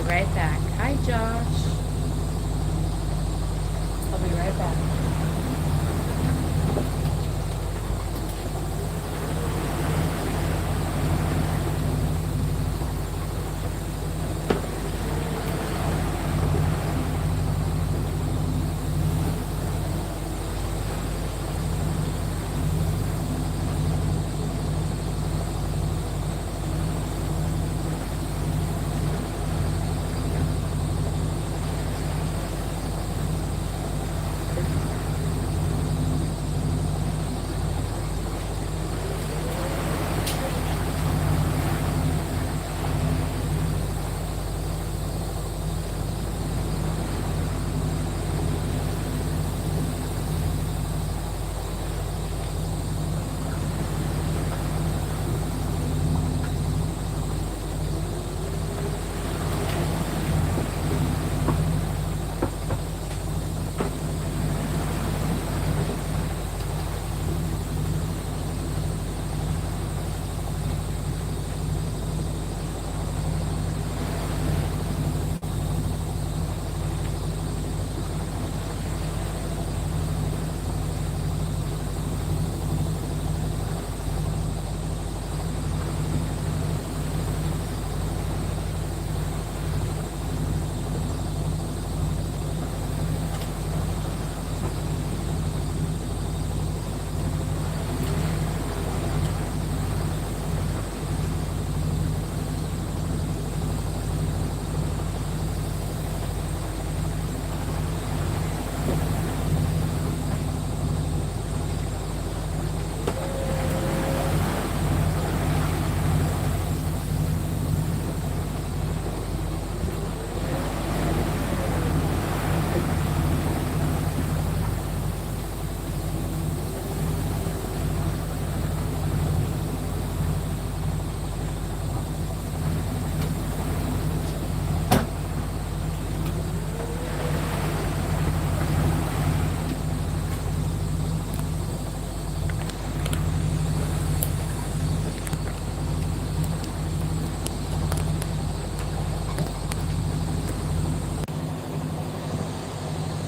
right back. Hi, Josh. I'll be right back.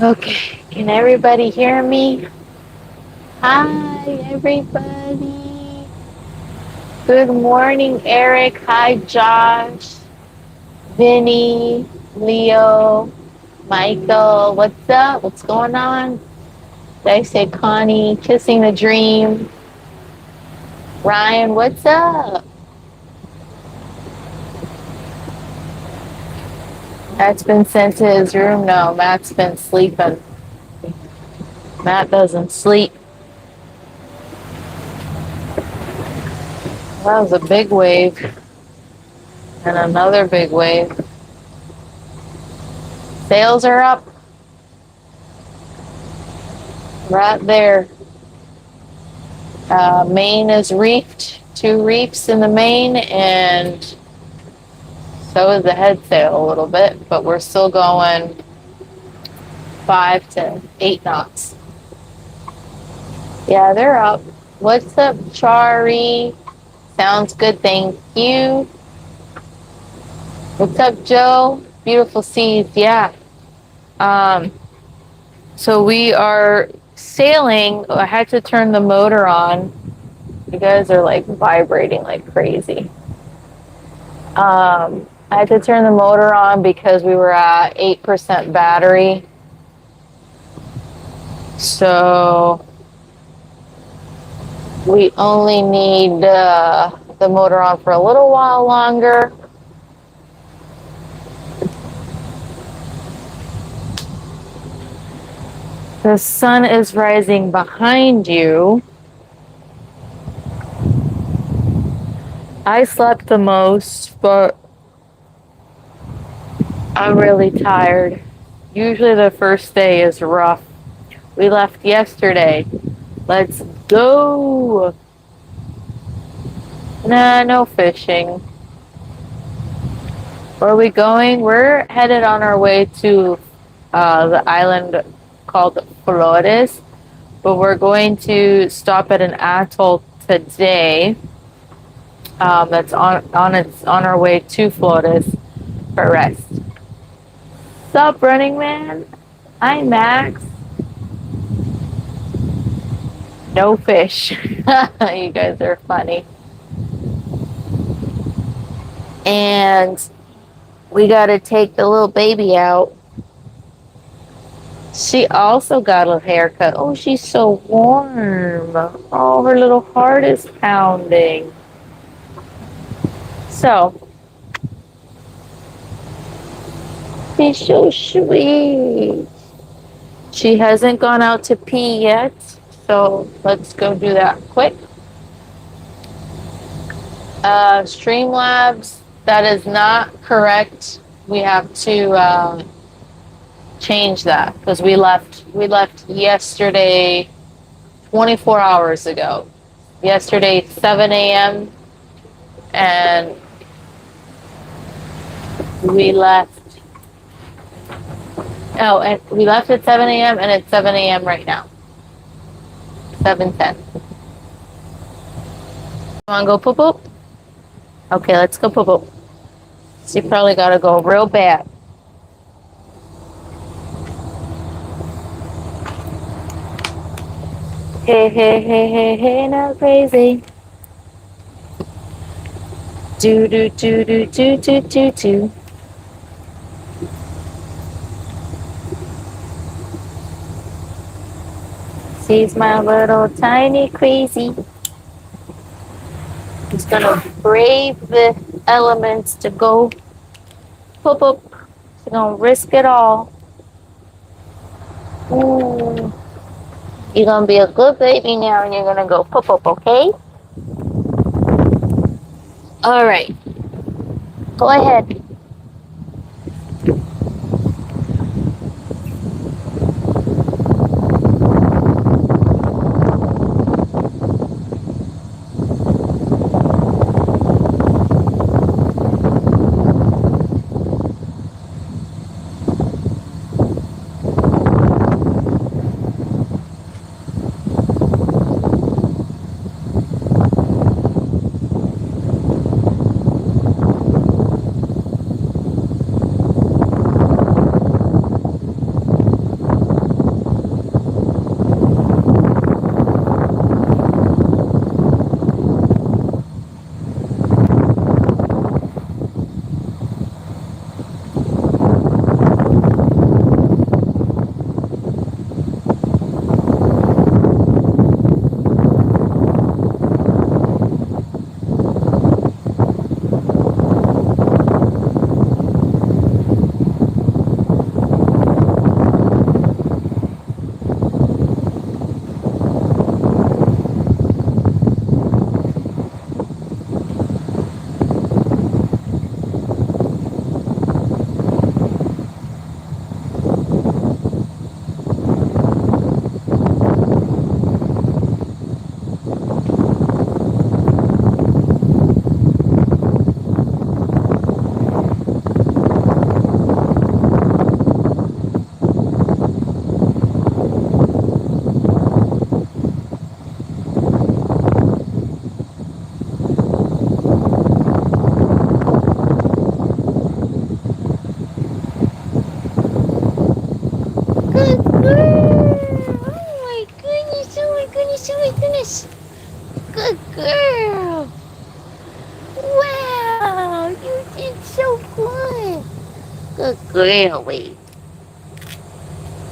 Okay, can everybody hear me? Hi, everybody. Good morning, Eric. Hi, Josh, Vinny, Leo, Michael. What's up? What's going on? Did I say Connie? Kissing the dream. Ryan, what's up? Matt's been sent to his room. No, Matt's been sleeping. Matt doesn't sleep. That was a big wave and another big wave. Sails are up right there. Main is reefed, two reefs in the main, and so is the head sail a little bit, but we're still going 5 to 8 knots. Yeah, they're up. What's up, Chari? Sounds good, thank you. What's up, Joe? Beautiful seas, yeah. Um, so we are sailing. I had to turn the motor on. You guys are like vibrating like crazy. I had to turn the motor on because we were at 8% battery. So we only need the motor on for a little while longer. The sun is rising behind you. I slept the most, but I'm really tired. Usually the first day is rough. We left yesterday. Let's go. Nah, no fishing. Where are we going? We're headed on our way to the island called Flores, but we're going to stop at an atoll today. That's on our way to Flores for rest. Sup, Running Man? Hi, Max. No fish. You guys are funny. And we got to take the little baby out. She also got a haircut. Oh, she's so warm. Oh, her little heart is pounding. So, she's so sweet. She hasn't gone out to pee yet. So, let's go do that quick. Streamlabs, that is not correct. We have to change that because we left yesterday 24 hours ago. Yesterday 7 a.m. and we left and we left at 7 a.m. and it's 7 a.m. right now. 7:10. Wanna go poop poop? Okay, let's go poop poop. She probably gotta go real bad. Hey, hey, hey, hey, hey, not crazy. Do do do do do do do do. She's my little tiny crazy. He's gonna brave the elements to go poop poop. She's gonna risk it all. Ooh. You're gonna be a good baby now and you're gonna go poop poop, okay? Alright. Go ahead. Good girl. Wow, you did so good. Good girl, wait.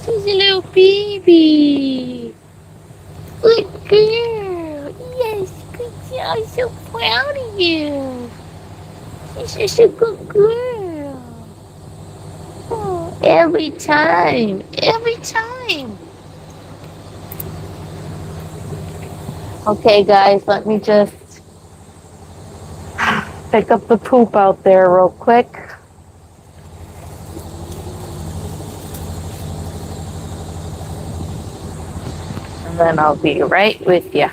She's a little baby. Good girl. Yes, good job. I'm so proud of you. She's such a good girl. Oh, every time. Every time. Okay, guys, let me just pick up the poop out there real quick. And then I'll be right with you.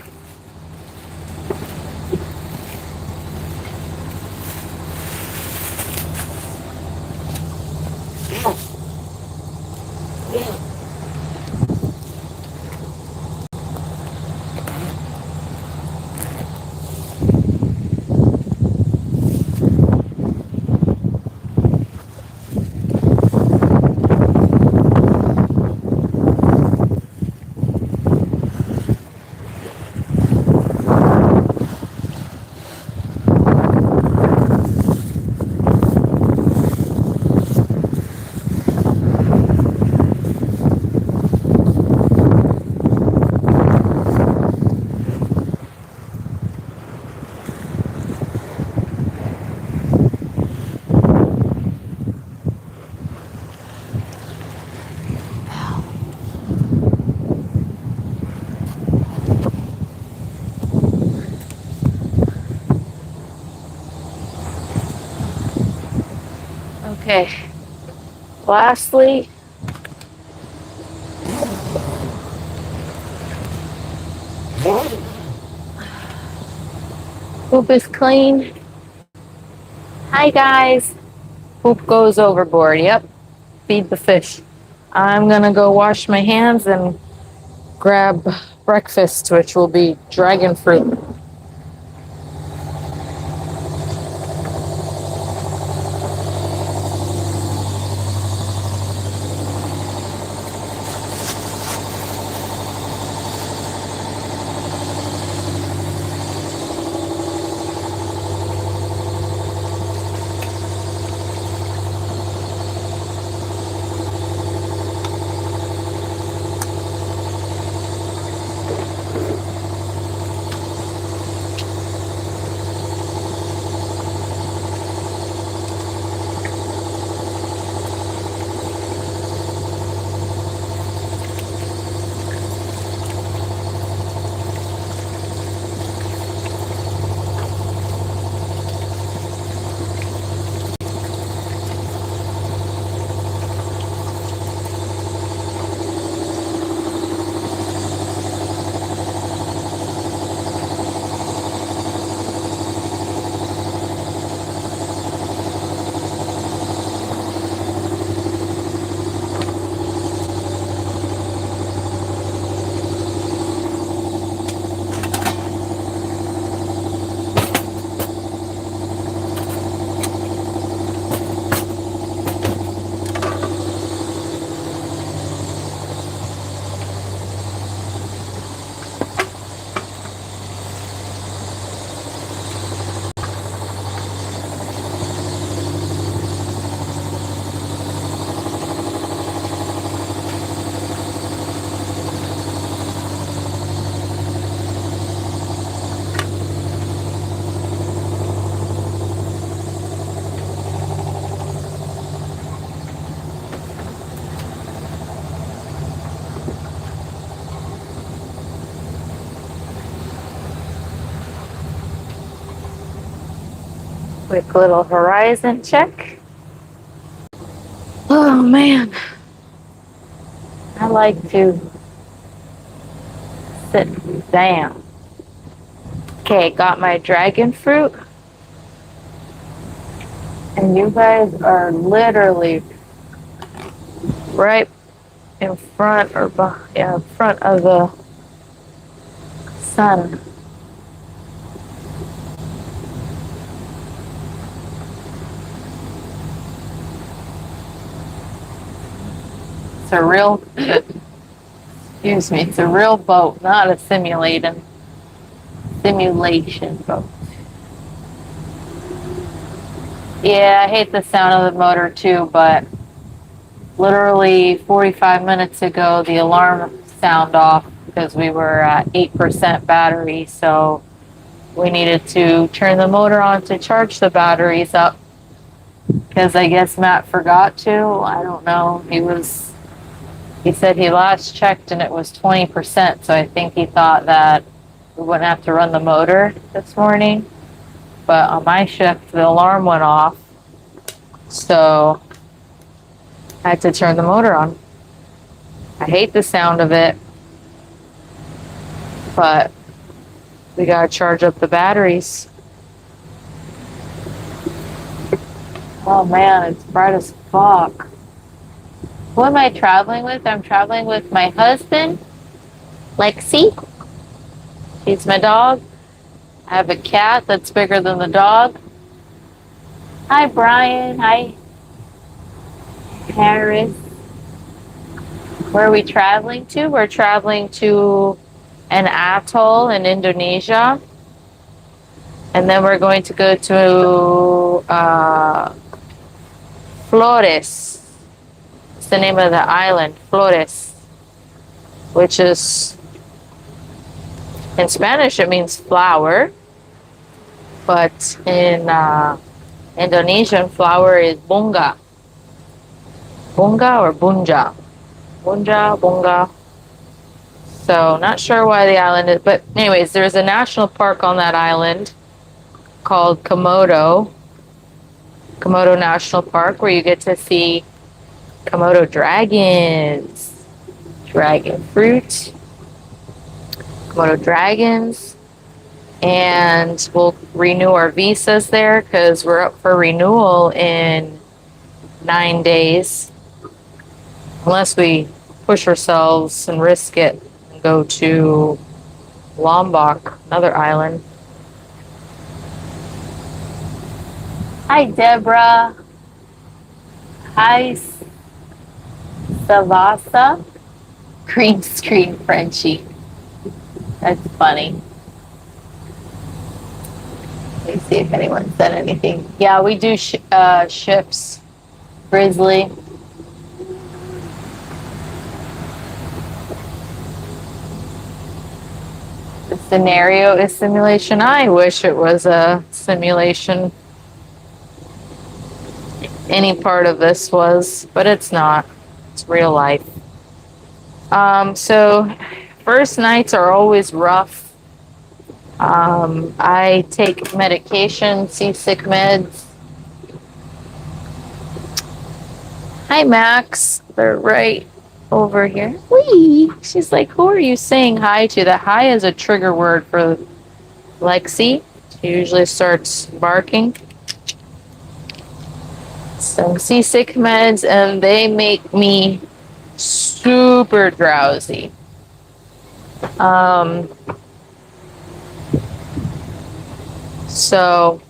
Okay. Lastly, poop is clean. Hi guys. Poop goes overboard. Yep. Feed the fish. I'm gonna go wash my hands and grab breakfast, which will be dragon fruit. Quick little horizon check. Oh man. I like to sit down. Okay, got my dragon fruit. And you guys are literally right in front or behind, yeah, in front of the sun. It's a real, excuse me, it's a real boat, not a simulation boat. Yeah, I hate the sound of the motor too, but literally 45 minutes ago, the alarm sounded off because we were at 8% battery, so we needed to turn the motor on to charge the batteries up because I guess Matt forgot to. I don't know. He said he last checked and it was 20%, so I think he thought that we wouldn't have to run the motor this morning. But on my shift, the alarm went off, so I had to turn the motor on. I hate the sound of it, but we gotta charge up the batteries. Oh man, it's bright as fuck. Who am I traveling with? I'm traveling with my husband, Lexi. He's my dog. I have a cat that's bigger than the dog. Hi, Brian. Hi, Harris. Where are we traveling to? We're traveling to an atoll in Indonesia. And then we're going to go to Flores. It's the name of the island, Flores, which is, in Spanish, it means flower. But in Indonesian, flower is bunga. Bunga or bunja? Bunja, bunga. So not sure why the island is, but anyways, there's a national park on that island called Komodo. Komodo National Park, where you get to see Komodo dragons, dragon fruit, Komodo dragons, and we'll renew our visas there because we're up for renewal in 9 days, unless we push ourselves and risk it and go to Lombok, another island. Hi, Deborah. Hi, Savasa. Green screen Frenchie. That's funny. Let me see if anyone said anything. Yeah, we do shifts. Grizzly. The scenario is simulation. I wish it was a simulation. Any part of this was, but it's not. It's real life. So first nights are always rough. I take medication, seasick meds. Hi, Max. They're right over here. Wee. She's like, who are you saying hi to? That hi is a trigger word for Lexi. She usually starts barking. Some seasick meds, and they make me super drowsy. So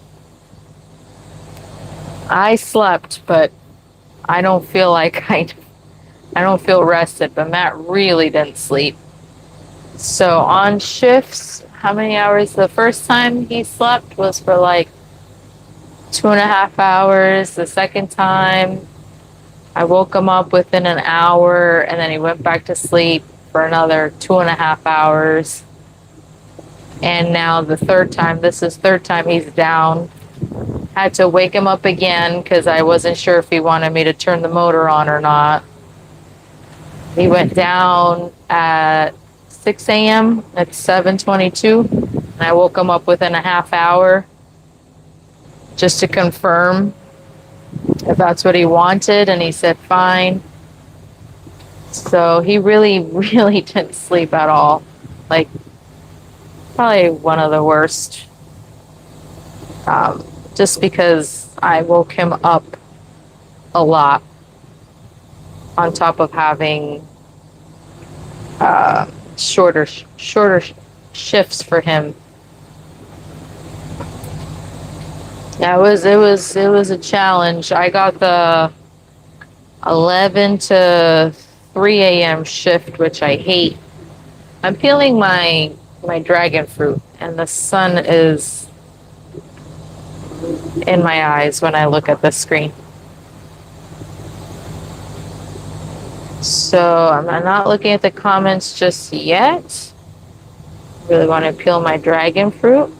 I slept, but I don't feel like I don't feel rested, but Matt really didn't sleep. So on shifts, how many hours? The first time he slept was for like 2.5 hours. The second time, I woke him up within an hour, and then he went back to sleep for another 2.5 hours. And now the third time, this is third time he's down. Had to wake him up again because I wasn't sure if he wanted me to turn the motor on or not. He went down at 6 a.m. It's 7:22, and I woke him up within a half hour just to confirm if that's what he wanted, and he said fine. So he really, really didn't sleep at all. Like, probably one of the worst. Just because I woke him up a lot, on top of having shorter shifts for him. Yeah, it was a challenge. I got the 11 to 3 a.m. shift, which I hate. I'm peeling my dragon fruit, and the sun is in my eyes when I look at the screen. So I'm not looking at the comments just yet. Really want to peel my dragon fruit.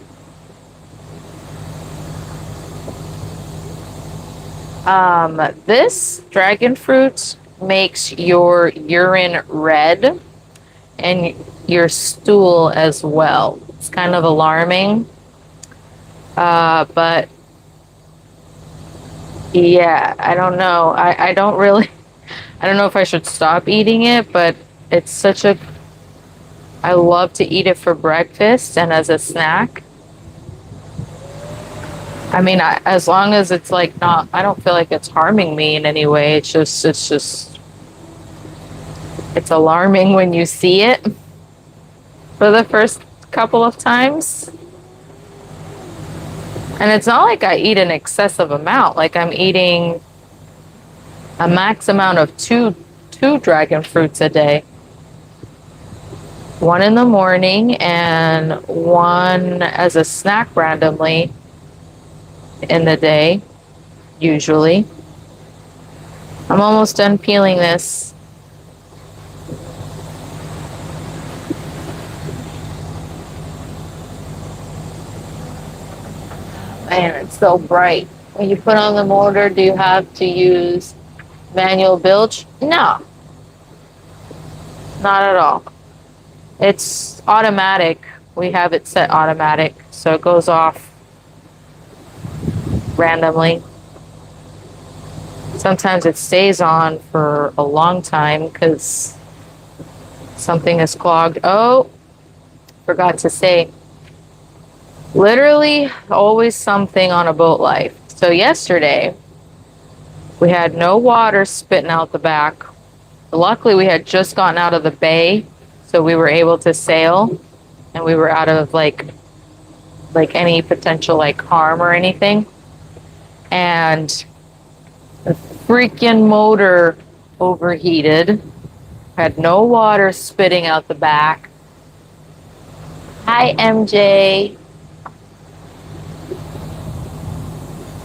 This dragon fruit makes your urine red and your stool as well. It's kind of alarming. But yeah, I don't know. I don't really, I don't know if I should stop eating it, but it's such a, I love to eat it for breakfast and as a snack. I mean, as long as it's like not, I don't feel like it's harming me in any way. It's alarming when you see it for the first couple of times. And it's not like I eat an excessive amount. Like I'm eating a max amount of two dragon fruits a day. One in the morning and one as a snack randomly in the day, usually. I'm almost done peeling this. Man, it's so bright. When you put on the motor, do you have to use manual bilge? No, not at all. It's automatic. We have it set automatic, so it goes off randomly. Sometimes it stays on for a long time because something is clogged. Oh, forgot to say, literally always something on a boat life. So yesterday, we had no water spitting out the back. Luckily, we had just gotten out of the bay, so we were able to sail, and we were out of like any potential like harm or anything. And the freaking motor overheated, had no water spitting out the back. Hi, MJ.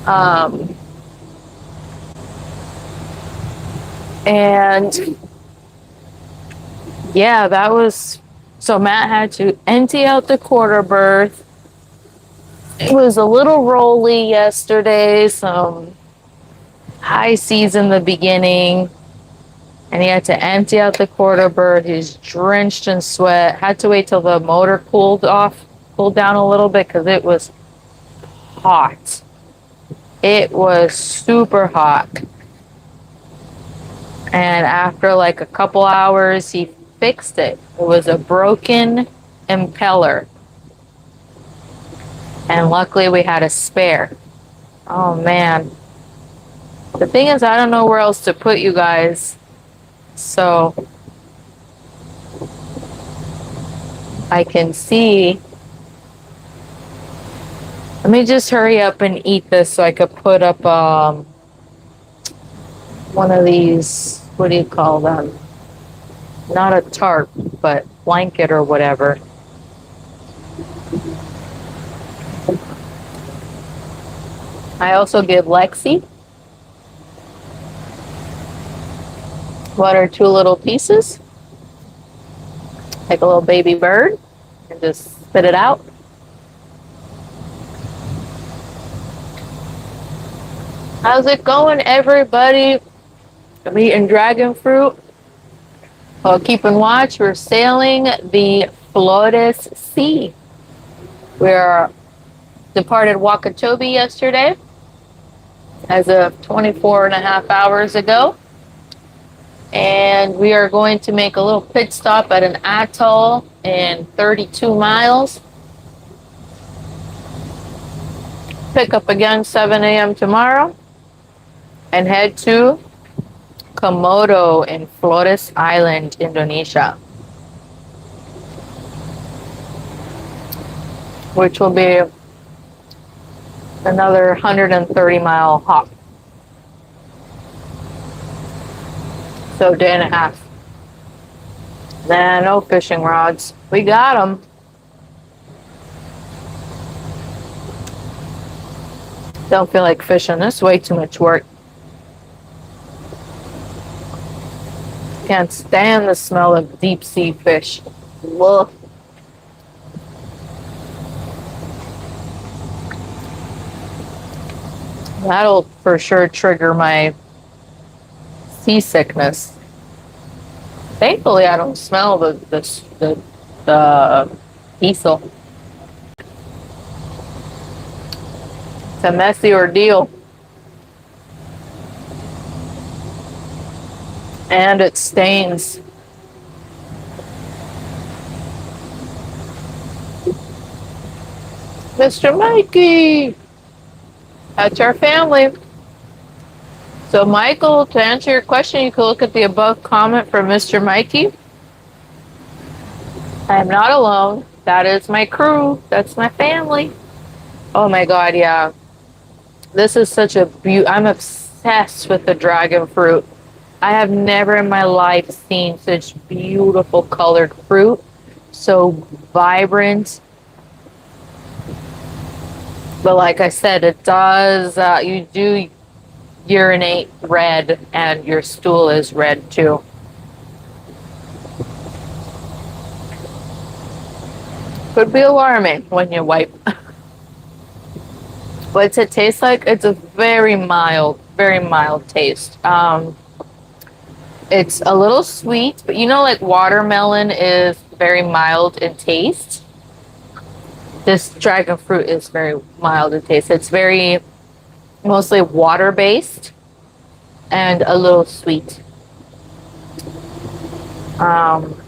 Um, and yeah, that was so Matt had to empty out the quarter berth. It was a little rolly yesterday, some high seas in the beginning, and he had to empty out the quarter berth. He's drenched in sweat. Had to wait till the motor cooled down a little bit because it was hot. It was super hot. And after like a couple hours, he fixed it. It was a broken impeller. And luckily we had a spare. Oh man. The thing is, I don't know where else to put you guys. So I can see. Let me just hurry up and eat this so I could put up one of these, what do you call them? Not a tarp, but blanket or whatever. I also give Lexi one or two little pieces, like a little baby bird, and just spit it out. How's it going, everybody? I'm eating dragon fruit. Well, keeping watch. We're sailing the Flores Sea. We're departed Wakatobi yesterday as of 24 and a half hours ago. And we are going to make a little pit stop at an atoll in 32 miles. Pick up again 7 a.m. tomorrow and head to Komodo in Flores Island, Indonesia, which will be another 130-mile hop. So day and a half. Nah, no fishing rods. We got them. Don't feel like fishing. This is way too much work. Can't stand the smell of deep sea fish. Ugh. That'll for sure trigger my seasickness. Thankfully, I don't smell the diesel. It's a messy ordeal. And it stains. Mr. Mikey! That's our family. So Michael, to answer your question, you can look at the above comment from Mr. Mikey. I am not alone. That is my crew. That's my family. Oh my God, yeah. This is such a I'm obsessed with the dragon fruit. I have never in my life seen such beautiful colored fruit. So vibrant. But like I said, it does, you do urinate red and your stool is red too. Could be alarming when you wipe. What's it taste like? It's a very mild taste. It's a little sweet, but you know, like watermelon is very mild in taste. This dragon fruit is very mild in taste. It's very mostly water based. and a little sweet. Um,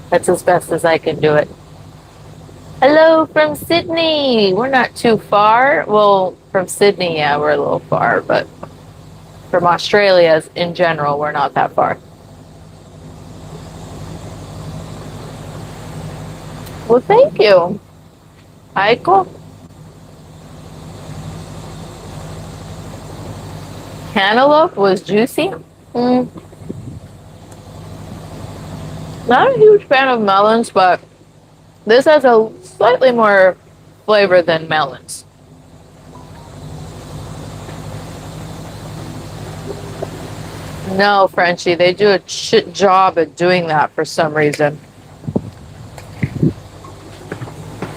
that's as best as I can do it. Hello from Sydney. We're not too far. Well, from Sydney, yeah, we're a little far, but from Australia in general, we're not that far. Well, thank you. Aiko, cantaloupe was juicy. Mm, not a huge fan of melons, but this has a slightly more flavor than melons. No, Frenchie, they do a shit job at doing that for some reason.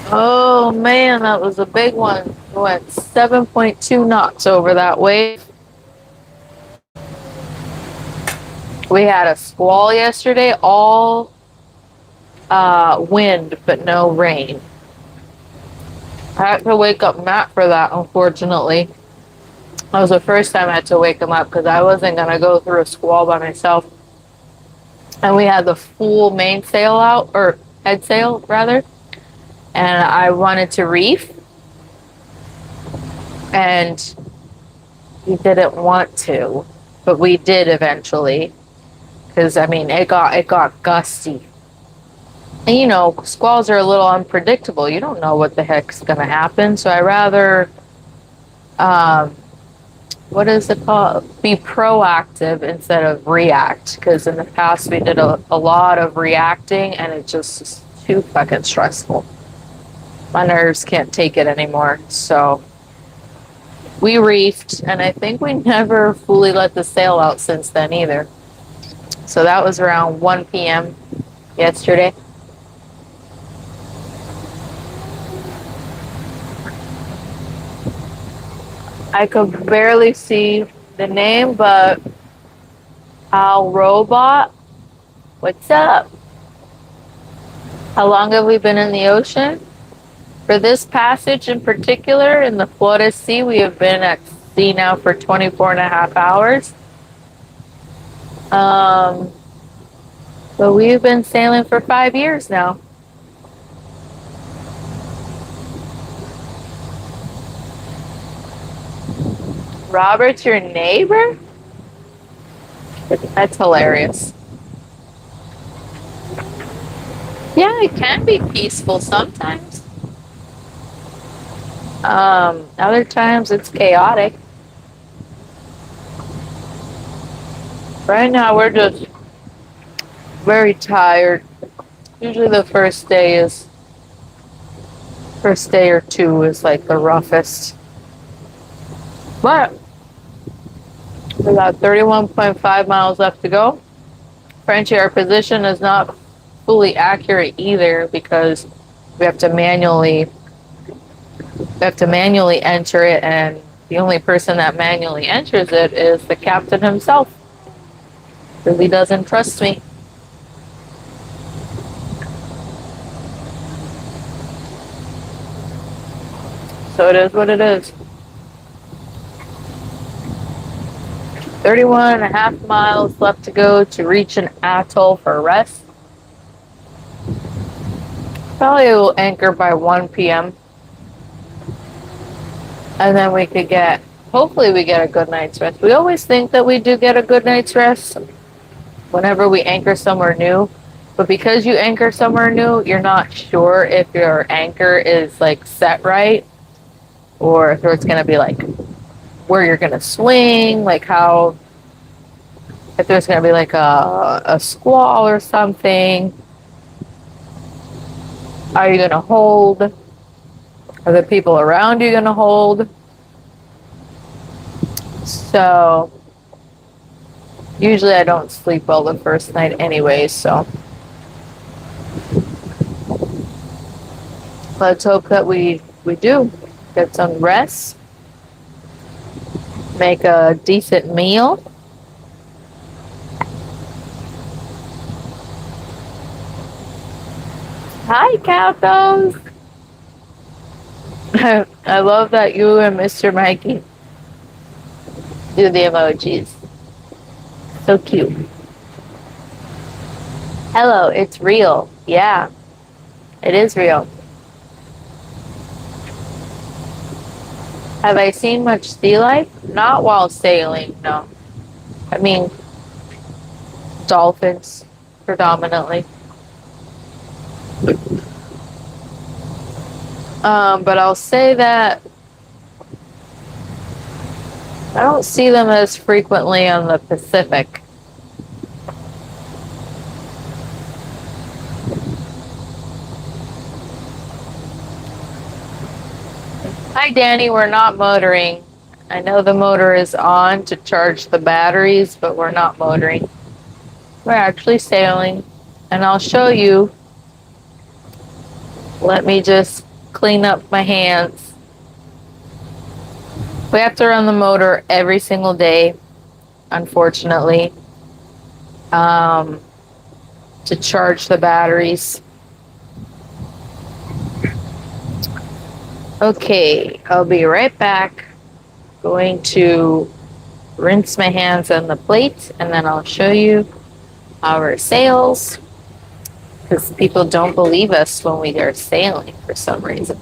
Oh man, that was a big one. We went 7.2 knots over that wave. We had a squall yesterday, all wind, but no rain. I had to wake up Matt for that, unfortunately. That was the first time I had to wake him up because I wasn't going to go through a squall by myself. And we had the full mainsail out, or head sail, rather. And I wanted to reef. And we didn't want to, but we did eventually. Because, I mean, it got gusty. And, you know, squalls are a little unpredictable. You don't know what the heck's going to happen. So I rather, um, what is it called? Be proactive instead of react. Because in the past we did a lot of reacting and it just is too fucking stressful. My nerves can't take it anymore. So we reefed and I think we never fully let the sail out since then either. So that was around 1 p.m. yesterday. I could barely see the name, but Al Robot, what's up? How long have we been in the ocean? For this passage in particular, in the Flores Sea, we have been at sea now for 24 and a half hours. But we've been sailing for 5 years now. Robert's your neighbor? That's hilarious. Yeah, it can be peaceful sometimes. Other times it's chaotic. Right now we're just very tired. Usually the first day or two is like the roughest. But we got 31.5 miles left to go. Frenchie, our position is not fully accurate either because we have to manually enter it, and the only person that manually enters it is the captain himself. Because he doesn't trust me. So it is what it is. 31 and a half miles left to go to reach an atoll for rest. Probably will anchor by 1 p.m. And then we could hopefully we get a good night's rest. We always think that we do get a good night's rest whenever we anchor somewhere new. But because you anchor somewhere new, you're not sure if your anchor is like set right or if it's going to be like where you're going to swing, like if there's going to be like a squall or something. Are you going to hold? Are the people around you going to hold? So usually I don't sleep well the first night anyway, so let's hope that we do get some rest, make a decent meal. Hi, Cathos. I love that you and Mr. Mikey do the emojis. So cute. Hello, it's real. Yeah, it is real. Have I seen much sea life? Not while sailing, no. I mean, dolphins, predominantly. But I'll say that I don't see them as frequently on the Pacific. Hi, Danny. We're not motoring. I know the motor is on to charge the batteries, but we're not motoring. We're actually sailing. And I'll show you. Let me just clean up my hands. We have to run the motor every single day, unfortunately, to charge the batteries. Okay, I'll be right back. Going to rinse my hands on the plate, and then I'll show you our sails, because people don't believe us when we are sailing for some reason.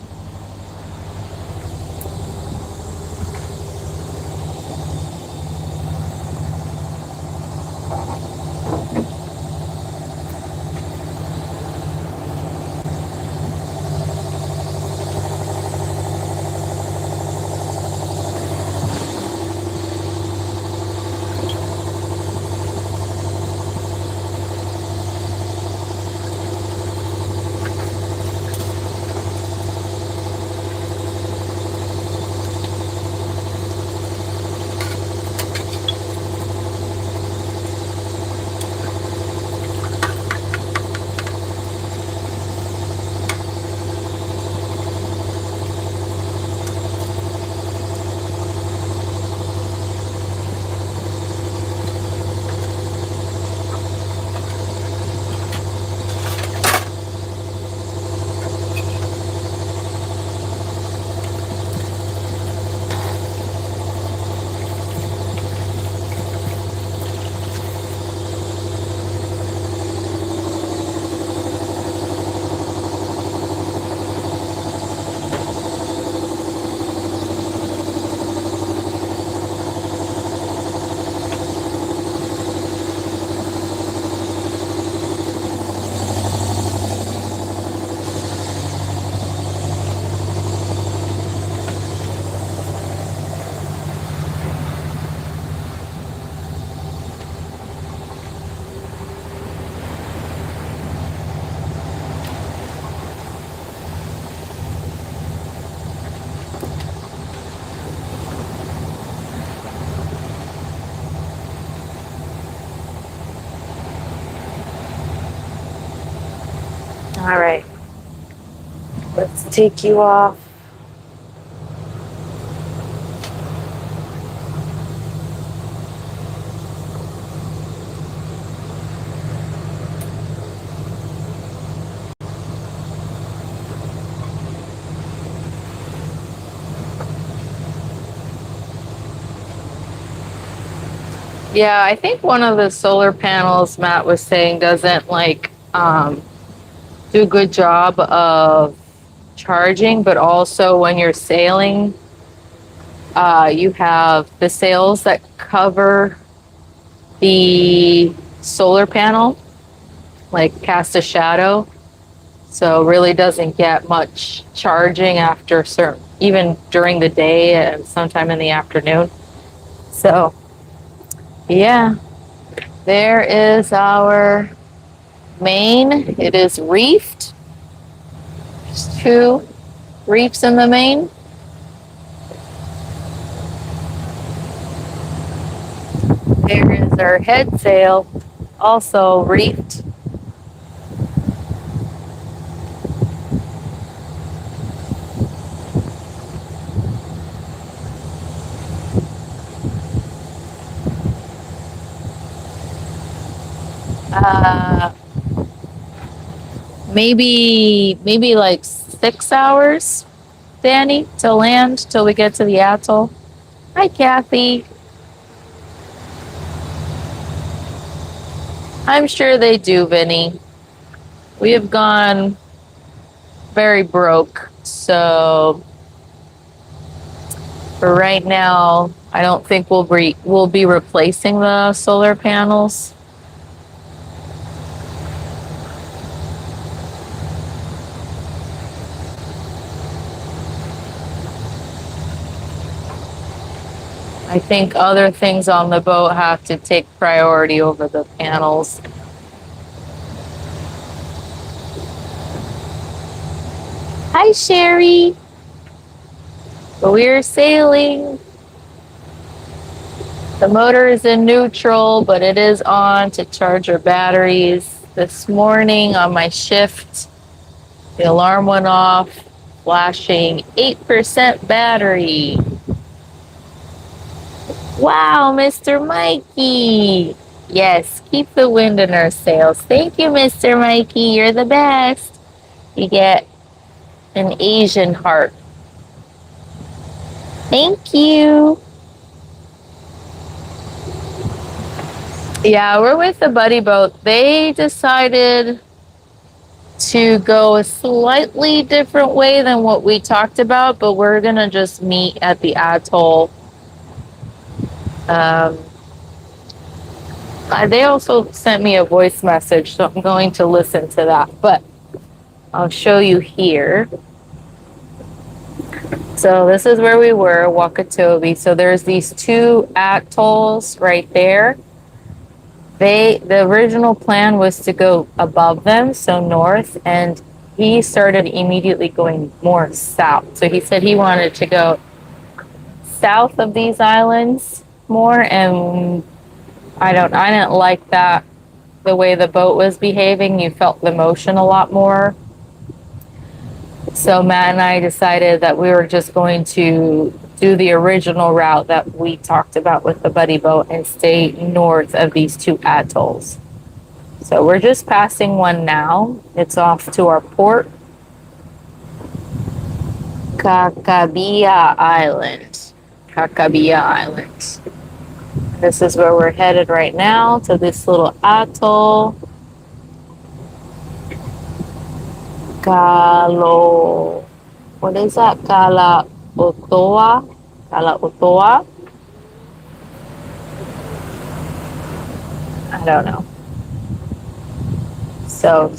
All right, let's take you off. Yeah, I think one of the solar panels Matt was saying doesn't do a good job of charging, but also when you're sailing, you have the sails that cover the solar panel, like cast a shadow. So really doesn't get much charging after certain, even during the day and sometime in the afternoon. So yeah, there is our main. It is reefed. There's two reefs in the main. There is our head sail, also reefed. Uh, maybe like 6 hours, Danny, to land till we get to the atoll. Hi, Kathy. I'm sure they do, Vinny. We have gone very broke. So for right now, I don't think we'll be replacing the solar panels. I think other things on the boat have to take priority over the panels. Hi, Sherry. We're sailing. The motor is in neutral, but it is on to charge our batteries. This morning on my shift, the alarm went off, flashing 8% battery. Wow, Mr. Mikey. Yes, keep the wind in our sails. Thank you, Mr. Mikey. You're the best. You get an Asian heart. Thank you. Yeah, we're with the buddy boat. They decided to go a slightly different way than what we talked about, but we're going to just meet at the atoll. Um, they also sent me a voice message, so I'm going to listen to that. But I'll show you here. So this is where we were, Wakatobi. So there's these two atolls right there. The original plan was to go above them, so north, and he started immediately going more south. So he said he wanted to go south of these islands more, and I didn't like that, the way the boat was behaving. You felt the motion a lot more. So Matt and I decided that we were just going to do the original route that we talked about with the buddy boat and stay north of these two atolls. So we're just passing one now. It's off to our port, Kakabia Island. Kakabia Island. This is where we're headed right now, to this little atoll. Kalo, what is that? Kala Otoa? Kala Otoa? I don't know. So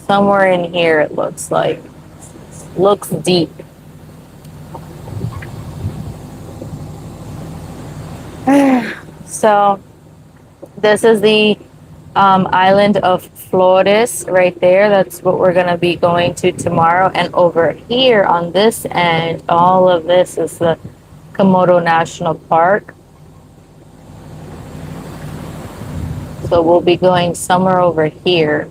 somewhere in here it looks like. Looks deep. So this is the island of Flores right there. That's what we're going to be going to tomorrow. And over here on this end, all of this is the Komodo National Park. So we'll be going somewhere over here.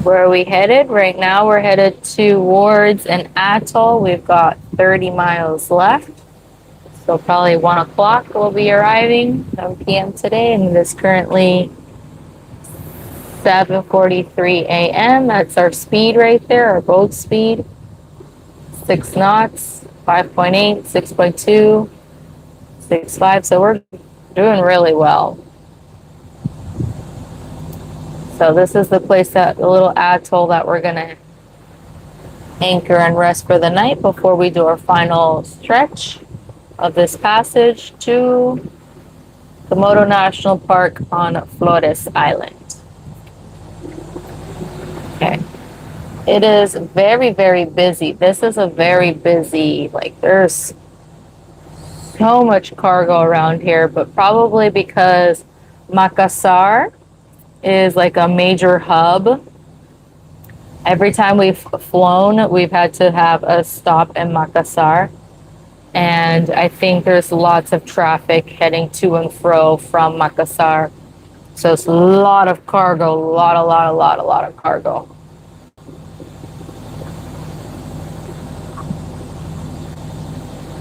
Where are we headed? Right now we're headed towards an atoll. We've got 30 miles left. So probably 1 o'clock we'll be arriving, 7 p.m. today, and it is currently 7:43 a.m. That's our speed right there, our boat speed. 6 knots, 5.8, 6.2, 6.5. So we're doing really well. So this is the place, that the little atoll that we're going to anchor and rest for the night before we do our final stretch of this passage to Komodo National Park on Flores Island. Okay. It is very, very busy. This is a very busy, like there's so much cargo around here, but probably because Makassar is like a major hub. Every time we've flown, we've had to have a stop in Makassar. And I think there's lots of traffic heading to and fro from Makassar. So it's a lot of cargo, a lot of cargo.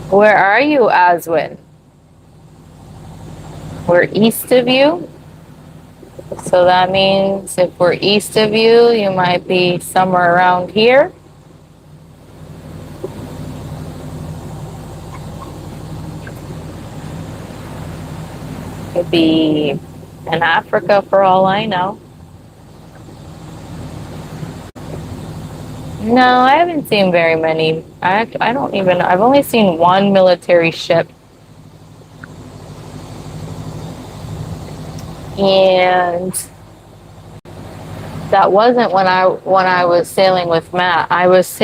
Where are you, Aswin? We're east of you. So that means if we're east of you, you might be somewhere around here. Could be in Africa for all I know. No, I haven't seen very many. I don't even, I've only seen one military ship. And that wasn't when I was sailing with Matt. I was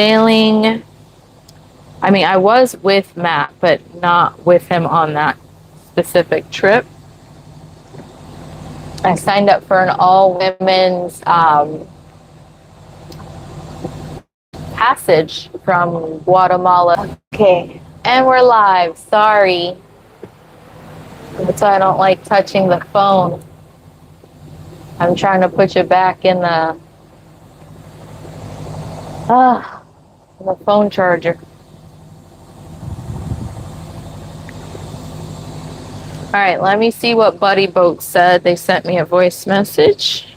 with Matt, but not with him on that specific trip. I signed up for an all women's passage from Guatemala. Okay, and we're live. Sorry. That's why I don't like touching the phone. I'm trying to put you back in the phone charger. All right, let me see what Buddy Boat said. They sent me a voice message.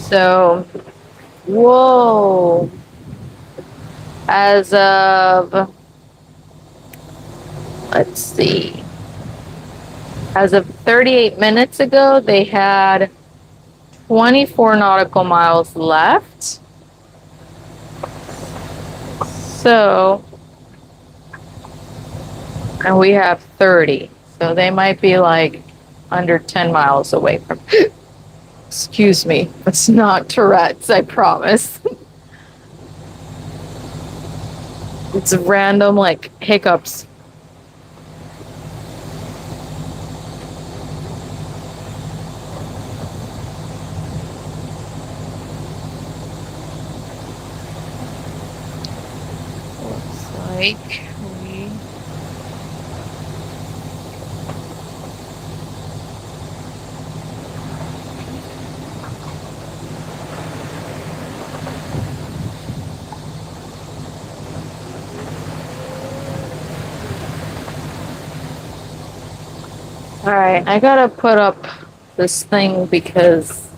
So, whoa. As of, let's see, as of 38 minutes ago, they had 24 nautical miles left. So, and we have 30. So they might be like under 10 miles away from. Excuse me, it's not Tourette's, I promise. It's random like hiccups. Looks like we. All right, I gotta put up this thing because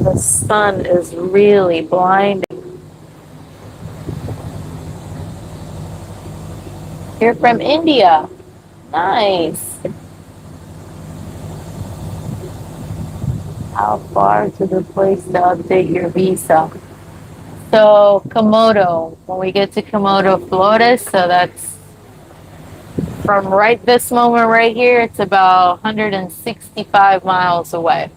the sun is really blinding. You're from India. Nice. How far to the place to update your visa? So Komodo, when we get to Komodo, Flores, so that's from right this moment right here, it's about 165 miles away.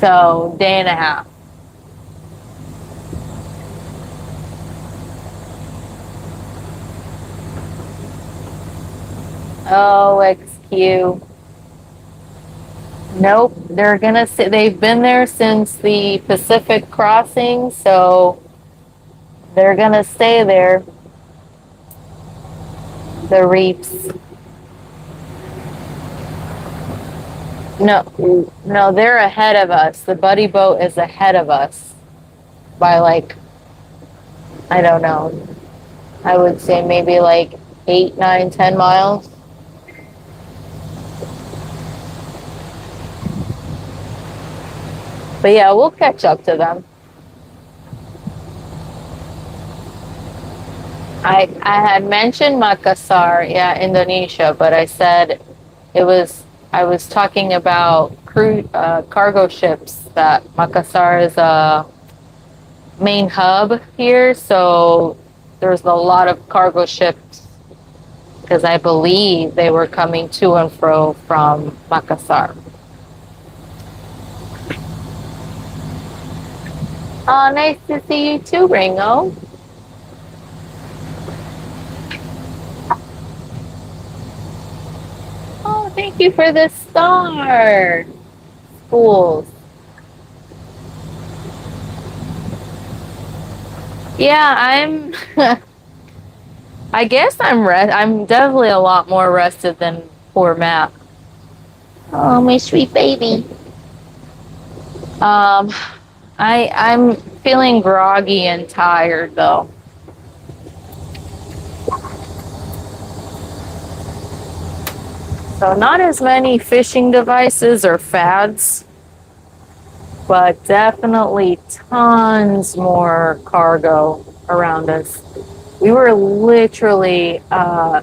So day and a half. OXQ. Nope, they're gonna sit. They've been there since the Pacific crossing, so they're gonna stay there. The reefs. No, they're ahead of us. The Buddy Boat is ahead of us by like, I don't know. I would say maybe like 8, 9, 10 miles. But yeah, we'll catch up to them. I had mentioned Makassar, yeah, Indonesia, but I said I was talking about cargo ships that Makassar is a main hub here, so there's a lot of cargo ships because I believe they were coming to and fro from Makassar. Oh, nice to see you too, Ringo. Oh, thank you for the star. Schools. Yeah, I guess I'm definitely a lot more rested than poor Matt. Oh, my sweet baby. Um, I'm feeling groggy and tired though. So not as many fishing devices or fads, but definitely tons more cargo around us. We were literally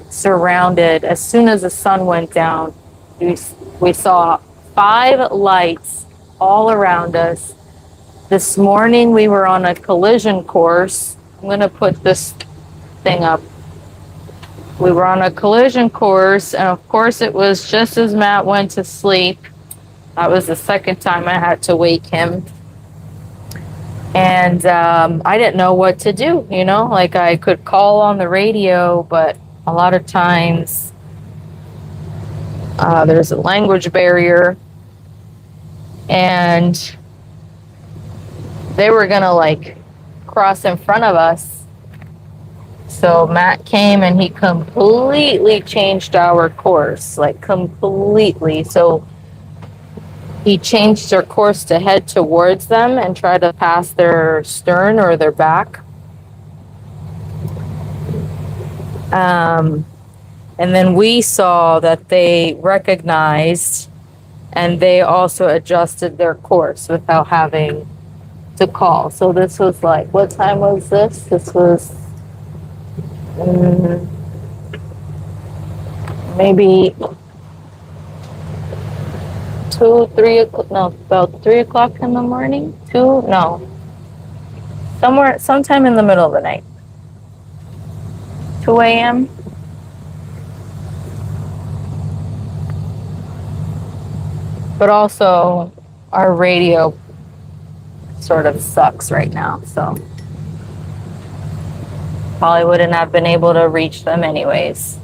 surrounded. As soon as the sun went down, we, we saw 5 lights all around us. This morning we were on a collision course. I'm going to put this thing up. We were on a collision course, and of course it was just as Matt went to sleep. That was the second time I had to wake him. And I didn't know what to do, like I could call on the radio, but a lot of times there's a language barrier, and they were gonna like cross in front of us. So Matt came and he completely changed our course, like completely. So he changed their course to head towards them and try to pass their stern or their back. And then we saw that they recognized and they also adjusted their course without having to call. So this was like, what time was this? This was maybe 2, 3 o'clock, no, about 3 o'clock in the morning. Sometime in the middle of the night. 2 a.m. But also, our radio sort of sucks right now, so probably wouldn't have been able to reach them anyways.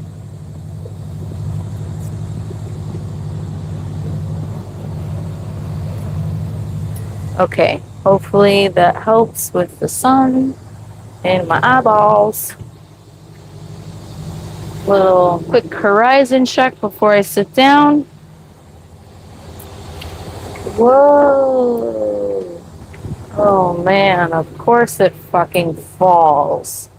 Okay, hopefully that helps with the sun and my eyeballs. Little quick horizon check before I sit down. Whoa. Oh man, of course it fucking falls.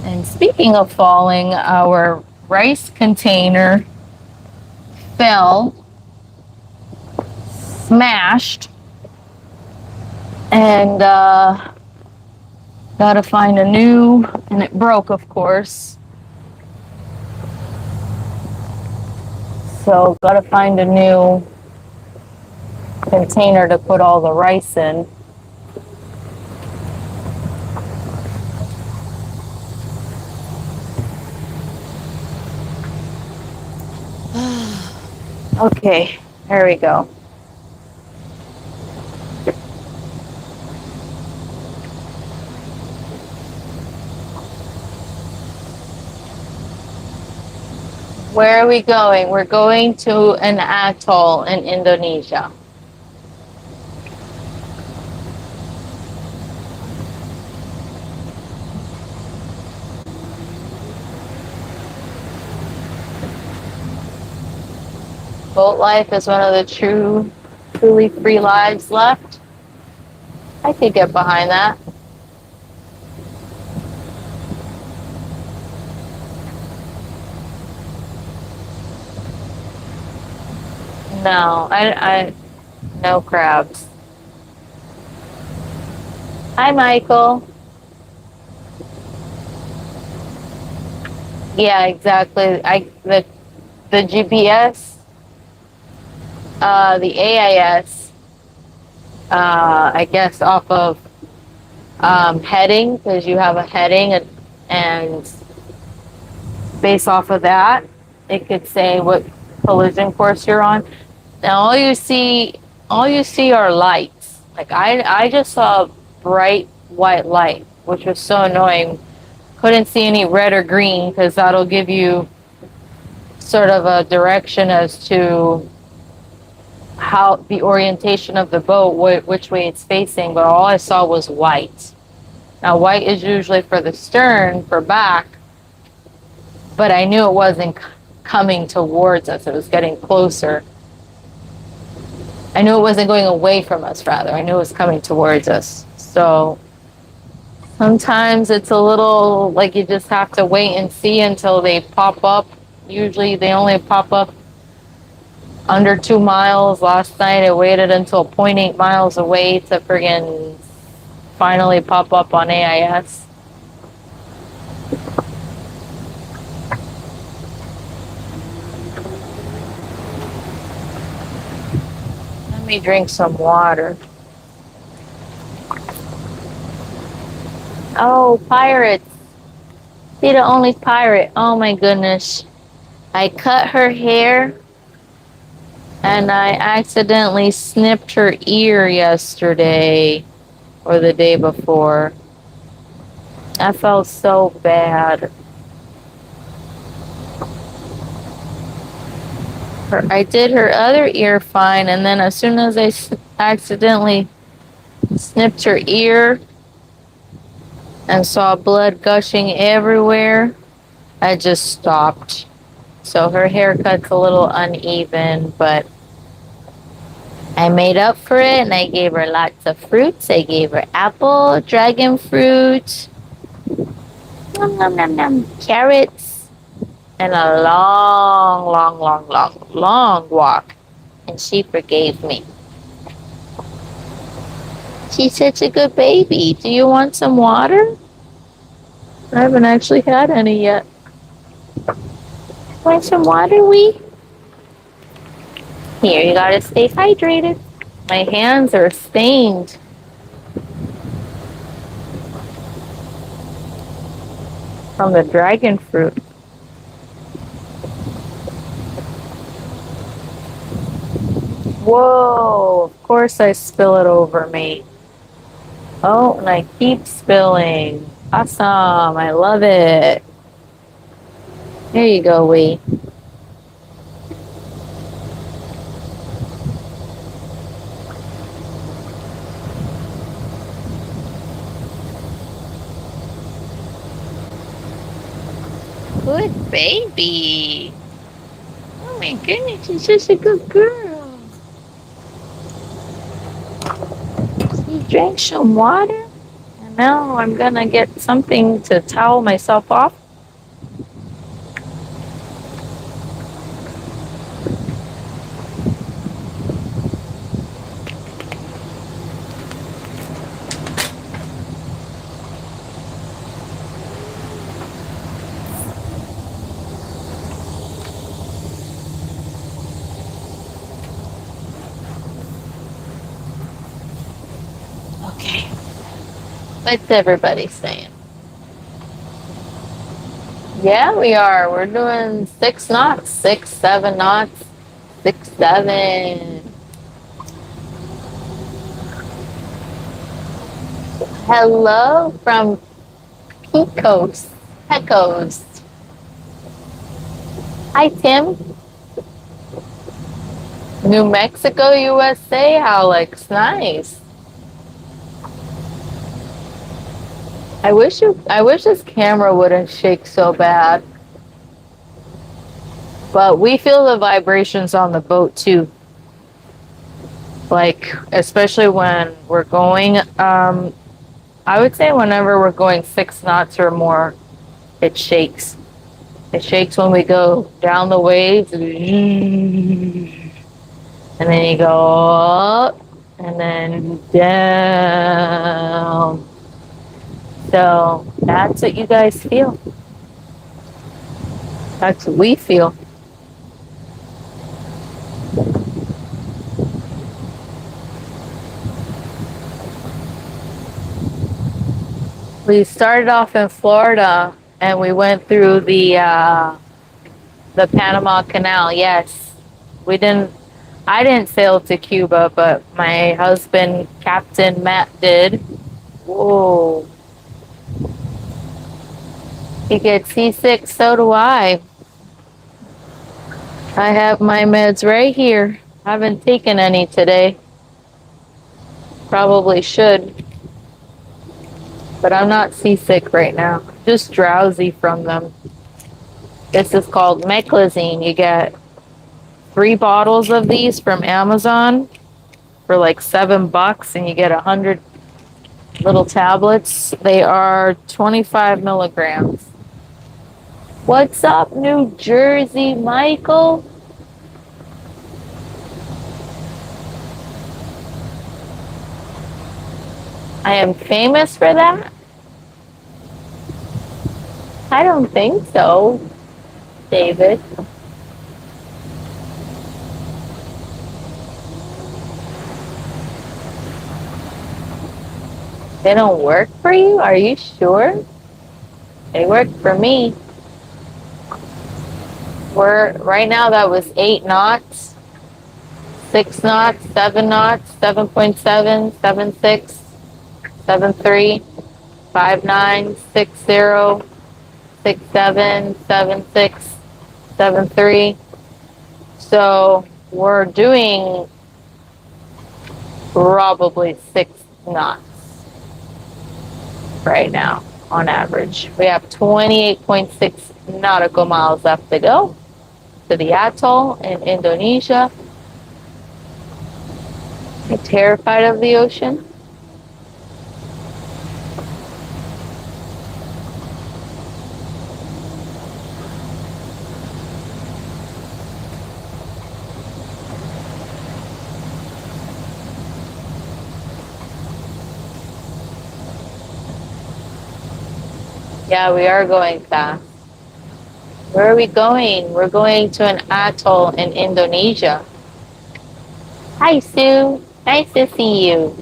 And speaking of falling, our rice container fell, smashed, and gotta find a new, and it broke, of course. So gotta find a new container to put all the rice in. Okay, there we go. Where are we going? We're going to an atoll in Indonesia. Boat life is one of the truly free lives left. I could get behind that. No, I no crabs. Hi, Michael. Yeah, exactly. The GPS, the AIS, I guess off of heading, because you have a heading, and based off of that, it could say what collision course you're on. Now all you see are lights. Like I just saw a bright white light, which was so annoying. Couldn't see any red or green, because that'll give you sort of a direction as to how the orientation of the boat, which way it's facing, but all I saw was white. Now white is usually for the stern, for back, but I knew it wasn't coming towards us. It was getting closer. I knew it wasn't going away from us, rather. I knew it was coming towards us. So sometimes it's a little like you just have to wait and see until they pop up. Usually they only pop up under 2 miles. Last night I waited until zero point 0.8 miles away to friggin' finally pop up on AIS. Let me drink some water. Oh, pirates. See the only pirate. Oh my goodness. I cut her hair and I accidentally snipped her ear yesterday or the day before. I felt so bad. I did her other ear fine, and then as soon as I accidentally snipped her ear and saw blood gushing everywhere, I just stopped. So her haircut's a little uneven, but I made up for it and I gave her lots of fruits. I gave her apple, dragon fruit, nom, nom, nom, nom, carrots, and a long walk. And she forgave me. She's such a good baby. Do you want some water? I haven't actually had any yet. Want some water, wee? Here, you gotta stay hydrated. My hands are stained. From the dragon fruit. Whoa, of course I spill it over me. Oh, and I keep spilling. Awesome, I love it. There you go, wee. Good baby. Oh my goodness, she's such a good girl. She drank some water, and now I'm gonna get something to towel myself off. Okay. What's everybody saying? Yeah, we are. We're doing 6 knots, 6, 7 knots, 6, 7. Hello from Pecos. Pecos. Hi, Tim. New Mexico, USA, Alex. Nice. I wish this camera wouldn't shake so bad. But we feel the vibrations on the boat too. Like, especially when we're going, I would say whenever we're going 6 knots or more, it shakes. It shakes when we go down the waves. And then you go up and then down. So that's what you guys feel. That's what we feel. We started off in Florida and we went through the Panama Canal. Yes, I didn't sail to Cuba, but my husband, Captain Matt, did. Whoa. You get seasick, so do I. I have my meds right here. I haven't taken any today. Probably should. But I'm not seasick right now. Just drowsy from them. This is called meclizine. You get 3 bottles of these from Amazon for like $7, and you get 100 little tablets. They are 25 milligrams. What's up, New Jersey, Michael? I am famous for that? I don't think so, David. They don't work for you? Are you sure? They work for me. We're right now that was 8 knots, 6 knots, 7 knots, 7.7, 7.6, 7.3, 5.9, 6.0, 6.7, 7.6, 7.3. So we're doing probably 6 knots right now on average. We have 28.6 nautical miles left to go to the atoll in Indonesia. I'm terrified of the ocean. Yeah, we are going fast. Where are we going? We're going to an atoll in Indonesia. Hi, Sue. Nice to see you.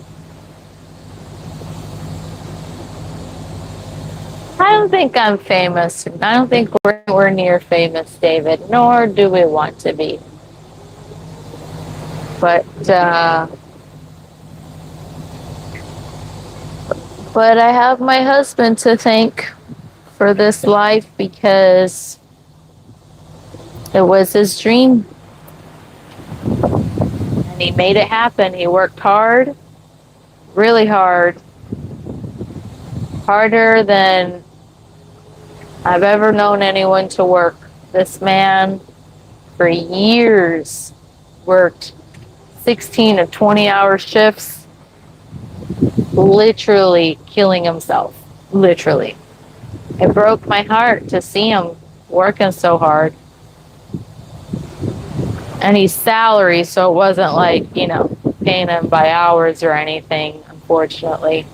I don't think I'm famous. I don't think we're near famous, David, nor do we want to be. But but I have my husband to thank for this life because it was his dream and he made it happen. He worked hard, really hard, harder than I've ever known anyone to work. This man, for years, worked 16 to 20-hour shifts, literally killing himself. Literally. It broke my heart to see him working so hard. And he's salary, so it wasn't like, paying him by hours or anything, unfortunately.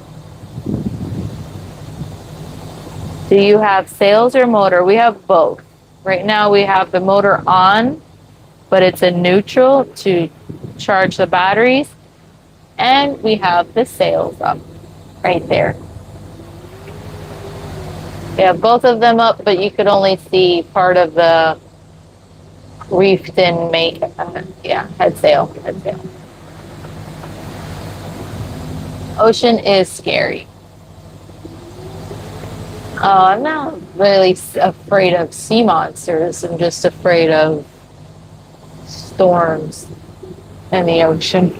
Do you have sails or motor? We have both. Right now we have the motor on, but it's a neutral to charge the batteries. And we have the sails up right there. We have both of them up, but you could only see part of the reefed in head sail. Ocean is scary. I'm not really afraid of sea monsters. I'm just afraid of storms in the ocean.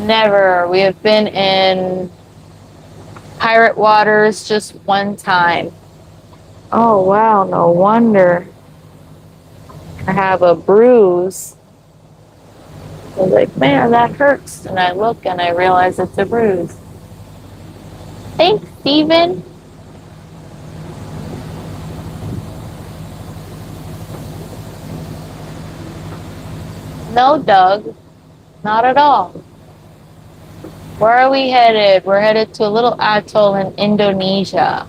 Never. We have been in pirate waters just one time. Oh, wow. No wonder. I have a bruise. I was like, man, that hurts. And I look and I realize it's a bruise. Thanks, Steven. No, Doug. Not at all. Where are we headed? We're headed to a little atoll in Indonesia.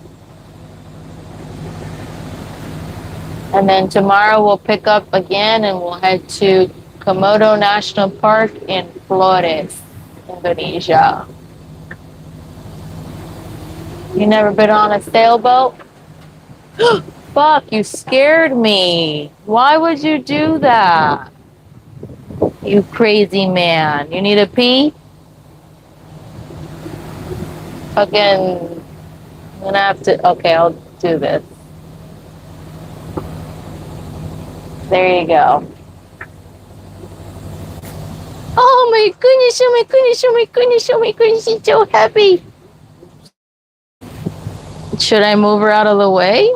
And then tomorrow we'll pick up again and we'll head to Komodo National Park in Flores, Indonesia. You never been on a sailboat? Fuck, you scared me. Why would you do that? You crazy man. You need a pee? Fucking, I'm gonna have to, okay, I'll do this. There you go. Oh my goodness, oh my goodness, oh my goodness, oh my goodness, he's so happy. Should I move her out of the way?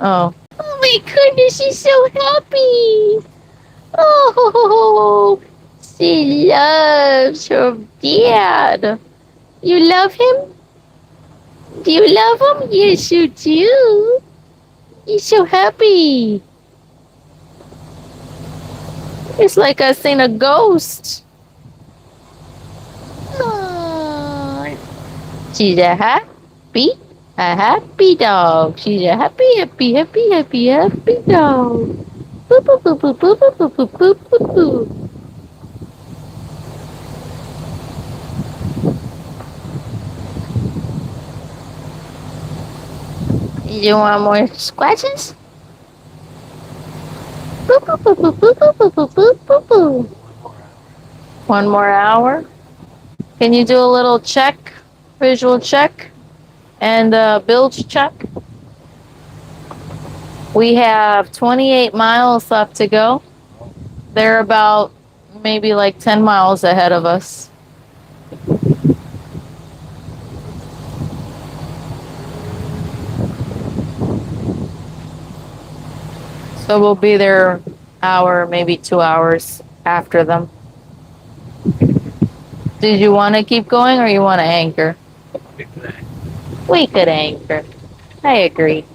Oh. Oh my goodness, she's so happy. Oh, she loves her dad. You love him? Do you love him? Yes, you do. He's so happy. It's like I seen a ghost. Oh, she's a happy dog. She's a happy dog. Boop, boop, boop, boop, boop, boop, boop, boop, boop, boop. You want more scratches? Boop, boop, boop, boop, boop, boop, boop, boop, boop, boop. One more hour. Can you do a little check, visual check, and bilge check? We have 28 miles left to go. They're about maybe like 10 miles ahead of us. So we'll be there hour, maybe 2 hours after them. Did you want to keep going or you want to anchor? We could anchor. I agree.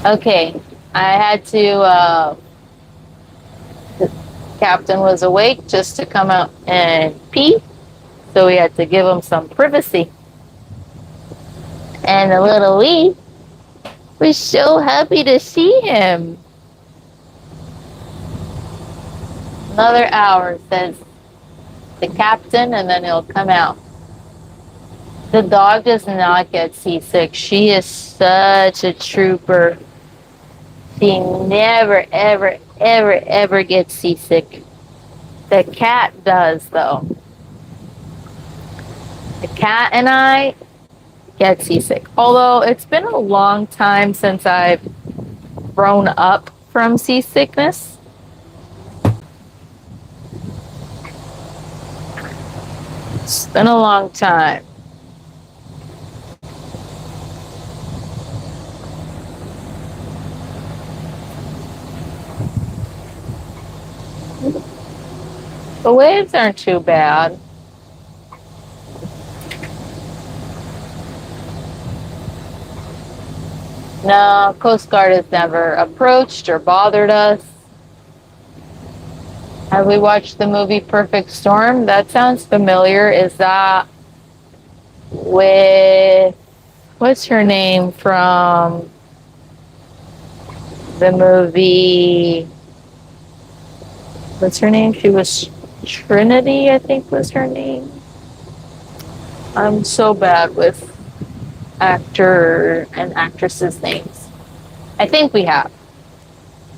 Okay, I had to, the captain was awake just to come out and pee, so we had to give him some privacy. And the little wee was so happy to see him. Another hour, says the captain, and then he'll come out. The dog does not get seasick. She is such a trooper. She never, ever, ever, ever gets seasick. The cat does, though. The cat and I get seasick. Although it's been a long time since I've grown up from seasickness. It's been a long time. The waves aren't too bad. No, Coast Guard has never approached or bothered us. Have we watched the movie Perfect Storm? That sounds familiar. Is that with, what's her name from the movie? What's her name? She was Trinity, I think was her name. I'm so bad with actor and actresses' names. I think we have.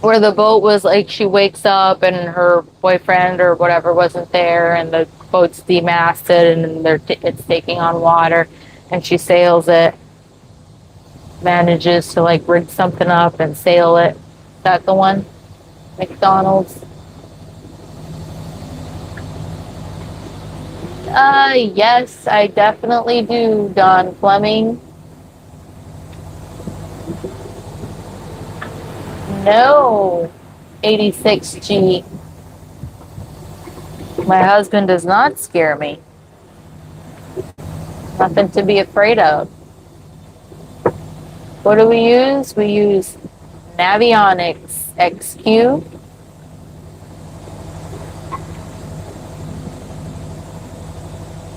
Where the boat was like, she wakes up and her boyfriend or whatever wasn't there, and the boat's demasted and it's taking on water, and she sails it, manages to like rig something up and sail it. Is that the one? McDonald's. Yes, I definitely do, Don Fleming. No, 86G. My husband does not scare me. Nothing to be afraid of. What do we use? We use Navionics XQ.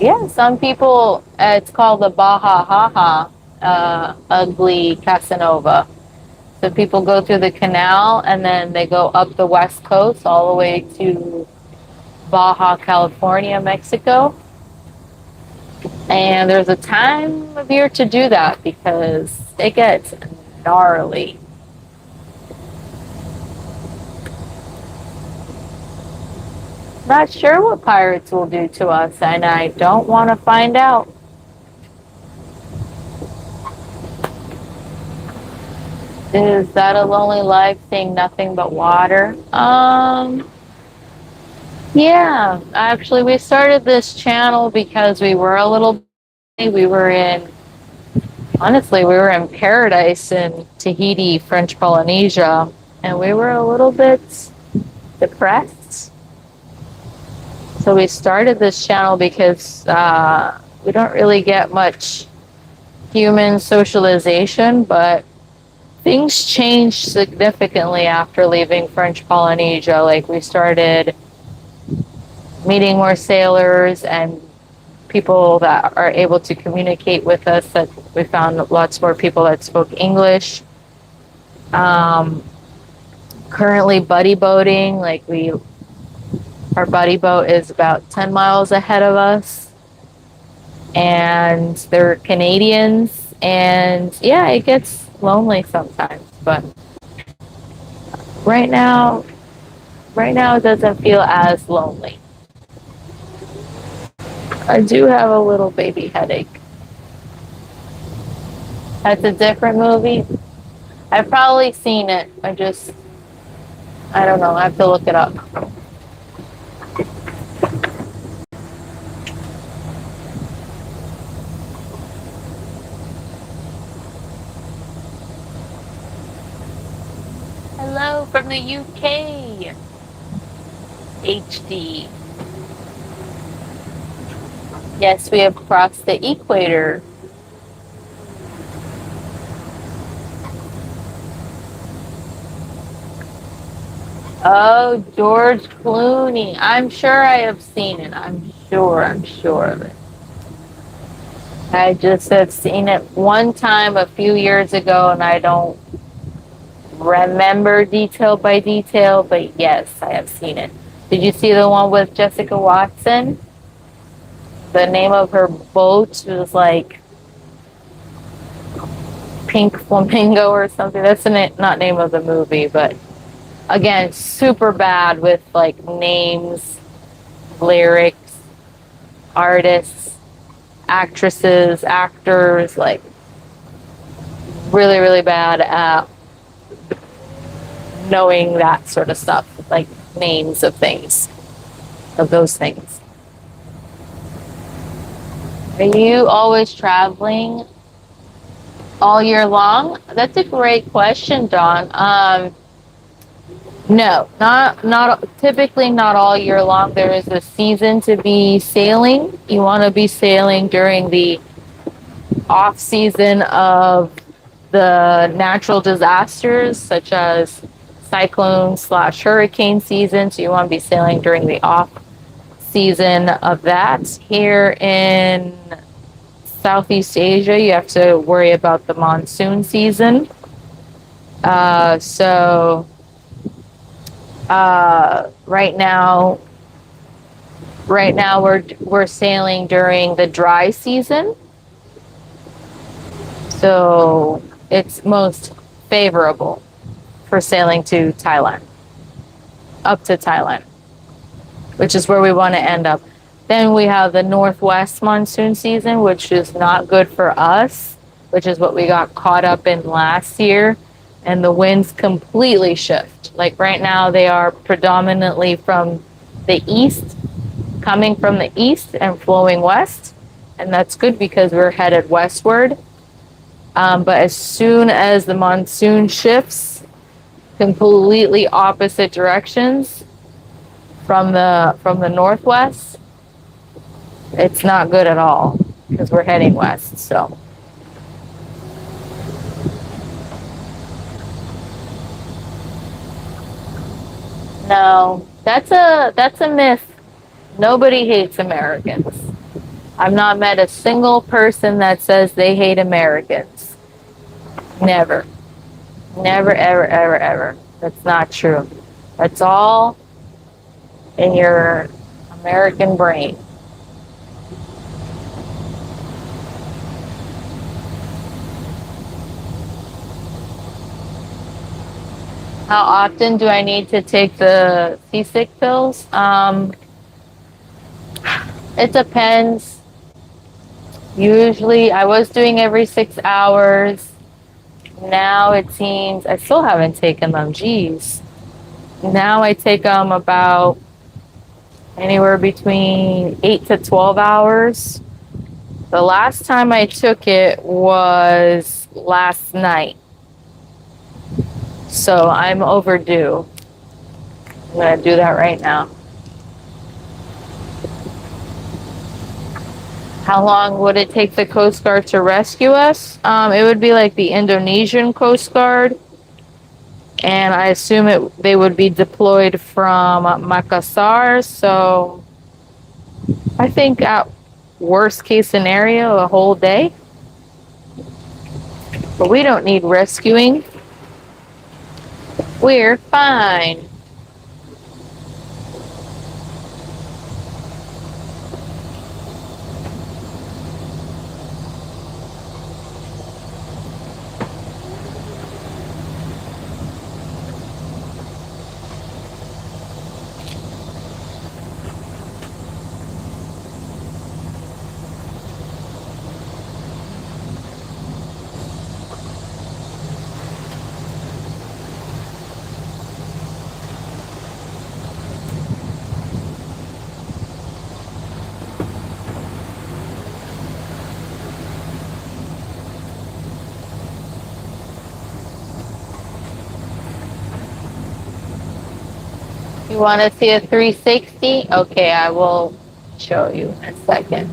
Yeah, some people, it's called the Baja Haha, ugly Casanova. So people go through the canal and then they go up the west coast all the way to Baja California, Mexico. And there's a time of year to do that because it gets gnarly. Not sure what pirates will do to us, and I don't want to find out. Is that a lonely life, seeing nothing but water? Yeah, actually we started this channel because we were a little, we were in Honestly, we were in paradise in Tahiti, French Polynesia, and we were a little bit depressed. So we started this channel because we don't really get much human socialization, but things changed significantly after leaving French Polynesia. Like we started meeting more sailors and people that are able to communicate with us. That we found lots more people that spoke English. Um, Currently buddy boating, like we our buddy boat is about 10 miles ahead of us, and they're Canadians, and yeah, it gets lonely sometimes, but right now right now it doesn't feel as lonely. I do have a little baby headache. That's a different movie. I've probably seen it. I don't know, I have to look it up. Hello from the UK. HD. Yes, we have crossed the equator. Oh, George Clooney. I'm sure I have seen it. I'm sure of it. I just have seen it one time a few years ago, and I don't remember detail by detail, but yes, I have seen it. Did you see the one with Jessica Watson? The name of her boat was like Pink Flamingo or something. That's the not name of the movie, but again, super bad with like names, lyrics, artists, actresses, actors, like really, really bad at knowing that sort of stuff, like names of things, of those things. Are you always traveling all year long? That's a great question, Dawn. No, not typically not all year long. There is a season to be sailing. You want to be sailing during the off season of the natural disasters, such as cyclone slash hurricane season. So you want to be sailing during the off season of that. Here in Southeast Asia, you have to worry about the monsoon season. So right now, we're sailing during the dry season, so it's most favorable for sailing to Thailand, up to Thailand, which is where we want to end up. Then we have the northwest monsoon season, which is not good for us, which is what we got caught up in last year. And the winds completely shift. Like right now, they are predominantly from the east, coming from the east and flowing west. And that's good because we're headed westward. But as soon as the monsoon shifts, completely opposite directions from the northwest, it's not good at all because we're heading west. So no, that's a myth. Nobody hates Americans. I've not met a single person that says they hate Americans. Never. Never, ever, ever, ever. That's not true. That's all in your American brain. How often do I need to take the seasick pills? It depends. Usually, I was doing every 6 hours. Now it seems I still haven't taken them. Geez. Now I take them about anywhere between 8 to 12 hours. The last time I took it was last night. So I'm overdue. I'm going to do that right now. How long would it take the Coast Guard to rescue us? It would be like the Indonesian Coast Guard. And I assume they would be deployed from Makassar. So I think at worst case scenario, a whole day. But we don't need rescuing. We're fine. You want to see a 360? Okay, I will show you in a second.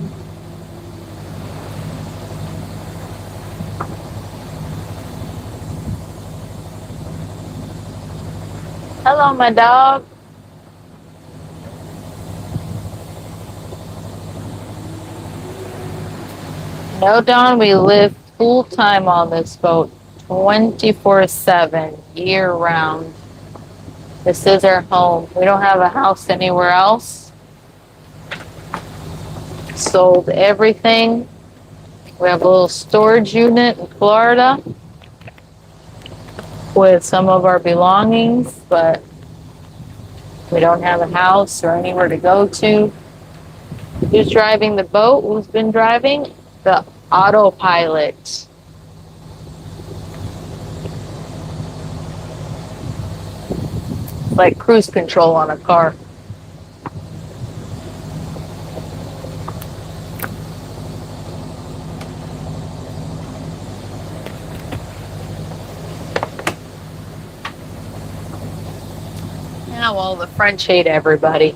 Hello, my dog. No, Don, we live full time on this boat, 24/7, year round. This is our home. We don't have a house anywhere else. Sold everything. We have a little storage unit in Florida with some of our belongings, but we don't have a house or anywhere to go to. Who's driving the boat? Who's been driving? The autopilot. Like cruise control on a car. Yeah, well, the French hate everybody.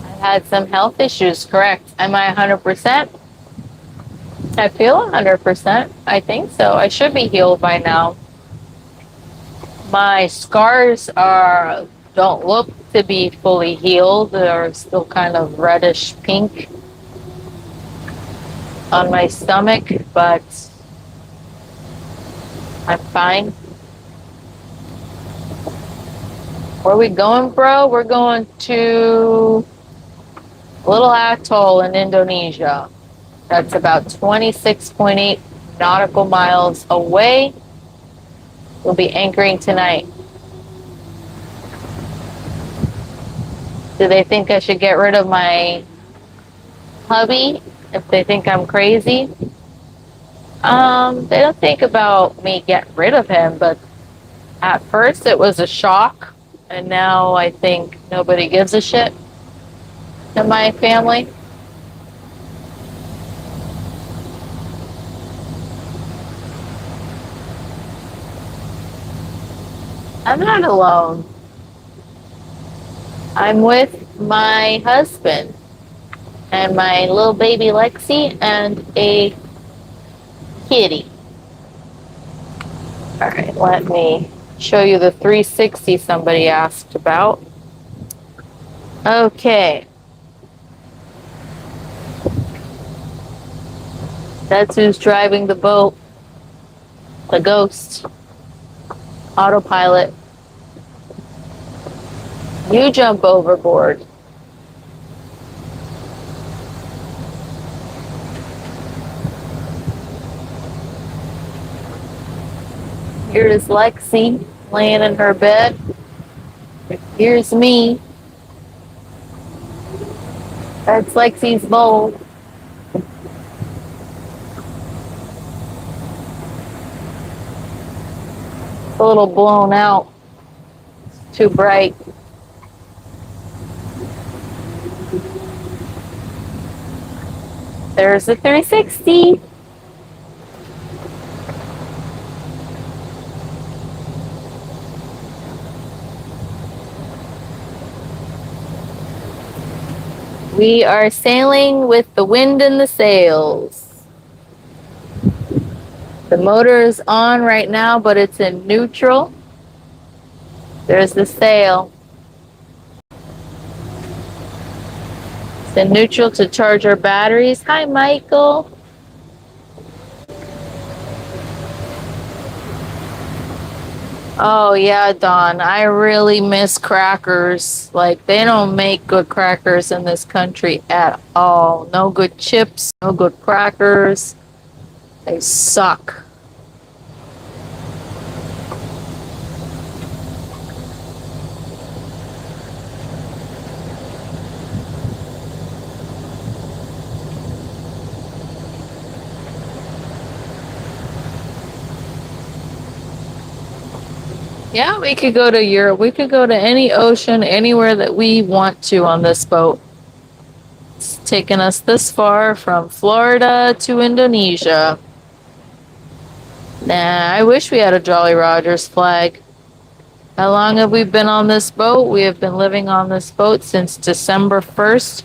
I had some health issues, correct. Am I 100%? I feel 100%. I think so. I should be healed by now. My scars don't look to be fully healed. They're still kind of reddish pink on my stomach, but I'm fine. Where are we going, bro? We're going to a little atoll in Indonesia. That's about 26.8 nautical miles away. We'll be anchoring tonight. Do they think I should get rid of my hubby if they think I'm crazy? They don't think about me getting rid of him, but at first it was a shock, and now I think nobody gives a shit in my family. I'm not alone. I'm with my husband and my little baby Lexi and a kitty. All right, let me show you the 360 somebody asked about. Okay. That's who's driving the boat. The ghost. Autopilot. You jump overboard. Here's Lexi laying in her bed. Here's me. That's Lexi's bowl. It's a little blown out. It's too bright. There's the 360. We are sailing with the wind in the sails. The motor is on right now, but it's in neutral. There's the sail. It's in neutral to charge our batteries. Hi, Michael. Oh, yeah, Don. I really miss crackers. Like, they don't make good crackers in this country at all. No good chips, no good crackers. They suck. Yeah, we could go to Europe. We could go to any ocean, anywhere that we want to on this boat. It's taken us this far from Florida to Indonesia. Nah, I wish we had a Jolly Rogers flag. How long have we been on this boat? We have been living on this boat since December 1st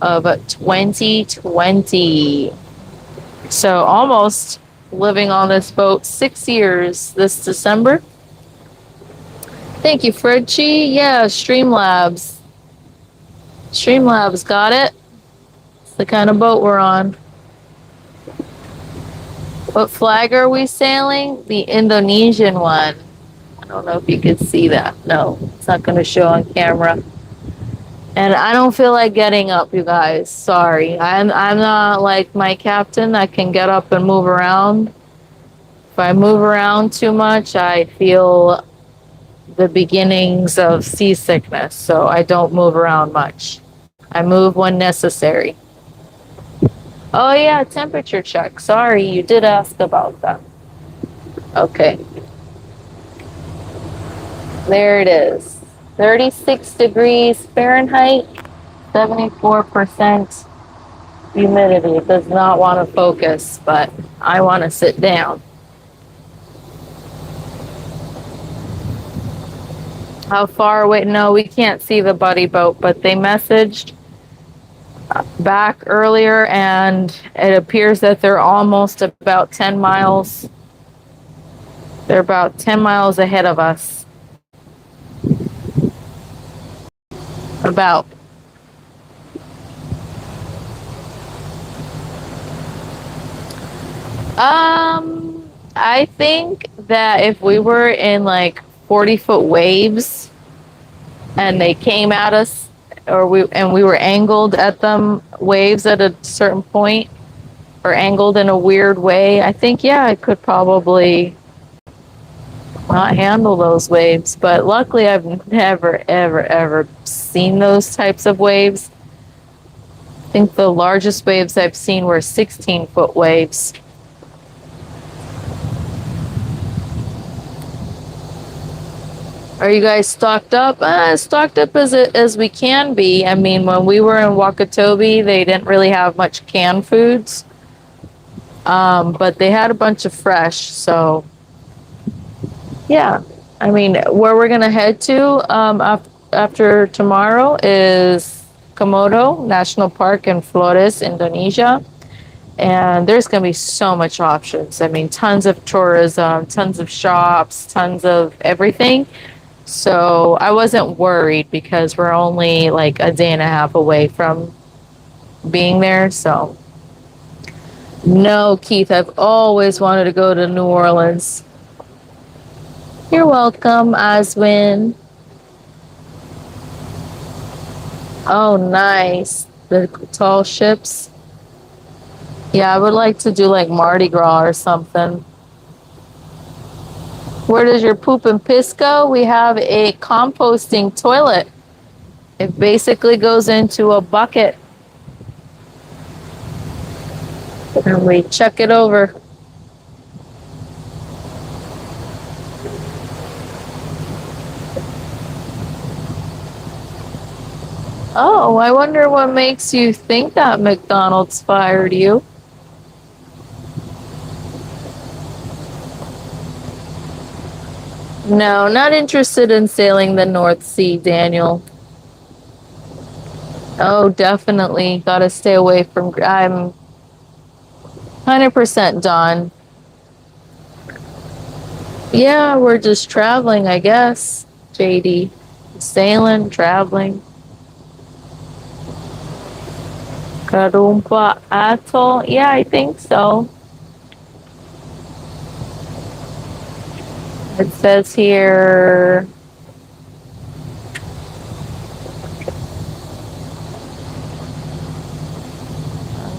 of 2020. So almost living on this boat 6 years this December. Thank you, Fredchie. Yeah, Streamlabs. Streamlabs got it. It's the kind of boat we're on. What flag are we sailing? The Indonesian one. I don't know if you can see that. No, it's not going to show on camera. And I don't feel like getting up, you guys. Sorry. I'm not like my captain. I can get up and move around. If I move around too much, I feel the beginnings of seasickness, so I don't move around much. I move when necessary. Oh yeah, temperature check. Sorry, you did ask about that. Okay. There it is. 36 degrees Fahrenheit, 74% humidity. It does not want to focus, but I want to sit down. How far away? No, we can't see the buddy boat, but they messaged back earlier and it appears that they're almost about 10 miles. They're about 10 miles ahead of us. About. I think that if we were in like 40-foot waves and they came at us or we were angled at them waves at a certain point or angled in a weird way, I think yeah, I could probably not handle those waves. But luckily I've never ever seen those types of waves. I think the largest waves I've seen were 16-foot waves. Are you guys stocked up? Stocked up as we can be. I mean, when we were in Wakatobi, they didn't really have much canned foods, but they had a bunch of fresh. So, yeah. I mean, where we're gonna head to after tomorrow is Komodo National Park in Flores, Indonesia. And there's going to be so much options. I mean, tons of tourism, tons of shops, tons of everything. So I wasn't worried because we're only like a day and a half away from being there. So no, Keith, I've always wanted to go to New Orleans. You're welcome, Oswin. Oh, nice. The tall ships. Yeah, I would like to do like Mardi Gras or something. Where does your poop and piss go? We have a composting toilet. It basically goes into a bucket. And we chuck it over. Oh, I wonder what makes you think that McDonald's fired you. No, not interested in sailing the North Sea, Daniel. Oh, definitely. Gotta stay away from. I'm 100% done. Yeah, we're just traveling, I guess, JD. Sailing, traveling. Karumpa Atoll. Yeah, I think so. It says here.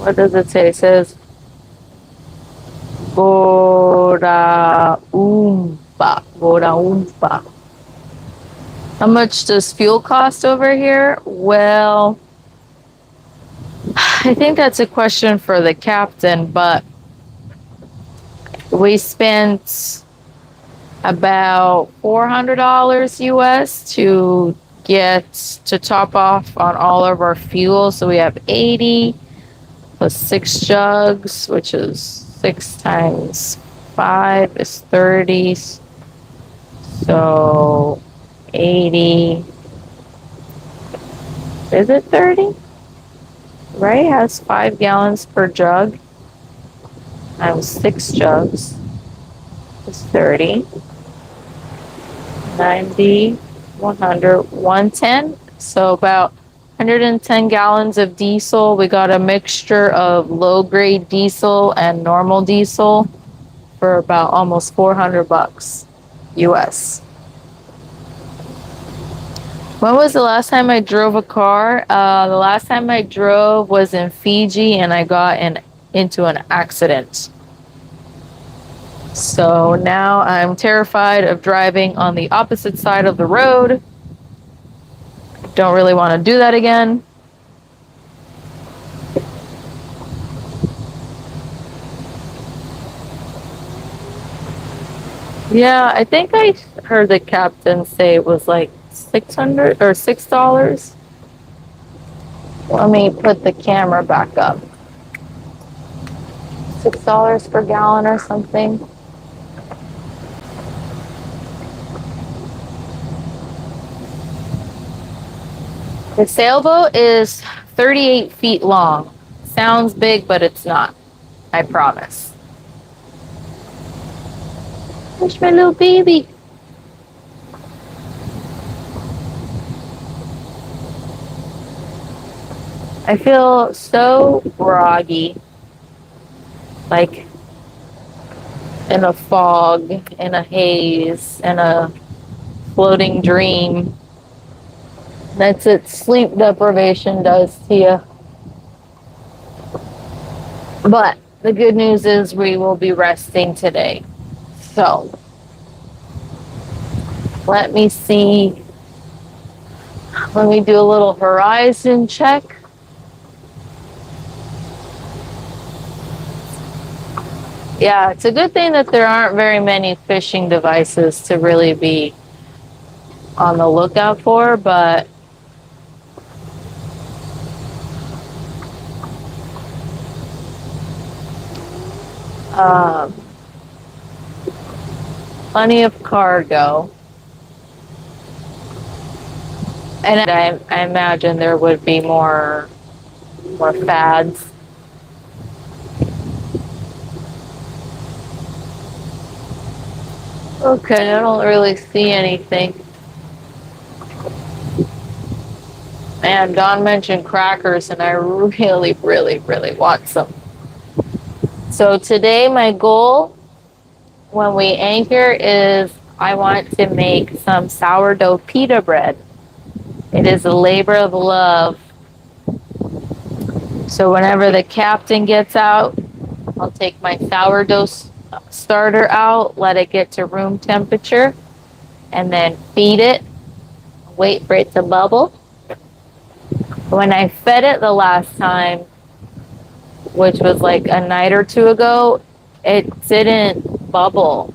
What does it say? It says Gora Oompa. Gora Oompa. How much does fuel cost over here? Well, I think that's a question for the captain, but we spent about $400 US to get to top off on all of our fuel. So we have 80 plus 6 jugs, which is 6 times 5 is 30. So 80. Is it 30? Right? It has 5 gallons per jug. Times 6 jugs is 30. 90, 100, 110. So about 110 gallons of diesel. We got a mixture of low grade diesel and normal diesel for about almost $400 US. When was the last time I drove a car? The last time I drove was in Fiji and I got into an accident. So now I'm terrified of driving on the opposite side of the road. Don't really want to do that again. Yeah, I think I heard the captain say it was like 600 or $6. Let me put the camera back up. $6 per gallon or something. The sailboat is 38 feet long. Sounds big, but it's not. I promise. Where's my little baby? I feel so groggy. Like in a fog, in a haze, in a floating dream. That's what sleep deprivation does to you. But the good news is we will be resting today. So let me see. Let me do a little horizon check. Yeah, it's a good thing that there aren't very many fishing devices to really be on the lookout for, but plenty of cargo. And I imagine there would be more fads. Okay, I don't really see anything. Man, Don mentioned crackers, and I really, really, really want some. So today my goal when we anchor is I want to make some sourdough pita bread. It is a labor of love. So whenever the captain gets out, I'll take my sourdough starter out, let it get to room temperature, and then feed it, wait for it to bubble. When I fed it the last time, which was like a night or two ago, it didn't bubble,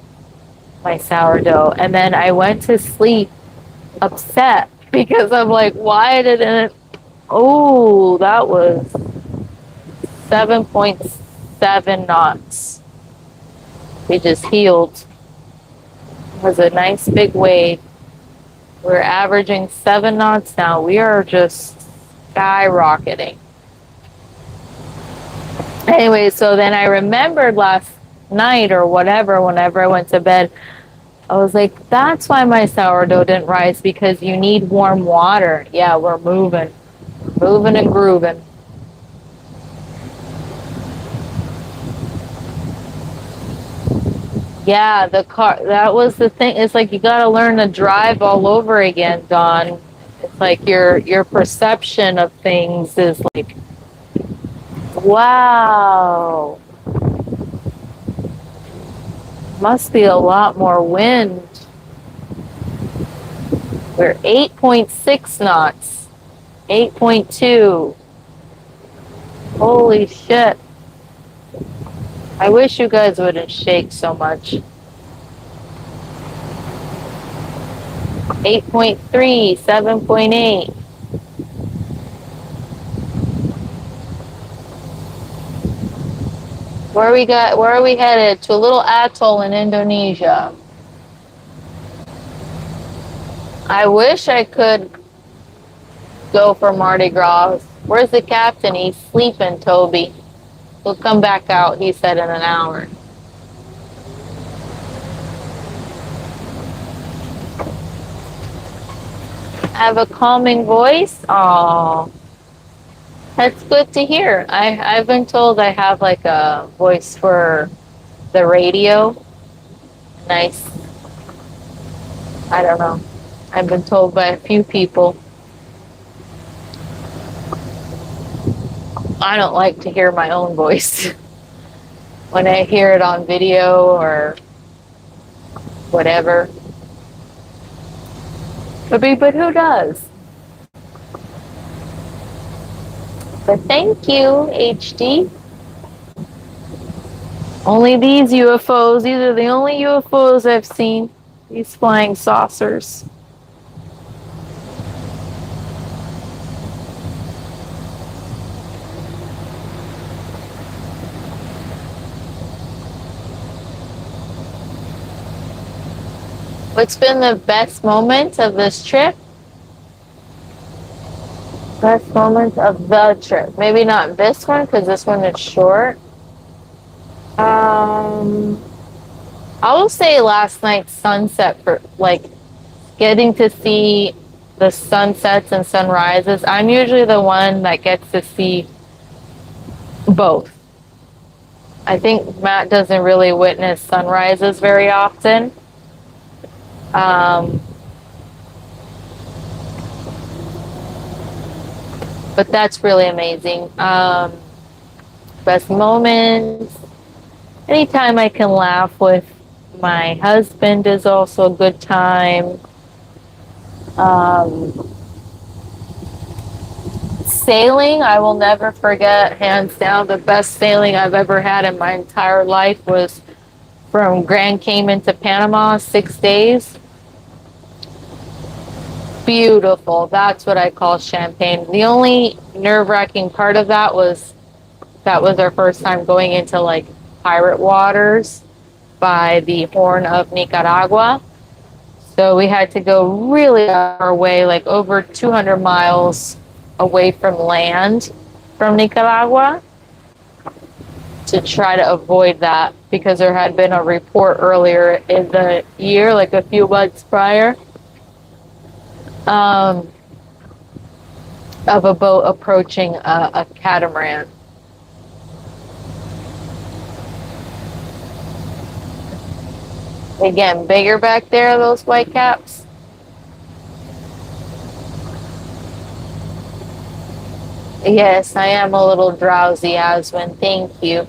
my sourdough. And then I went to sleep upset because I'm like, why didn't Oh, that was 7.7 knots. We just heeled. It was a nice big wave. We're averaging 7 knots now. We are just skyrocketing. Anyway, so then I remembered last night or whatever, whenever I went to bed, I was like, that's why my sourdough didn't rise, because you need warm water. Yeah, we're moving. Moving and grooving. Yeah, the car, that was the thing. It's like you got to learn to drive all over again, Dawn. It's like your perception of things is like, wow, must be a lot more wind. We're 8.6 knots, 8.2. Holy shit. I wish you guys wouldn't shake so much. 8.3, 7.8. Where are we headed? To a little atoll in Indonesia. I wish I could go for Mardi Gras. Where's the captain? He's sleeping, Toby. He'll come back out, he said, in an hour. I have a calming voice? Oh, that's good to hear. I've been told I have like a voice for the radio. Nice. I don't know. I've been told by a few people. I don't like to hear my own voice. When I hear it on video or whatever. But who does? But thank you, HD. Only these UFOs. These are the only UFOs I've seen. These flying saucers. What's been the best moment of this trip? Best moment of the trip. Maybe not this one, because this one is short. I will say last night's sunset, for like getting to see the sunsets and sunrises. I'm usually the one that gets to see both. I think Matt doesn't really witness sunrises very often. But that's really amazing. Best moments. Anytime I can laugh with my husband is also a good time. Sailing, I will never forget, hands down, the best sailing I've ever had in my entire life was from Grand Cayman to Panama, 6 days. Beautiful. That's what I call champagne. The only nerve-wracking part of that was our first time going into like pirate waters by the Horn of Nicaragua. So we had to go really out our way, like over 200 miles away from land from Nicaragua, to try to avoid that, because there had been a report earlier in the year, like a few months prior, of a boat approaching a catamaran. Again, bigger back there, those white caps. Yes, I am a little drowsy, Aswin. Thank you.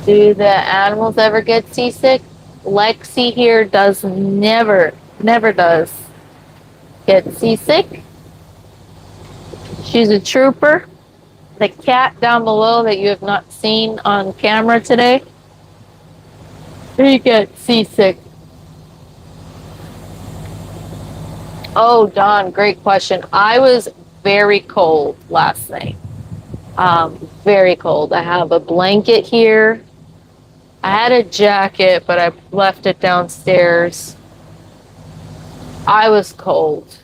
Do the animals ever get seasick? Lexi here does never does get seasick. She's a trooper. The cat down below that you have not seen on camera today, he gets seasick. Oh, Don, great question. I was very cold last night. Very cold. I have a blanket here. I had a jacket, but I left it downstairs. I was cold.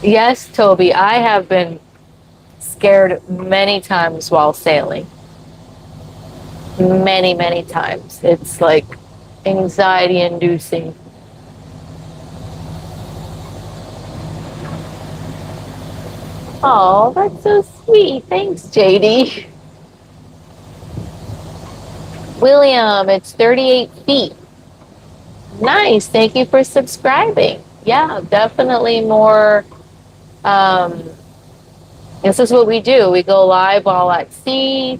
Yes, Toby, I have been scared many times while sailing. Many, many times. It's like anxiety inducing. Oh, that's so sweet. Thanks, JD. William, it's 38 feet. Nice. Thank you for subscribing. Yeah, definitely more. Um, this is what we do. We go live while at sea.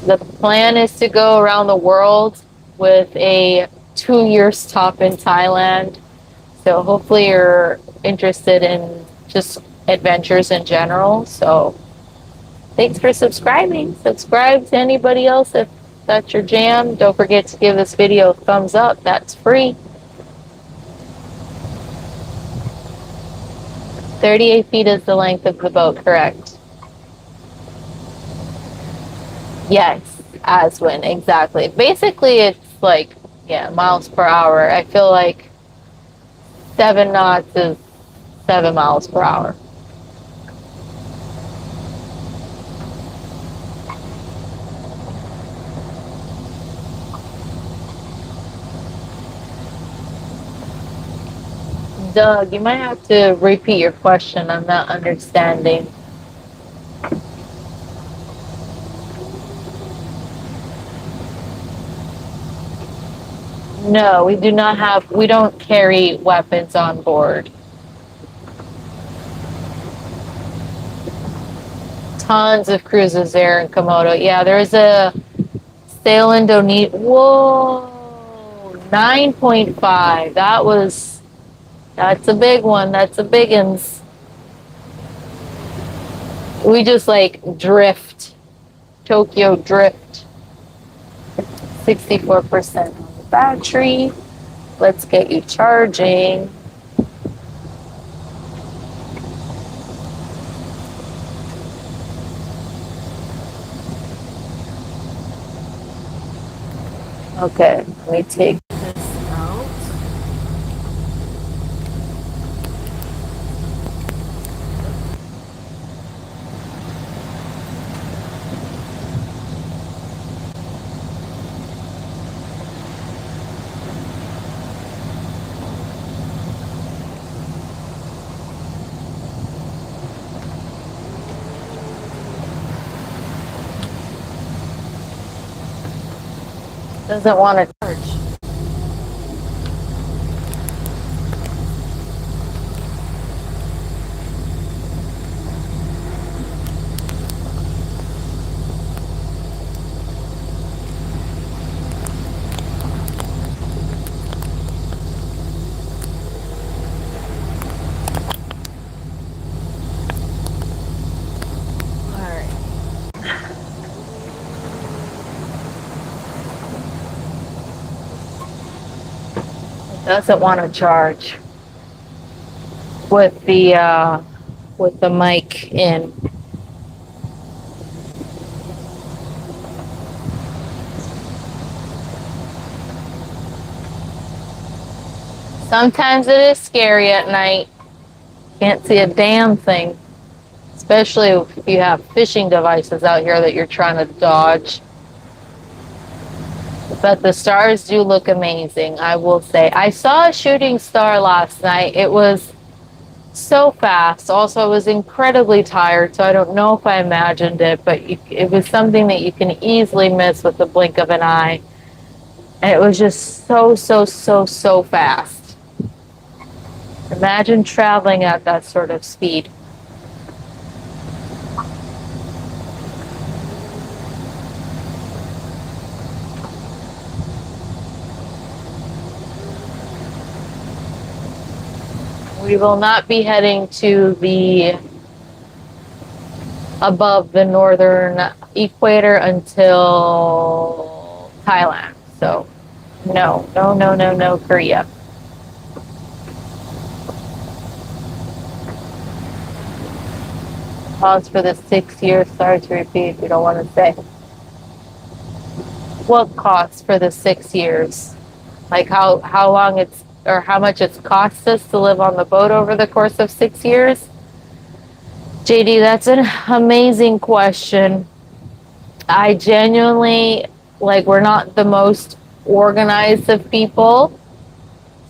The plan is to go around the world with a 2 year stop in Thailand. So hopefully you're interested in just adventures in general. So thanks for subscribing. Subscribe to anybody else if that's your jam. Don't forget to give this video a thumbs up. That's free. 38 feet is the length of the boat, correct? Yes, Aswin, exactly. Basically, it's like, yeah, miles per hour. I feel like 7 knots is 7 miles per hour. Doug, you might have to repeat your question. I'm not understanding. No, we do not have, we don't carry weapons on board. Tons of cruises there in Komodo. Yeah, there's a sail Indonesia. Whoa, 9.5. That's a big one. That's a biggins. We just like drift. Tokyo drift. 64% on the battery. Let's get you charging. Okay, let me take this out. Doesn't want to charge. Doesn't want to charge with the mic in. Sometimes it is scary at night. Can't see a damn thing, especially if you have fishing devices out here that you're trying to dodge. But the stars do look amazing, I will say. I saw a shooting star last night. It was so fast. Also, I was incredibly tired, so I don't know if I imagined it, but it was something that you can easily miss with the blink of an eye. And it was just so, so, so, so fast. Imagine traveling at that sort of speed. We will not be heading to the above the northern equator until Thailand. So no, no, no, no, no, Korea. Pause for the 6 years. Sorry to repeat if you don't want to say. What costs for the 6 years? Like how long it's or how much it's cost us to live on the boat over the course of 6 years? JD, that's an amazing question. I genuinely like we're not the most organized of people.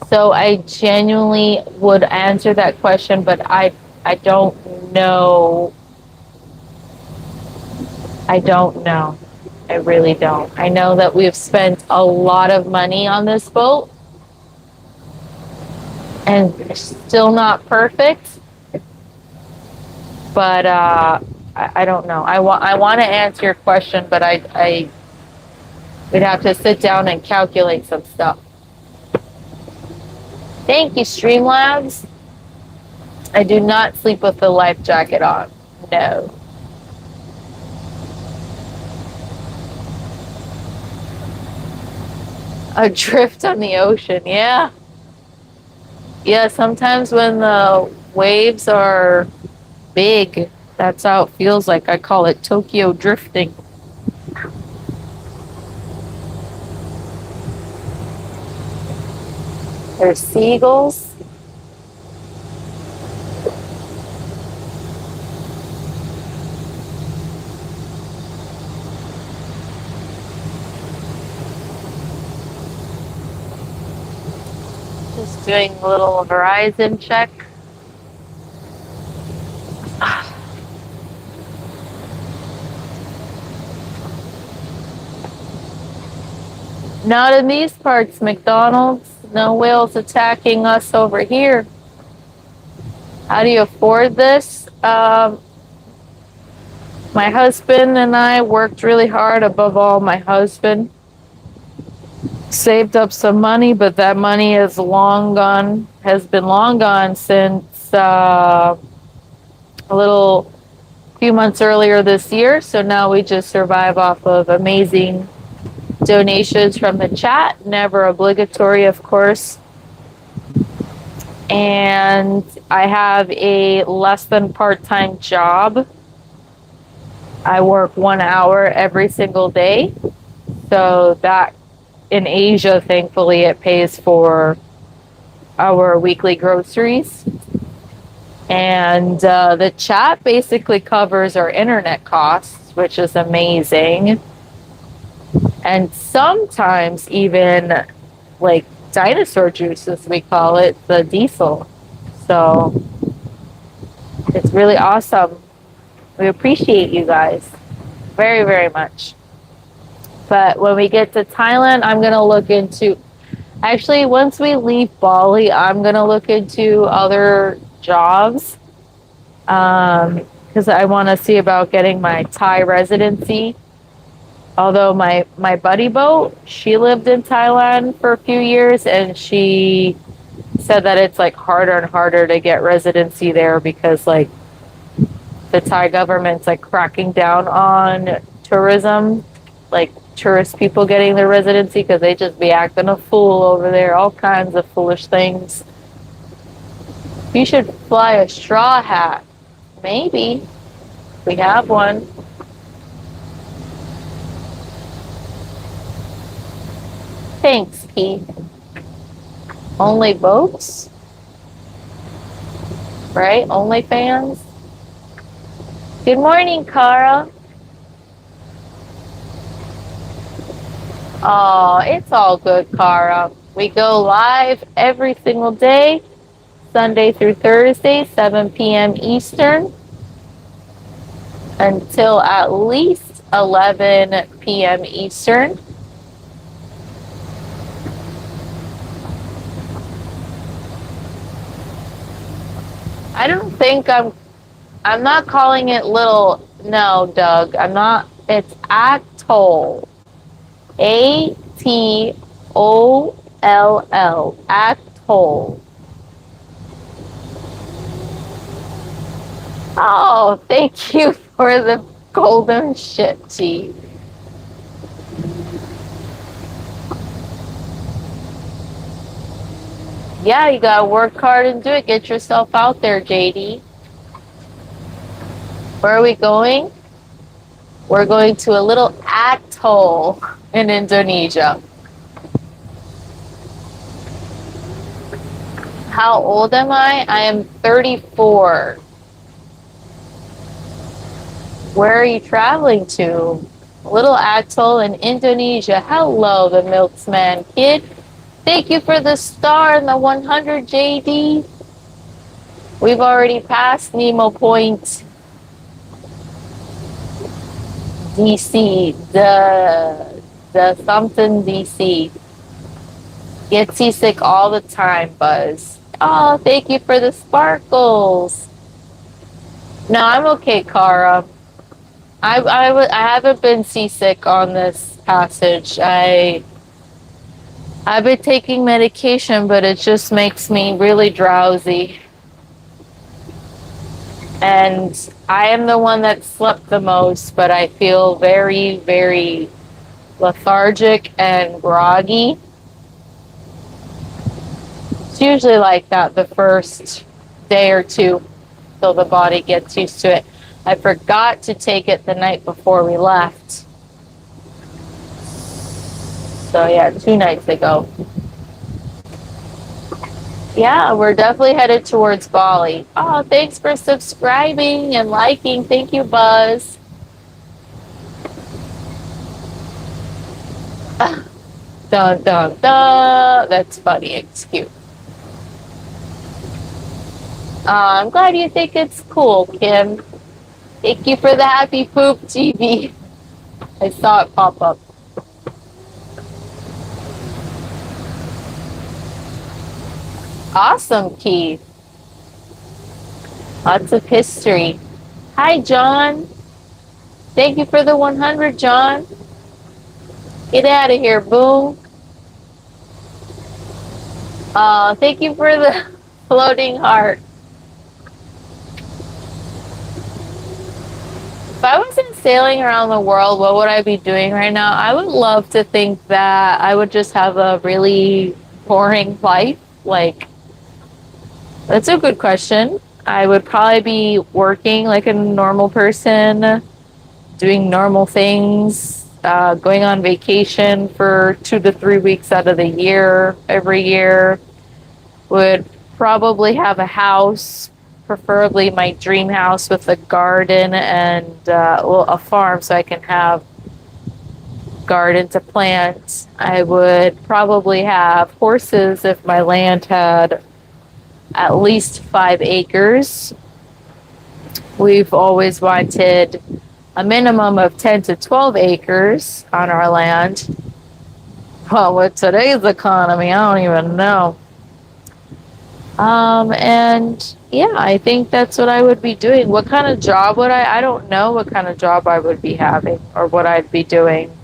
So I genuinely would answer that question, but I don't know. I don't know. I really don't. I know that we've spent a lot of money on this boat and it's still not perfect. But I don't know. I want to answer your question, but I we'd have to sit down and calculate some stuff. Thank you, Streamlabs. I do not sleep with the life jacket on. No. Adrift on the ocean, yeah. Yeah, sometimes when the waves are big, that's how it feels like. I call it Tokyo drifting. There's seagulls. Just doing a little horizon check. Not in these parts, McDonald's. No whales attacking us over here. How do you afford this? My husband and I worked really hard. Above all, my husband saved up some money, but that money is long gone, has been long gone since a few months earlier this year. So now we just survive off of amazing donations from the chat, never obligatory, of course. And I have a less than part-time job. I work 1 hour every single day. So that in Asia, thankfully, it pays for our weekly groceries. And the chat basically covers our internet costs, which is amazing. And sometimes even like dinosaur juice, as we call it, the diesel. So it's really awesome. We appreciate you guys very, very much. But when we get to Thailand, I'm going to look into, actually, once we leave Bali, I'm going to look into other jobs because I want to see about getting my Thai residency. Although my buddy boat, she lived in Thailand for a few years and she said that it's like harder and harder to get residency there because like the Thai government's like cracking down on tourism, like tourist people getting their residency because they just be acting a fool over there, all kinds of foolish things. You should fly a straw hat. Maybe. We have one. Thanks, Keith. Only boats? Right? Only fans? Good morning, Cara. Oh, it's all good, Cara. We go live every single day, Sunday through Thursday, 7 p.m. Eastern, until at least 11 p.m. Eastern. I don't think I'm not calling it little, no, Doug. I'm not, it's atoll. A-T-O-L-L, atoll. Oh, thank you for the Golden shit tea. Yeah, you gotta work hard and do it. Get yourself out there, JD. Where are we going? We're going to a little atoll in Indonesia. How old am I? I am 34. Where are you traveling to? A little atoll in Indonesia. Hello, the milksman kid. Thank you for the star and the 100, JD. We've already passed Nemo Point, DC, the something DC. Get seasick all the time, Buzz. Oh, thank you for the sparkles. No, I'm okay, Cara. I haven't been seasick on this passage. I've been taking medication, but it just makes me really drowsy. And I am the one that slept the most, but I feel very, very lethargic and groggy. It's usually like that the first day or two till the body gets used to it. I forgot to take it the night before we left. So yeah, 2 nights ago. Yeah, we're definitely headed towards Bali. Oh, thanks for subscribing and liking. Thank you, Buzz. Dun dun dun. That's funny. It's cute. I'm glad you think it's cool, Kim. Thank you for the happy poop TV. I saw it pop up. Awesome, Keith. Lots of history. Hi, John. Thank you for the 100, John. Get out of here, boom. Thank you for the floating heart. If I wasn't sailing around the world, what would I be doing right now? I would love to think that I would just have a really boring life. Like, that's a good question. I would probably be working like a normal person, doing normal things, going on vacation for 2 to 3 weeks out of the year every year. Would probably have a house, preferably my dream house with a garden and well, a farm so I can have garden to plant. I would probably have horses if my land had at least 5 acres. We've always wanted a minimum of 10 to 12 acres on our land. Well, with today's economy, I don't even know. And yeah, I think that's what I would be doing. What kind of job would I don't know what kind of job I would be having or what I'd be doing.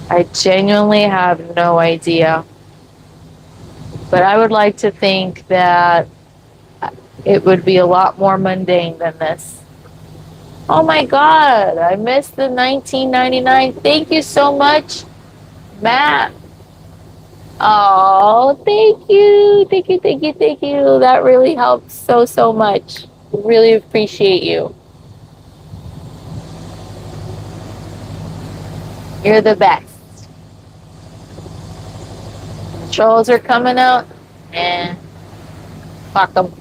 I genuinely have no idea. But I would like to think that it would be a lot more mundane than this. Oh my God, I missed the 1999. Thank you so much, Matt. Oh, thank you. Thank you, thank you, thank you. That really helps so, so much. Really appreciate you. You're the best. Trolls are coming out. And fuck them.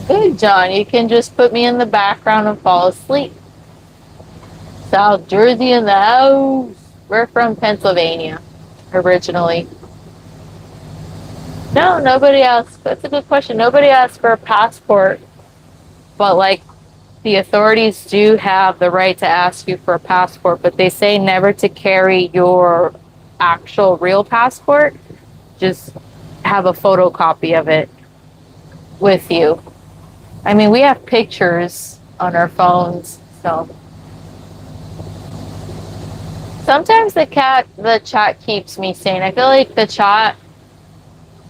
Good, John. You can just put me in the background and fall asleep. South Jersey in the house. We're from Pennsylvania originally. No, nobody asked. That's a good question. Nobody asked for a passport. But like the authorities do have the right to ask you for a passport, but they say never to carry your actual real passport. Just have a photocopy of it with you. I mean, we have pictures on our phones, so Sometimes the chat keeps me sane. I feel like the chat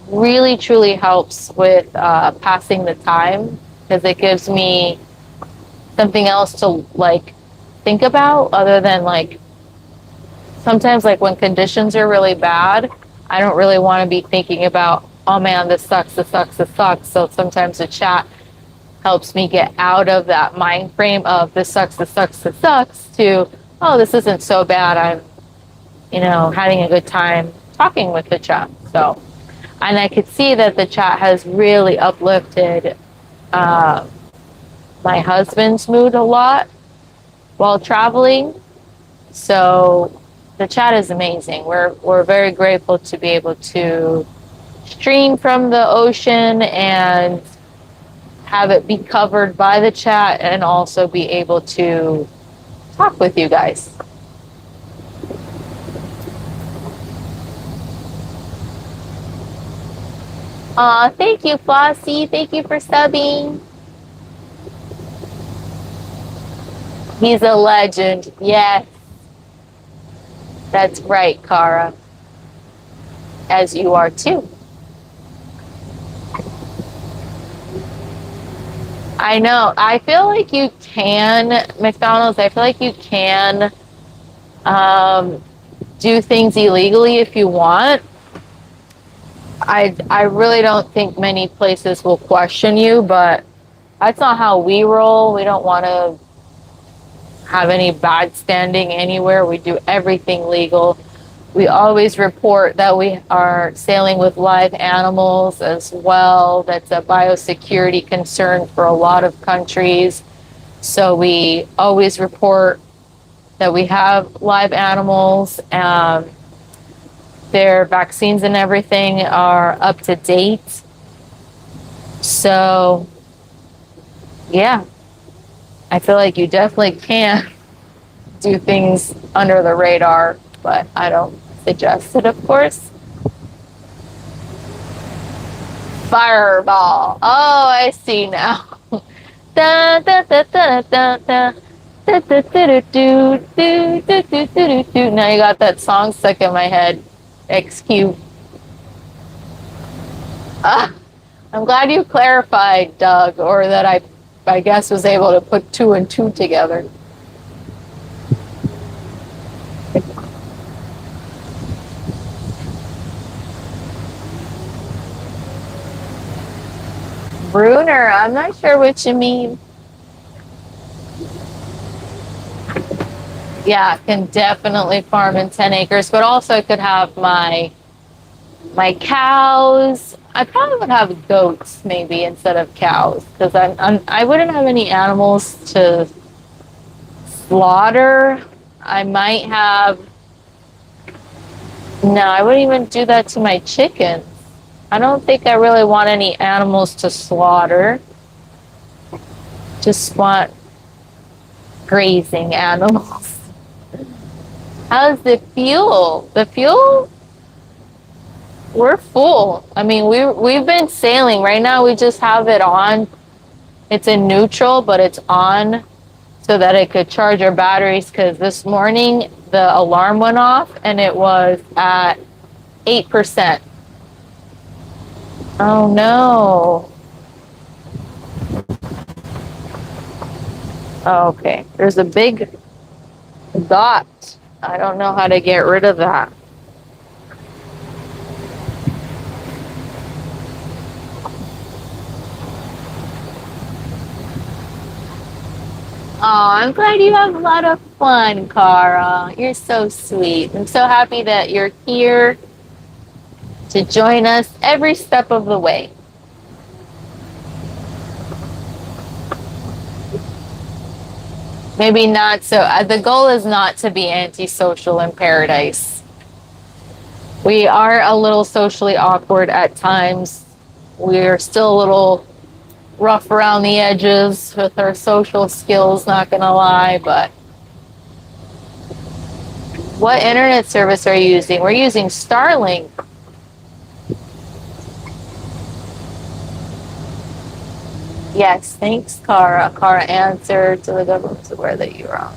really truly helps with passing the time because it gives me something else to like think about other than like sometimes like when conditions are really bad, I don't really want to be thinking about, oh man, this sucks, this sucks, this sucks. So sometimes the chat helps me get out of that mind frame of this sucks, this sucks, this sucks to, oh, this isn't so bad. I'm, having a good time talking with the chat. So, and I could see that the chat has really uplifted uh, my husband's mood a lot while traveling. So the chat is amazing. We're very grateful to be able to stream from the ocean and have it be covered by the chat and also be able to talk with you guys. Thank you, Flossie. Thank you for subbing. He's a legend. Yes. That's right, Kara. As you are too. I know. I feel like you can, McDonald's, I feel like you can do things illegally if you want. I really don't think many places will question you, but that's not how we roll. We don't want to have any bad standing anywhere. We do everything legal. We always report that we are sailing with live animals as well. That's a biosecurity concern for a lot of countries. So we always report that we have live animals. Their vaccines and everything are up to date. So, yeah, I feel like you definitely can do things under the radar, but I don't suggest it, of course. Fireball. Oh, I see now. Da, da, da, da, da, da. Now you got that song stuck in my head. XQ. I'm glad you clarified, Doug, or that I guess was able to put two and two together. Bruner, I'm not sure what you mean. Yeah, can definitely farm in 10 acres, but also I could have my cows. I probably would have goats maybe instead of cows because I wouldn't have any animals to slaughter. I might have. No, I wouldn't even do that to my chickens. I don't think I really want any animals to slaughter. Just want grazing animals. How's the fuel? The fuel? We're full. I mean, we've been sailing. Right now we just have it on. It's in neutral, but it's on so that it could charge our batteries because this morning the alarm went off and it was at 8%. Oh no. Oh, okay. There's a big dot. I don't know how to get rid of that. Oh, I'm glad you have a lot of fun, Cara. You're so sweet. I'm so happy that you're here to join us every step of the way. Maybe not so. The goal is not to be antisocial in paradise. We are a little socially awkward at times. We're still a little rough around the edges with our social skills, not gonna lie, but what internet service are you using? We're using Starlink. Yes, thanks, Cara. Cara answered to the government's aware that you're on.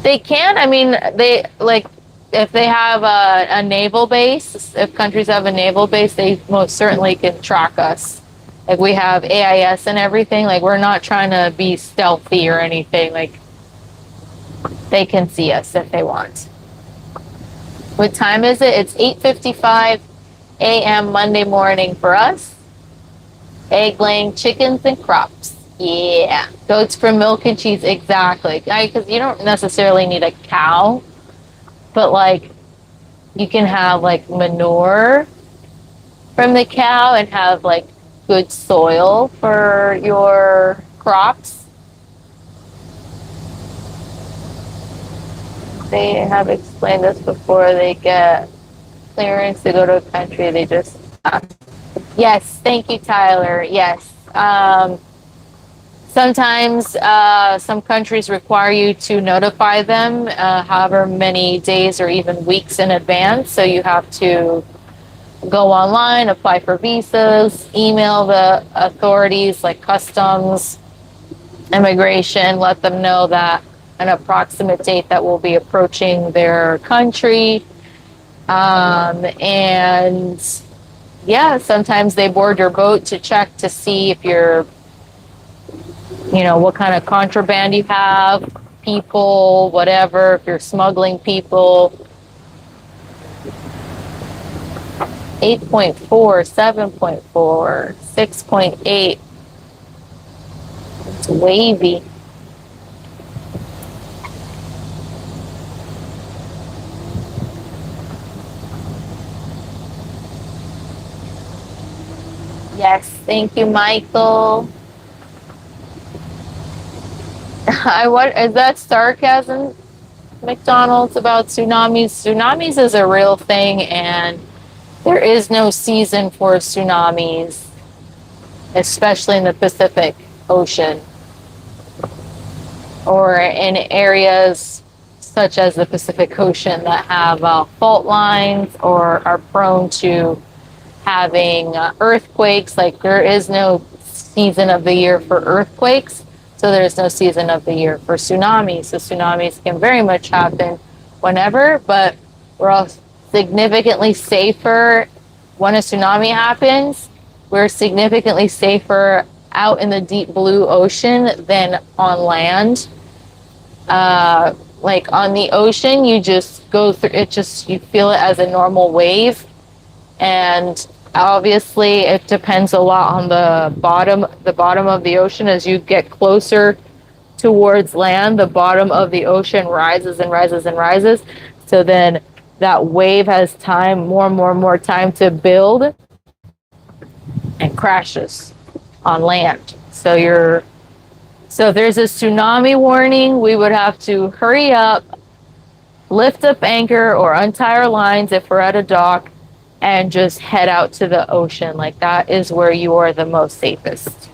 They can. I mean, they like if they have a naval base. If countries have a naval base, they most certainly can track us. Like we have AIS and everything. Like we're not trying to be stealthy or anything. Like they can see us if they want. What time is it? It's 8:55 a.m. Monday morning for us. Egg laying chickens and crops. Yeah. Goats for milk and cheese. Exactly. Because you don't necessarily need a cow, but like you can have like manure from the cow and have like good soil for your crops. They have explained this before. They get clearance to go to a country. They just yes. Thank you, Tyler. Yes. Sometimes some countries require you to notify them however many days or even weeks in advance. So you have to go online, apply for visas, email the authorities like customs, immigration, let them know that an approximate date that will be approaching their country. And yeah, sometimes they board your boat to check to see if you're, you know, what kind of contraband you have, people, whatever, if you're smuggling people. 8.4, 7.4, 6.8. It's wavy. Yes, thank you, Michael. What is that sarcasm, McDonald's, about tsunamis? Tsunamis is a real thing, and there is no season for tsunamis, especially in the Pacific Ocean or in areas such as the Pacific Ocean that have fault lines or are prone to having earthquakes. Like there is no season of the year for earthquakes, so there's no season of the year for tsunamis. So tsunamis can very much happen whenever, but we're all significantly safer when a tsunami happens. We're significantly safer out in the deep blue ocean than on land. Like on the ocean, you just go through it, just you feel it as a normal wave. And obviously it depends a lot on the bottom of the ocean. As you get closer towards land, the bottom of the ocean rises and rises and rises. So then that wave has time, more time to build and crashes on land. So if there's a tsunami warning, we would have to hurry up, lift up anchor or untie our lines if we're at a dock, and just head out to the ocean. Like that is where you are the most safest.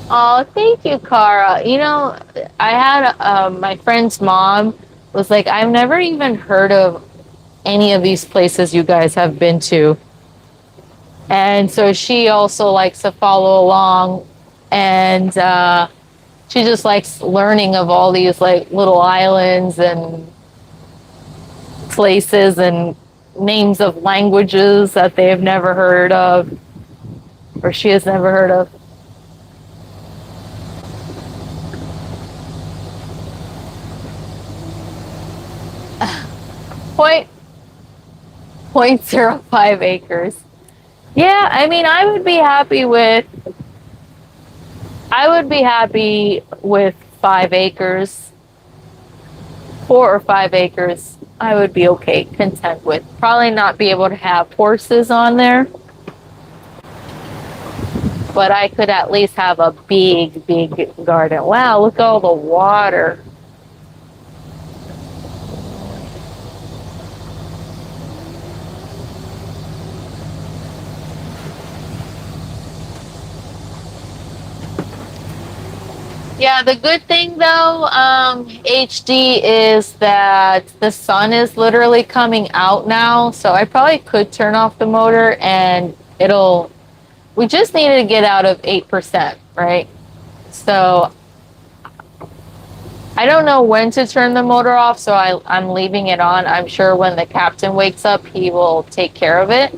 Oh, thank you, Cara. You know, I had my friend's mom was like, I've never even heard of any of these places you guys have been to. And so she also likes to follow along, and she just likes learning of all these like little islands and places and names of languages that they have never heard of or she has never heard of. Point 0.05 acres. Yeah, I mean, I would be happy with 5 acres, 4 or 5 acres. I would be okay, content with. Probably not be able to have horses on there, but I could at least have a big garden. Wow, look at all the water. Yeah, the good thing though, HD, is that the sun is literally coming out now. So I probably could turn off the motor and we just needed to get out of 8%, right? So I don't know when to turn the motor off, so I'm leaving it on. I'm sure when the captain wakes up, he will take care of it.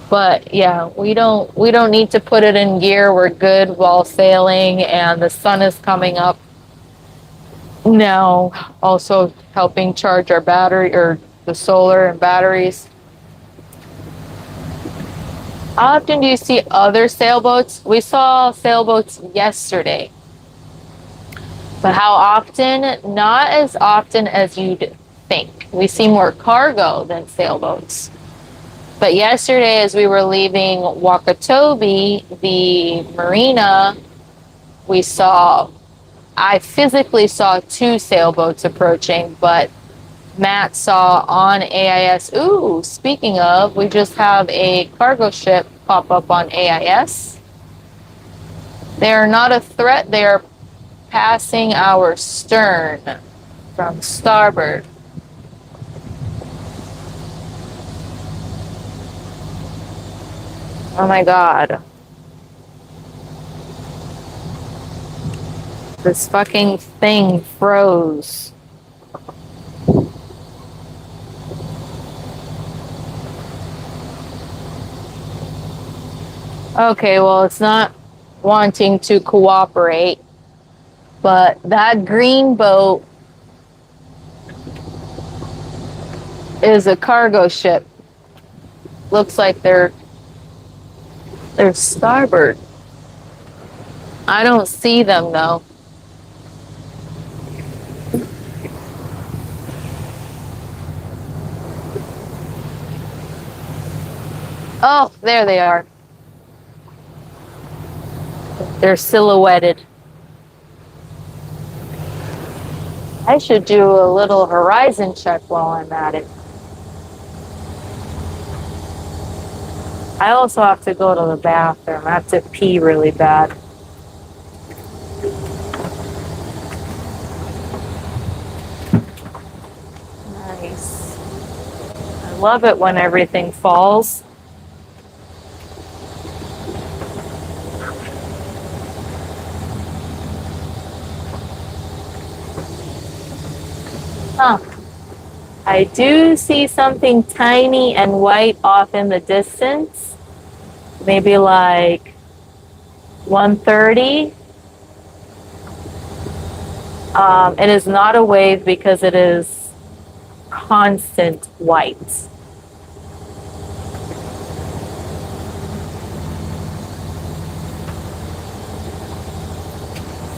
But yeah, we don't need to put it in gear. We're good while sailing, and the sun is coming up now, also helping charge our battery or the solar and batteries. How often do you see other sailboats? We saw sailboats yesterday. But how often? Not as often as you'd think. We see more cargo than sailboats. But yesterday, as we were leaving Wakatobi, the marina, we saw, I physically saw two sailboats approaching, but Matt saw on AIS. Ooh, speaking of, we just have a cargo ship pop up on AIS. They are not a threat. They are passing our stern from starboard. Oh my god. This fucking thing froze. Okay, well, it's not wanting to cooperate, but that green boat is a cargo ship. Looks like they're starboard. I don't see them though. Oh, there they are. They're silhouetted. I should do a little horizon check while I'm at it. I also have to go to the bathroom. I have to pee really bad. Nice. I love it when everything falls. Huh. I do see something tiny and white off in the distance. Maybe like 130. It is not a wave because it is constant white.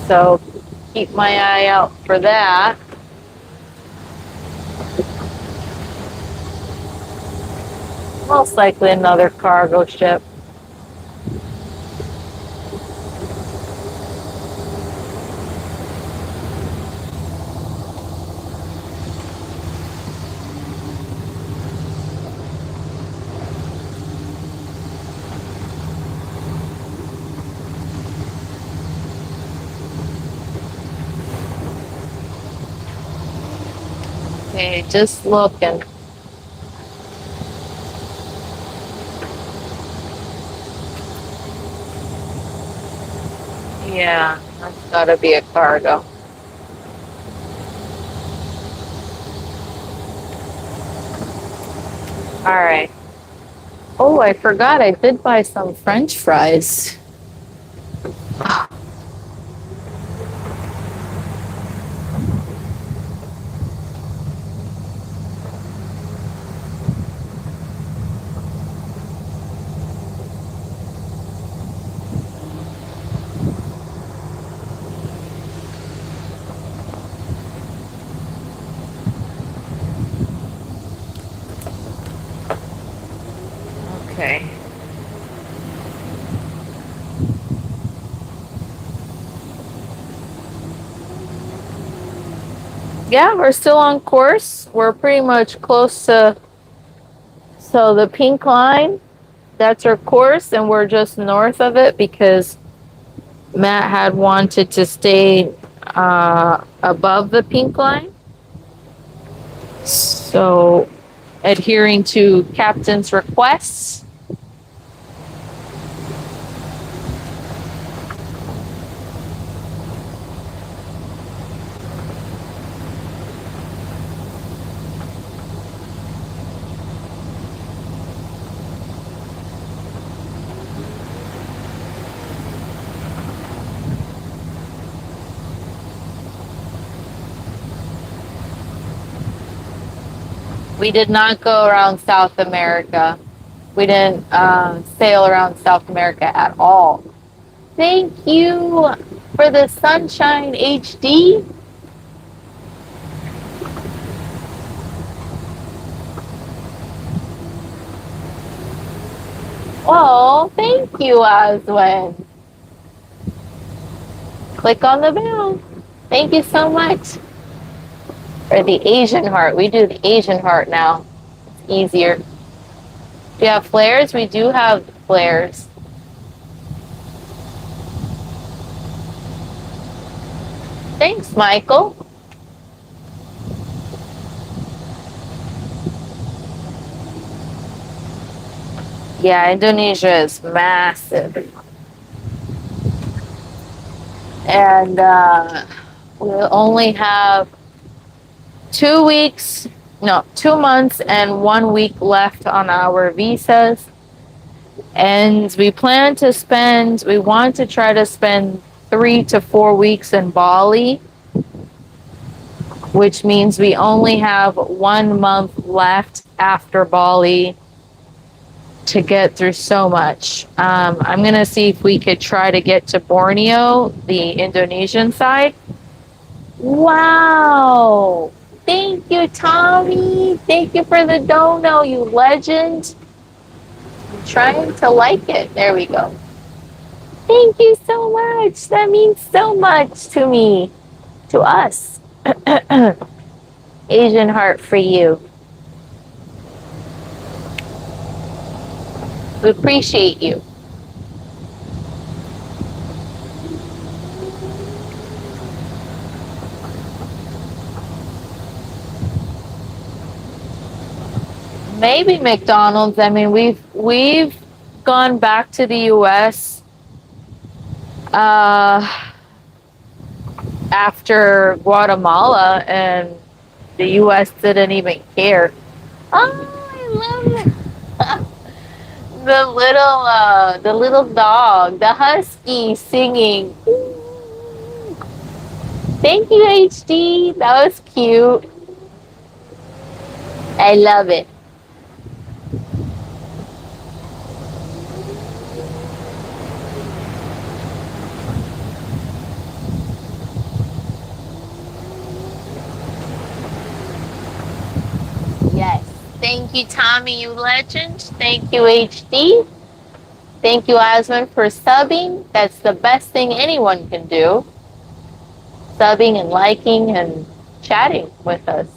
So keep my eye out for that. Most likely another cargo ship. Okay, just looking. Yeah, that's gotta be a cargo. All right. Oh, I forgot. I did buy some French fries. Okay. Yeah, we're still on course. We're pretty much close to, so the pink line, that's our course, and we're just north of it because Matt had wanted to stay above the pink line. So, adhering to captain's requests, we did not go around South America. We didn't sail around South America at all. Thank you for the Sunshine HD. Oh, thank you, Aswin. Click on the bell. Thank you so much. For the Asian heart. We do the Asian heart now. It's easier. Do you have flares? We do have flares. Thanks, Michael. Yeah, Indonesia is massive. And we only have 2 weeks, no, 2 months and 1 week left on our visas. And we want to try to spend 3 to 4 weeks in Bali, which means we only have 1 month left after Bali to get through so much. I'm going to see if we could try to get to Borneo, the Indonesian side. Wow. Thank you, Tommy. Thank you for the dono, you legend. I'm trying to like it. There we go. Thank you so much. That means so much to me, to us. Asian heart for you. We appreciate you. Maybe McDonald's. I mean, we've gone back to the U.S. After Guatemala, and the U.S. didn't even care. Oh, I love it. The little dog, the husky singing. Thank you, HD. That was cute. I love it. Yes. Thank you, Tommy, you legend. Thank you, HD. Thank you, Asman, for subbing. That's the best thing anyone can do. Subbing and liking and chatting with us.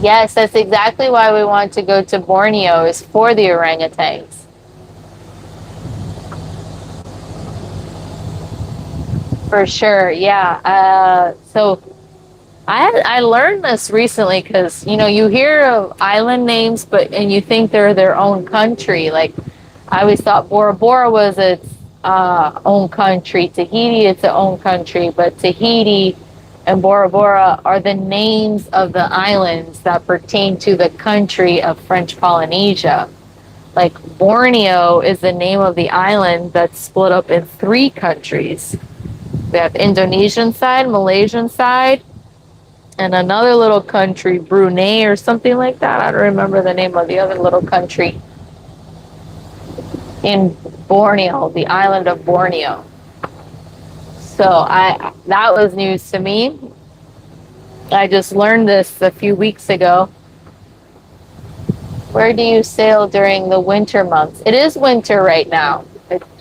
Yes, that's exactly why we want to go to Borneo, is for the orangutans. For sure, yeah. So I learned this recently because you hear of island names, and you think they're their own country. Like I always thought Bora Bora was its own country. Tahiti, it's its own country, but Tahiti and Bora Bora are the names of the islands that pertain to the country of French Polynesia. Like Borneo is the name of the island that's split up in 3 countries. We have Indonesian side, Malaysian side, and another little country, Brunei or something like that. I don't remember the name of the other little country in Borneo, the island of Borneo. So that was news to me. I just learned this a few weeks ago. Where do you sail during the winter months? It is winter right now.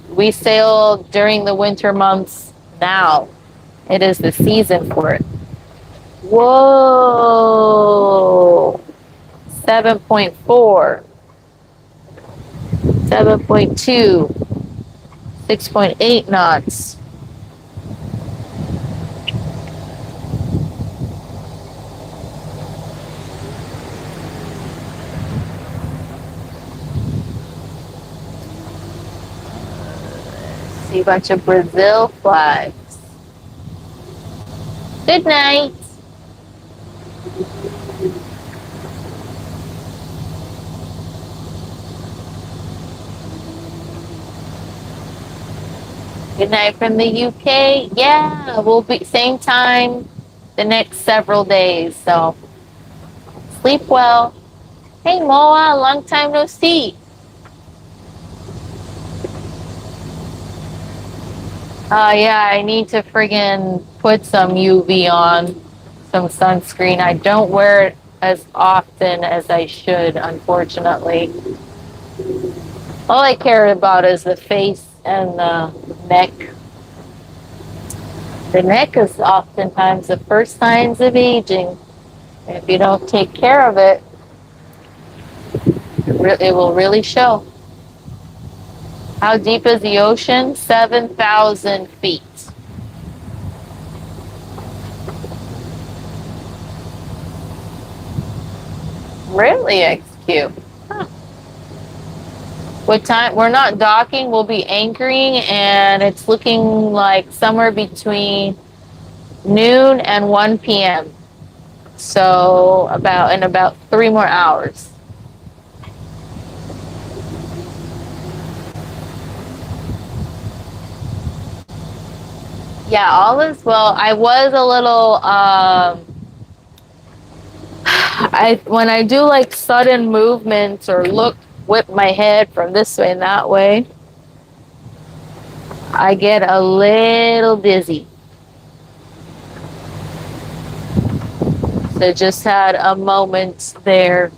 We sail during the winter months now. It is the season for it. Whoa. 7.4. 7.2, 6.8 knots. See a bunch of Brazil flags. Good night. Good night from the UK. Yeah, we'll be same time the next several days. So sleep well. Hey Moa, long time no see. Yeah, I need to friggin' put some UV on, some sunscreen. I don't wear it as often as I should, unfortunately. All I care about is the face and the neck. The neck is oftentimes the first signs of aging. If you don't take care of it, it will really show. How deep is the ocean? 7,000 feet. Really, XQ. Huh. What time? We're not docking, we'll be anchoring, and it's looking like somewhere between noon and 1 p.m. So about 3 more hours. Yeah, all is well. I was a little I when I do like sudden movements or whip my head from this way and that way, I get a little dizzy. So just had a moment there.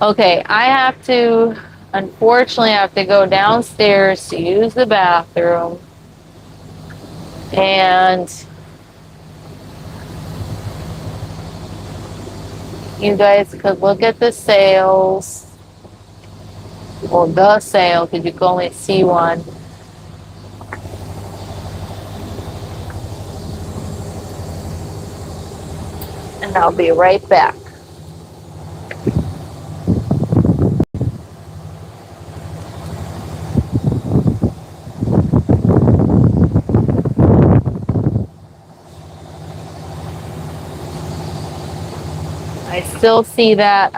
Okay, unfortunately, I have to go downstairs to use the bathroom. And you guys could look at the sails, or the sail, because you can only see one. And I'll be right back. I still see that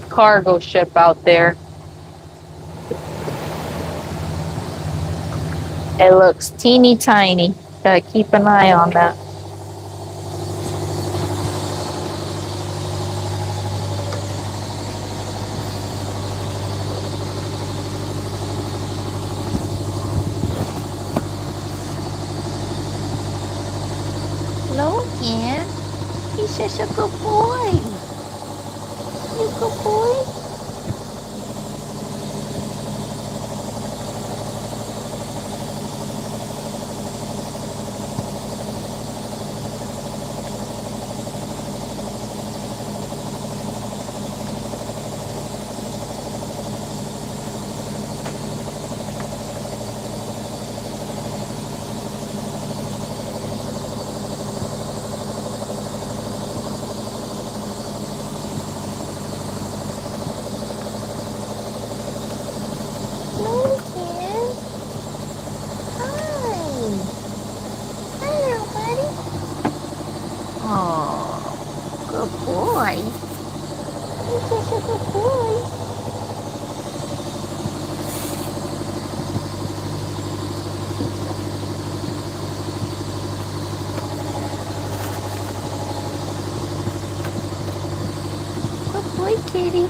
cargo ship out there. It looks teeny tiny. Gotta keep an eye on that. Logan, he's such a good boy. You good boy? Good boy. He's such a good boy. Good boy, kitty.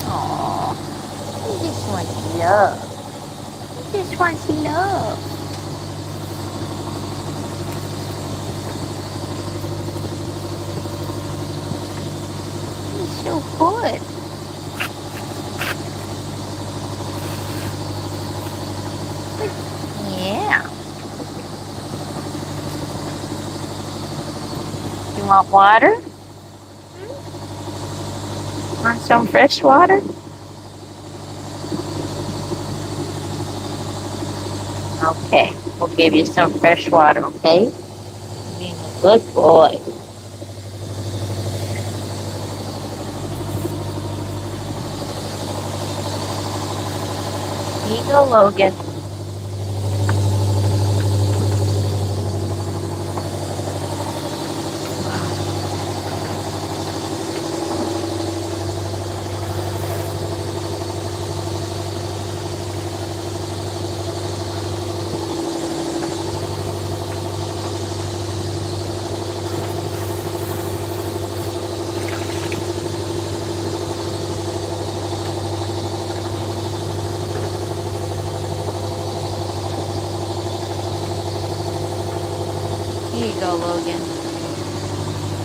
Aww. He just wants love. He just wants love. He's so good. Yeah. You want water? Want some fresh water? Okay, we'll give you some fresh water, okay? Being a good boy. Here you go, Logan. Here you go, Logan.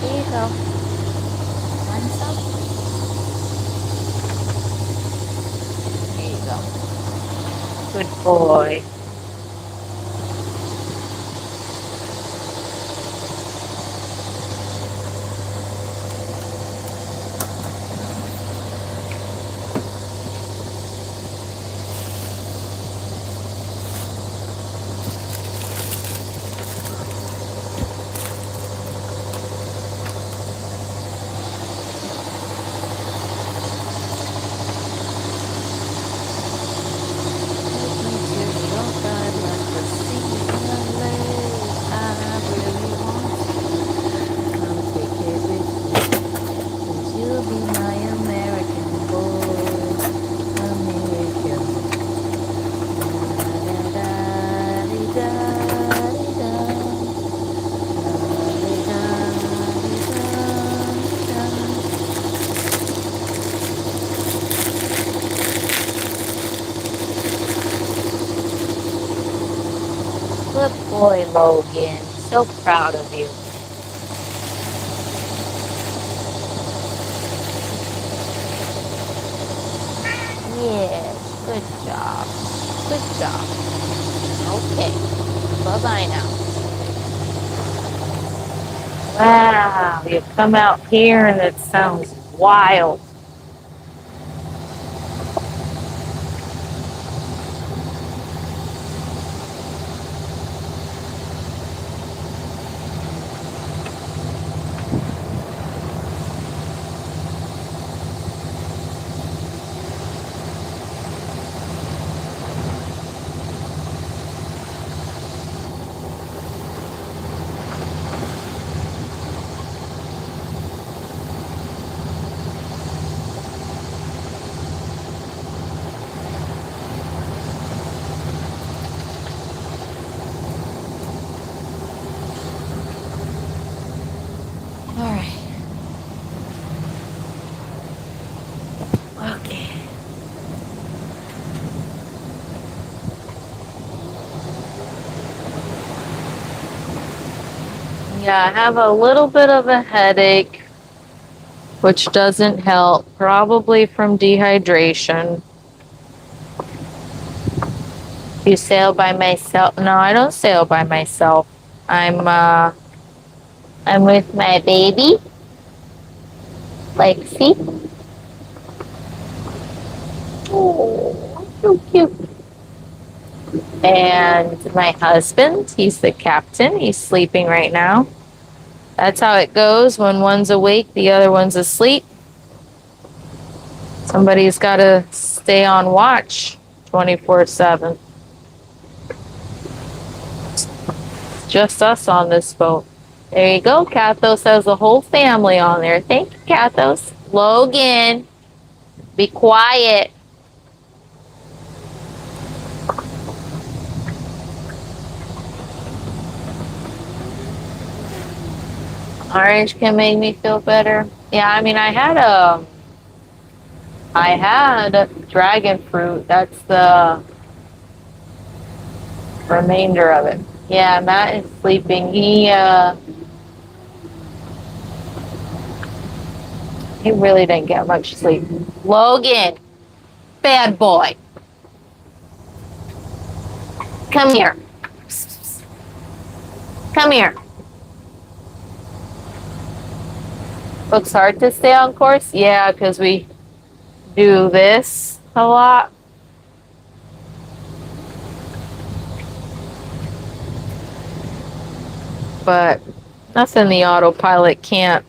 Here you go. Want some? Here you go. Good boy. Good boy, Logan. So proud of you. Yes, good job. Good job. Okay. Bye-bye now. Wow, you come out here and it sounds wild. All right. Okay. Yeah, I have a little bit of a headache, which doesn't help, probably from dehydration. You sail by myself? No, I don't sail by myself. I'm with my baby, Lexi. Oh, so cute. And my husband, he's the captain. He's sleeping right now. That's how it goes. When one's awake, the other one's asleep. Somebody's got to stay on watch 24/7. Just us on this boat. There you go. Kathos has the whole family on there. Thank you, Kathos. Logan, be quiet. Orange can make me feel better. Yeah, I mean, I had dragon fruit. That's the remainder of it. Yeah, Matt is sleeping. He really didn't get much sleep. Logan, bad boy. Come here. Come here. Looks hard to stay on course? Yeah, because we do this a lot. But nothing the autopilot can't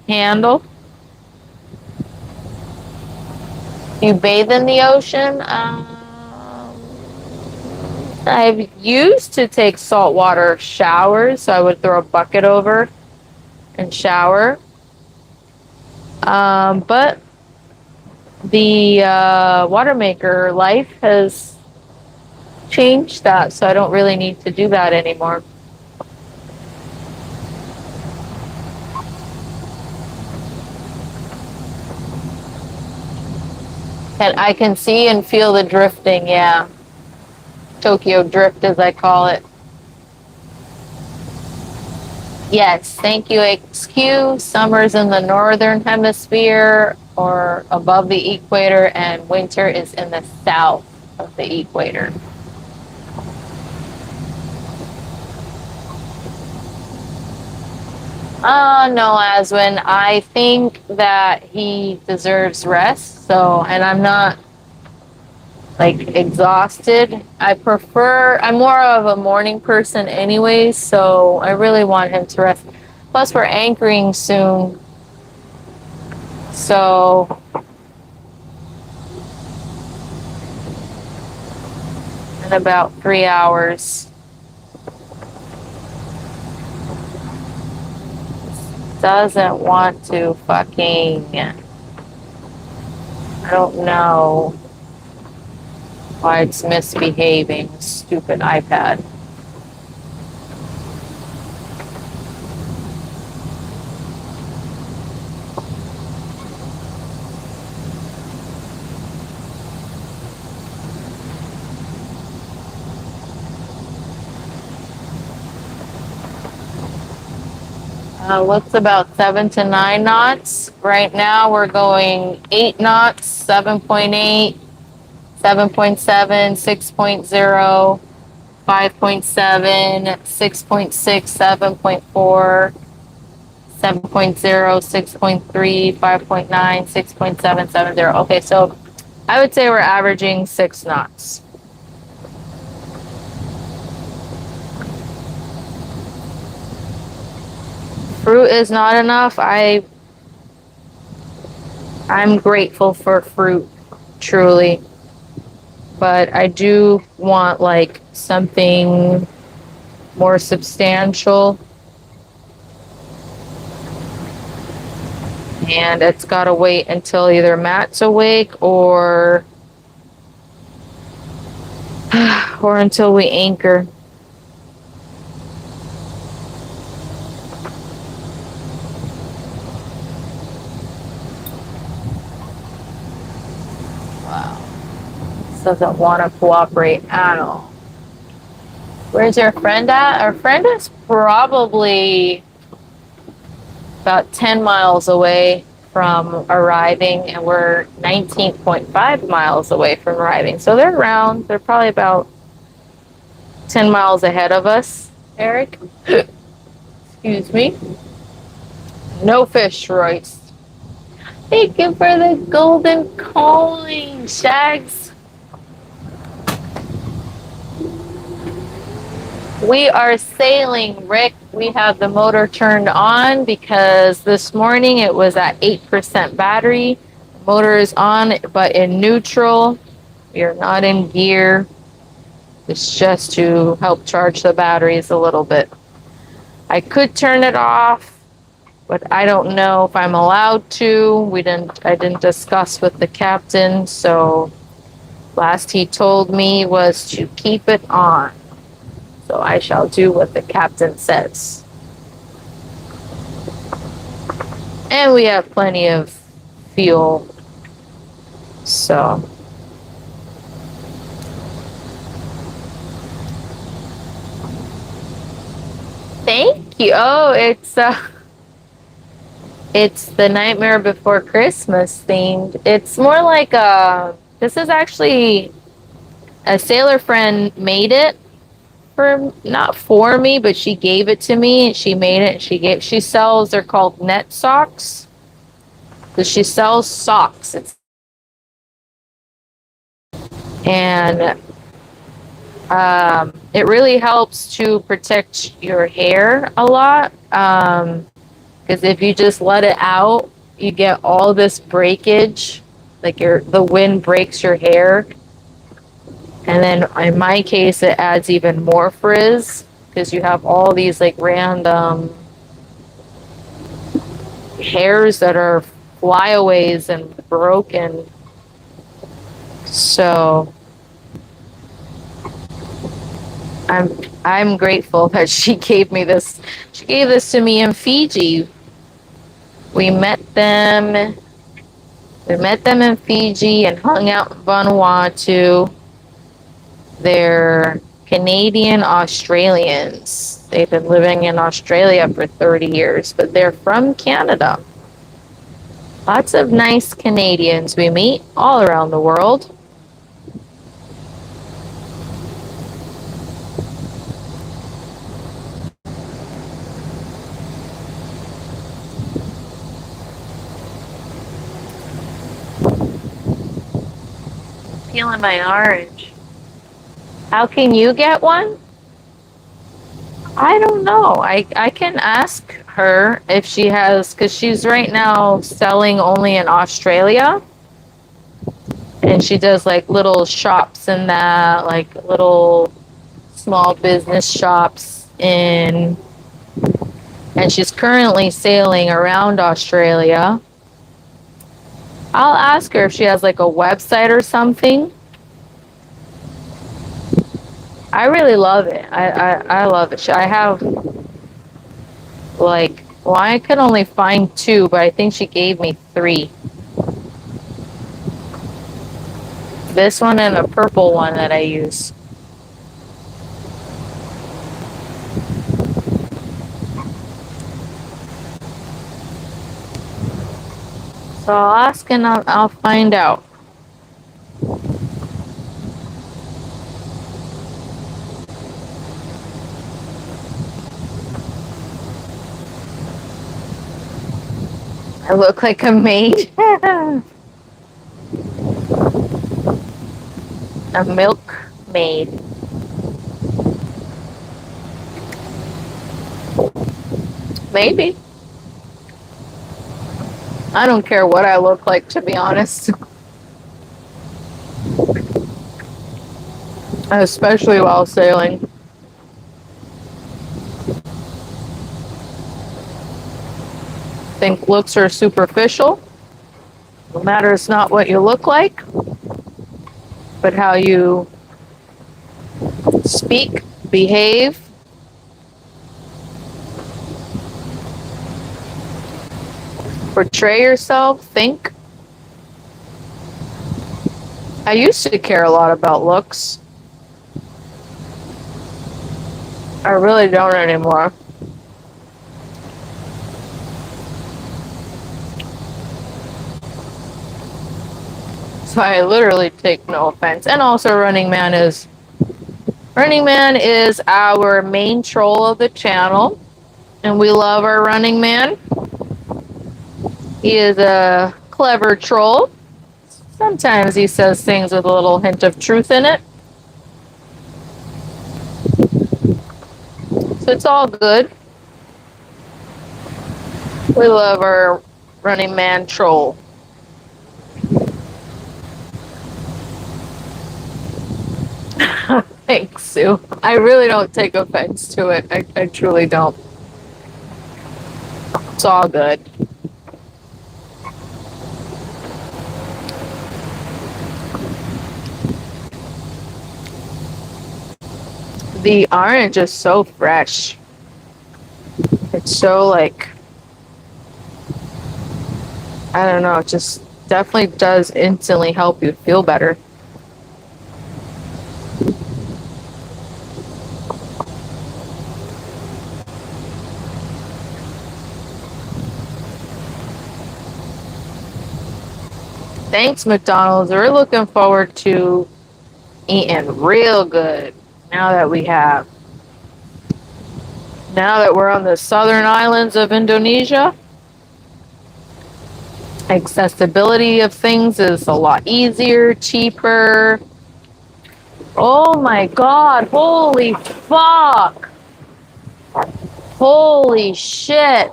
handle. You bathe in the ocean? I've used to take saltwater showers, so I would throw a bucket over and shower. But the water maker life has changed that, so I don't really need to do that anymore. And I can see and feel the drifting, yeah. Tokyo drift, as I call it. Yes, thank you, XQ. Summer's in the northern hemisphere or above the equator, and winter is in the south of the equator. No, Aswin. I think that he deserves rest. So, and I'm not like exhausted. I'm more of a morning person anyways, so I really want him to rest. Plus, we're anchoring soon. So, in about 3 hours. Doesn't want to fucking. I don't know why it's misbehaving. Stupid iPad. What's about 7 to 9 knots? Right now we're going 8 knots, 7.8, 7.7, 6.0, 5.7, 6.6, 7.4, 7.0, 6.3, 5.9, 6.770. Okay, so I would say we're averaging 6 knots. Fruit is not enough. I'm grateful for fruit, truly. But I do want like something more substantial. And it's got to wait until either Matt's awake or until we anchor. Wow. This doesn't want to cooperate at all. Where's your friend at? Our friend is probably about 10 miles away from arriving, and we're 19.5 miles away from arriving. So they're around. They're probably about 10 miles ahead of us, Eric. Excuse me. No fish, Royce. Thank you for the golden coin, Shags. We are sailing, Rick. We have the motor turned on because this morning it was at 8% battery. The motor is on, but in neutral. We are not in gear. It's just to help charge the batteries a little bit. I could turn it off, but I don't know if I'm allowed to. I didn't discuss with the captain, so last he told me was to keep it on. So I shall do what the captain says. And we have plenty of fuel. So thank you. Oh, it's the Nightmare Before Christmas themed. It's more like this is actually a sailor friend made it not for me, but she gave it to me and she made it. She sells, they're called net socks. because she sells socks. And it really helps to protect your hair a lot. Because if you just let it out, you get all this breakage. Like the wind breaks your hair. And then in my case, it adds even more frizz because you have all these like random hairs that are flyaways and broken. So I'm grateful that she gave me this. She gave this to me in Fiji. We met them. We met them in Fiji and hung out in Vanuatu. They're Canadian Australians. They've been living in Australia for 30 years, but they're from Canada. Lots of nice Canadians we meet all around the world. Peeling my orange. How can you get one? I don't know. I can ask her if she has, because she's right now selling only in Australia. And she does like little shops in that, like little small business shops in, and she's currently sailing around Australia. I'll ask her if she has like a website or something. I really love it. I love it. I have like, well, I could only find two, but I think she gave me three. This one and a purple one that I use. So I'll ask and I'll find out. I look like a maid. A milkmaid. Maybe. I don't care what I look like, to be honest. Especially while sailing. Think looks are superficial. It matters not what you look like, but how you speak, behave. Portray yourself, think. I used to care a lot about looks. I really don't anymore. So I literally take no offense. And also Running Man is our main troll of the channel. And we love our Running Man. He is a clever troll. Sometimes he says things with a little hint of truth in it. So it's all good. We love our Running Man troll. Thanks, Sue. I really don't take offense to it. I truly don't. It's all good. The orange is so fresh. It's so like, I don't know, it just definitely does instantly help you feel better. Thanks, McDonald's. We're looking forward to eating real good now that we're on the southern islands of Indonesia. Accessibility of things is a lot easier, cheaper. Oh my god, holy fuck! Holy shit!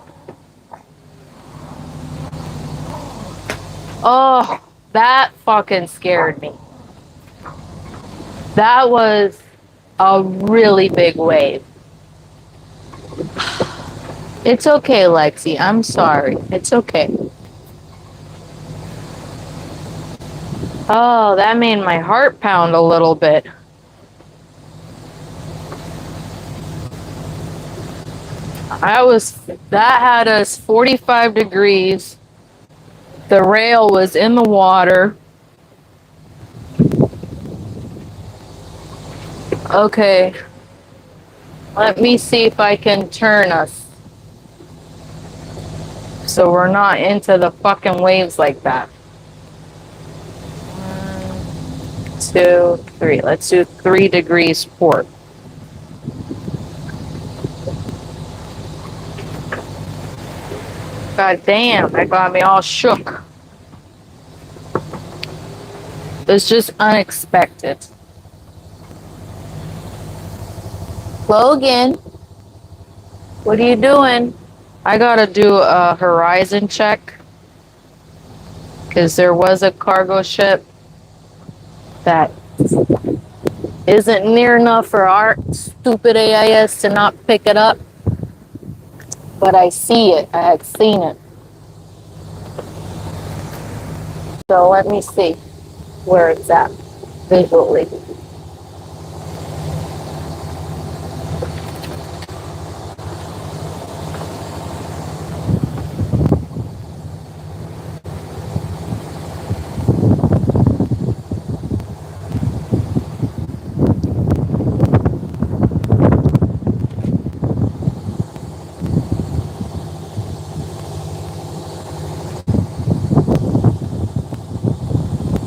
Oh, that fucking scared me. That was a really big wave. It's okay, Lexi. I'm sorry. It's okay. Oh, that made my heart pound a little bit. That had us 45 degrees. The rail was in the water. Okay. Let me see if I can turn us so we're not into the fucking waves like that. 1, 2, 3. Let's do 3 degrees port. God damn, that got me all shook. It's just unexpected. Logan, what are you doing? I gotta do a horizon check because there was a cargo ship that isn't near enough for our stupid AIS to not pick it up. But I see it. I had seen it. So let me see where it's at visually.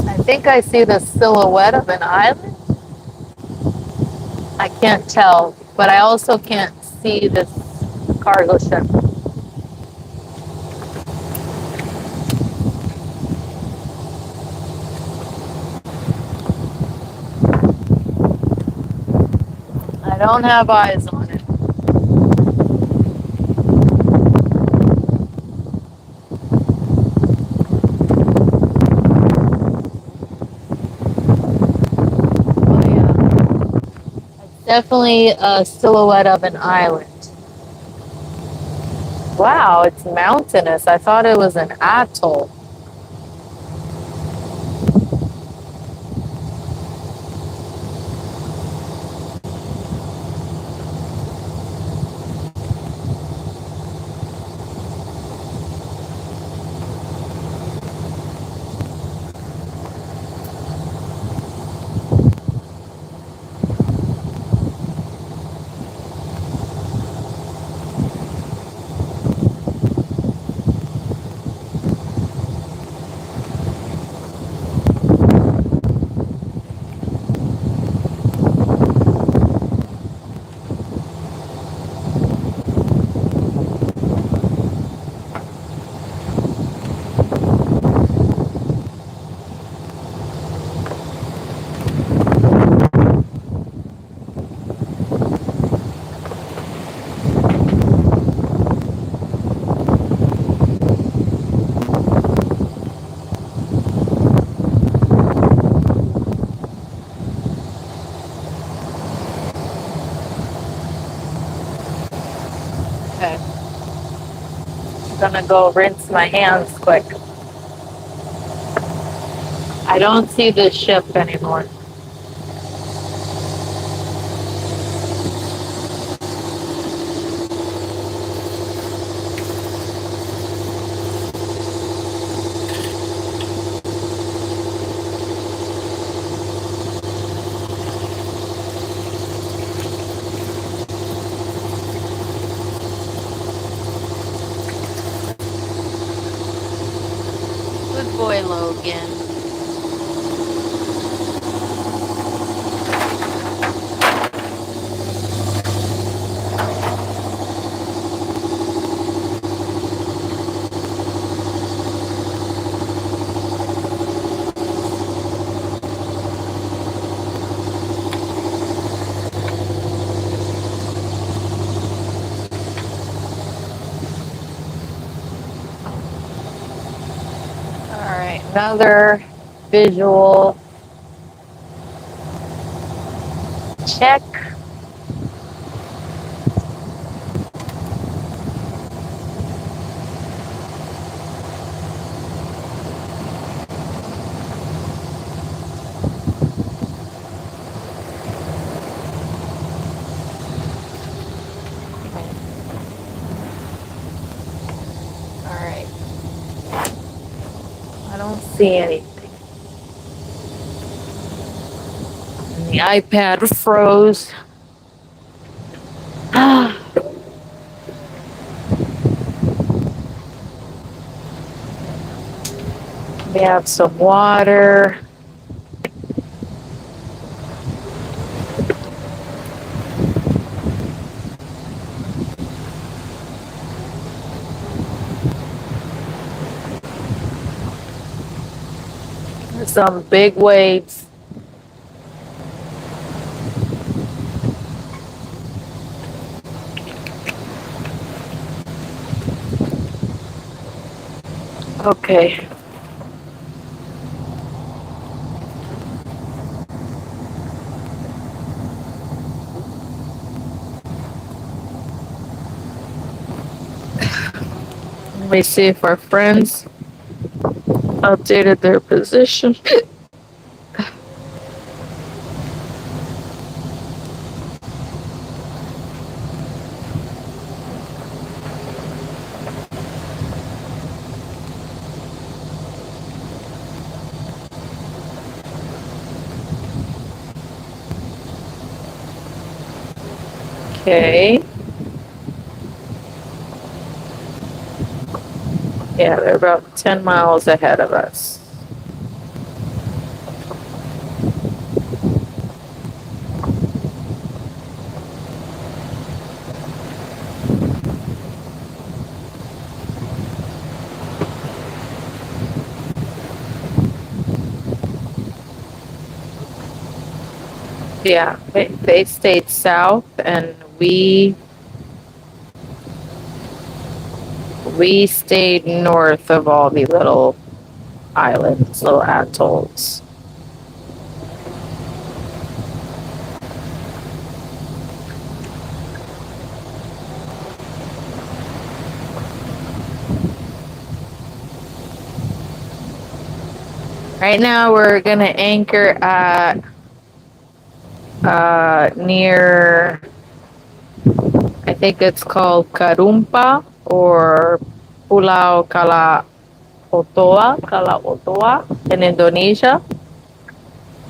I think I see the silhouette of an island. I can't tell, but I also can't see this cargo ship. I don't have eyes on it. Oh yeah, it's definitely a silhouette of an island. Wow, it's mountainous. I thought it was an atoll. Okay. I'm gonna go rinse my hands quick. I don't see the ship anymore. Good boy, Logan. Another visual check. All right. I don't see anything. And the iPad froze. We have some water. Some big waves. Okay. Let me see if our friends updated their position. Okay. Yeah, they're about 10 miles ahead of us. Yeah, they stayed south, and we stayed north of all the little islands, little atolls. Right now, we're gonna anchor at near, I think it's called Karumpa or Pulau Kala Otoa in Indonesia.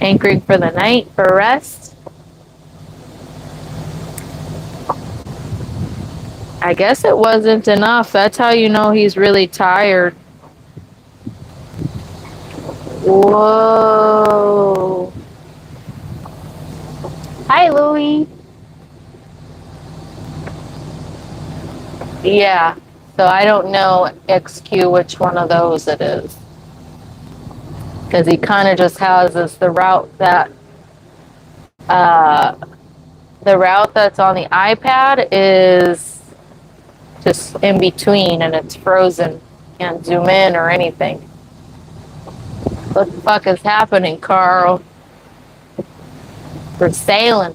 Anchoring for the night for rest. I guess it wasn't enough. That's how you know he's really tired. Whoa. Hi, Louie. Yeah. So I don't know XQ which one of those it is. Because he kind of just has this uh, the route that's on the iPad is just in between and it's frozen. Can't zoom in or anything. What the fuck is happening, Carl? We're sailing.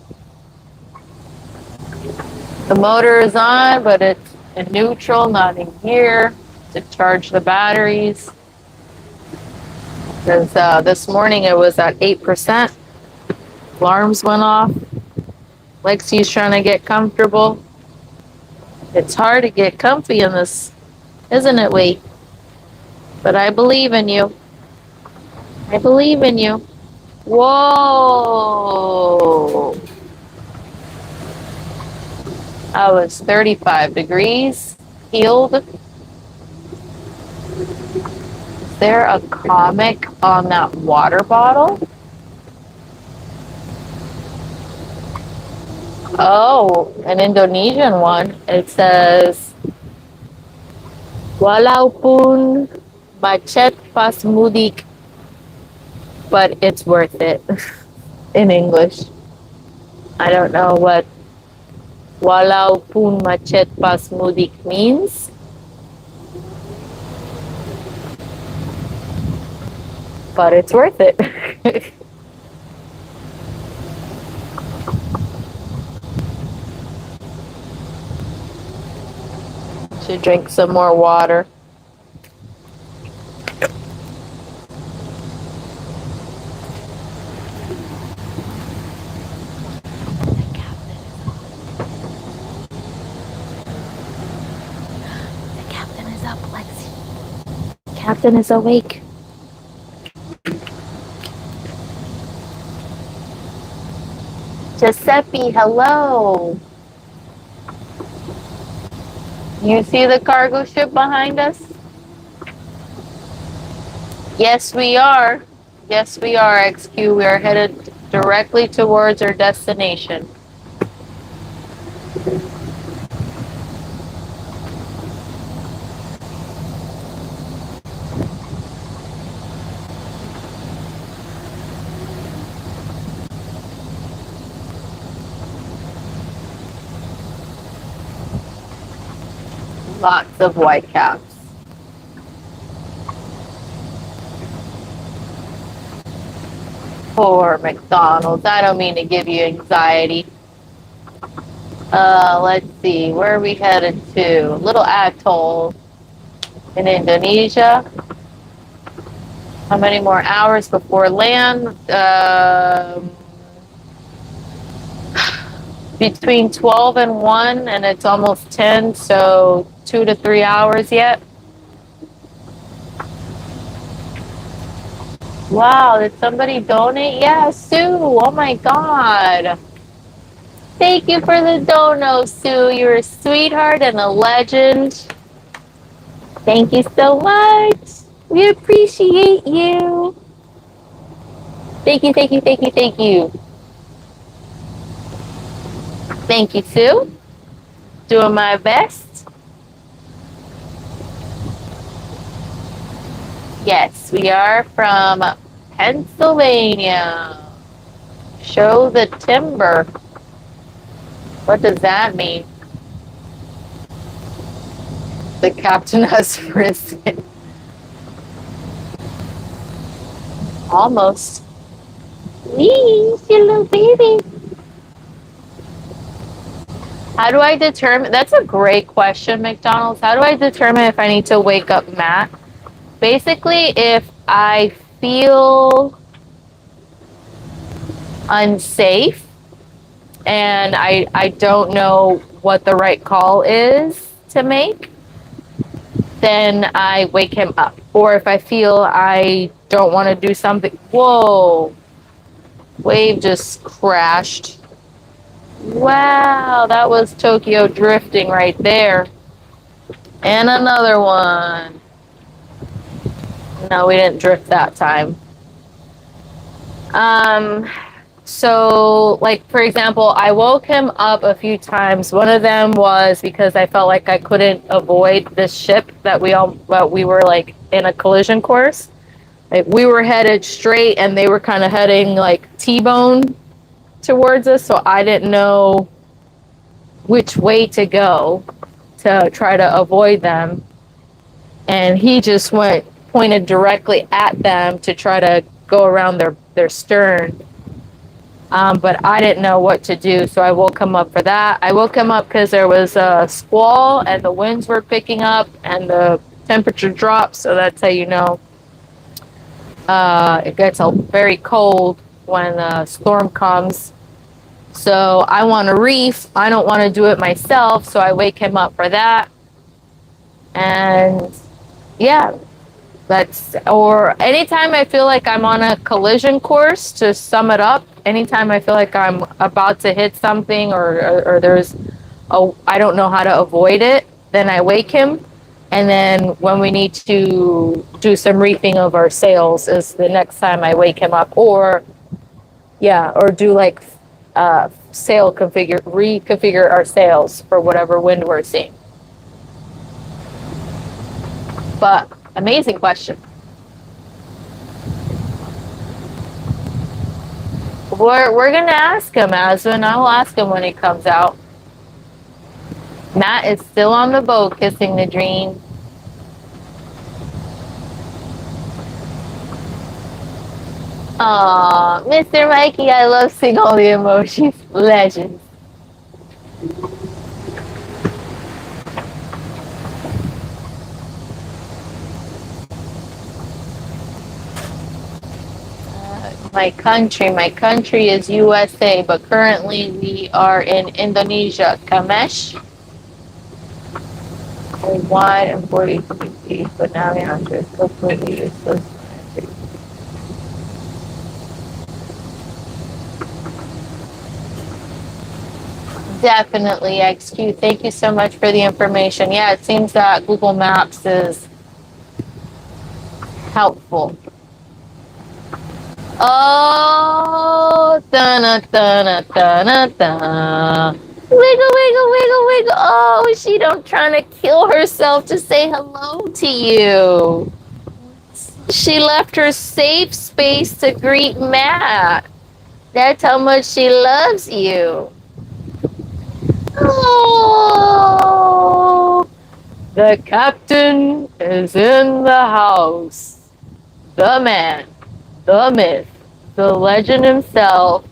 The motor is on, but it's in neutral, not in gear to charge the batteries. Because this morning it was at 8%. Alarms went off. Lexi's trying to get comfortable. It's hard to get comfy in this, isn't it, Wait? But I believe in you. I believe in you. Whoa! I was 35 degrees, healed. Is there a comic on that water bottle? Oh, an Indonesian one. It says, Walaupun macet pas mudik, but it's worth it in English. I don't know what Walaupun macet pas mudik means. but it's worth it. Should drink some more water. The captain is up, Lexi. Captain is awake. Giuseppe, hello. You see the cargo ship behind us? Yes, we are. Yes, we are, XQ. We are headed directly towards our destination. Lots of white caps. Poor McDonald's. I don't mean to give you anxiety. Let's see. Where are we headed to? Little atoll in Indonesia. How many more hours before land? Between 12 and 1, and it's almost 10, so 2 to 3 hours yet. Wow, did somebody donate? Yeah, Sue. Oh my God. Thank you for the dono, Sue. You're a sweetheart and a legend. Thank you so much. We appreciate you. Thank you, thank you, thank you, thank you. Thank you, Sue. Doing my best. Yes, we are from Pennsylvania. Show the timber. What does that mean? The captain has risen. Almost. Wee, you little baby. How do I determine? That's a great question, McDonald's. How do I determine if I need to wake up Matt? Basically, if I feel unsafe and I don't know what the right call is to make, then I wake him up. Or if I feel I don't want to do something. Whoa. Wave just crashed. Wow, that was Tokyo drifting right there. And another one. No, we didn't drift that time. So, like, for example, I woke him up a few times. One of them was because I felt like I couldn't avoid this ship that we were like in a collision course. Like, we were headed straight and they were kind of heading like T-bone towards us, so I didn't know which way to go to try to avoid them. And he just pointed directly at them to try to go around their stern. But I didn't know what to do, so I woke him up for that. I woke him up because there was a squall and the winds were picking up and the temperature dropped, so that's how you know it gets very cold when a storm comes. So I want to reef. I don't want to do it myself, so I wake him up for that. And yeah, or anytime I feel like I'm on a collision course, to sum it up, anytime I feel like I'm about to hit something or there's I don't know how to avoid it, then I wake him. And then when we need to do some reefing of our sails is the next time I wake him up, or do like reconfigure our sails for whatever wind we're seeing. But amazing question. We're gonna ask him, Aswin. I will ask him when he comes out. Matt is still on the boat kissing the dream. Aw, Mr. Mikey, I love seeing all the emojis. Legends. My country is USA, but currently we are in Indonesia. Kamesh, wide and 43 feet, but now the answer is completely useless. Definitely, XQ. Thank you so much for the information. Yeah, it seems that Google Maps is helpful. Oh, da da da da. Wiggle, wiggle, wiggle, wiggle. Oh, she don't trying to kill herself to say hello to you. She left her safe space to greet Matt. That's how much she loves you. Oh, the captain is in the house. The man, the myth, the legend himself,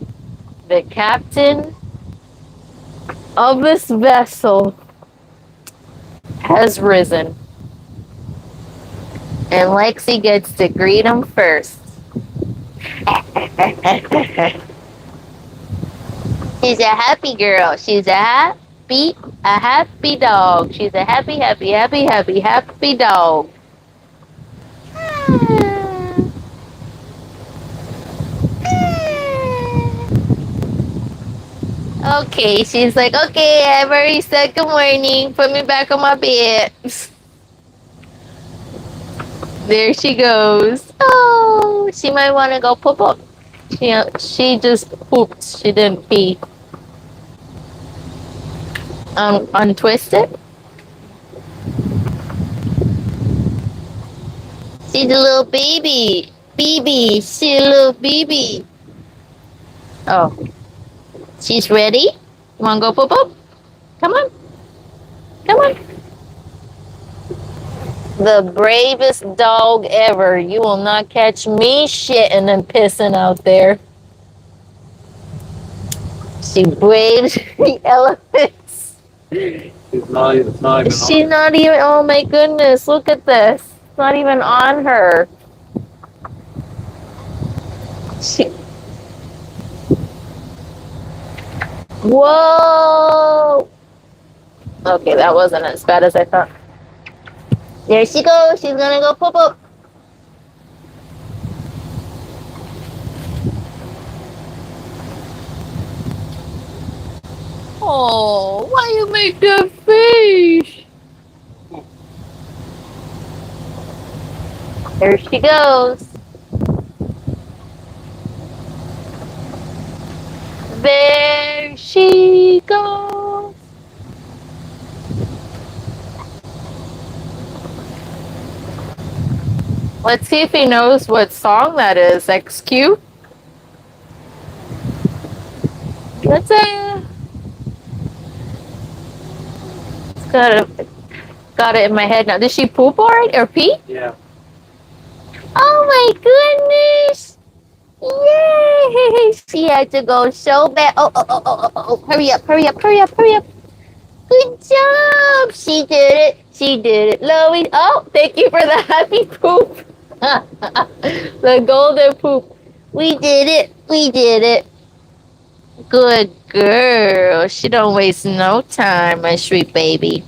the captain of this vessel has risen. And Lexi gets to greet him first. She's a happy girl. She's a happy dog. She's a happy, happy, happy, happy, happy dog. Okay, she's like, okay, I've already said good morning. Put me back on my bed. There she goes. Oh, she might want to go poop up. She just pooped. She didn't pee. Untwist it. She's a little baby. Baby. She's a little baby. Oh, she's ready? You want to go poop up? Come on. Come on. The bravest dog ever. You will not catch me shitting and pissing out there. She braves the elephants. It's not even She's not even, oh my goodness, look at this. It's not even on her. She, whoa. Okay, that wasn't as bad as I thought. There she goes. She's gonna go poop up. Oh, why you make that face? There she goes. There she goes. Let's see if he knows what song that is. XQ. Let's say. Got it in my head now. Did she poop already or pee? Yeah. Oh my goodness! Yay! She had to go so bad. Oh! Hurry up! Hurry up! Hurry up! Hurry up! Good job! She did it! She did it, Lois. Oh, thank you for the happy poop. The golden poop. We did it! We did it! Good girl. She don't waste no time, my sweet baby.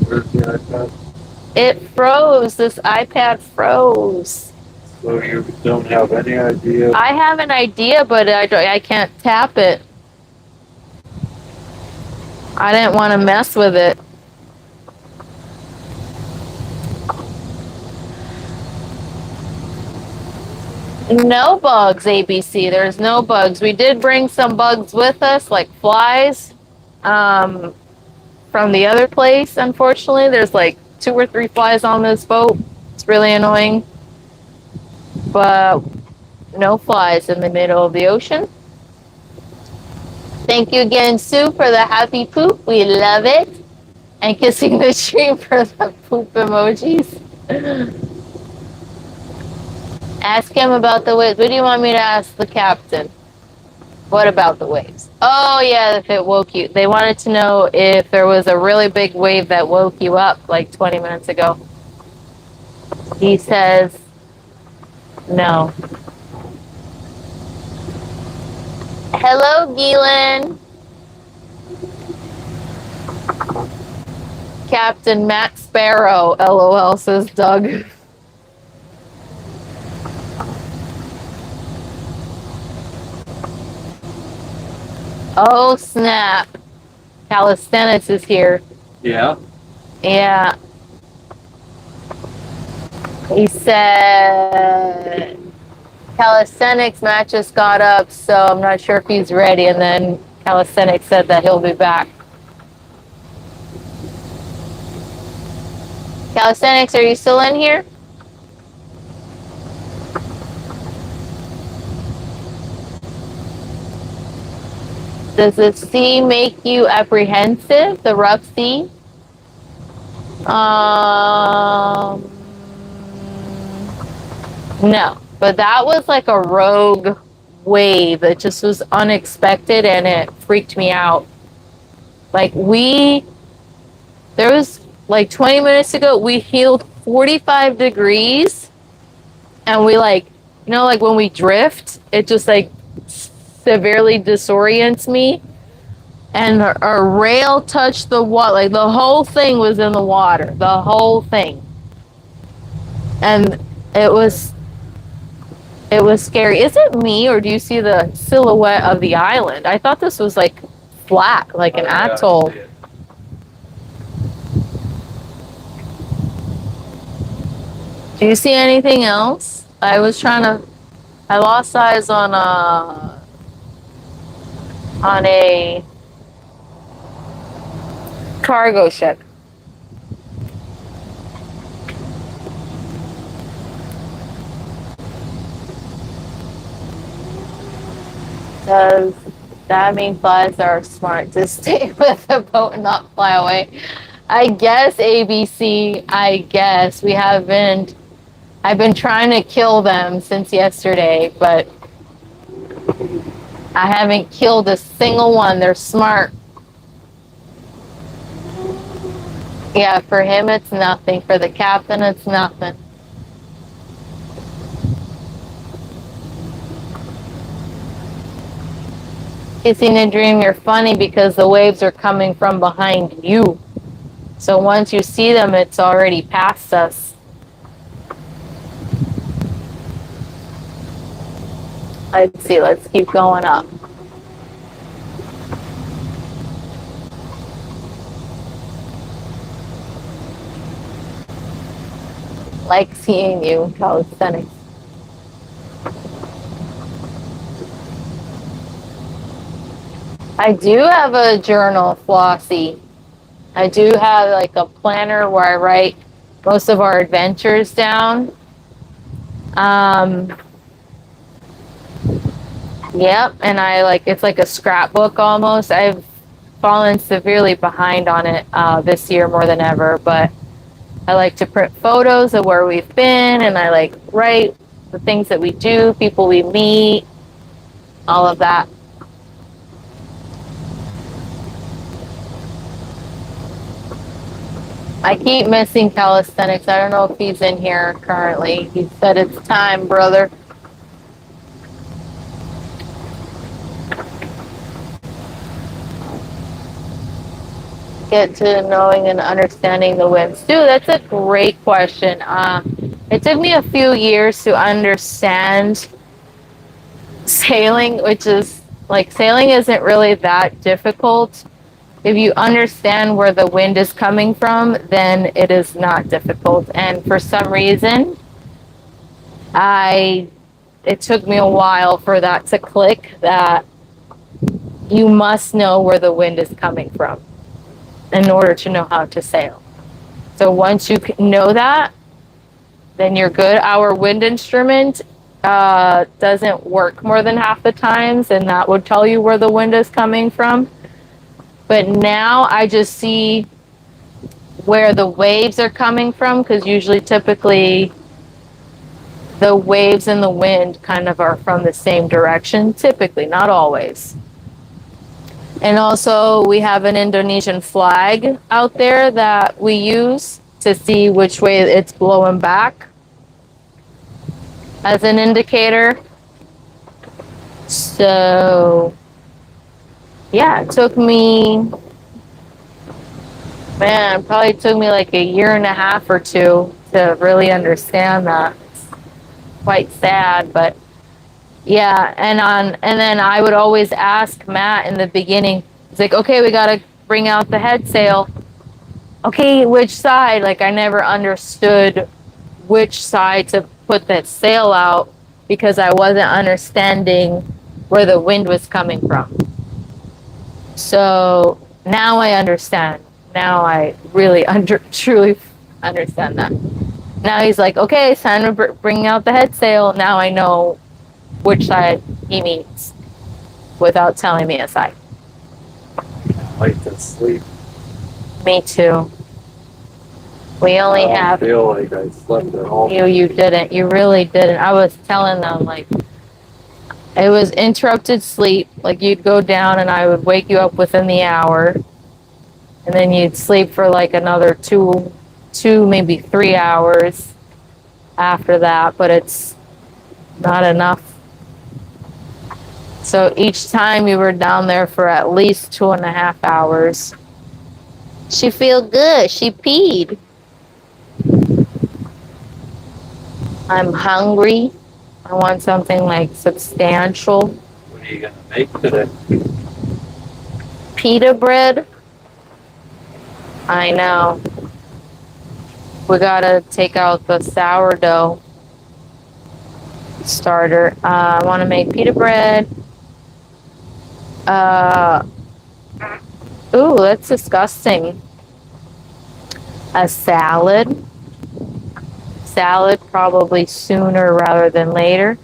Where's the iPad? It froze. This iPad froze. So you don't have any idea? I have an idea, but I can't tap it. I didn't want to mess with it. No bugs, ABC. There's no bugs. We did bring some bugs with us, like flies, from the other place. Unfortunately, there's like 2 or 3 flies on this boat. It's really annoying. But no flies in the middle of the ocean. Thank you again, Sue, for the happy poop. We love it. And kissing the tree for the poop emojis. Ask him about the waves. What do you want me to ask the captain? What about the waves? Oh, yeah, if it woke you. They wanted to know if there was a really big wave that woke you up like 20 minutes ago. He says, no. Hello, Gielan. Captain Matt Sparrow, LOL, says Doug. Oh, snap. Calisthenics is here. Yeah. Yeah. He said calisthenics Matt just got up, so I'm not sure if he's ready. And then calisthenics said that he'll be back. Calisthenics, are you still in here? Does the sea make you apprehensive, the rough sea? No, but that was like a rogue wave. It just was unexpected and it freaked me out. Like there was like 20 minutes ago, we healed 45 degrees and we like, like when we drift, it just like severely disorients me. And our rail touched the water. Like the whole thing was in the water. The whole thing. And it was scary. Is it me or do you see the silhouette of the island? I thought this was like flat, like an atoll. Yeah, Do you see anything else? I lost eyes on a cargo ship. Does that mean flies are smart to stay with the boat and not fly away? I guess ABC, I guess. I've been trying to kill them since yesterday, but I haven't killed a single one. They're smart. Yeah, for him it's nothing. For the captain it's nothing. Kissing a dream, you're funny because the waves are coming from behind you. So once you see them, it's already past us. Let's see, let's keep going up. Like seeing you, calisthenics. I do have a journal, Flossie. I do have like a planner where I write most of our adventures down. Yep, and it's like a scrapbook almost. I've fallen severely behind on it this year more than ever, but I like to print photos of where we've been, and I like write the things that we do, people we meet, all of that. I keep missing calisthenics. I don't know if he's in here currently. He said it's time, brother. Get to knowing and understanding the winds. Dude, that's a great question. It took me a few years to understand sailing, which is like sailing isn't really that difficult. If you understand where the wind is coming from, then it is not difficult. And for some reason, it took me a while for that to click that you must know where the wind is coming from in order to know how to sail. So once you know that, then you're good. Our wind instrument doesn't work more than half the times, and that would tell you where the wind is coming from. But now I just see where the waves are coming from, because typically the waves and the wind kind of are from the same direction, typically, not always. And also, we have an Indonesian flag out there that we use to see which way it's blowing back as an indicator. So, yeah, it took me, man, it probably took me like a year and a half or two to really understand that. It's quite sad, but yeah. And then I would always ask Matt in the beginning. It's like, okay, we gotta bring out the head sail. Okay, which side? Like I never understood which side to put that sail out because I wasn't understanding where the wind was coming from. So now I understand. Now I really truly understand that. Now he's like, okay, it's time to bring out the head sail. Now I know which side he means without telling me a side. I like to sleep. Me too. We only I don't have. feel like I slept at all. You didn't. You really didn't. I was telling them like it was interrupted sleep. Like you'd go down and I would wake you up within the hour, and then you'd sleep for like another two maybe 3 hours after that. But it's not enough. So each time you were down there for at least 2.5 hours. She feel good. She peed. I'm hungry. I want something like substantial. What are you gonna make today? Pita bread. I know. We gotta take out the sourdough starter. I want to make pita bread. Ooh, that's disgusting. A salad. Salad probably sooner rather than later.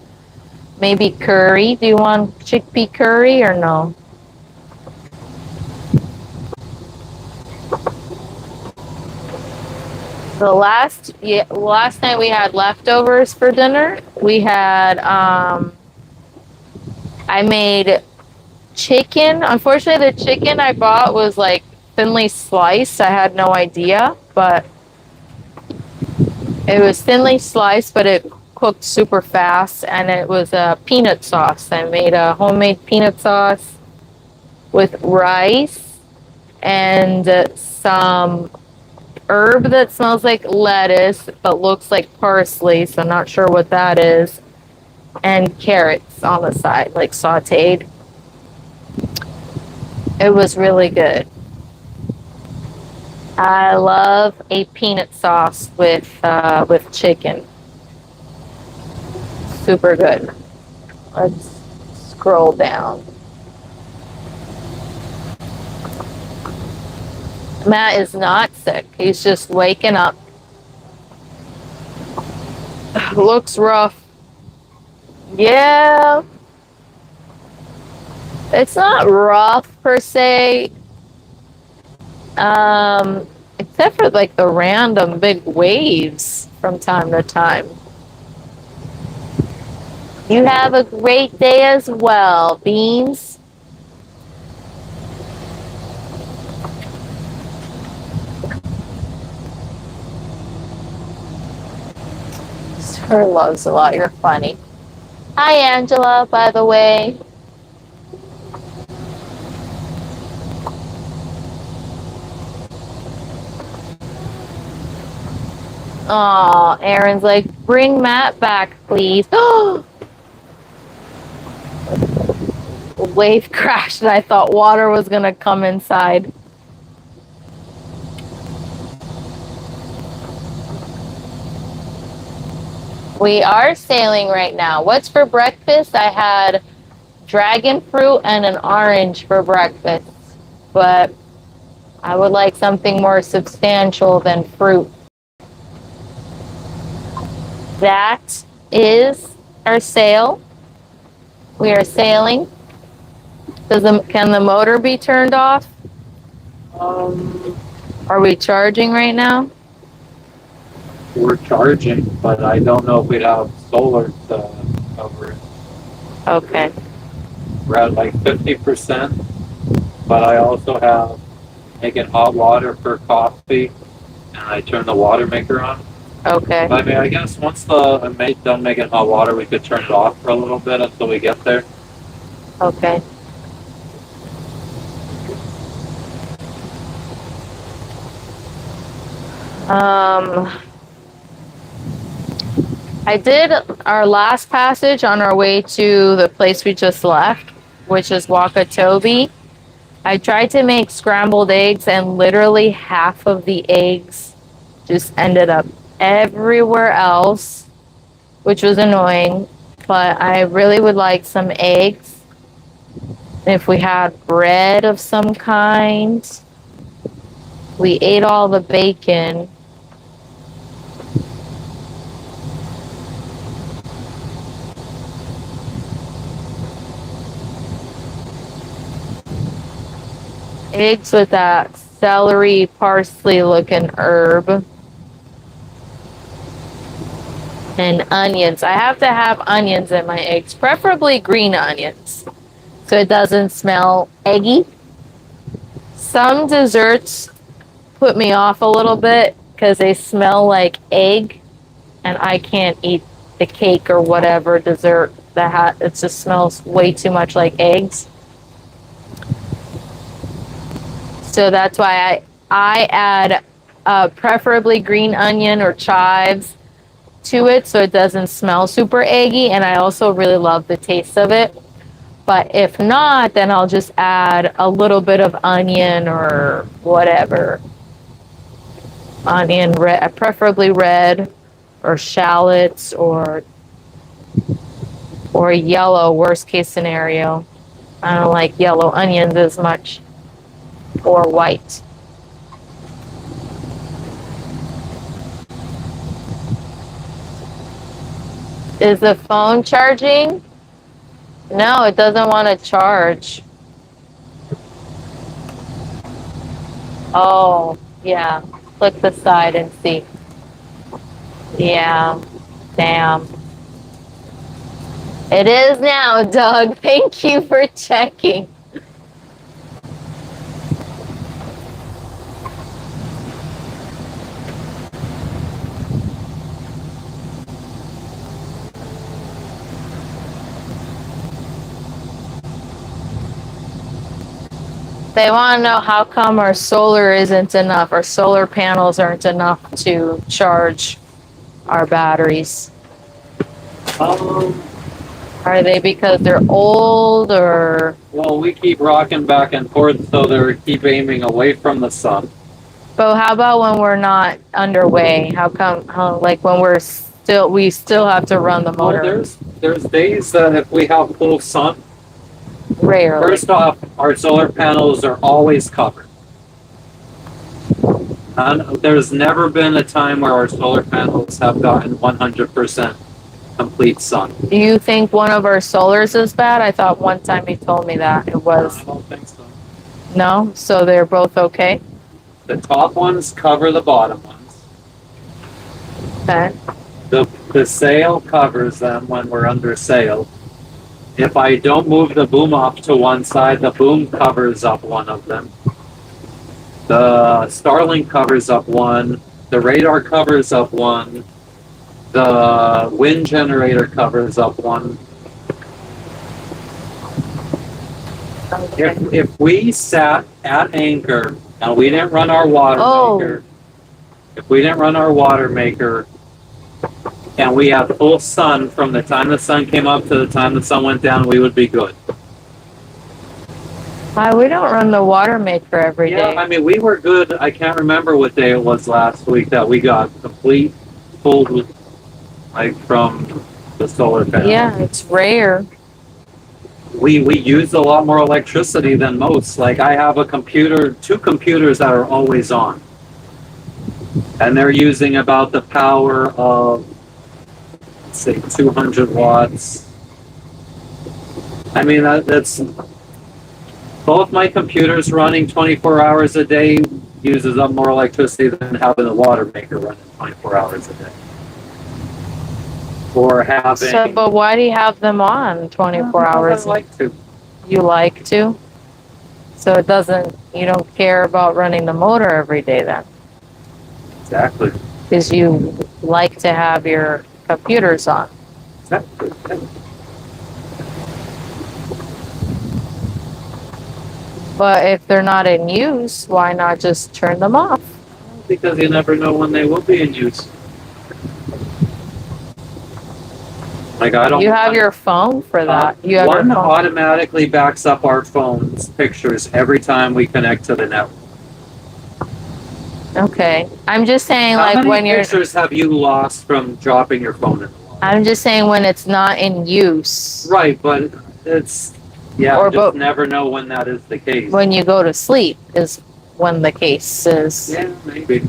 Maybe curry. Do you want chickpea curry or no? Last night we had leftovers for dinner. We had I made chicken. Unfortunately, the chicken I bought was like thinly sliced. I had no idea, but it was thinly sliced, but it cooked super fast, and it was a peanut sauce. I made a homemade peanut sauce with rice and some herb that smells like lettuce but looks like parsley, so I'm not sure what that is, and carrots on the side, like sauteed. It was really good. I love a peanut sauce with chicken. Super good. Let's scroll down. Matt is not sick. He's just waking up. Looks rough. Yeah. It's not rough per se. Except for like the random big waves from time to time. You have a great day as well, Beans. Her loves a lot. You're funny. Hi, Angela, by the way. Oh, Aaron's like, bring Matt back, please. Wave crashed and I thought water was going to come inside. We are sailing right now. What's for breakfast? I had dragon fruit and an orange for breakfast, but I would like something more substantial than fruit. That is our sail. We are sailing. Can the motor be turned off? Are we charging right now? We're charging, but I don't know if we'd have solar to cover it. Okay. We're at like 50%, but I also have making hot water for coffee, and I turn the water maker on. Okay. But I mean, I guess once I'm done making hot water, we could turn it off for a little bit until we get there. Okay. I did our last passage on our way to the place we just left, which is Wakatobi. I tried to make scrambled eggs, and literally half of the eggs just ended up everywhere else, which was annoying. But I really would like some eggs. If we had bread of some kind, we ate all the bacon. Eggs with that celery, parsley looking herb. And onions. I have to have onions in my eggs, preferably green onions, so it doesn't smell eggy. Some desserts put me off a little bit because they smell like egg, and I can't eat the cake or whatever dessert that it just smells way too much like eggs. So that's why I add preferably green onion or chives to it so it doesn't smell super eggy, and I also really love the taste of it. But if not, then I'll just add a little bit of onion or whatever. Onion, red, preferably red, or shallots, or yellow, worst case scenario. I don't like yellow onions as much, or white. Is the phone charging? No, it doesn't want to charge. Oh, yeah. Click the side and see. Yeah. Damn. It is now, Doug. Thank you for checking. They want to know how come our solar isn't enough, our solar panels aren't enough to charge our batteries. Are they because they're old, or? Well, we keep rocking back and forth, so they keep aiming away from the sun. But how about when we're not underway? How come? Like when we still have to run the motor? Well, there's days that if we have full sun, Rarely. first off, our solar panels are always covered. And there's never been a time where our solar panels have gotten 100% complete sun. Do you think one of our solars is bad? I thought one time you told me that it was. I don't think so. No? So they're both okay? The top ones cover the bottom ones. Okay. The sail covers them when we're under sail. If I don't move the boom off to one side, the boom covers up one of them. The Starlink covers up one. The radar covers up one. The wind generator covers up one. Okay. If we sat at anchor and we didn't run our water maker, if we didn't run our water maker, and we had full sun from the time the sun came up to the time the sun went down, we would be good. We don't run the water maker every day. Yeah, I mean, we were good. I can't remember what day it was last week that we got complete full with, like, from the solar panel. Yeah, it's rare. We use a lot more electricity than most. Like, I have two computers that are always on. And they're using about the power of, let's say, 200 watts. I mean, that's both my computers running 24 hours a day uses up more electricity than having the water maker running 24 hours a day. or So, having. but why do you have them on 24 Because hours? I like to. You like to? So it doesn't, you don't care about running the motor every day then? Exactly. Because you like to have your computers on. Exactly. But if they're not in use, why not just turn them off? Because you never know when they will be in use. Like I don't You have want. your phone for that. You have your One phone. automatically backs up our phone's pictures every time we connect to the network. Okay. I'm just saying, How like, many when you're, pictures have you lost from dropping your phone in the water? I'm just saying when it's not in use. Right, but it's yeah, Or I just but never know when that is the case. when you go to sleep is when the case is. Yeah, maybe.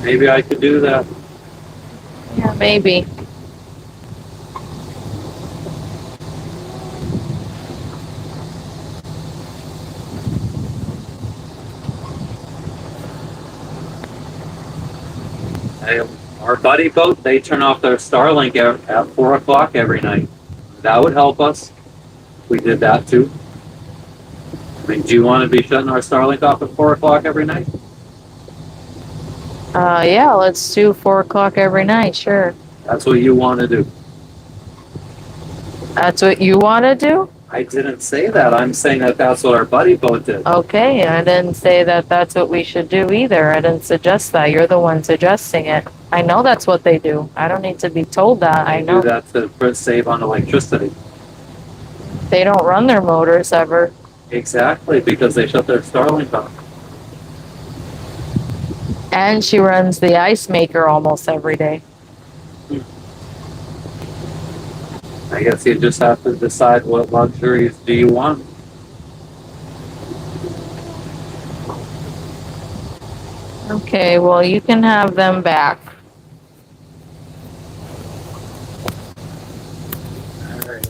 Maybe I could do that. Yeah, maybe. I, our buddy boat, they turn off their Starlink at 4 o'clock every night. That would help us. We did that too. I mean, do you want to be shutting our Starlink off at 4 o'clock every night? Yeah, let's do 4 o'clock every night. Sure. That's what you want to do. That's what you want to do? I didn't say that. I'm saying that that's what our buddy boat did. Okay, I didn't say that that's what we should do either. I didn't suggest that. You're the one suggesting it. I know that's what they do. I don't need to be told that. I They know do that to save on electricity. they don't run their motors ever. Exactly, because they shut their Starlink off. And she runs the ice maker almost every day. I guess you just have to decide what luxuries do you want. Okay, well, you can have them back. All right.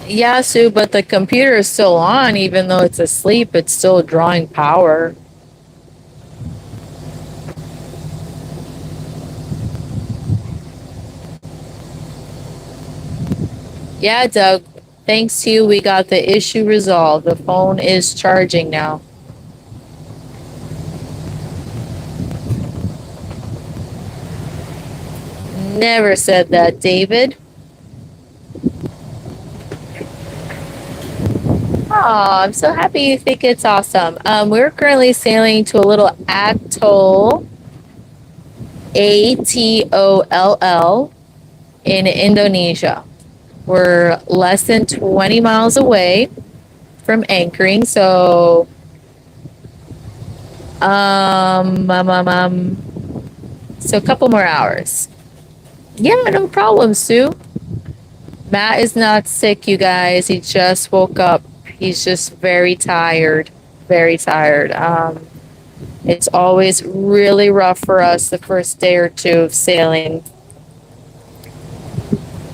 Yeah, Sue, but the computer is still on, even though it's asleep, it's still drawing power. Yeah, Doug, thanks to you, we got the issue resolved. The phone is charging now. Never said that, David. Oh, I'm so happy you think it's awesome. We're currently sailing to a little atoll, Atoll, in Indonesia. We're less than 20 miles away from anchoring, so so a couple more hours. Yeah, no problem, Sue. Matt is not sick, you guys. He just woke up. He's just very tired. Very tired. It's always really rough for us the first day or two of sailing.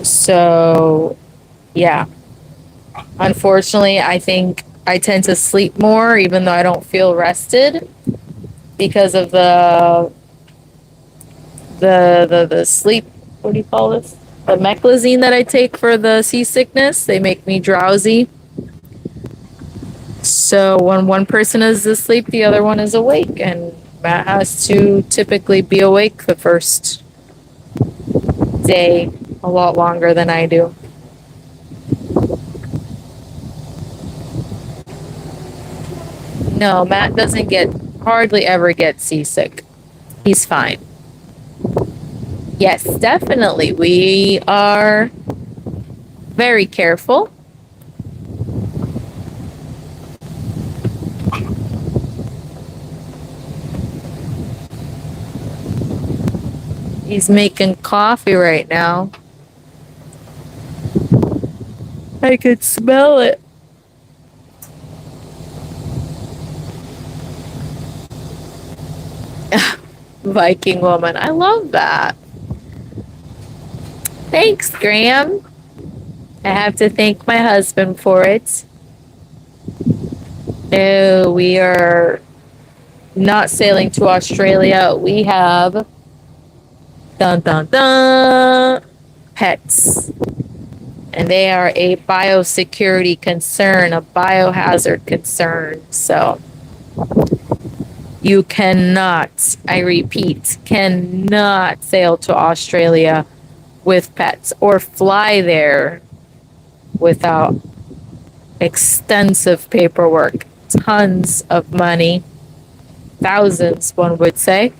So, yeah. Unfortunately, I think I tend to sleep more even though I don't feel rested because of the sleep, what do you call this? The meclizine that I take for the seasickness. They make me drowsy. So when one person is asleep, the other one is awake, and Matt has to typically be awake the first day a lot longer than I do. No, Matt doesn't get hardly ever get seasick. He's fine. Yes, definitely. We are very careful. He's making coffee right now. I could smell it. Viking woman. I love that. Thanks, Graham. I have to thank my husband for it. No, we are not sailing to Australia. We have dun dun dun pets. And they are a biosecurity concern, a biohazard concern. So you cannot, I repeat, cannot sail to Australia with pets or fly there without extensive paperwork, tons of money, thousands, one would say.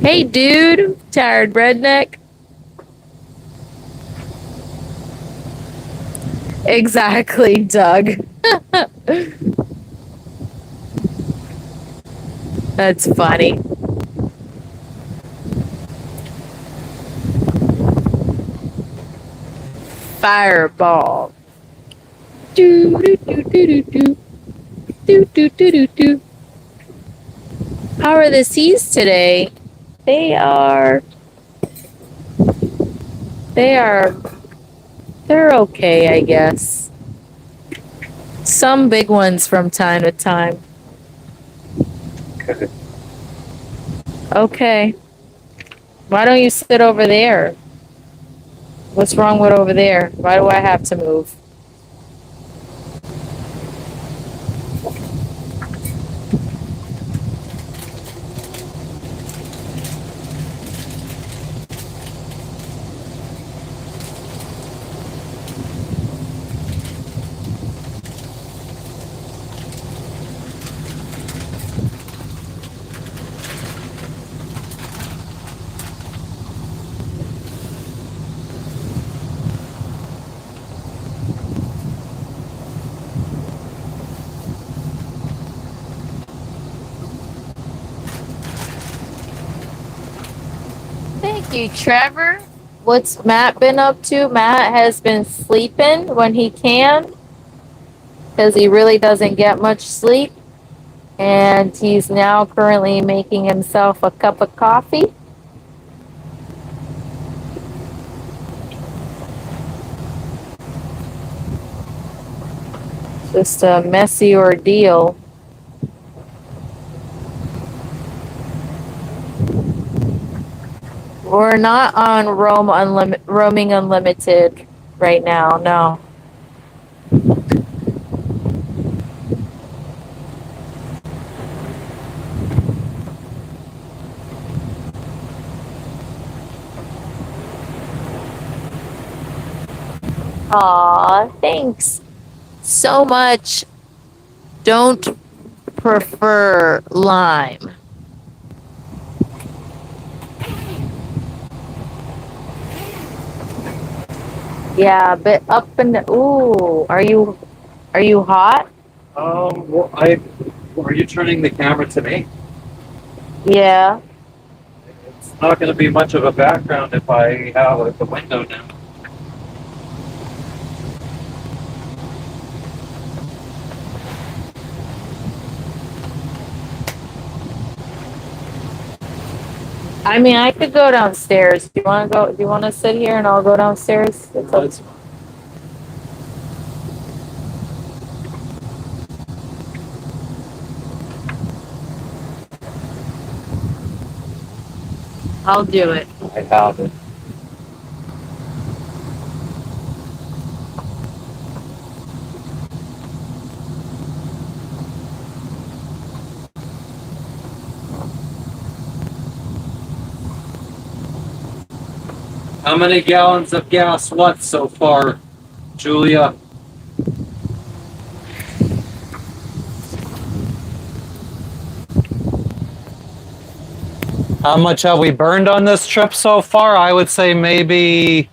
Hey, dude, tired redneck. Exactly, Doug. That's funny. Fireball. Do do do do do do do do do do do. How are the seas today? They are. They are. They're okay, I guess. Some big ones from time to time. Okay. Okay. Why don't you sit over there? What's wrong with over there? Why do I have to move? Thank you, Trevor. What's Matt been up to? Matt has been sleeping when he can because he really doesn't get much sleep. And he's now currently making himself a cup of coffee. Just a messy ordeal. We're not on roaming unlimited right now. No. Aw, thanks so much. Don't prefer lime. Yeah, but up in the ooh, are you hot? Well, are you turning the camera to me? Yeah. It's not going to be much of a background if I have the window now. I mean, I could go downstairs. Do you want to go? Do you want to sit here and I'll go downstairs? It's up. That's I'll do it. I have it. How many gallons of gas? What so far, Julia? How much have we burned on this trip so far? I would say maybe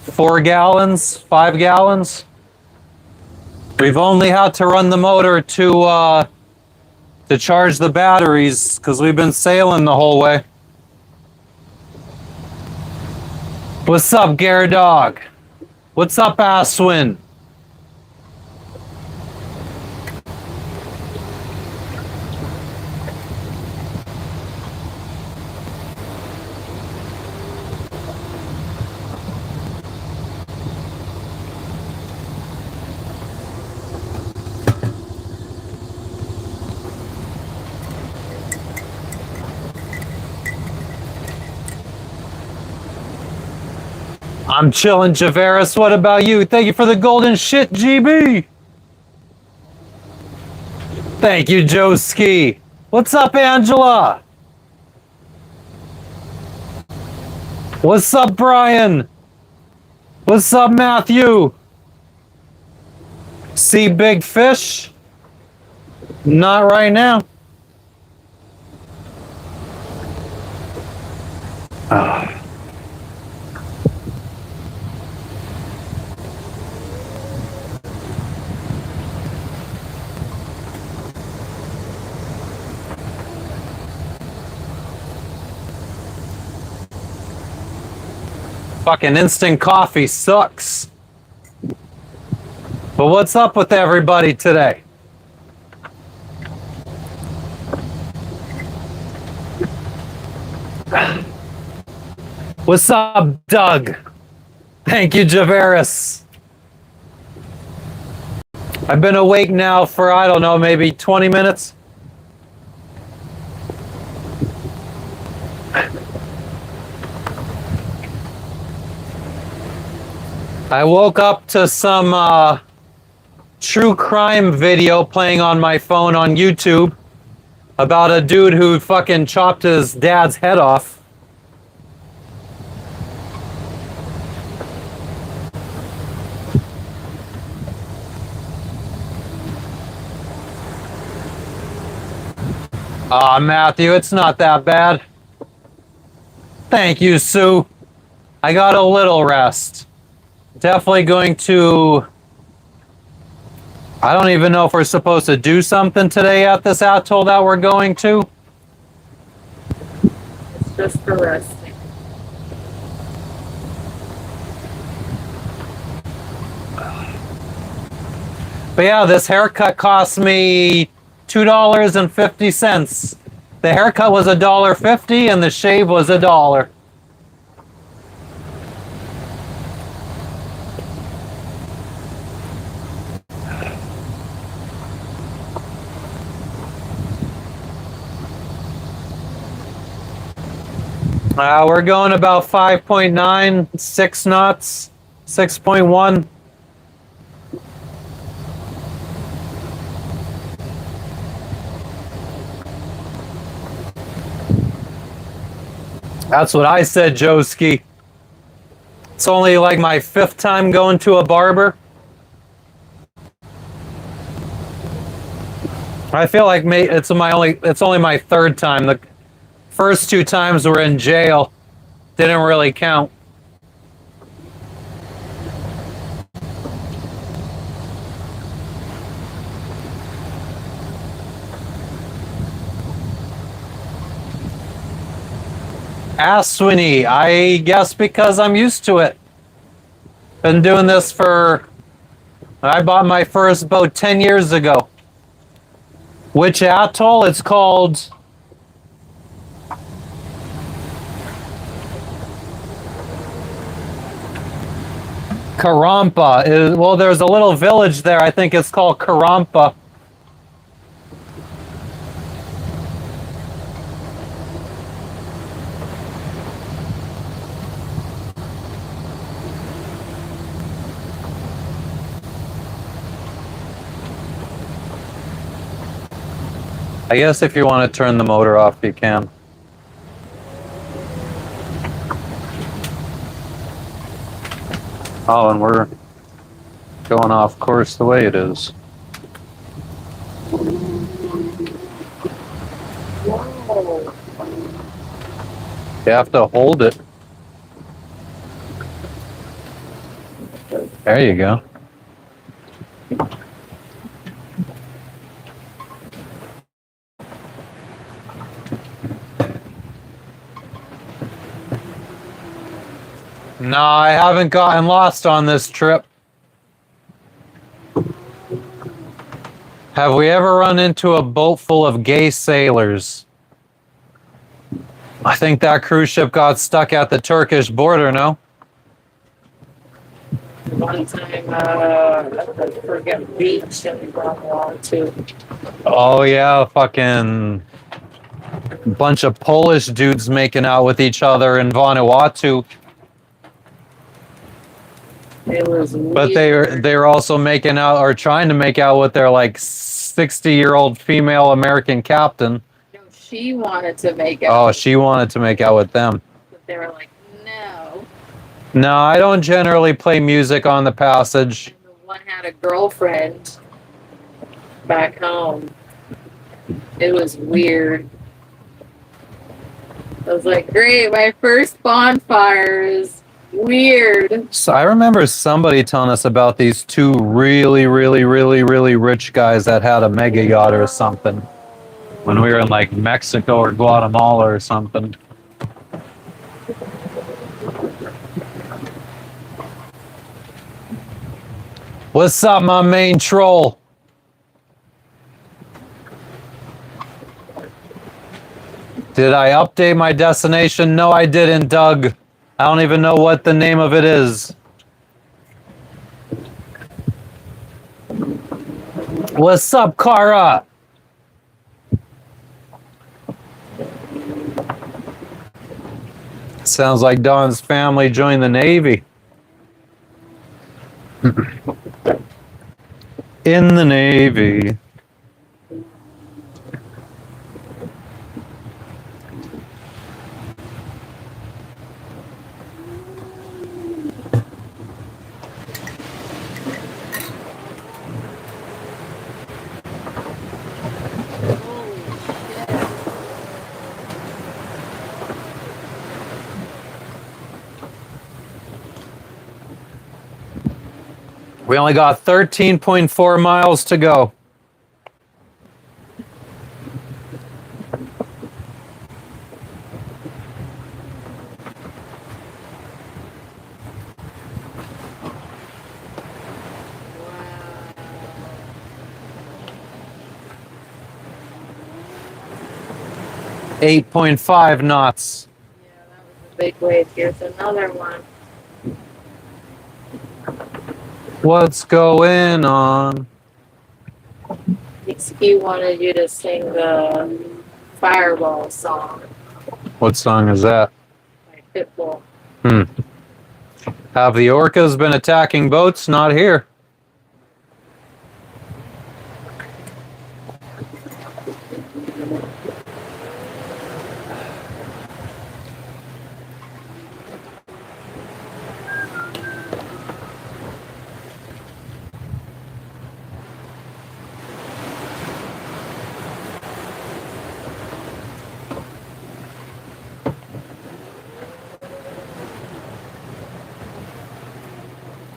4 gallons, 5 gallons. We've only had to run the motor to charge the batteries because we've been sailing the whole way. What's up, Gare Dog? What's up, Aswin? I'm chilling, Javaris. What about you? Thank you for the golden shit, GB. Thank you, Joe Ski. What's up, Angela? What's up, Brian? What's up, Matthew? See big fish? Not right now. Fucking instant coffee sucks. But what's up with everybody today? What's up, Doug? Thank you, Javaris. I've been awake now for, I don't know, maybe 20 minutes. I woke up to some true crime video playing on my phone on YouTube about a dude who fucking chopped his dad's head off. Matthew, it's not that bad. Thank you, Sue. I got a little rest. Definitely going to... I don't even know if we're supposed to do something today at this atoll that we're going to. It's just for resting. But yeah, this haircut cost me $2.50. The haircut was $1.50 and the shave was $1. We're going about 5.9, 6 knots, 6.1. That's what I said, Joski. It's only like my 5th time going to a barber. I feel like it's only my 3rd time. The first 2 times were in jail. Didn't really count. Aswini, I guess because I'm used to it. Been doing this I bought my first boat 10 years ago. Which atoll? It's called... Karampa. Well, there's a little village there. I think it's called Karampa. I guess if you want to turn the motor off, you can. Oh, and we're going off course the way it is. You have to hold it. There you go. No, I haven't gotten lost on this trip. Have we ever run into a boat full of gay sailors? I think that cruise ship got stuck at the Turkish border, no? One time at the Forget Beach in Vanuatu. Oh yeah, fucking bunch of Polish dudes making out with each other in Vanuatu. It was But weird. they're also making out or trying to make out with their like 60-year-old female American captain. No, she wanted to make Oh, out, she wanted to make out with them. but they were like, no. No, I don't generally play music on the passage. And the one had a girlfriend back home. It was weird. I was like, great, my first bonfire is weird. So I remember somebody telling us about these two really, really, really, really rich guys that had a mega yacht or something when we were in like Mexico or Guatemala or something. What's up, my main troll? Did I update my destination? No, I didn't, Doug. I don't even know what the name of it is. What's up, Kara? Sounds like Don's family joined the Navy. In the Navy. We only got 13.4 miles to go. Wow. 8.5 knots. Yeah, that was a big wave. Here's another one. What's going on? XQ wanted you to sing the Fireball song What song is that? by Pitbull. Have the orcas been attacking boats? Not here.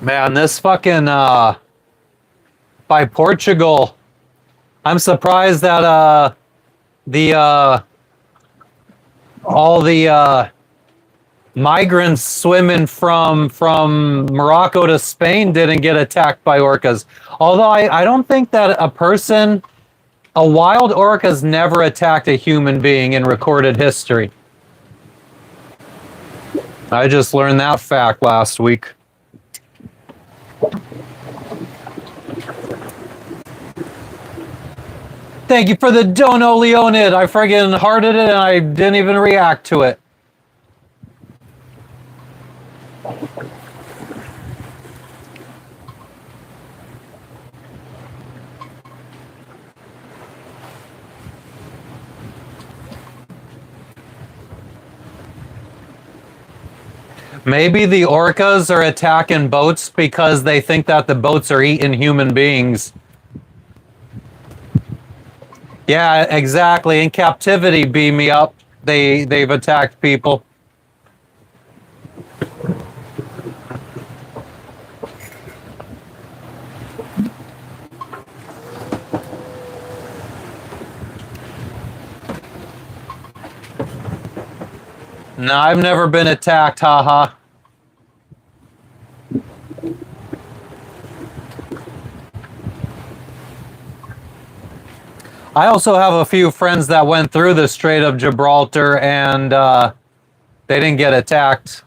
Man, this fucking by Portugal. I'm surprised that the all the migrants swimming from Morocco to Spain didn't get attacked by orcas. Although I don't think that a wild orca's never attacked a human being in recorded history. I just learned that fact last week. Thank you for the Dono Leonid. I friggin' hearted it and I didn't even react to it. Maybe the orcas are attacking boats because they think that the boats are eating human beings. Yeah, exactly. In captivity, beam me up. They've attacked people. No, I've never been attacked, haha. I also have a few friends that went through the Strait of Gibraltar and they didn't get attacked.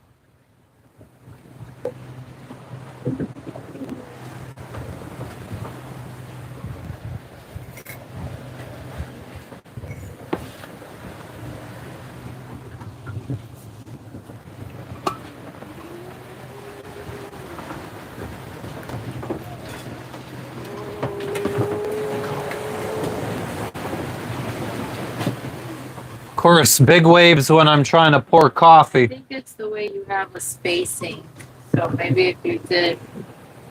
course, big waves when I'm trying to pour I coffee. think it's the way you have the spacing. So maybe if you did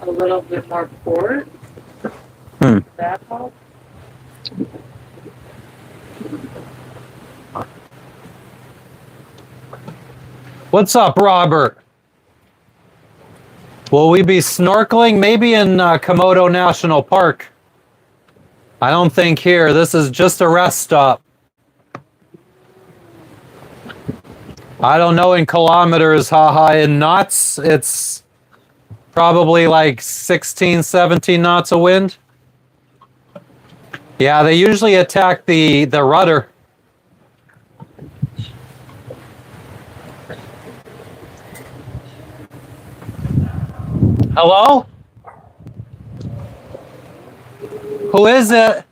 a little bit more port, that help. What's up, Robert? Will we be snorkeling? Maybe in Komodo National Park. I don't think here. This is just a rest stop. I don't know in kilometers, haha. In knots, it's probably like 16, 17 knots of wind. Yeah, they usually attack the rudder. Hello? Who is it?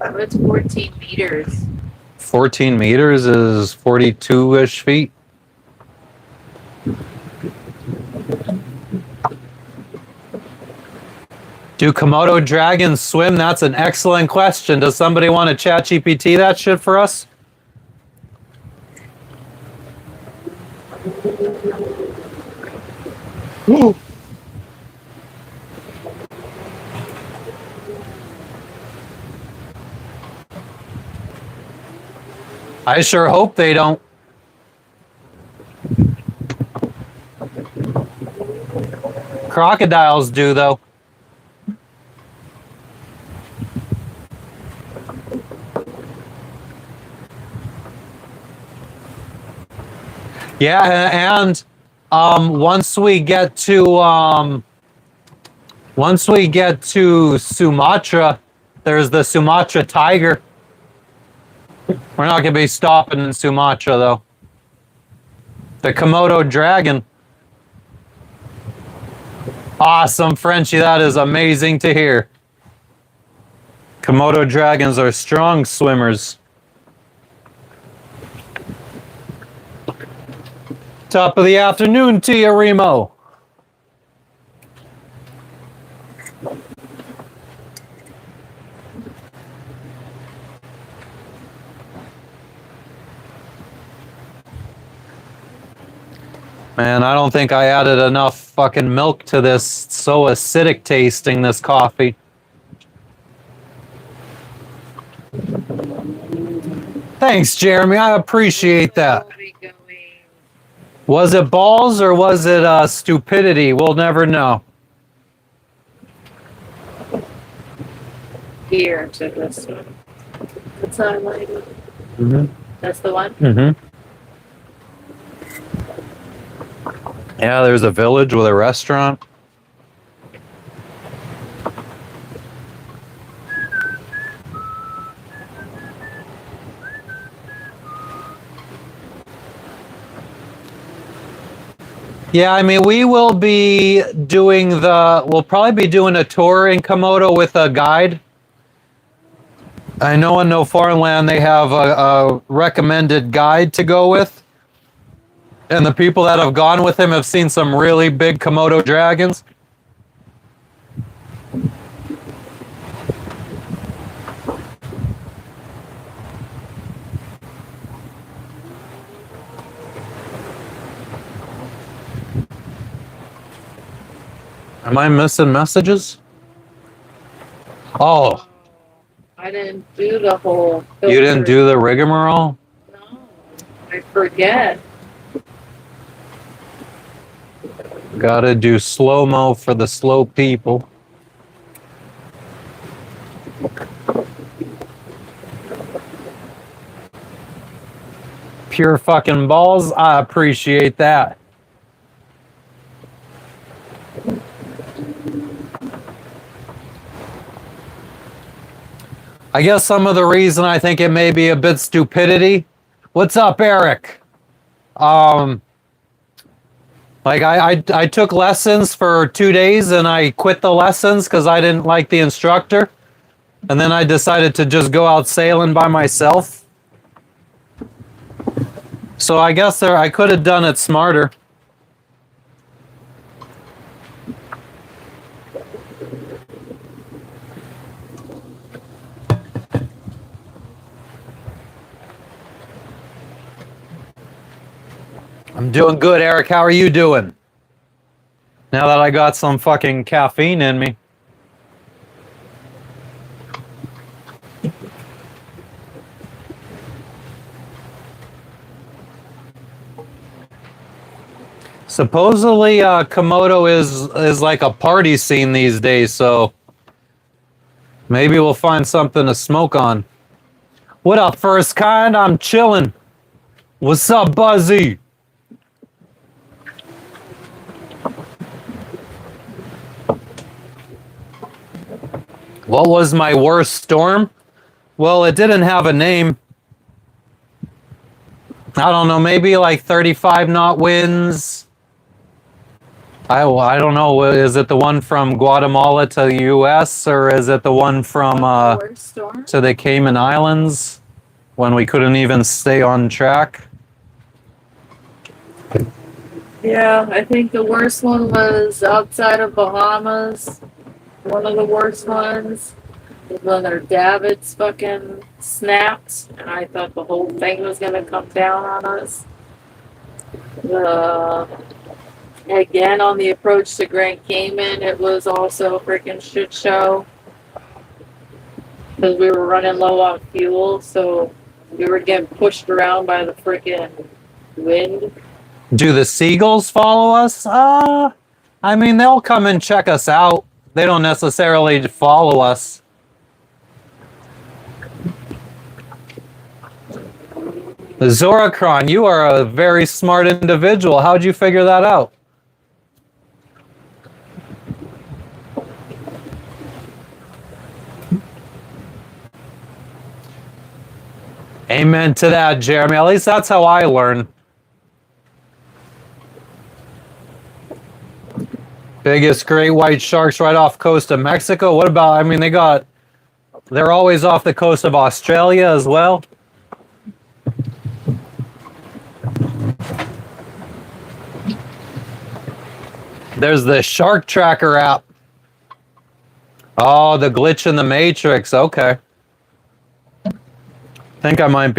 Oh, it's 14 meters. 14 meters is 42-ish feet. Do Komodo dragons swim? That's an excellent question. Does somebody want to chat GPT that shit for us? I sure hope they don't. Crocodiles do, though. Yeah, and once we get to Sumatra, there's the Sumatra tiger. We're not gonna be stopping in Sumatra though. The Komodo dragon. Awesome, Frenchie. That is amazing to hear. Komodo dragons are strong swimmers. Top of the afternoon to you, Remo. Man, I don't think I added enough fucking milk to this. It's so acidic tasting, this coffee. Thanks, Jeremy. I appreciate that. Was it balls or was it stupidity? We'll never know. Here to this one. That's how I like it. Mm-hmm. That's the one? Mm-hmm. Yeah, there's a village with a restaurant. Yeah, I mean, we'll probably be doing a tour in Komodo with a guide. I know in No Foreign Land they have a recommended guide to go with. And the people that have gone with him have seen some really big Komodo dragons. Am I missing messages? Oh, I didn't do the whole filter. you didn't do the rigmarole? No, I forget. Gotta do slow-mo for the slow people. Pure fucking balls. I appreciate that. I guess some of the reason I think it may be a bit stupidity. What's up, Eric? Like I took lessons for 2 days and I quit the lessons because I didn't like the instructor. And then I decided to just go out sailing by myself. So I guess I could have done it smarter. I'm doing good, Eric. How are you doing? Now that I got some fucking caffeine in me. Supposedly, Komodo is like a party scene these days, so maybe we'll find something to smoke on. What up, first kind? I'm chilling. What's up, Buzzy? What was my worst storm? Well, it didn't have a name. I don't know, maybe like 35 knot winds. I don't know. Is it the one from Guatemala to the U.S. or is it the one from to the Cayman Islands when we couldn't even stay on track? Yeah, I think the worst one was outside of Bahamas. One of the worst ones was when their davits fucking snapped, and I thought the whole thing was gonna come down on us. Again, on the approach to Grand Cayman, it was also a freaking shit show because we were running low on fuel, so we were getting pushed around by the freaking wind. Do the seagulls follow us? I mean, they'll come and check us out. They don't necessarily follow us. Zoracron, you are a very smart individual. How'd you figure that out? Amen to that, Jeremy. At least that's how I learn. Biggest great white sharks right off coast of Mexico. What about, I mean, they're always off the coast of Australia as well. There's the Shark Tracker app. Oh, the glitch in the Matrix. Okay. I think I might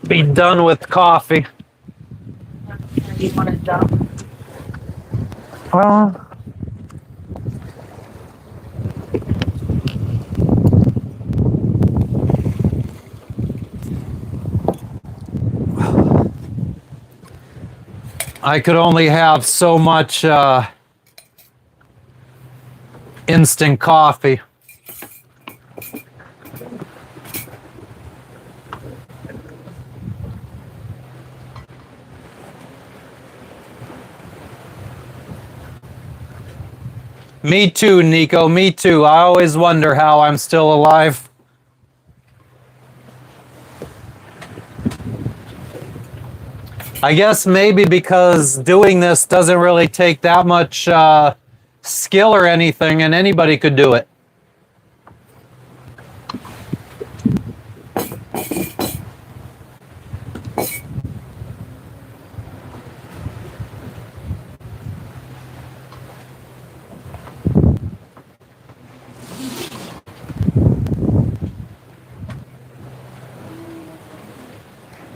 be done with coffee. You want it done? Well, I could only have so much instant coffee. Me too, Nico. Me too. I always wonder how I'm still alive. I guess maybe because doing this doesn't really take that much skill or anything, and anybody could do it.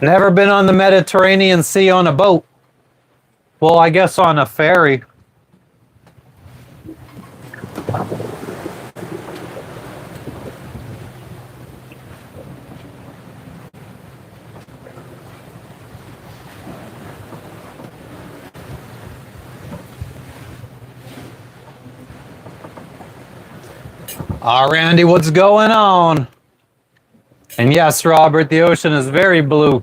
Never been on the Mediterranean Sea on a boat. Well, I guess on a ferry. Randy, what's going on? And yes, Robert, the ocean is very blue.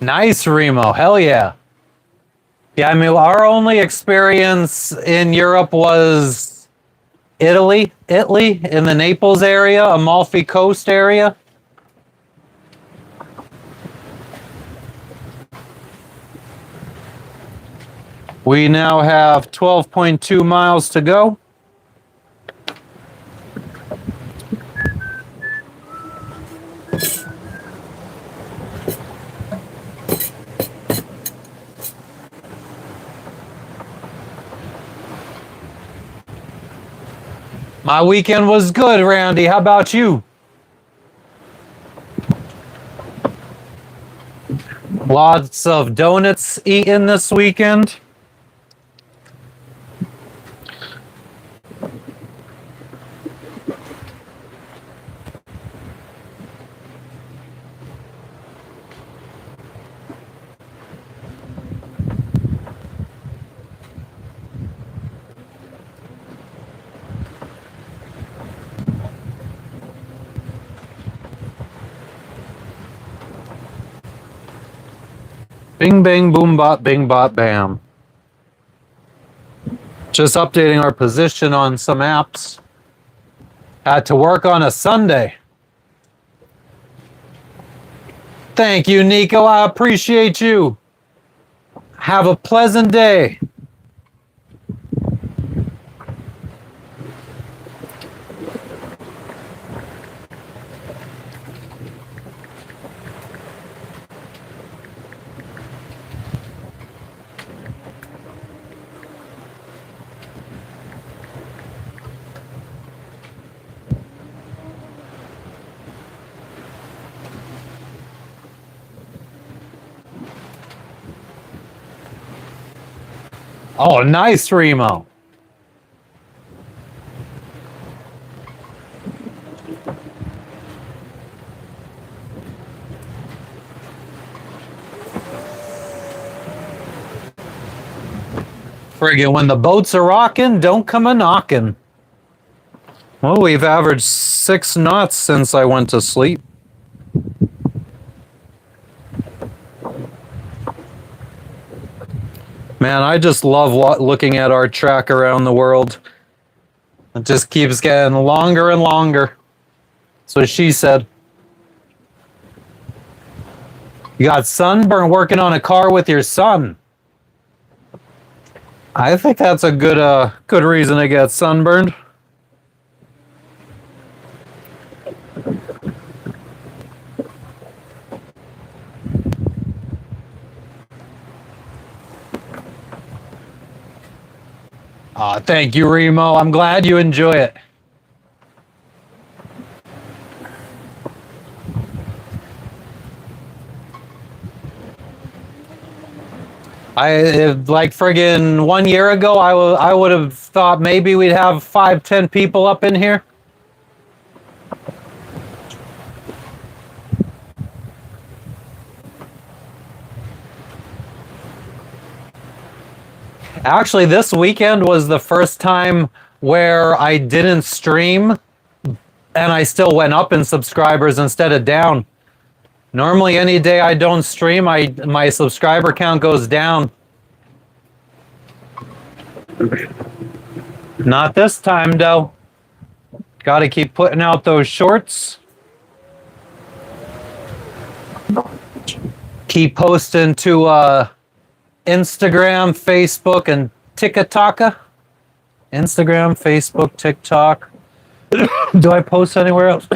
Nice, Remo. Hell yeah. Yeah, I mean, our only experience in Europe was Italy, in the Naples area, Amalfi Coast area. We now have 12.2 miles to go. My weekend was good, Randy. How about you? Lots of donuts eaten this weekend. Bing, bang, boom, bop, bing, bop, bam. Just updating our position on some apps. Had to work on a Sunday. Thank you, Nico. I appreciate you. Have a pleasant day. Oh, nice, Remo. Friggin' when the boats are rocking, don't come a knocking. Well, we've averaged 6 knots since I went to sleep. Man, I just love looking at our track around the world. It just keeps getting longer and longer. So she said. You got sunburn working on a car with your son. I think that's a good reason to get sunburned. Thank you, Remo. I'm glad you enjoy it. Like friggin' 1 year ago, I would have thought maybe we'd have 5-10 people up in here. Actually, this weekend was the first time where I didn't stream and I still went up in subscribers instead of down. Normally, any day I don't stream, my subscriber count goes down. Not this time, though. Got to keep putting out those shorts. Keep posting to Instagram, Facebook, and TikTok. Instagram, Facebook, TikTok. Do I post anywhere else?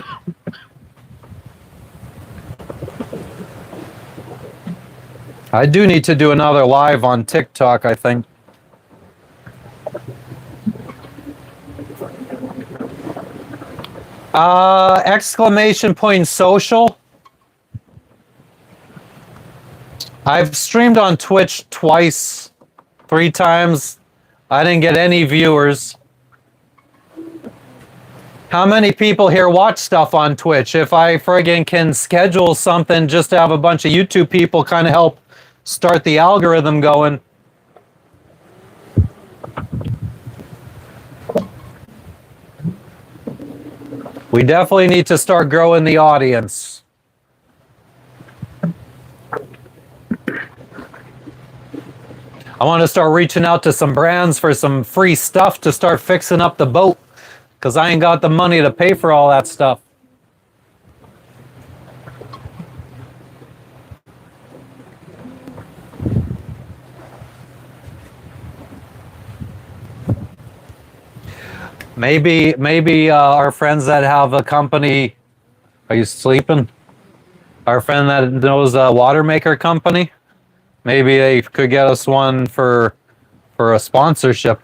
I do need to do another live on TikTok, I think. Exclamation point social. I've streamed on Twitch twice, 3 times. I didn't get any viewers. How many people here watch stuff on Twitch? If I friggin' can schedule something just to have a bunch of YouTube people kind of help start the algorithm going. We definitely need to start growing the audience. I want to start reaching out to some brands for some free stuff to start fixing up the boat, because I ain't got the money to pay for all that stuff. Maybe our friends that have a company. Are you sleeping? Our friend that knows a water maker company. Maybe they could get us one for a sponsorship.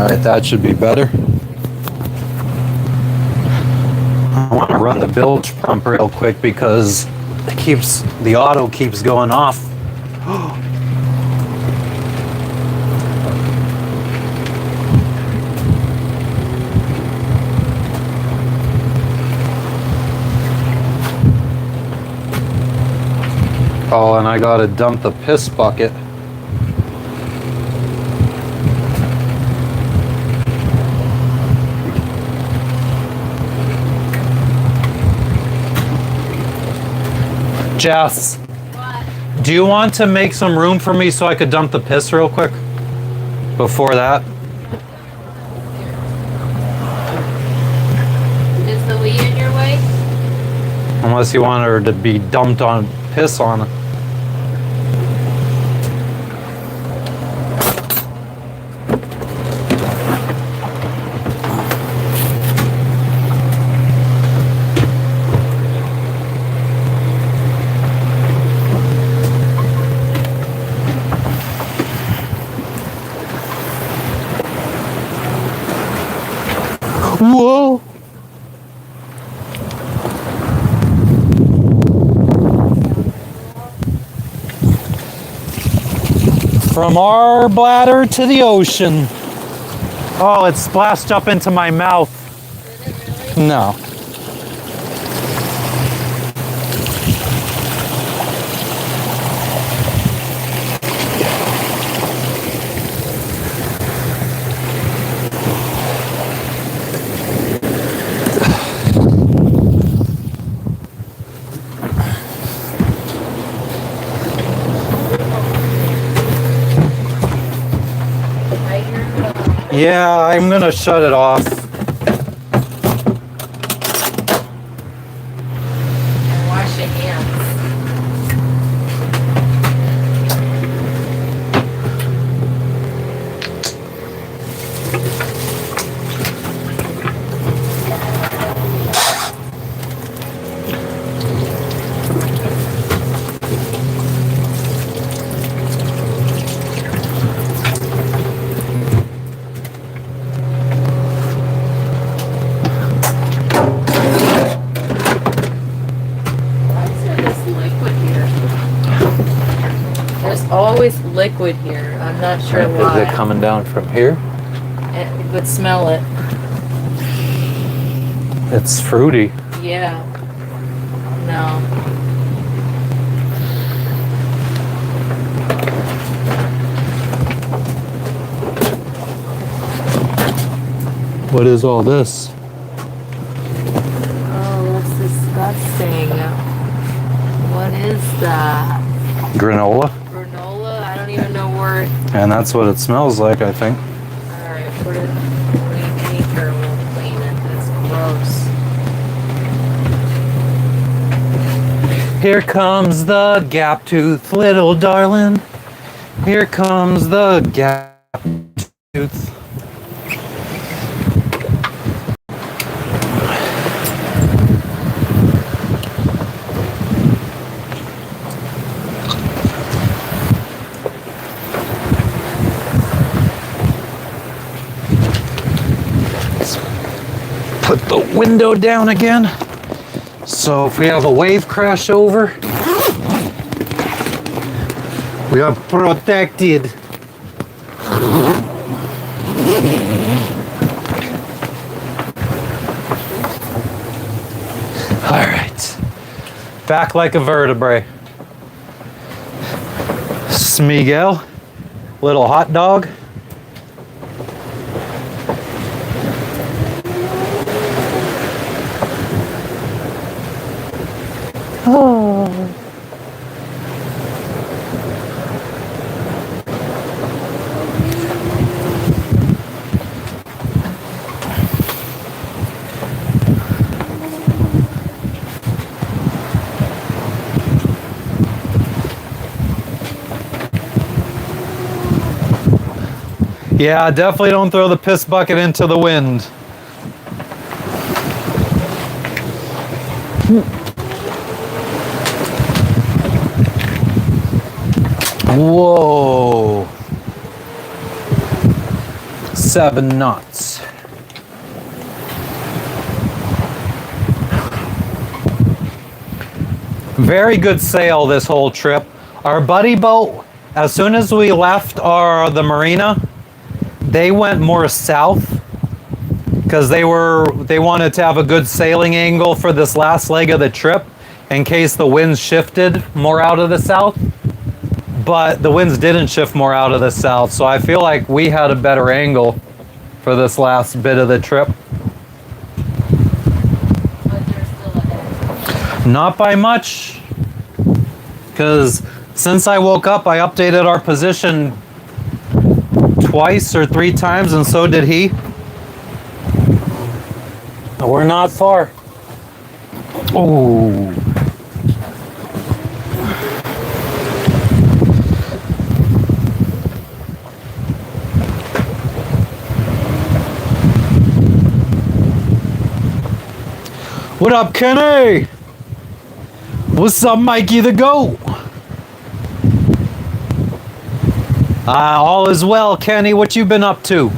right, that should be better. I want to run the bilge pump real quick because the auto keeps going off. Oh, and I gotta dump the piss bucket. Jess, What? do you want to make some room for me so I could dump the piss real quick? Before that? Is the Wii in your way? Unless you want her to be dumped on piss on it. Whoa! From our bladder to the ocean. Oh, it splashed up into my mouth. Did it really? No. I hear Yeah, I'm gonna shut it off. and wash your hands. Why is there this liquid here? There's always liquid here. I'm not sure why. Is it coming down from here? You could smell it. It's fruity. Yeah. No. What is all this? Oh, that's disgusting. What is that? Granola. Granola? I don't even know where. And that's what it smells like, I think. Alright, put it in the anchor. We'll clean it. That's gross. Here comes the gap tooth, little darling. Here comes the gap tooth. Put the window down again. So if we have a wave crash over, we are protected. All right. Back like a vertebrae. Smigel, little hot dog. Oh. Yeah, definitely don't throw the piss bucket into the wind. Whoa. 7 knots. Very good sail this whole trip. Our buddy boat, as soon as we left the marina, they went more south because they wanted to have a good sailing angle for this last leg of the trip in case the winds shifted more out of the south. But the winds didn't shift more out of the south, so I feel like we had a better angle for this last bit of the trip. But they're still ahead. Not by much, because since I woke up, I updated our position twice or 3 times, and so did he. We're not far. Oh. What up, Kenny? What's up, Mikey the Goat? All is well, Kenny. What you been up to?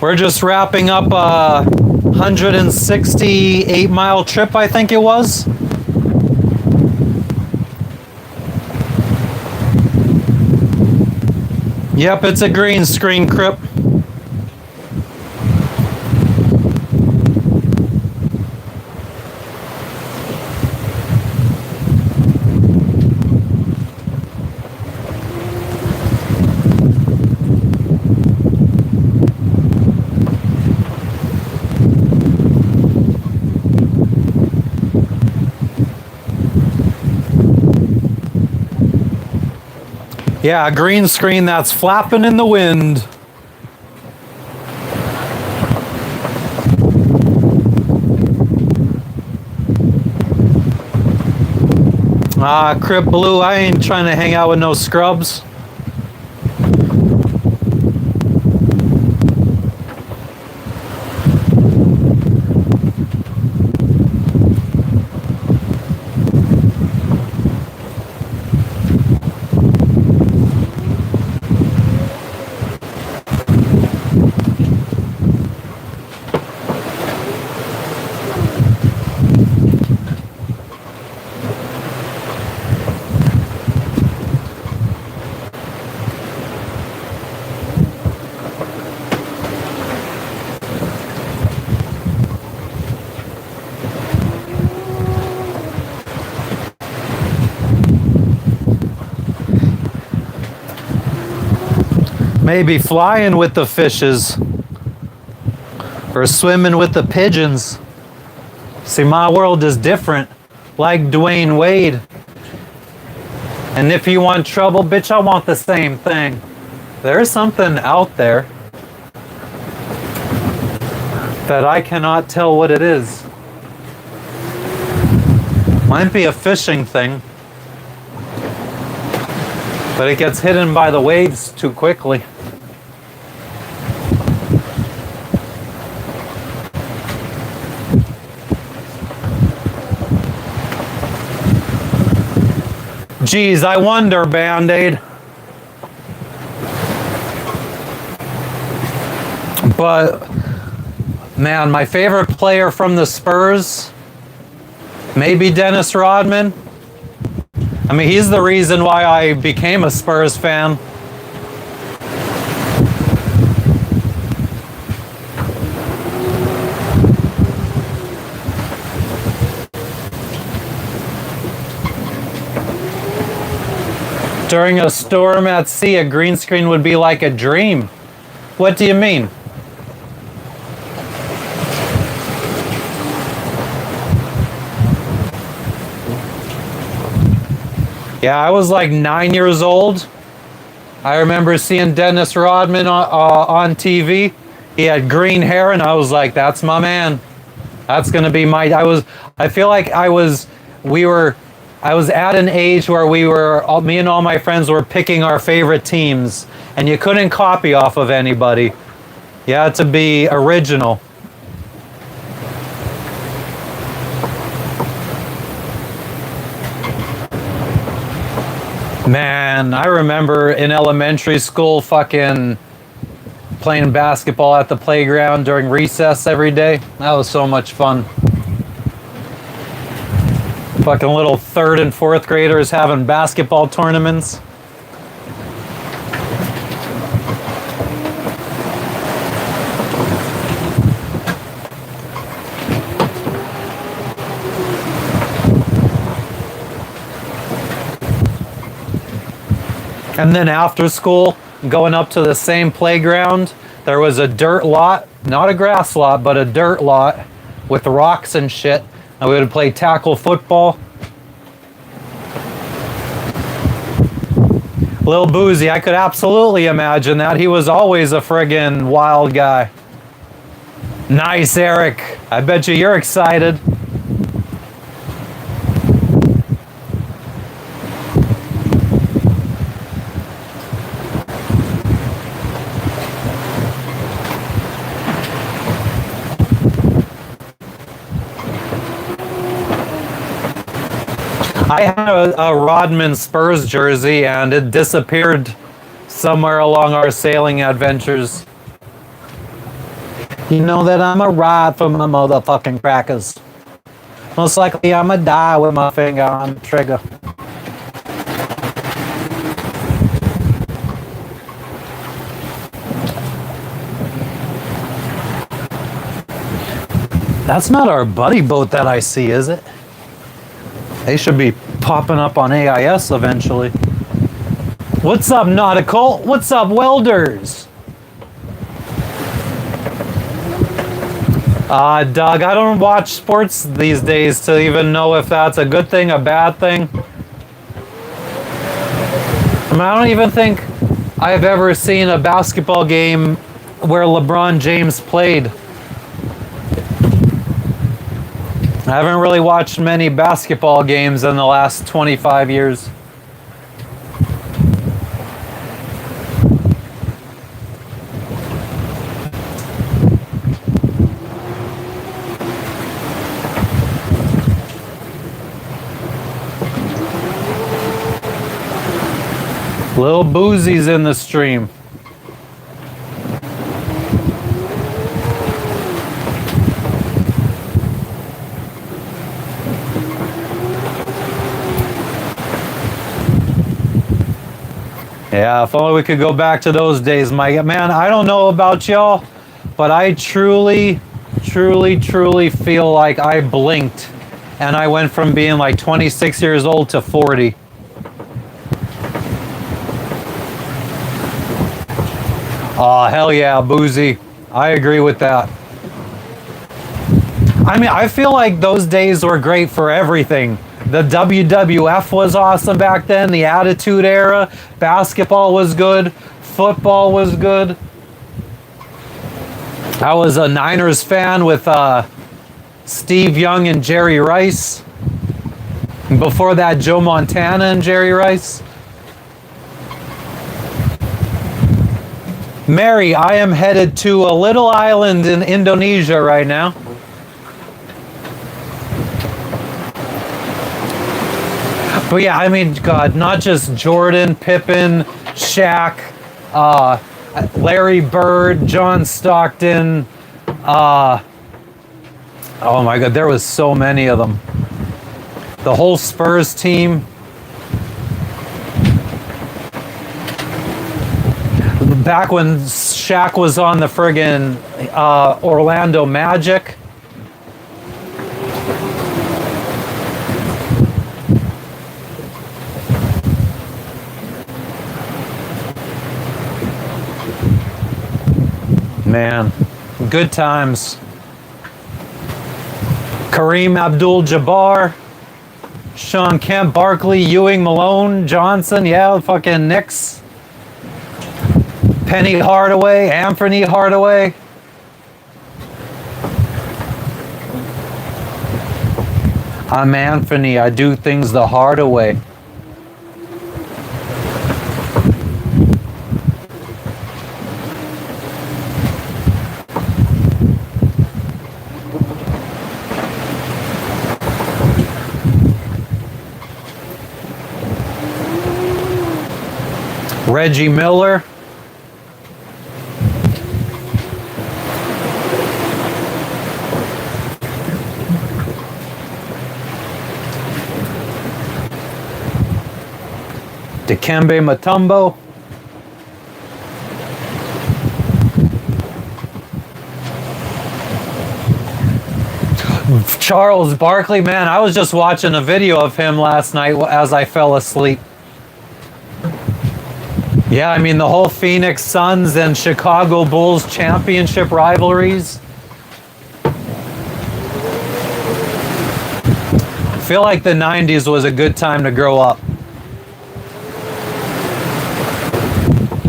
We're just wrapping up a 168-mile trip, I think it was. Yep, it's a green screen, Crip. Yeah, a green screen that's flapping in the wind. Crip Blue, I ain't trying to hang out with no scrubs. Maybe flying with the fishes or swimming with the pigeons. See, my world is different, like Dwayne Wade. And if you want trouble, bitch, I want the same thing. There's something out there that I cannot tell what it is. Might be a fishing thing, but it gets hidden by the waves too quickly. Geez, I wonder, Band-Aid. But, man, my favorite player from the Spurs, maybe Dennis Rodman. I mean, he's the reason why I became a Spurs fan. During a storm at sea, a green screen would be like a dream. What do you mean? Yeah, I was like 9 years old. I remember seeing Dennis Rodman on TV. He had green hair, and I was like, "That's my man. That's gonna be my." I feel like I was at an age where me and all my friends were picking our favorite teams, and you couldn't copy off of anybody. You had to be original. Man, I remember in elementary school fucking playing basketball at the playground during recess every day. That was so much fun. Fucking little third and fourth graders having basketball tournaments. And then after school, going up to the same playground, there was a dirt lot, not a grass lot, but a dirt lot with rocks and shit. And we would play tackle football. Lil Boozy, I could absolutely imagine that. He was always a friggin' wild guy. Nice, Eric. I bet you're excited. I had a Rodman Spurs jersey and it disappeared somewhere along our sailing adventures. You know that I'm a ride for my motherfucking crackers. Most likely I'm a die with my finger on the trigger. That's not our buddy boat that I see, is it? They should be popping up on AIS eventually. What's up, Nautical? What's up, welders? Doug, I don't watch sports these days to even know if that's a good thing, a bad thing. I mean, I don't even think I've ever seen a basketball game where LeBron James played. I haven't really watched many basketball games in the last 25 years. Lil Boozy's in the stream. Yeah, if only we could go back to those days, Mike. Man, I don't know about y'all, but I truly feel like I blinked and I went from being like 26 years old to 40. Oh, hell yeah, Boozy. I agree with that. I mean, I feel like those days were great for everything. The WWF was awesome back then, the Attitude Era. Basketball was good. Football was good. I was a Niners fan with Steve Young and Jerry Rice. Before that, Joe Montana and Jerry Rice. Mary, I am headed to a little island in Indonesia right now. But yeah, I mean, God, not just Jordan, Pippen, Shaq, Larry Bird, John Stockton. Oh my God, there was so many of them. The whole Spurs team. Back when Shaq was on the friggin' Orlando Magic. Man, good times. Kareem Abdul-Jabbar, Sean Kemp, Barkley, Ewing, Malone, Johnson, yeah, fucking Knicks. Penny Hardaway, Anthony Hardaway. I'm Anthony, I do things the harder way. Reggie Miller. Dikembe Mutombo. Charles Barkley, man, I was just watching a video of him last night as I fell asleep. Yeah, I mean, the whole Phoenix Suns and Chicago Bulls championship rivalries. I feel like the 90s was a good time to grow up.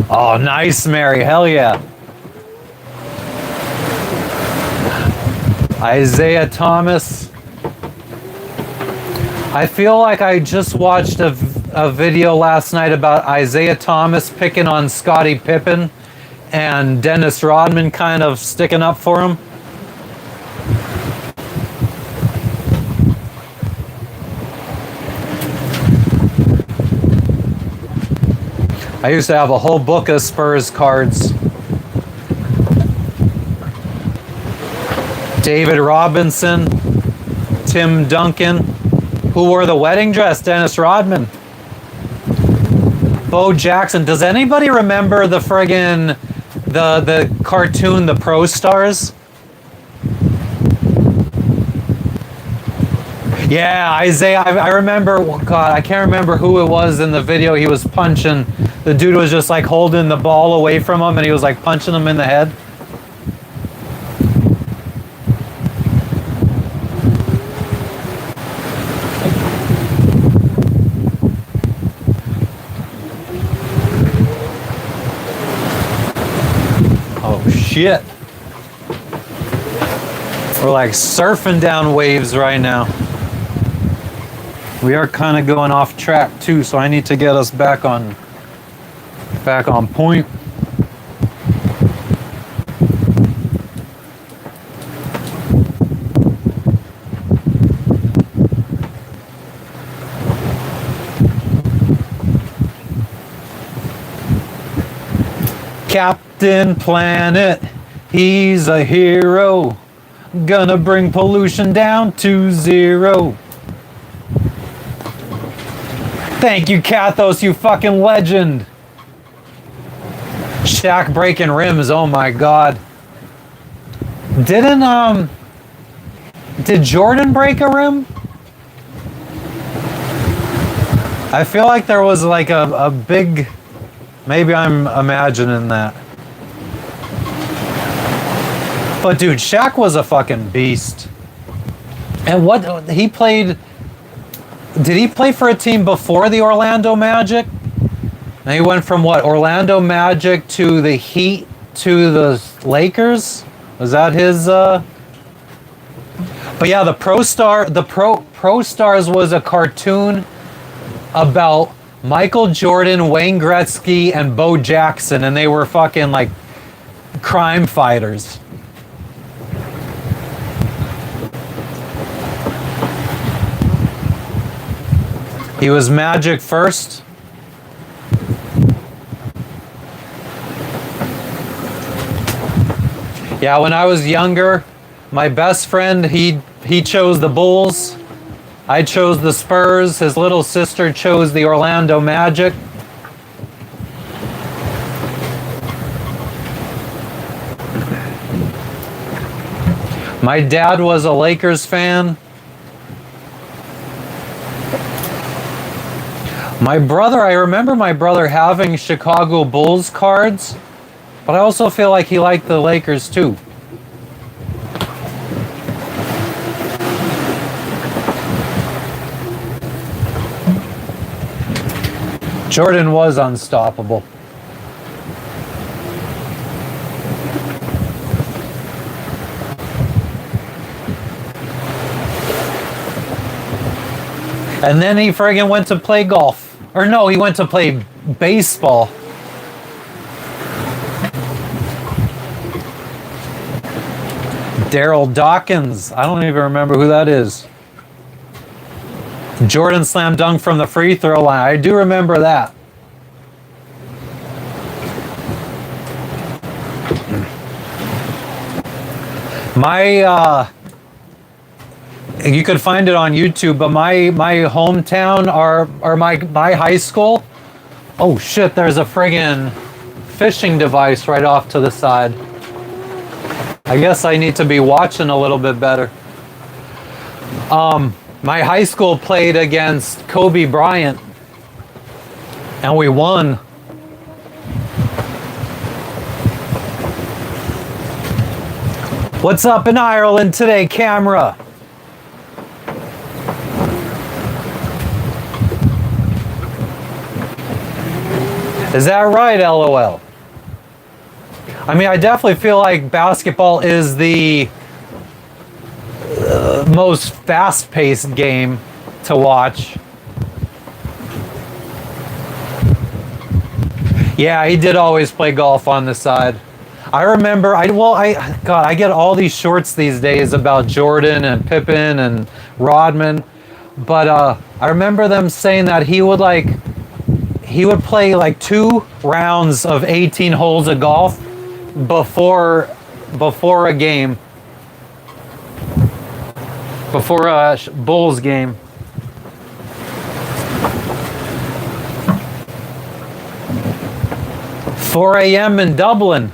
Oh, nice, Mary. Hell yeah. Isaiah Thomas. I feel like I just watched a video last night about Isaiah Thomas picking on Scottie Pippen and Dennis Rodman kind of sticking up for him. I used to have a whole book of Spurs cards. David Robinson, Tim Duncan. Who wore the wedding dress? Dennis Rodman. Bo Jackson. Does anybody remember the friggin' the cartoon, The Pro Stars? Yeah, Isaiah. I remember. Oh God, I can't remember who it was in the video. He was punching. The dude was just like holding the ball away from him, and he was like punching him in the head. Shit. We're like surfing down waves right now. We are kind of going off track too, so I need to get us back on point. Captain Planet, he's a hero, gonna bring pollution down to zero. Thank you, Kathos, you fucking legend. Shaq breaking rims, oh my god. Did Jordan break a rim? I feel like there was like a big... Maybe I'm imagining that. But dude, Shaq was a fucking beast. And what he played... Did he play for a team before the Orlando Magic? And he went from what? Orlando Magic to the Heat to the Lakers? Was that his... But yeah, the Pro Stars was a cartoon about Michael Jordan, Wayne Gretzky, and Bo Jackson, and they were fucking like crime fighters. He was Magic first. Yeah, when I was younger, my best friend, he chose the Bulls. I chose the Spurs. His little sister chose the Orlando Magic. My dad was a Lakers fan. My brother, I remember my brother having Chicago Bulls cards, but I also feel like he liked the Lakers too. Jordan was unstoppable. And then he friggin' went to play golf. Or no, he went to play baseball. Daryl Dawkins. I don't even remember who that is. Jordan slam dunk from the free throw line. I do remember that. My you could find it on YouTube, but my hometown or my high school. Oh shit! There's a friggin' fishing device right off to the side. I guess I need to be watching a little bit better. My high school played against Kobe Bryant, and we won. What's up in Ireland today, camera? Is that right, LOL? I mean, I definitely feel like basketball is the most fast-paced game to watch. Yeah, he did always play golf on the side. I remember, I get all these shorts these days about Jordan and Pippen and Rodman, but I remember them saying that he would play like 2 rounds of 18 holes of golf before a game, before a Bulls game. "4 a.m. in Dublin,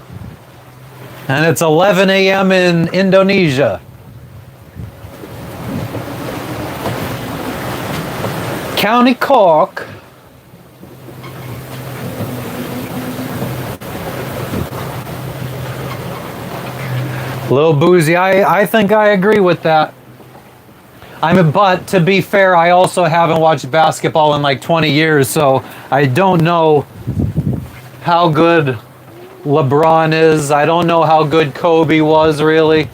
and it's 11 a.m. in Indonesia." County Cork. Little boozy. I think I agree with that. But to be fair, I also haven't watched basketball in like 20 years, so I don't know how good LeBron is. I don't know how good Kobe was, really.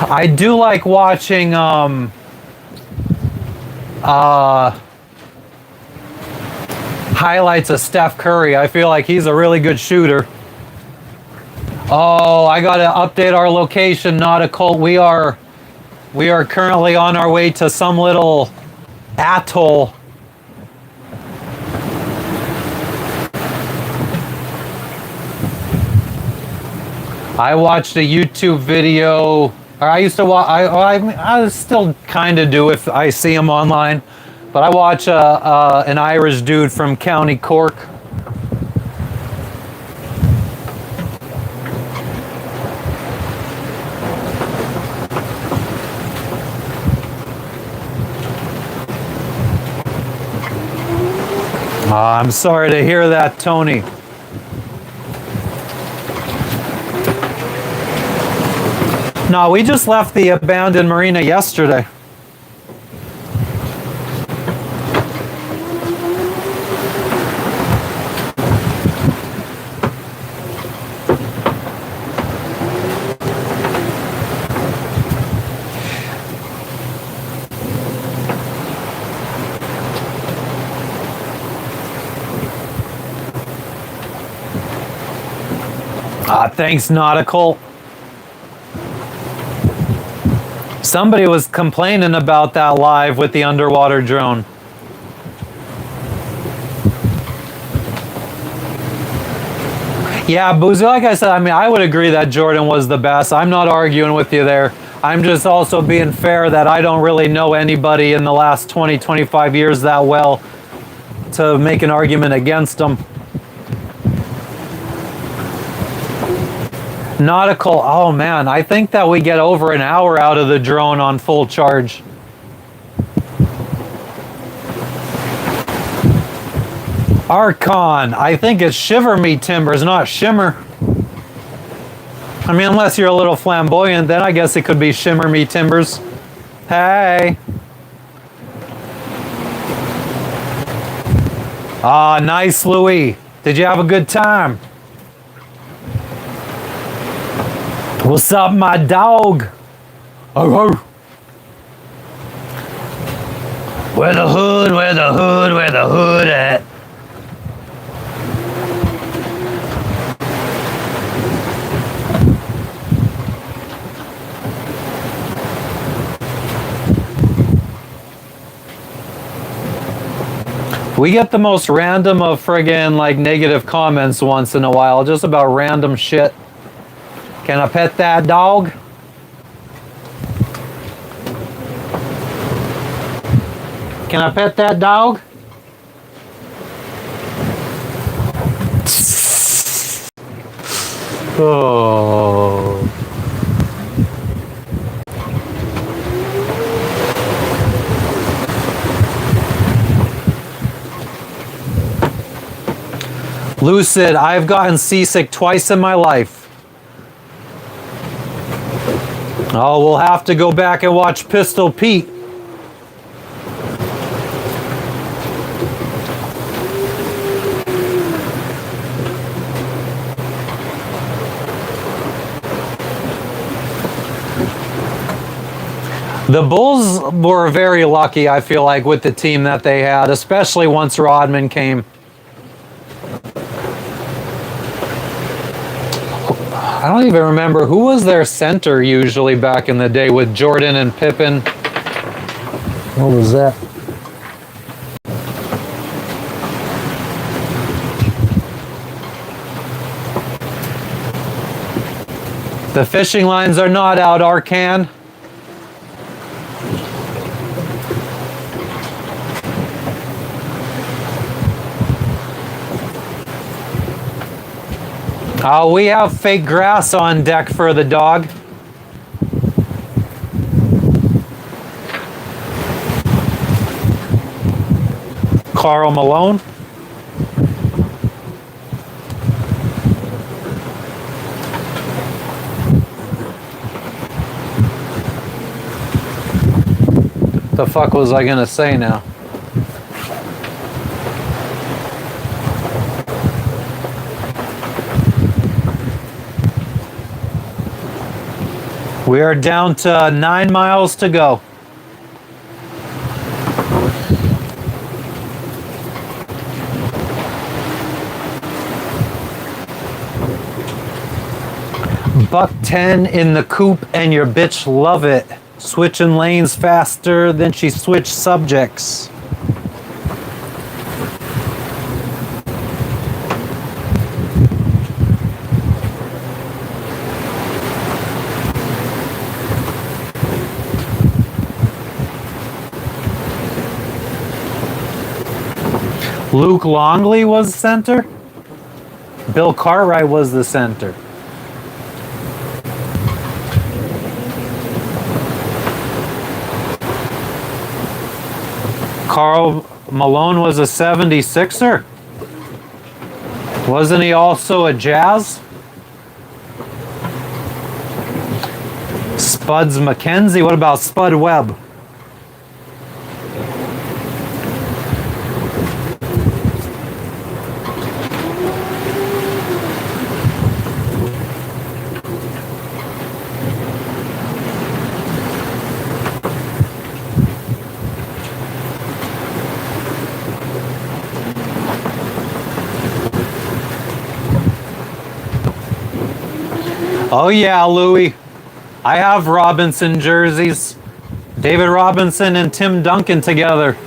I do like watching highlights of Steph Curry. I feel like he's a really good shooter. Oh, I gotta update our location, not a cult. We are currently on our way to some little atoll. I watched a YouTube video, or I used to watch, I still kind of do if I see him online, but I watch an Irish dude from County Cork. I'm sorry to hear that, Tony. No, we just left the abandoned marina yesterday. Thanks, Nautical. Somebody was complaining about that live with the underwater drone. Yeah, Boozy, like I said, I mean, I would agree that Jordan was the best. I'm not arguing with you there. I'm just also being fair that I don't really know anybody in the last 20, 25 years that well to make an argument against him. Nautical, oh man, I think that we get over an hour out of the drone on full charge. Archon, I think it's Shiver Me Timbers, not Shimmer. I mean, unless you're a little flamboyant, then I guess it could be Shimmer Me Timbers. Hey. Ah, nice, Louis. Did you have a good time? What's up, my dog? Oh, oh. Where the hood, where the hood, where the hood at? We get the most random of friggin' like negative comments once in a while, just about random shit. Can I pet that dog? Can I pet that dog? Oh. Lucid, I've gotten seasick twice in my life. Oh, we'll have to go back and watch Pistol Pete. The Bulls were very lucky, I feel like, with the team that they had, especially once Rodman came. I don't even remember who was their center usually back in the day with Jordan and Pippen. What was that? The fishing lines are not out, Arcan. Oh, we have fake grass on deck for the dog. Karl Malone. The fuck was I gonna say now? We are down to 9 miles to go. Buck 10 in the coupe and your bitch love it. Switching lanes faster than she switched subjects. Luke Longley was center. Bill Cartwright was the center. Karl Malone was a 76er. Wasn't he also a Jazz? Spuds McKenzie. What about Spud Webb? Oh yeah, Louie. I have Robinson jerseys. David Robinson and Tim Duncan together.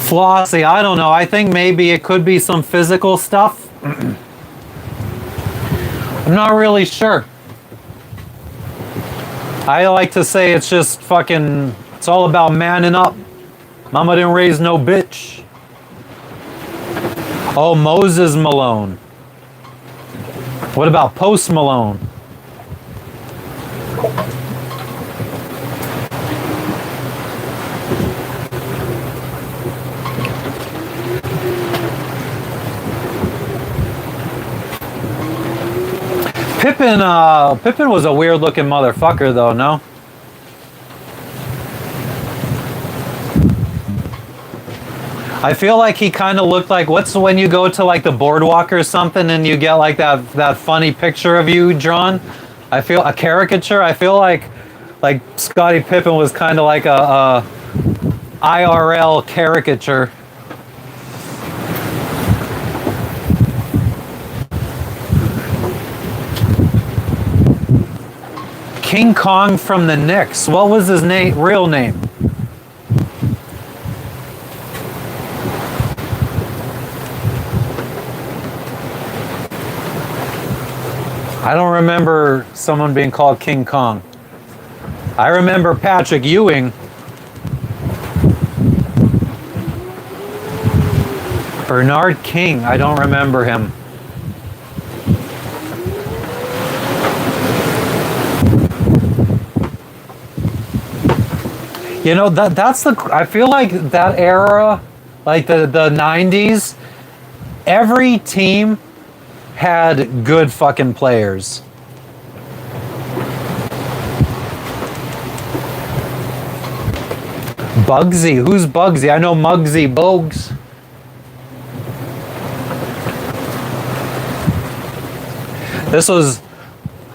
Flossie, I don't know. I think maybe it could be some physical stuff. I'm not really sure. I like to say it's just fucking, it's all about manning up. Mama didn't raise no bitch. Oh, Moses Malone. What about Post Malone? Pippen was a weird looking motherfucker though, no? I feel like he kind of looked like, what's when you go to like the boardwalk or something and you get like that funny picture of you drawn? I feel a caricature. I feel like Scottie Pippen was kind of like a IRL caricature. King Kong from the Knicks. What was his real name? I don't remember someone being called King Kong. I remember Patrick Ewing. Bernard King, I don't remember him. You know, that's the, I feel like that era, like the 90s, every team had good fucking players. Bugsy, who's Bugsy? I know Muggsy Bogues. This was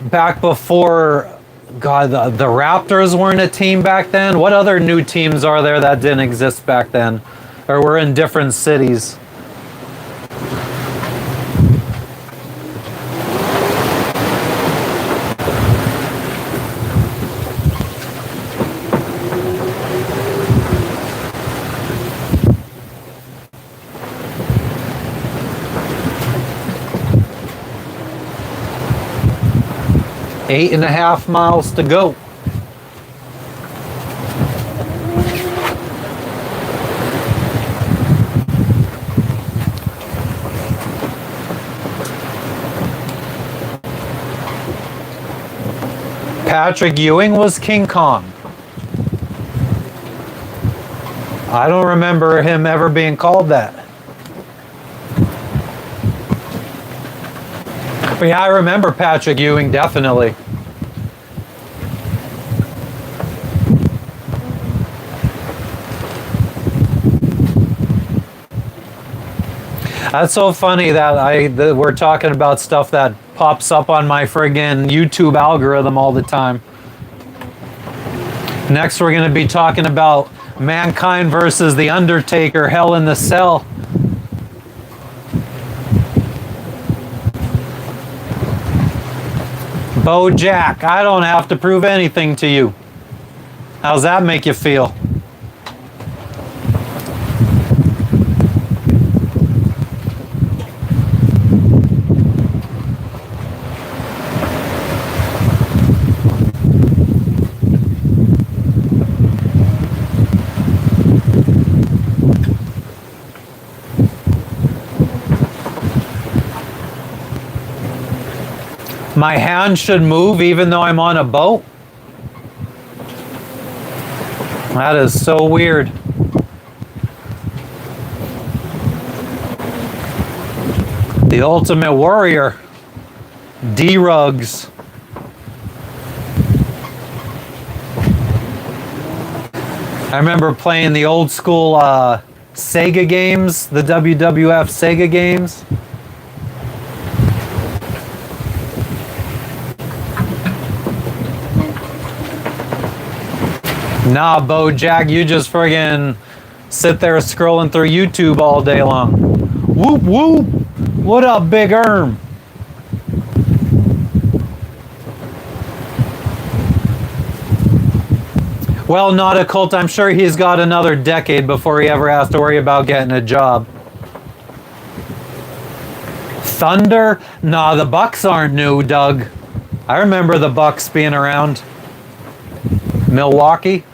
back before, God, the Raptors weren't a team back then. What other new teams are there that didn't exist back then? Or were in different cities? Eight and a half miles to go. Patrick Ewing was King Kong. I don't remember him ever being called that. But yeah, I remember Patrick Ewing, definitely. That's so funny that we're talking about stuff that pops up on my friggin' YouTube algorithm all the time. Next, we're going to be talking about Mankind versus The Undertaker, Hell in the Cell. Bojack, I don't have to prove anything to you. How's that make you feel? My hand should move even though I'm on a boat? That is so weird. The Ultimate Warrior, D-Rugs. I remember playing the old school Sega games, the WWF Sega games. Nah, Bojack, you just friggin' sit there scrolling through YouTube all day long. Whoop, whoop. What up, Big Erm? Well, not a cult. I'm sure he's got another decade before he ever has to worry about getting a job. Thunder? Nah, the Bucks aren't new, Doug. I remember the Bucks being around. Milwaukee?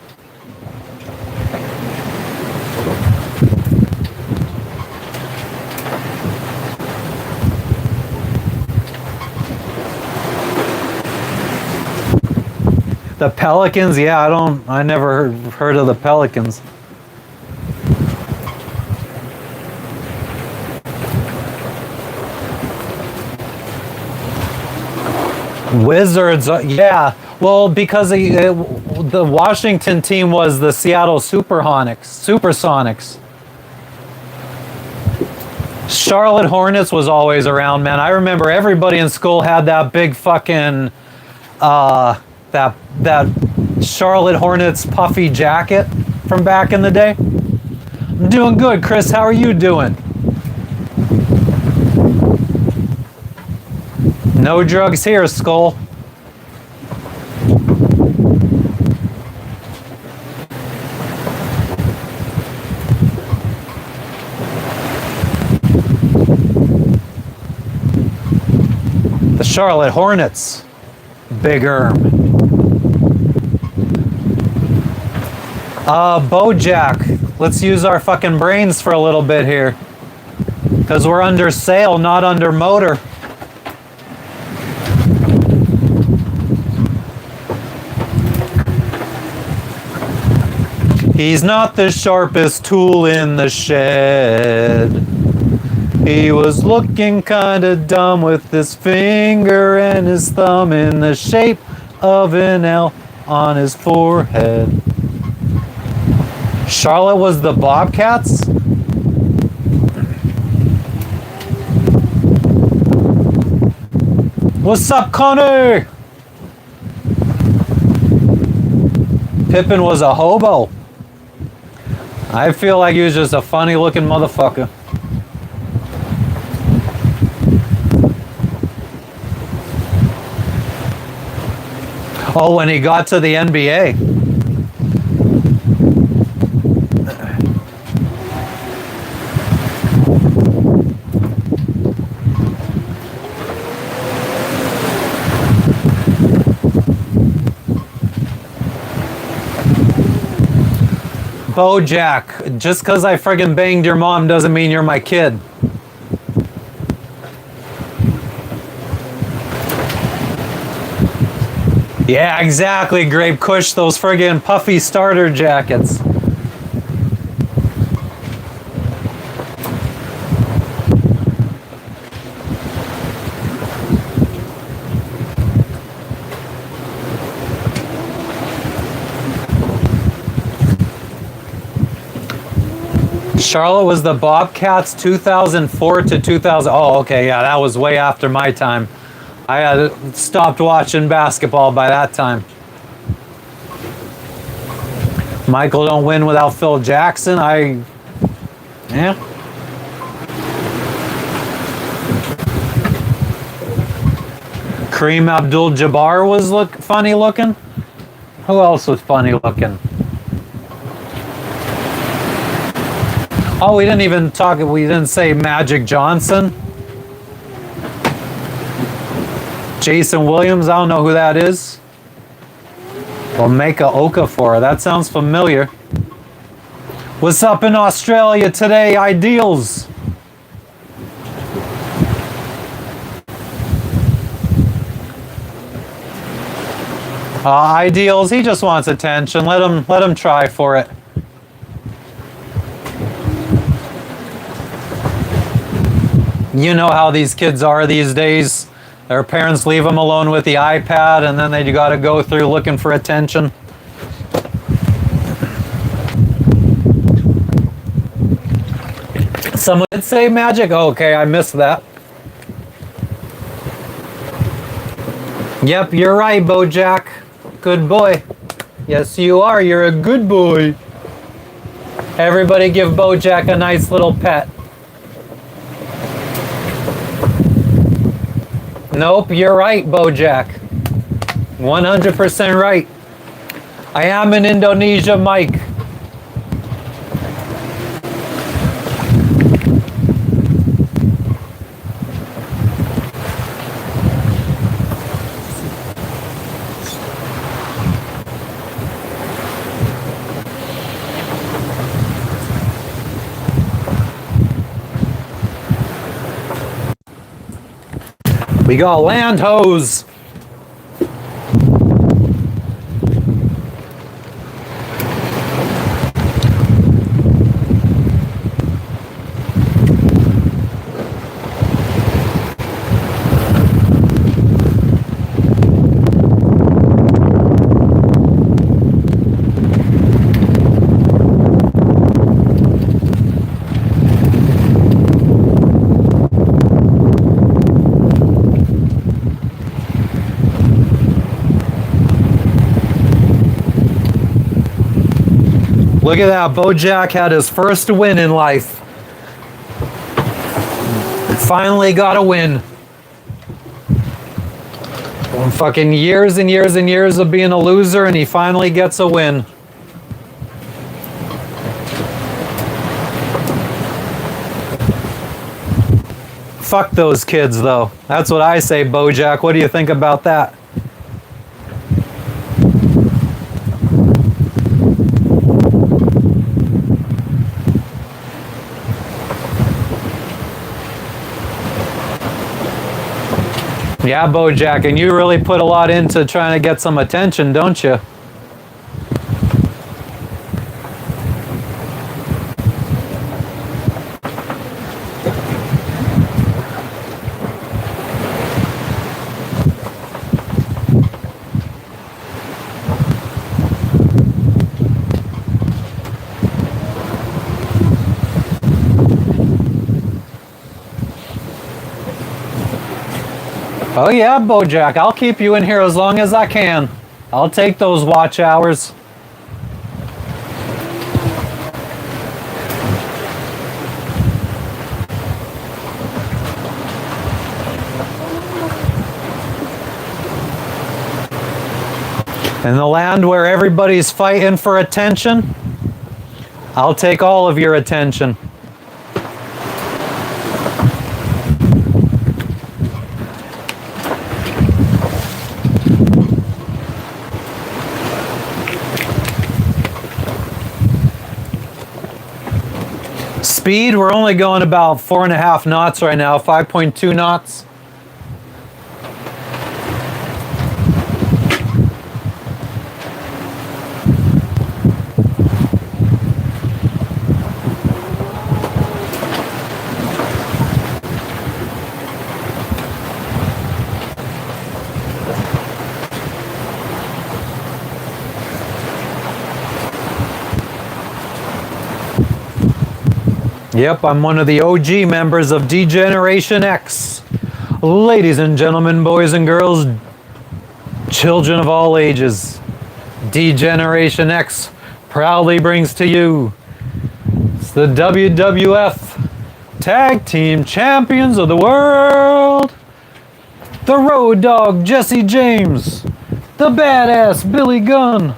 The Pelicans? Yeah, I never heard of the Pelicans. Wizards, yeah. Well, because the Washington team was the Seattle Supersonics. Charlotte Hornets was always around, man. I remember everybody in school had that big fucking that Charlotte Hornets puffy jacket from back in the day. I'm doing good, Chris. How are you doing? No drugs here, Skull. Charlotte Hornets. Big Erm. Bojack. Let's use our fucking brains for a little bit here. Because we're under sail, not under motor. He's not the sharpest tool in the shed. He was looking kinda dumb with his finger and his thumb in the shape of an L on his forehead. Charlotte was the Bobcats? What's up, Connor? Pippin was a hobo. I feel like he was just a funny looking motherfucker. Oh, when he got to the NBA. Bojack, just because I friggin' banged your mom doesn't mean you're my kid. Yeah, exactly, Grape Kush, those friggin' puffy starter jackets. Charlotte was the Bobcats 2004 to 2000. Oh, okay, yeah, that was way after my time. I had stopped watching basketball by that time. Michael don't win without Phil Jackson. Yeah. Kareem Abdul-Jabbar was funny looking. Who else was funny looking? Oh, we didn't say Magic Johnson. Jason Williams, I don't know who that is. Well, Meka Okafor, that sounds familiar. What's up in Australia today, Ideals? Ideals, he just wants attention. Let him try for it. You know how these kids are these days. Their parents leave them alone with the iPad and then they gotta go through looking for attention. Someone did say Magic? Okay, I missed that. Yep, you're right, Bojack. Good boy. Yes, you are. You're a good boy. Everybody give Bojack a nice little pet. Nope, you're right, Bojack. 100% right. I am in Indonesia, Mike. We got land hose. Look at that, Bojack had his first win in life. Finally got a win. Fucking years and years and years of being a loser, and he finally gets a win. Fuck those kids, though. That's what I say, Bojack. What do you think about that? Yeah, Bojack, and you really put a lot into trying to get some attention, don't you? Oh yeah, Bojack, I'll keep you in here as long as I can. I'll take those watch hours. In the land where everybody's fighting for attention, I'll take all of your attention. Speed, we're only going about 4.5 knots right now, 5.2 knots. Yep, I'm one of the OG members of D-Generation X. Ladies and gentlemen, boys and girls, children of all ages, D-Generation X proudly brings to you it's the WWF Tag Team Champions of the World, the Road Dogg Jesse James, the Badass Billy Gunn.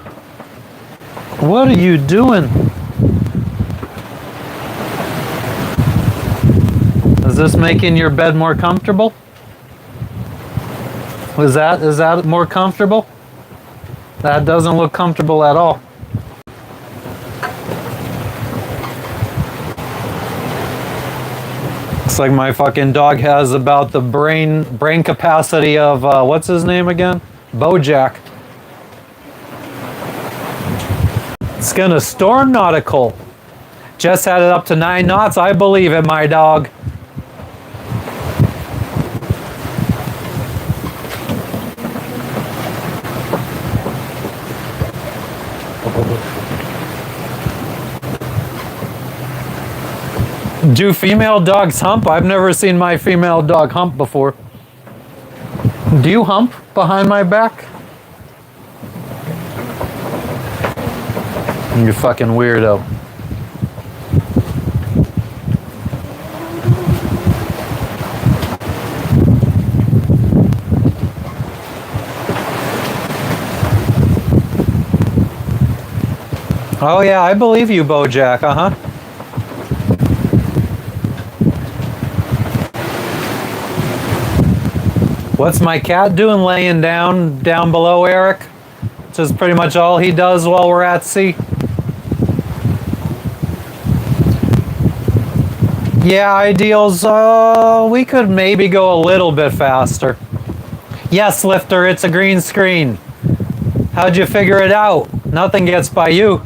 What are you doing? Is this making your bed more comfortable? Is that more comfortable? That doesn't look comfortable at all. Looks like my fucking dog has about the brain capacity of what's his name again? Bojack. It's gonna storm nautical. Just had it up to 9 knots. I believe it, my dog. Do female dogs hump? I've never seen my female dog hump before. Do you hump behind my back? You fucking weirdo. Oh yeah, I believe you, Bojack. Uh-huh. What's my cat doing laying down below, Eric? Which is pretty much all he does while we're at sea. Yeah, ideals, we could maybe go a little bit faster. Yes, Lifter, it's a green screen. How'd you figure it out? Nothing gets by you.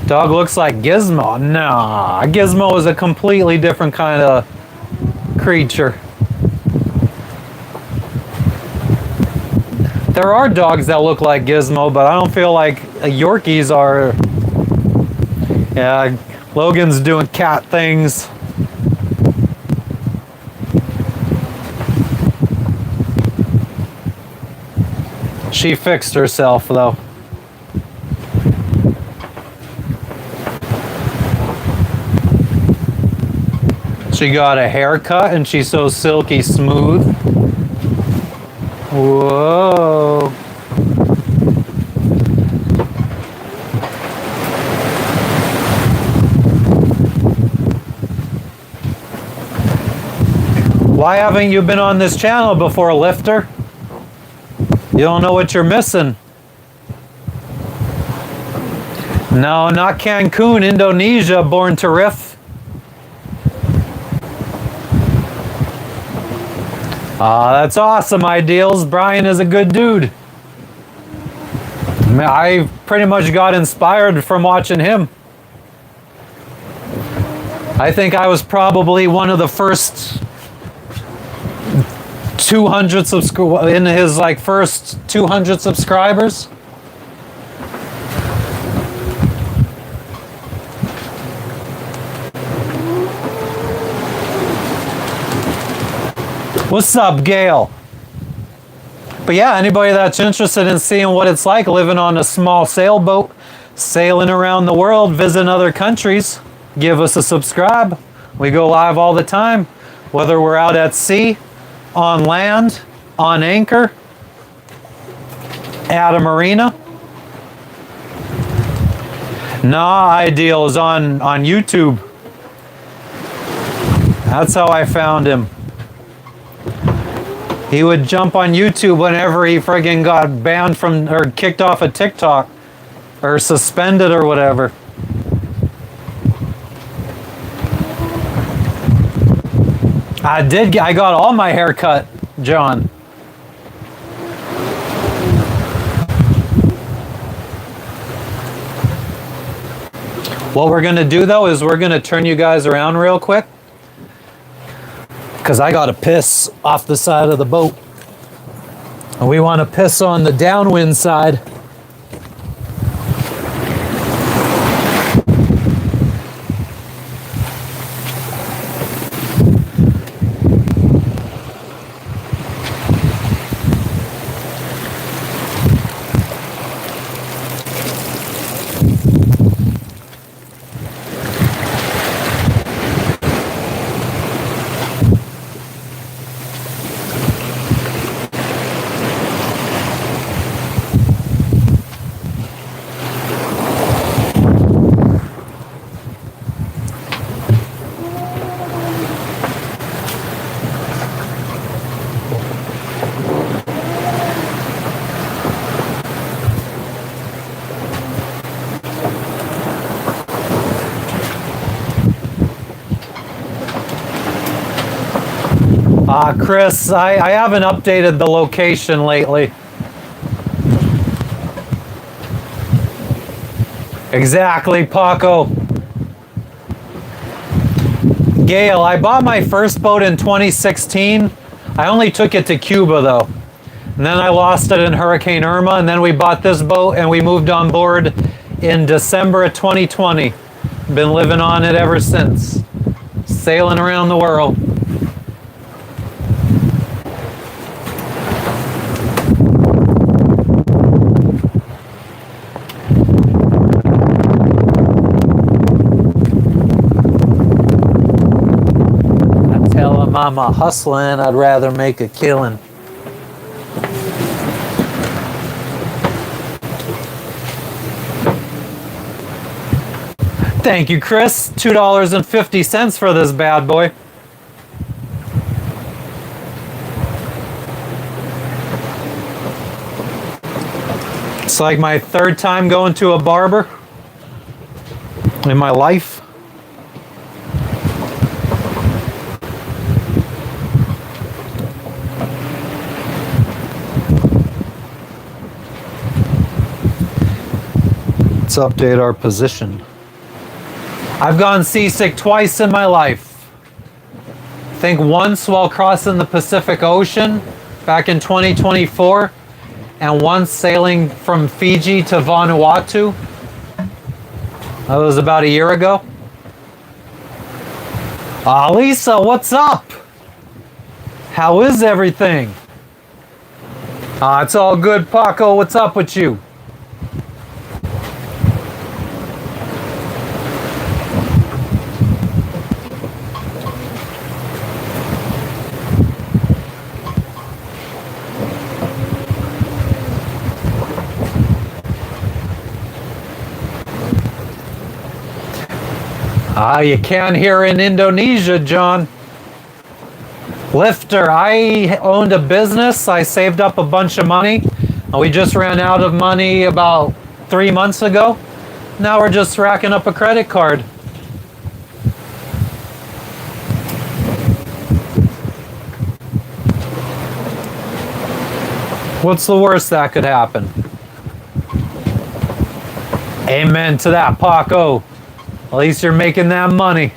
Dog looks like Gizmo. Nah, Gizmo is a completely different kind of creature. There are dogs that look like Gizmo, but I don't feel like Yorkies are. Yeah, Logan's doing cat things. She fixed herself though. She got a haircut and she's so silky smooth. Whoa. Why haven't you been on this channel before, Lifter? You don't know what you're missing. No, not Cancun, Indonesia, born to riff. That's awesome, Ideals. Brian is a good dude. I pretty much got inspired from watching him. I think I was probably one of the first 200 in his like first 200 subscribers. What's up, Gail? But yeah, anybody that's interested in seeing what it's like living on a small sailboat, sailing around the world, visiting other countries, give us a subscribe. We go live all the time, whether we're out at sea, on land, on anchor, at a marina. Nah, Ideal is on YouTube. That's how I found him. He would jump on YouTube whenever he friggin' got banned from or kicked off of TikTok or suspended or whatever. I got all my hair cut, John. What we're gonna do though is we're gonna turn you guys around real quick, because I gotta piss off the side of the boat. And we want to piss on the downwind side. Chris, I haven't updated the location lately. Exactly, Paco. Gail, I bought my first boat in 2016. I only took it to Cuba though. And then I lost it in Hurricane Irma, and then we bought this boat and we moved on board in December of 2020. Been living on it ever since. Sailing around the world. I'm a hustling, I'd rather make a killing. Thank you, Chris. $2.50 for this bad boy. It's like my third time going to a barber in my life. Let's update our position. I've gone seasick twice in my life. I think once while crossing the Pacific Ocean back in 2024, and once sailing from Fiji to Vanuatu. That was about a year ago. Lisa, what's up? How is everything? It's all good, Paco. What's up with you? You can't hear in Indonesia, John. Lifter, I owned a business. I saved up a bunch of money. We just ran out of money about 3 months ago. Now we're just racking up a credit card. What's the worst that could happen? Amen to that, Paco. At least you're making that money.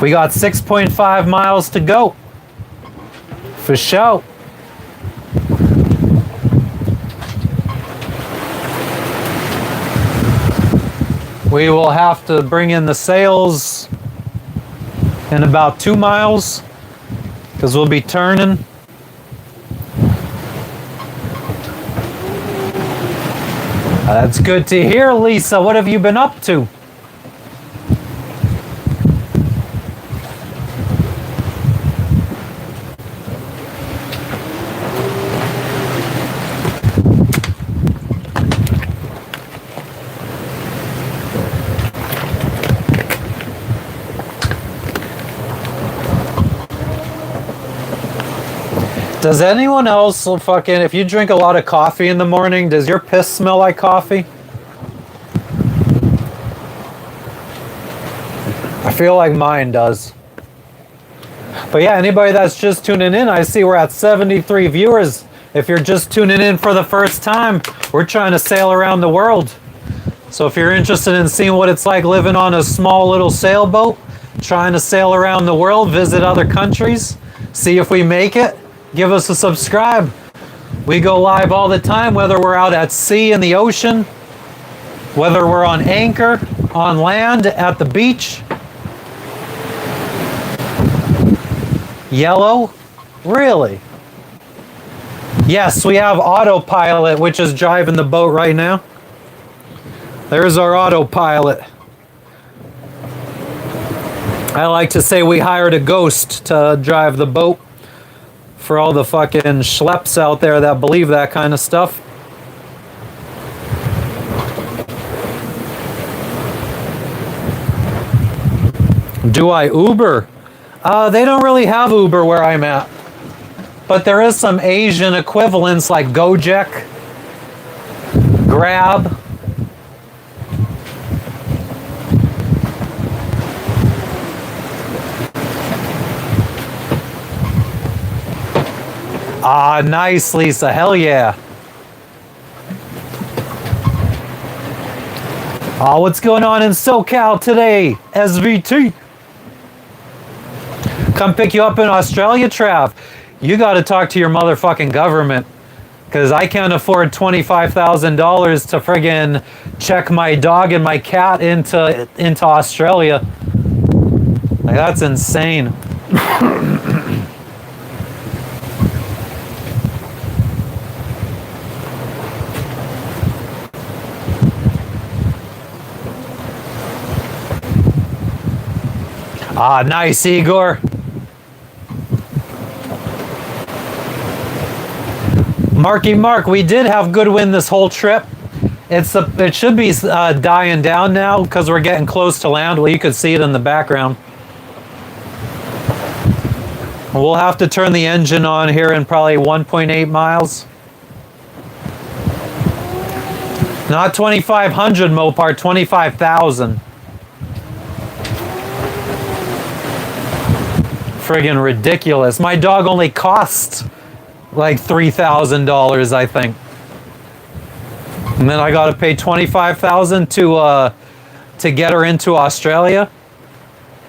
We got 6.5 miles to go. For sure. We will have to bring in the sails in about 2 miles because we'll be turning. That's good to hear, Lisa. What have you been up to? Does anyone else fucking, if you drink a lot of coffee in the morning, does your piss smell like coffee? I feel like mine does. But yeah, anybody that's just tuning in, I see we're at 73 viewers. If you're just tuning in for the first time, we're trying to sail around the world. So if you're interested in seeing what it's like living on a small little sailboat, trying to sail around the world, visit other countries, see if we make it, give us a subscribe. We go live all the time, whether we're out at sea in the ocean, whether we're on anchor, on land, at the beach. Yellow? Really? Yes, we have autopilot, which is driving the boat right now. There's our autopilot. I like to say we hired a ghost to drive the boat. For all the fucking schleps out there that believe that kind of stuff. Do I Uber? They don't really have Uber where I'm at. But there is some Asian equivalents like Gojek, Grab. Ah, nice, Lisa. Hell yeah. Oh, what's going on in SoCal today? SVT. Come pick you up in Australia, Trav. You got to talk to your motherfucking government. Because I can't afford $25,000 to friggin' check my dog and my cat into Australia. Like, that's insane. Ah, nice, Igor. Marky Mark, we did have good wind this whole trip. It should be dying down now because we're getting close to land. Well, you could see it in the background. We'll have to turn the engine on here in probably 1.8 miles. Not 2,500 Mopar, 25,000. Friggin' ridiculous. My dog only costs like $3,000, I think. And then I got to pay $25,000 to get her into Australia.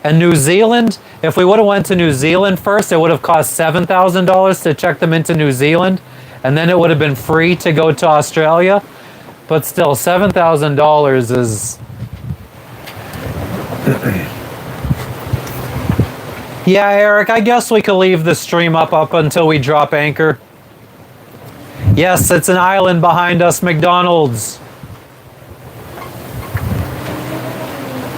And New Zealand, if we would have went to New Zealand first, it would have cost $7,000 to check them into New Zealand, and then it would have been free to go to Australia. But still, $7,000 is Yeah, Eric, I guess we could leave the stream up until we drop anchor. Yes, it's an island behind us, McDonald's.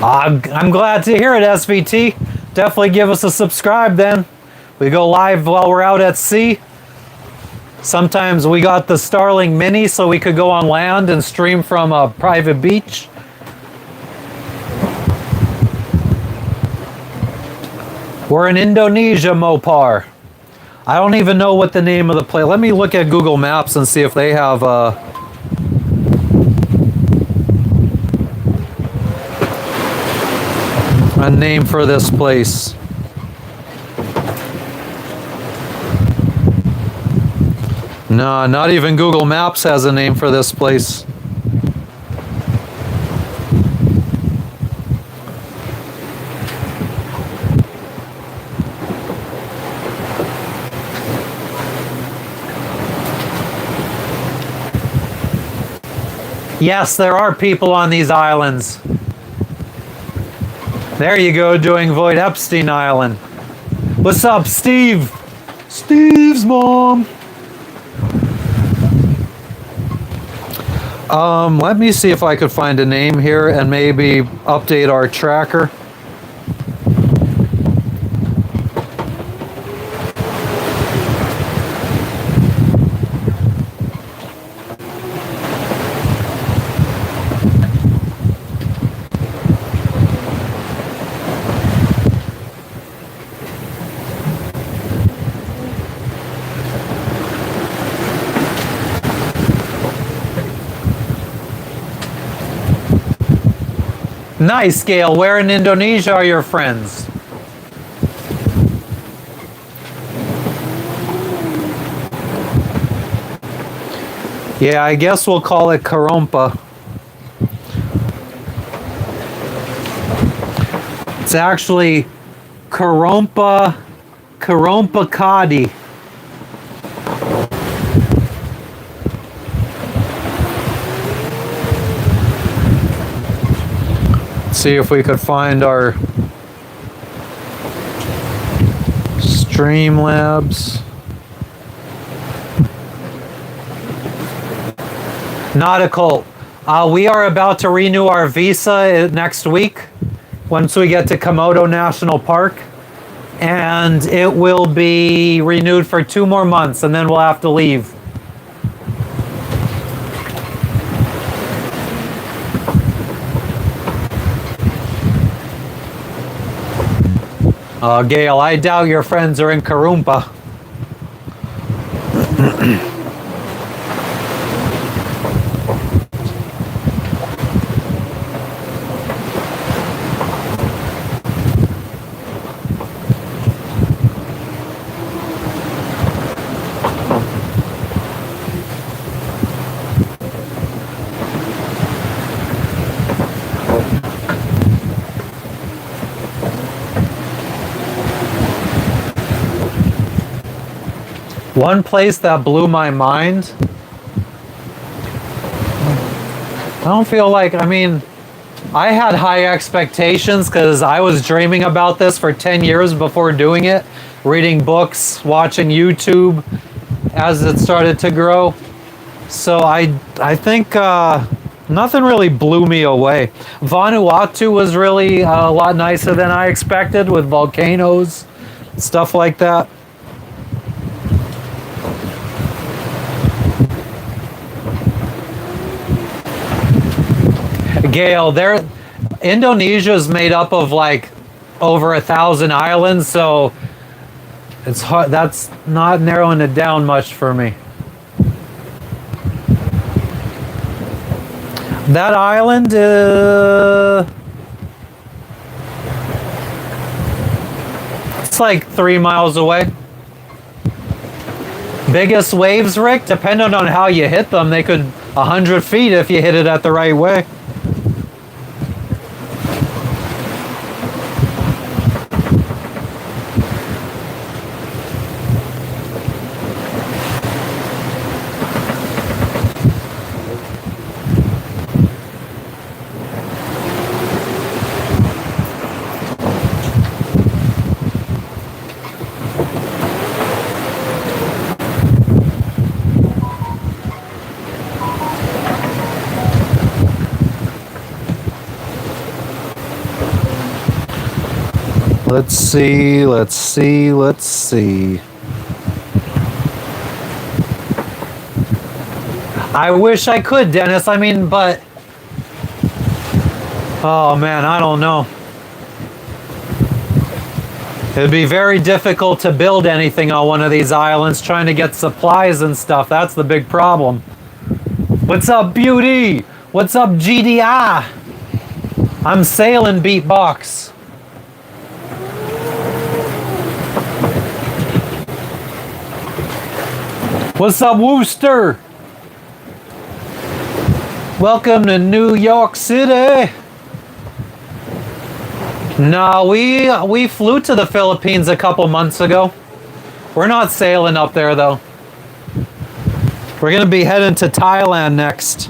I'm glad to hear it, SVT. Definitely give us a subscribe then. We go live while we're out at sea. Sometimes we got the Starlink Mini so we could go on land and stream from a private beach. We're in Indonesia, Mopar. I don't even know what the name of the place. Let me look at Google Maps and see if they have a name for this place. No, not even Google Maps has a name for this place. Yes, there are people on these islands. There you go, doing Void Epstein Island. What's up, Steve? Steve's mom. Let me see if I could find a name here and maybe update our tracker. Nice, Gail. Where in Indonesia are your friends? Yeah, I guess we'll call it Karompa. It's actually Karompa Kadi. See if we could find our Streamlabs. Nautical. We are about to renew our visa next week once we get to Komodo National Park. And it will be renewed for 2 more months and then we'll have to leave. Gail, I doubt your friends are in Karumpa. One place that blew my mind, I don't feel like, I mean, I had high expectations because I was dreaming about this for 10 years before doing it, reading books, watching YouTube as it started to grow. So I think nothing really blew me away. Vanuatu was really a lot nicer than I expected with volcanoes, stuff like that. Gail, Indonesia is made up of like over 1,000 islands, so it's hard. That's not narrowing it down much for me. That island, it's like 3 miles away. Biggest waves, Rick, depending on how you hit them, they could 100 feet if you hit it at the right way. Let's see. I wish I could, Dennis. I mean, but... Oh, man, I don't know. It'd be very difficult to build anything on one of these islands, trying to get supplies and stuff. That's the big problem. What's up, Beauty? What's up, GDI? I'm sailing, Beatbox. What's up, Wooster? Welcome to New York City. No, we flew to the Philippines a couple months ago. We're not sailing up there though. We're gonna be heading to Thailand next.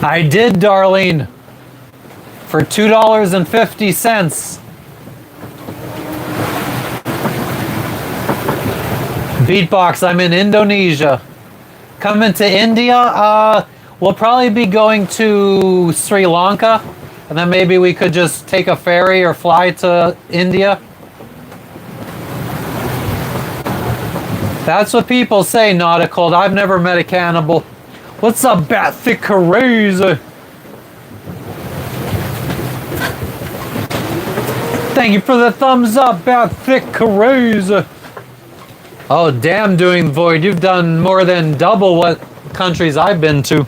I did, Darlene. For $2.50. Beatbox, I'm in Indonesia. Coming to India, we'll probably be going to Sri Lanka. And then maybe we could just take a ferry or fly to India. That's what people say, Nautical. I've never met a cannibal. What's up, Bat Thick Crazy? Thank you for the thumbs up, Bat Thick Crazy. Oh, damn, Doing Void. You've done more than double what countries I've been to.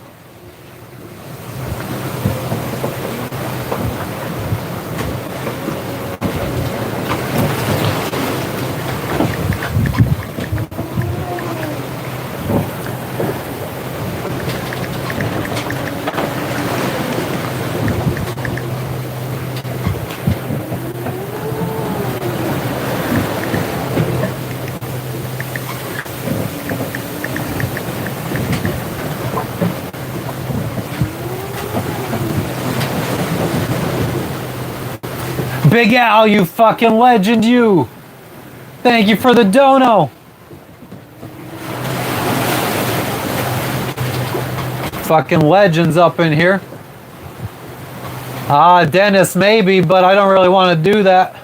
Big Al, you fucking legend, you. Thank you for the dono. Fucking legends up in here. Dennis, maybe, but I don't really want to do that.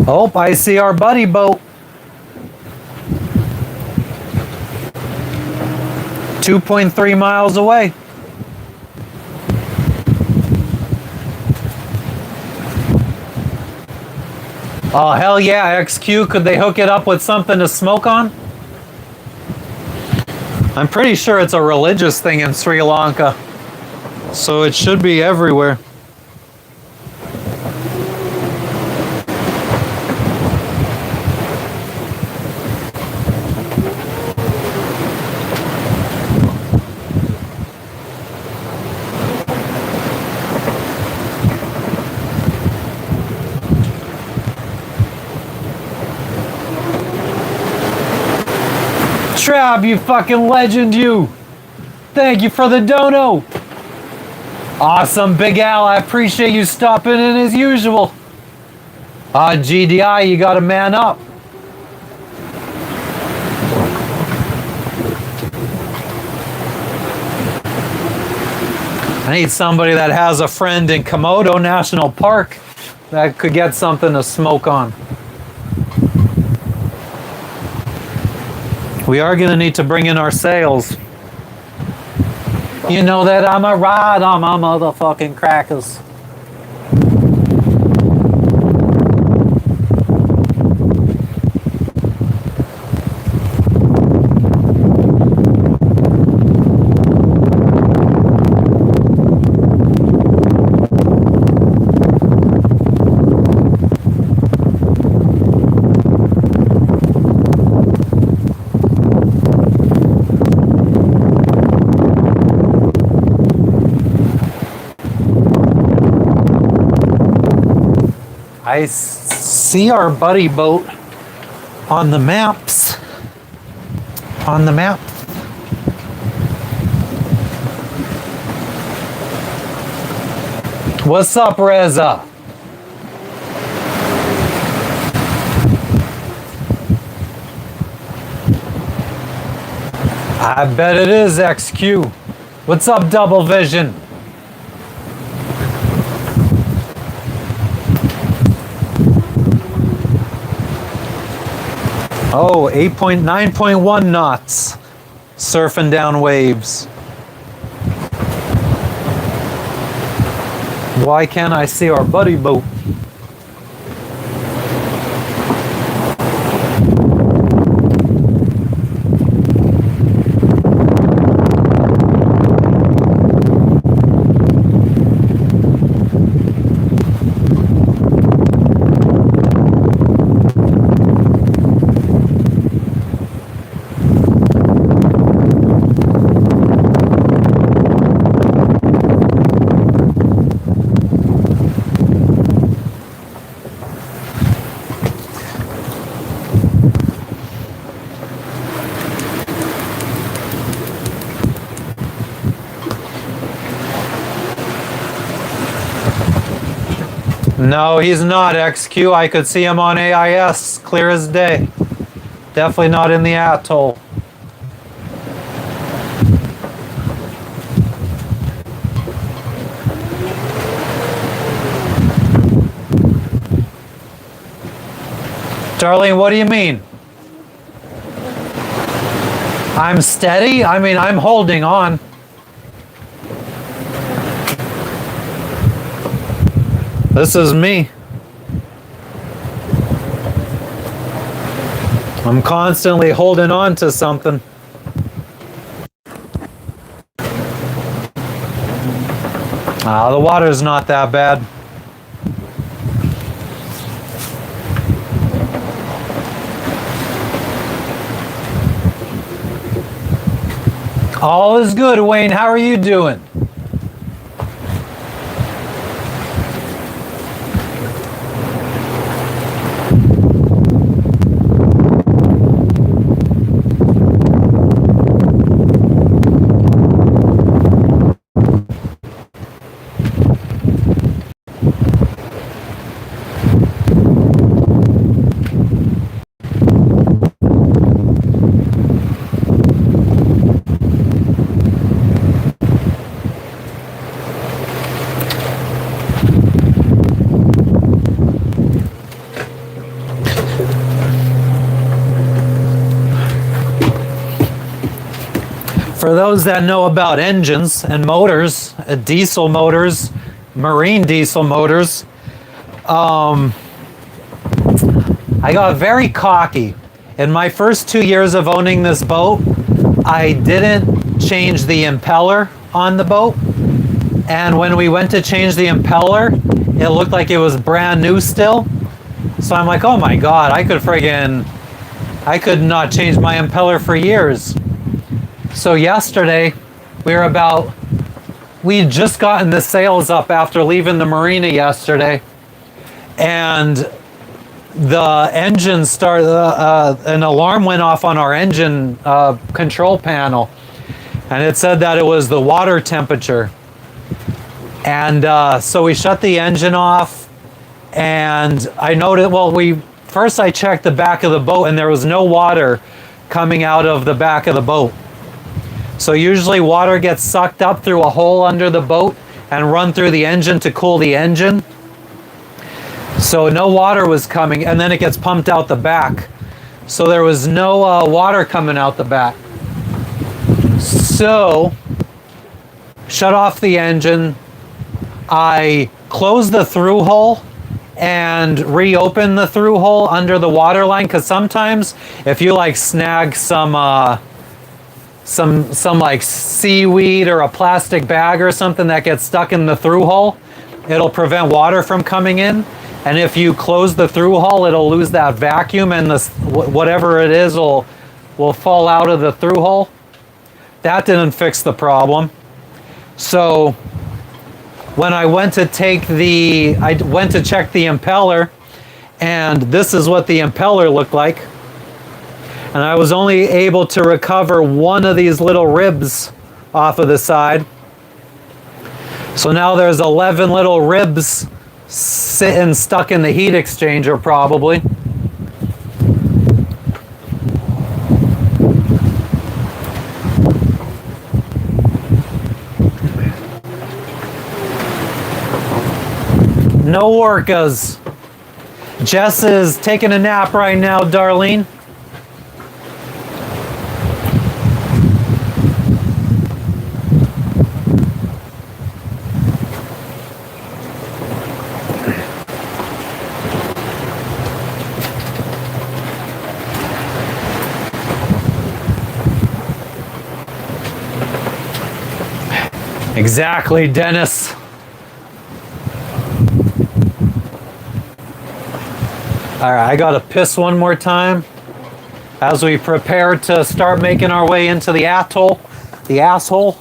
Oh, I see our buddy boat. 2.3 miles away. Oh, hell yeah, XQ. Could they hook it up with something to smoke on? I'm pretty sure it's a religious thing in Sri Lanka. So it should be everywhere. Trav, you fucking legend, you. Thank you for the dono. Awesome, Big Al. I appreciate you stopping in as usual. GDI, you gotta man up. I need somebody that has a friend in Komodo National Park that could get something to smoke on. We are going to need to bring in our sails. You know that I'm a ride on my motherfucking crackers. I see our buddy boat on the maps. On the map. What's up, Reza? I bet it is XQ. What's up, Double Vision? Oh, 9.1 knots. Surfing down waves. Why can't I see our buddy boat? No, he's not XQ. I could see him on AIS, clear as day. Definitely not in the atoll. Darlene, what do you mean? I'm steady? I mean, I'm holding on. This is me. I'm constantly holding on to something. The water's not that bad. All is good, Wayne. How are you doing? For those that know about engines and motors, diesel motors, marine diesel motors, I got very cocky. In my first 2 years of owning this boat, I didn't change the impeller on the boat. And when we went to change the impeller, it looked like it was brand new still. So I'm like, oh my God, I could not change my impeller for years. So yesterday, we'd just gotten the sails up after leaving the marina yesterday, and the engine started, an alarm went off on our engine control panel, and it said that it was the water temperature. And so we shut the engine off, and I noted, first I checked the back of the boat, and there was no water coming out of the back of the boat. So usually water gets sucked up through a hole under the boat and run through the engine to cool the engine. So no water was coming, and then it gets pumped out the back. So there was no water coming out the back. So shut off the engine. I closed the through hole and reopened the through hole under the water line, because sometimes if you snag some like seaweed or a plastic bag or something that gets stuck in the through hole, it'll prevent water from coming in. And if you close the through hole, it'll lose that vacuum, and whatever it is will fall out of the through hole. That didn't fix the problem. So when I went to check the impeller, And this is what the impeller looked like. And I was only able to recover one of these little ribs off of the side. So now there's 11 little ribs sitting stuck in the heat exchanger probably. No orcas. Jess is taking a nap right now, Darlene. Exactly, Dennis. All right, I gotta piss one more time as we prepare to start making our way into the atoll, the asshole.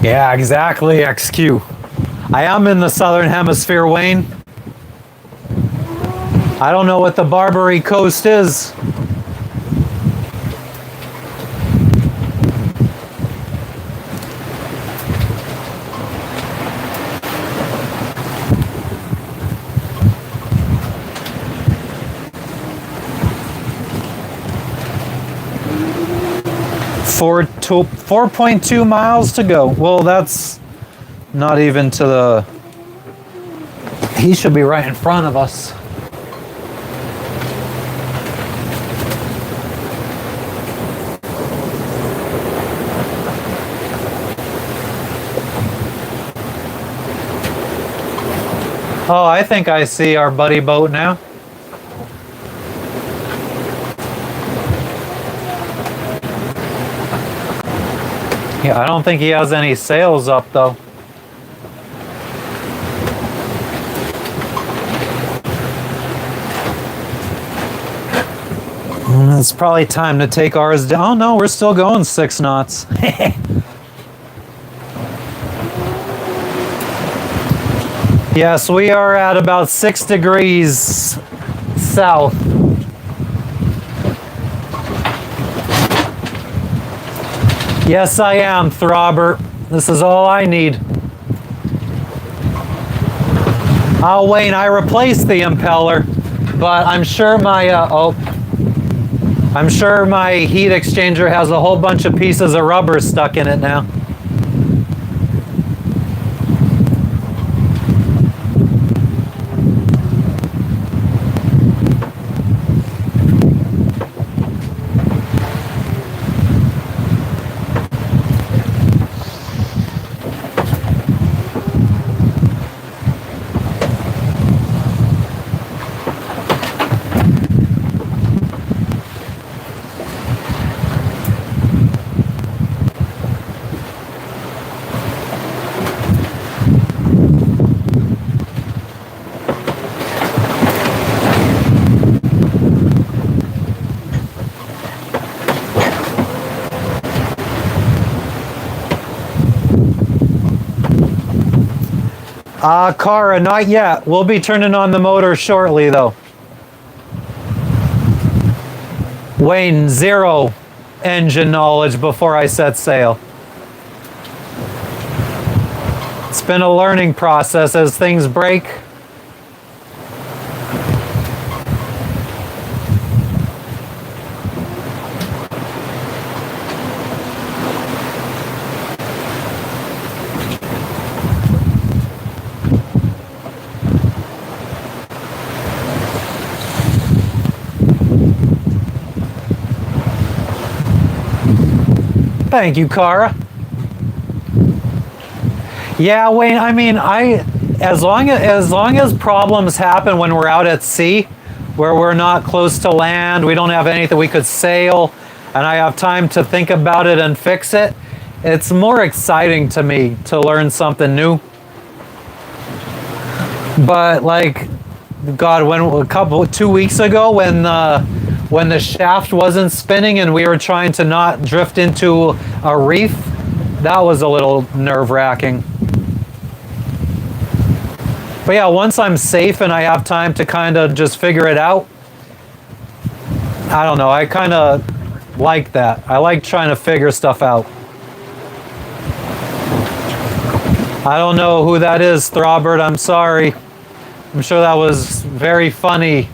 Yeah, exactly, XQ. I am in the southern hemisphere, Wayne. I don't know what the Barbary Coast is. Four 4.2 miles to go. Well, that's not even to the... He should be right in front of us. Oh, I think I see our buddy boat now. Yeah, I don't think he has any sails up though. It's probably time to take ours down. Oh no, we're still going 6 knots. Yes, we are at about 6 degrees south. Yes, I am, Throbber. This is all I need. Oh, Wayne, I replaced the impeller, but I'm sure my I'm sure my heat exchanger has a whole bunch of pieces of rubber stuck in it now. Cara, not yet. We'll be turning on the motor shortly, though. Wayne, 0. engine knowledge before I set sail. It's been a learning process as things break. Thank you, Cara. Yeah, Wayne, I mean, as long as problems happen when we're out at sea, where we're not close to land, we don't have anything we could sail, and I have time to think about it and fix it, it's more exciting to me to learn something new. But like, God, when 2 weeks ago when the shaft wasn't spinning and we were trying to not drift into a reef, that was a little nerve-wracking. But yeah, once I'm safe and I have time to kind of just figure it out, I don't know, I kind of like that. I like trying to figure stuff out. I don't know who that is, Throbert, I'm sorry. I'm sure that was very funny.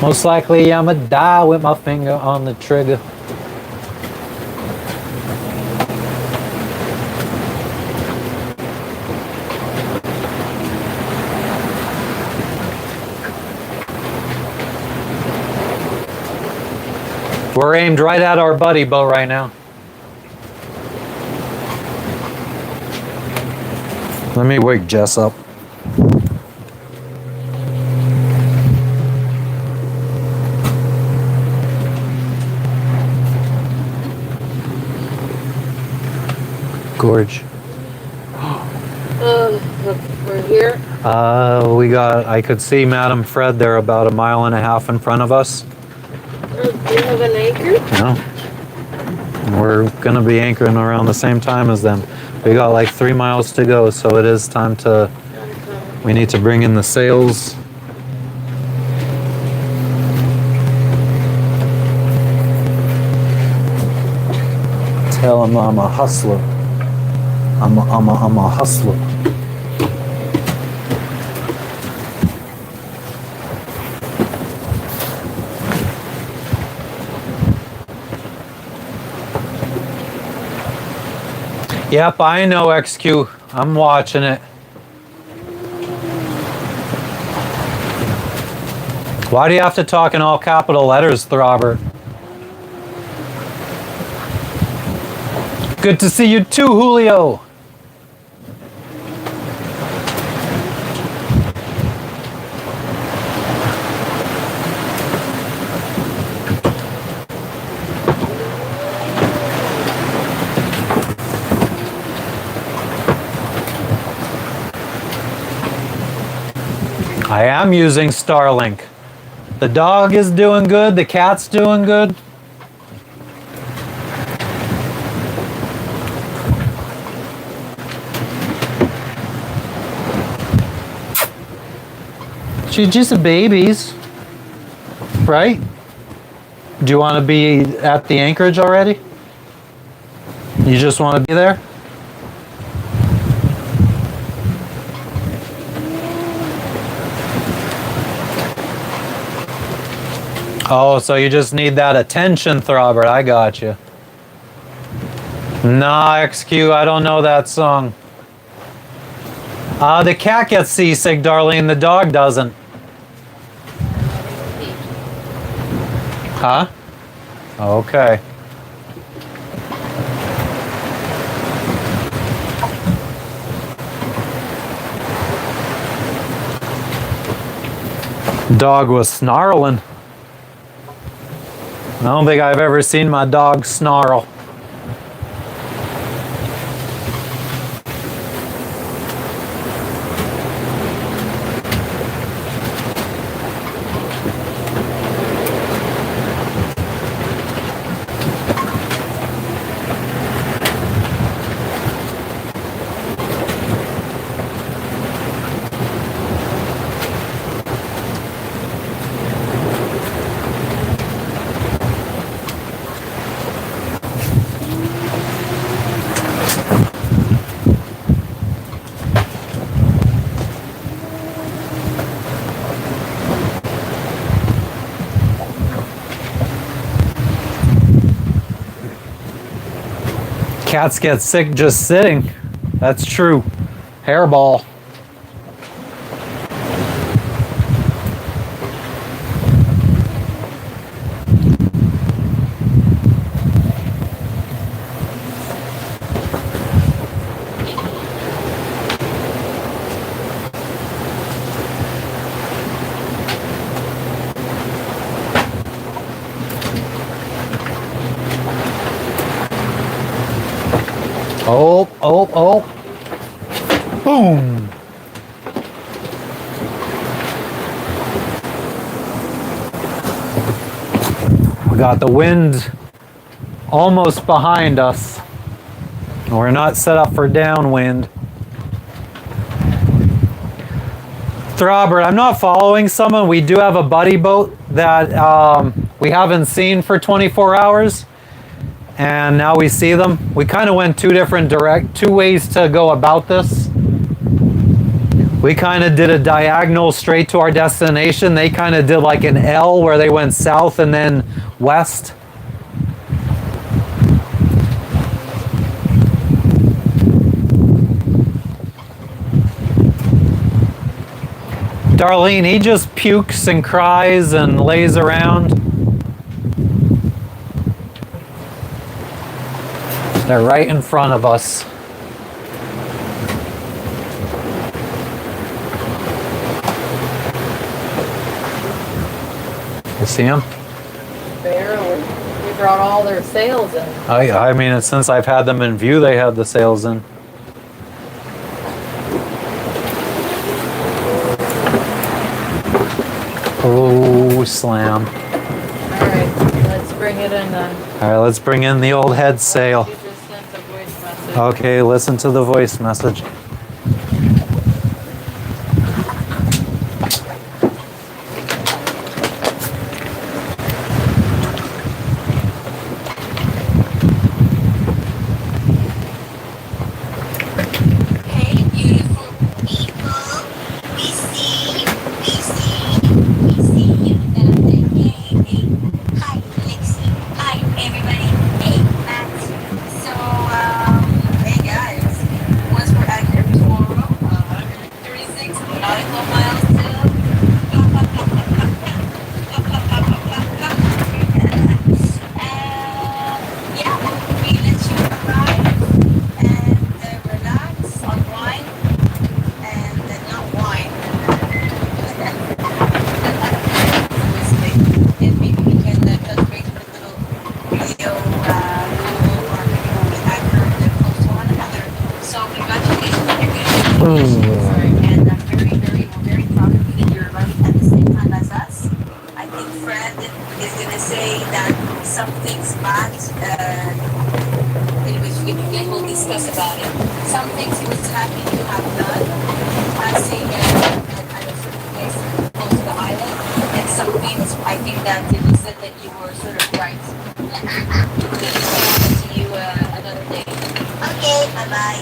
Most likely I'ma die with my finger on the trigger. We're aimed right at our buddy boat right now. Let me wake Jess up. Gorge. We're here. I could see Madam Fred there about a mile and a half in front of us. Do you have an anchor? No. We're gonna be anchoring around the same time as them. We got like 3 miles to go, so it is time to, we need to bring in the sails. Tell him I'm a hustler. I'm a hustler. Yep, I know, XQ. I'm watching it. Why do you have to talk in all capital letters, Throbert? Good to see you too, Julio. I am using Starlink. The dog is doing good, the cat's doing good. She's just babies, right? Do you want to be at the anchorage already? You just want to be there? Oh, so you just need that attention, Throbert. I got you. Nah, XQ, I don't know that song. The cat gets seasick, Darlene. The dog doesn't. Huh? Okay. Dog was snarling. I don't think I've ever seen my dog snarl. Cats get sick just sitting. That's true. Hairball. Oh, oh, oh. Boom. We got the wind almost behind us. We're not set up for downwind. Robert, I'm not following someone. We do have a buddy boat that we haven't seen for 24 hours. And now we see them. We kind of went two ways to go about this. We kind of did a diagonal straight to our destination. They kind of did like an L where they went south and then west. Darlene, he just pukes and cries and lays around. They're right in front of us. You see them? Barely. We brought all their sails in. I mean, since I've had them in view, they had the sails in. Oh, slam. All right, let's bring it in then. All right, let's bring in the old head sail. You just sent a voice message. Okay, listen to the voice message. Hey, beautiful people. We see you. We see you. We see you. Hey. Hi, Lexi. Hi, everybody. Hey, Matt. So, hey guys. Once we're out here tomorrow, 136 nautical miles yeah, we let you arrive and relax, unwind, and not wine. And maybe we can touch base with a little video, or maybe we'll be accurate close to one another. So congratulations on your good and we're very proud of you that you're learning at the same time as us. I think Fred is gonna say that something's bad. Anyways, we'll discuss about it. Some things he was happy to have done, passing at a certain place close to the island, and some things I think that he said that you were sort of right. So see you another day. Okay, bye bye.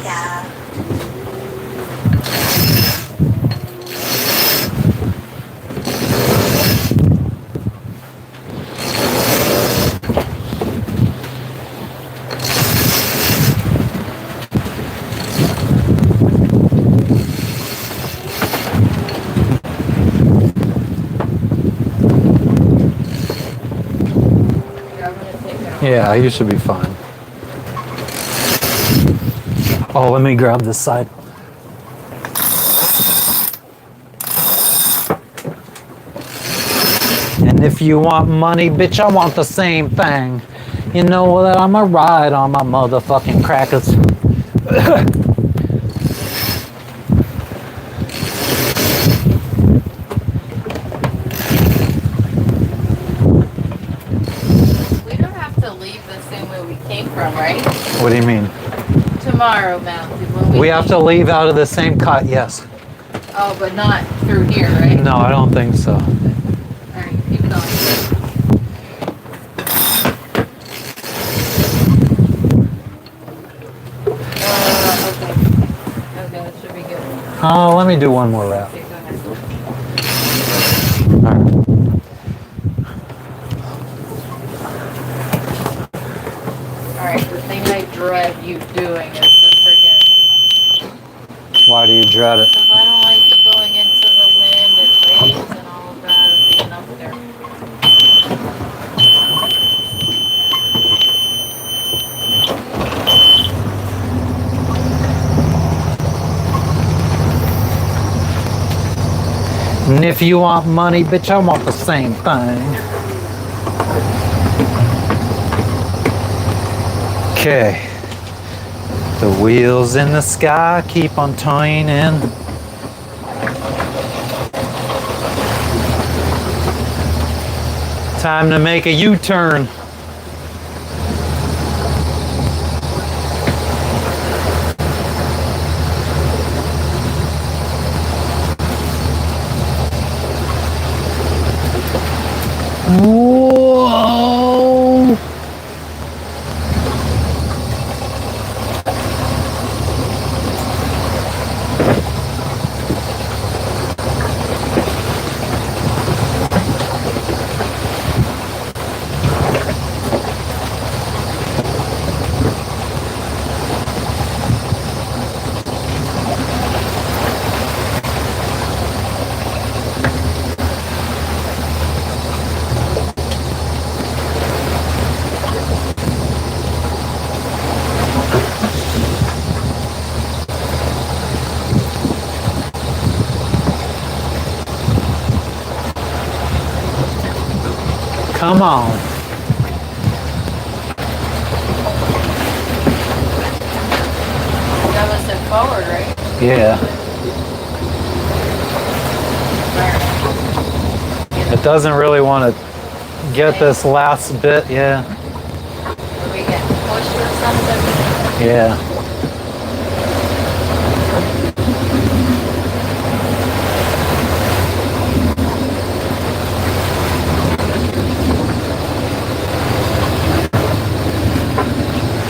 Yeah, you should be fine. Oh, let me grab this side. And if you want money, bitch, I want the same thing. You know that I'ma ride on my motherfucking crackers. We don't have to leave the same way we came from, right? What do you mean? Tomorrow, Mounted. When We have to leave out of the same cut, yes. Oh, but not through here, right? No, I don't think so. All right, keep going. Okay. Okay, that should be good. Oh, let me do one more wrap. Okay, go ahead. All right. All right, the thing I dread you doing is the freaking. Why do you dread it? Because I don't like going into the wind and waves and all of that and being up there. And if you want money, bitch, I want the same thing. Okay. The wheels in the sky keep on turning. Time to make a U-turn. Whoa! Come on. That was it forward, right? Yeah. It doesn't really want to get this last bit, yeah. Are we getting pushed or something? Yeah.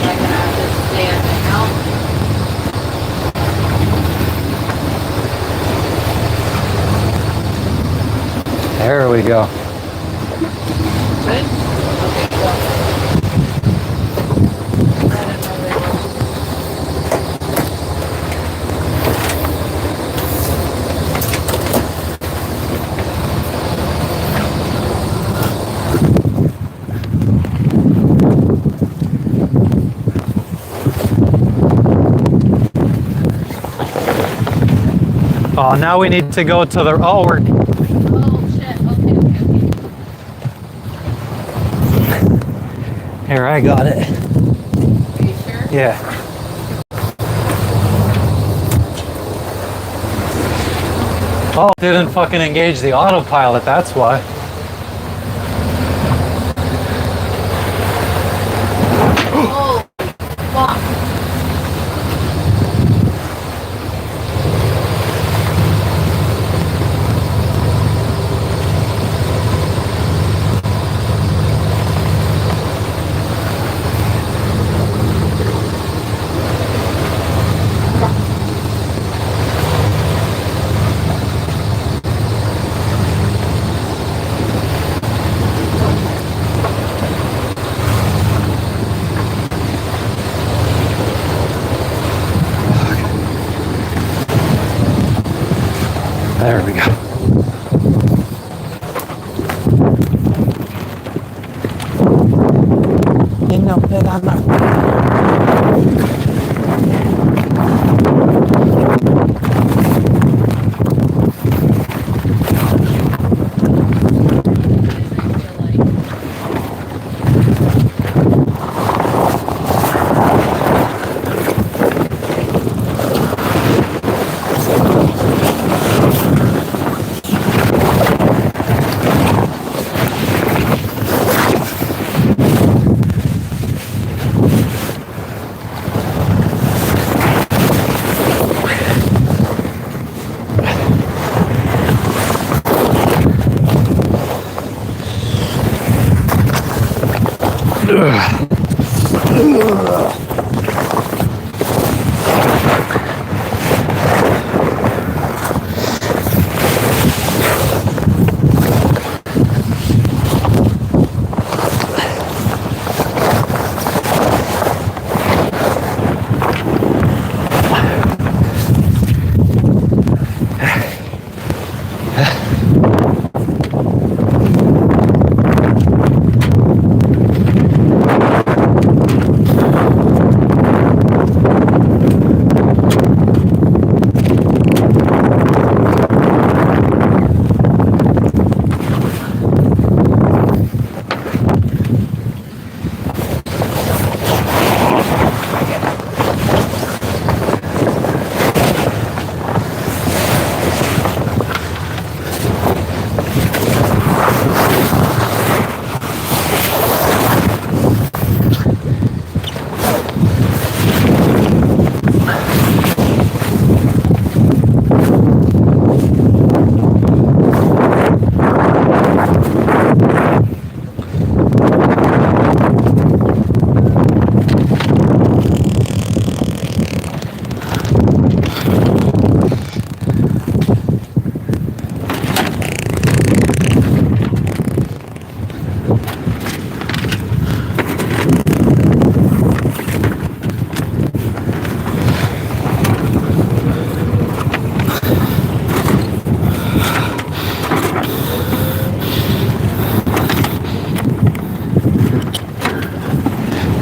Am I gonna have to stay on the helm? There we go. Good? Okay, go. I don't know where Oh, now we need to go to the, oh, we're, oh shit, okay. here, I got it. Are you sure? Yeah. Oh, didn't fucking engage the autopilot, that's why. Oh, fuck. There we go. You know that I'm not.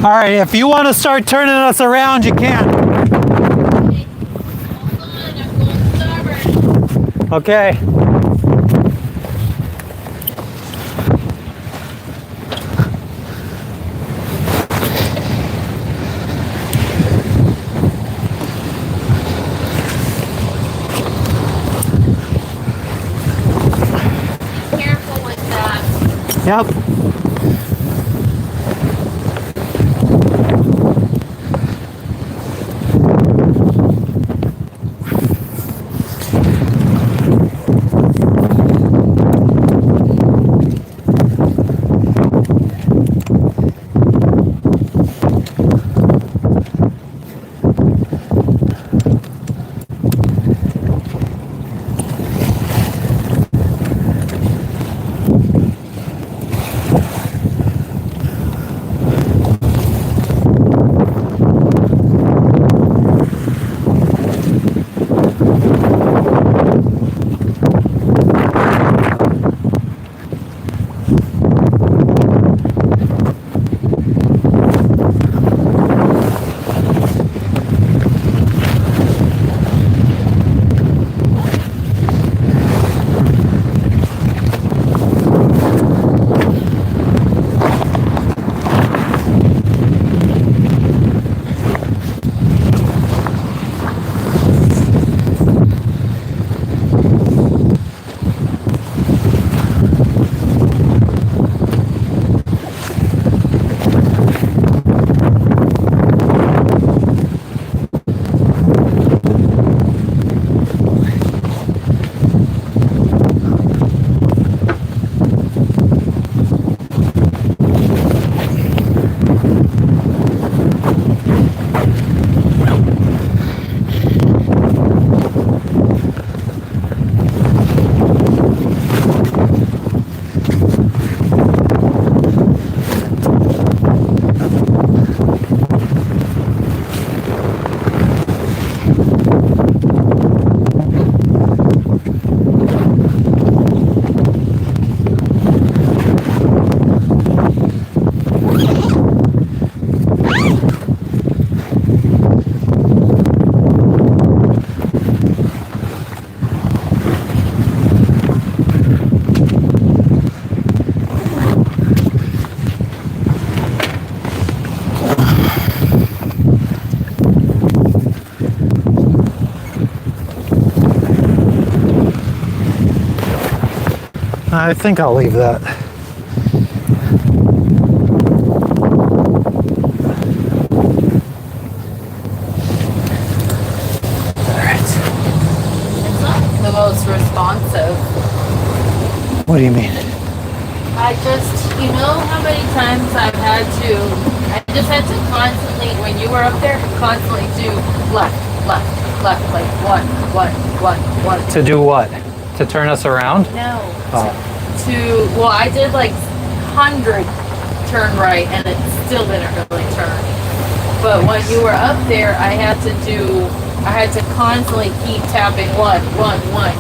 All right, if you want to start turning us around, you can. Hold on, I'm going starboard. Okay. Careful with that. Yep. I think I'll leave that. It's not the most responsive. What do you mean? I just, you know how many times I just had to constantly, when you were up there, constantly do left, like one. To do what? To turn us around? No. Oh. Well, I did like 100 turn right and it still didn't really turn. But when you were up there, I had to constantly keep tapping one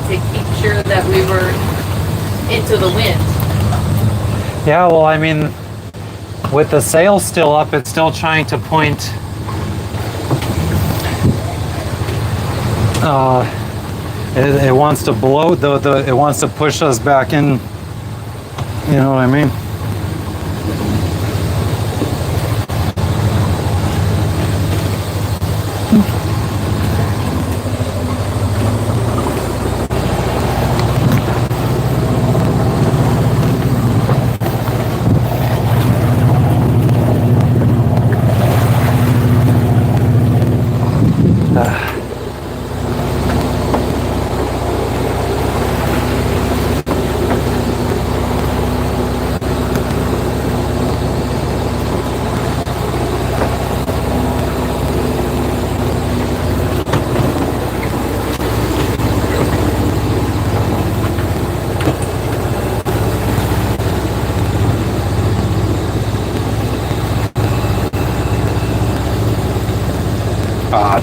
to keep sure that we were into the wind. Yeah, well, I mean, with the sail still up, it's still trying to point. It wants to blow it wants to push us back in. You know what I mean?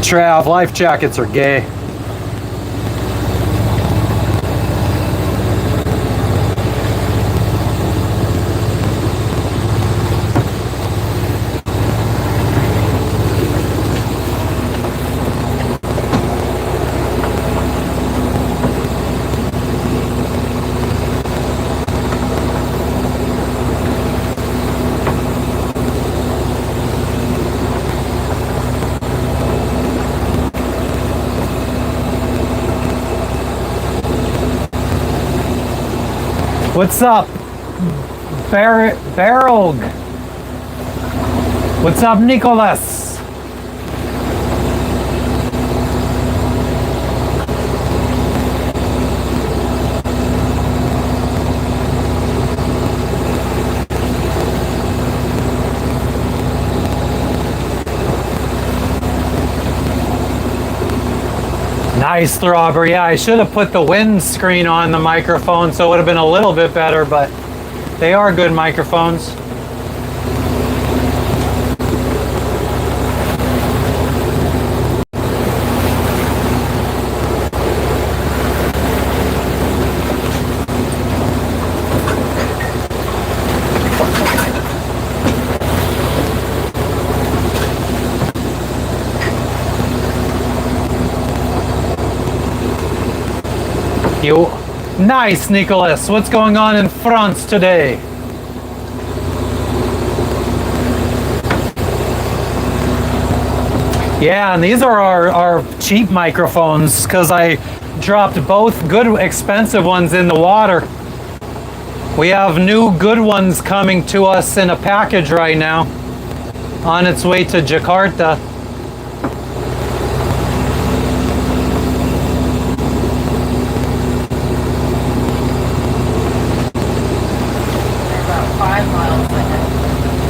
Trav, life jackets are gay. What's up, Barrel? What's up, Nicholas? Nice, Throbber. Yeah, I should have put the windscreen on the microphone so it would have been a little bit better, but they are good microphones. You nice, Nicholas. What's going on in France today? Yeah, and these are our cheap microphones because I dropped both good expensive ones in the water. We have new good ones coming to us in a package right now on its way to Jakarta.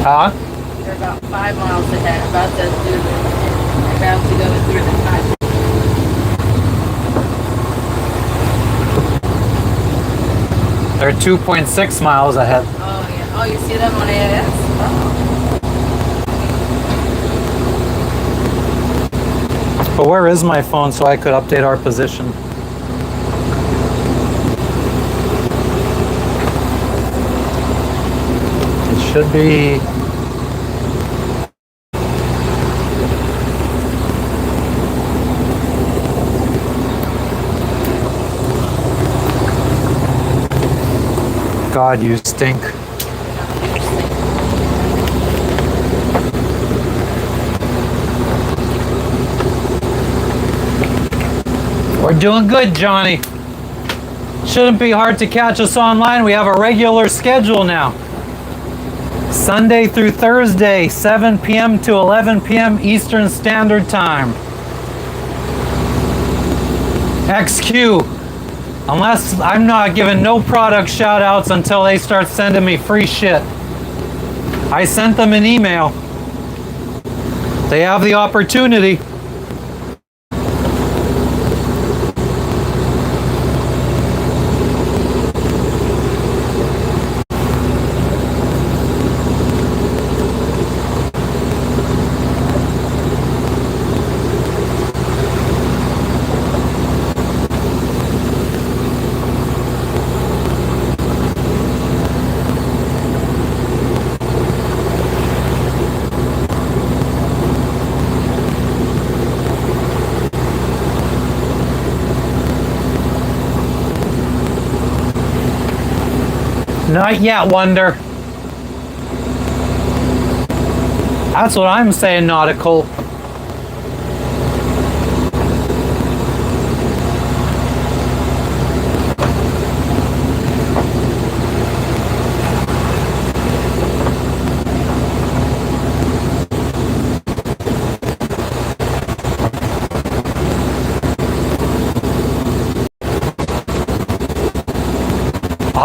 Huh? They're about 5 miles ahead, about to go through the time. They're 2.6 miles ahead. Oh yeah. Oh, you see them on AIS? Oh. But where is my phone so I could update our position? It should be... God, you stink. We're doing good, Johnny. Shouldn't be hard to catch us online. We have a regular schedule now. Sunday through Thursday, 7 p.m. to 11 p.m. Eastern Standard Time. XQ. Unless I'm not giving no product shout outs until they start sending me free shit. I sent them an email. They have the opportunity. Not yet, Wonder. That's what I'm saying, Nautical.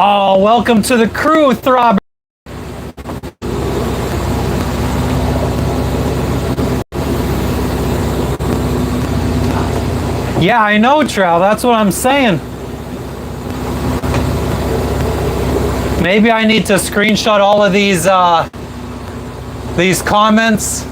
Oh, welcome to the crew, Throbber. Yeah, I know, Trow. That's what I'm saying. Maybe I need to screenshot all of these comments.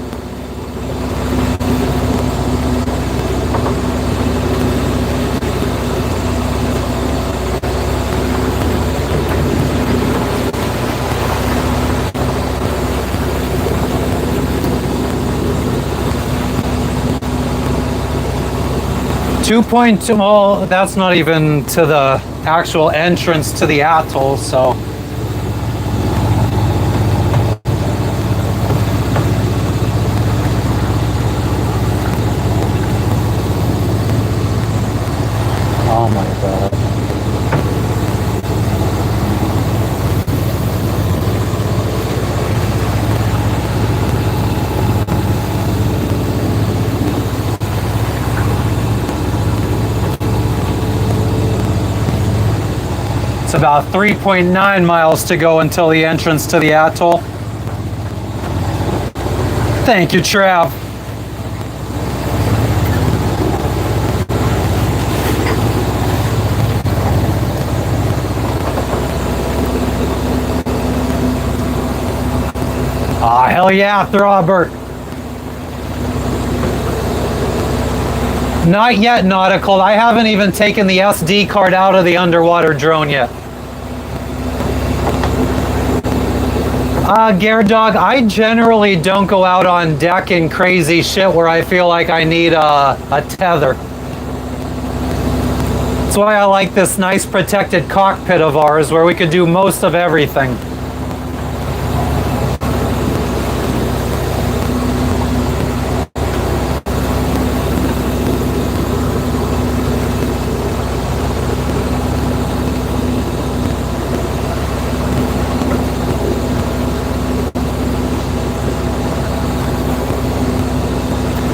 .2, well, that's not even to the actual entrance to the atoll, so. Oh my God. It's about 3.9 miles to go until the entrance to the atoll. Thank you, Trav. Aw, hell yeah, Throbber. Not yet, Nautical. I haven't even taken the SD card out of the underwater drone yet. Dog, I generally don't go out on deck in crazy shit where I feel like I need a tether. That's why I like this nice protected cockpit of ours where we could do most of everything.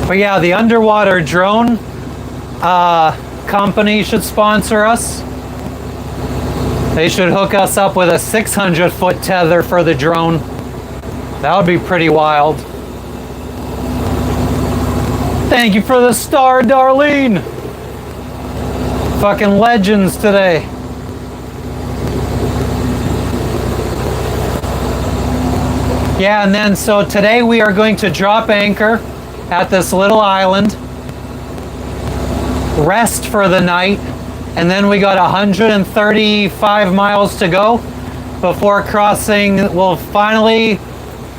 But yeah, the underwater drone company should sponsor us. They should hook us up with a 600-foot tether for the drone. That would be pretty wild. Thank you for the star, Darlene. Fucking legends today. Yeah, and then so today we are going to drop anchor at this little island, rest for the night, and then we got 135 miles to go before crossing. We'll finally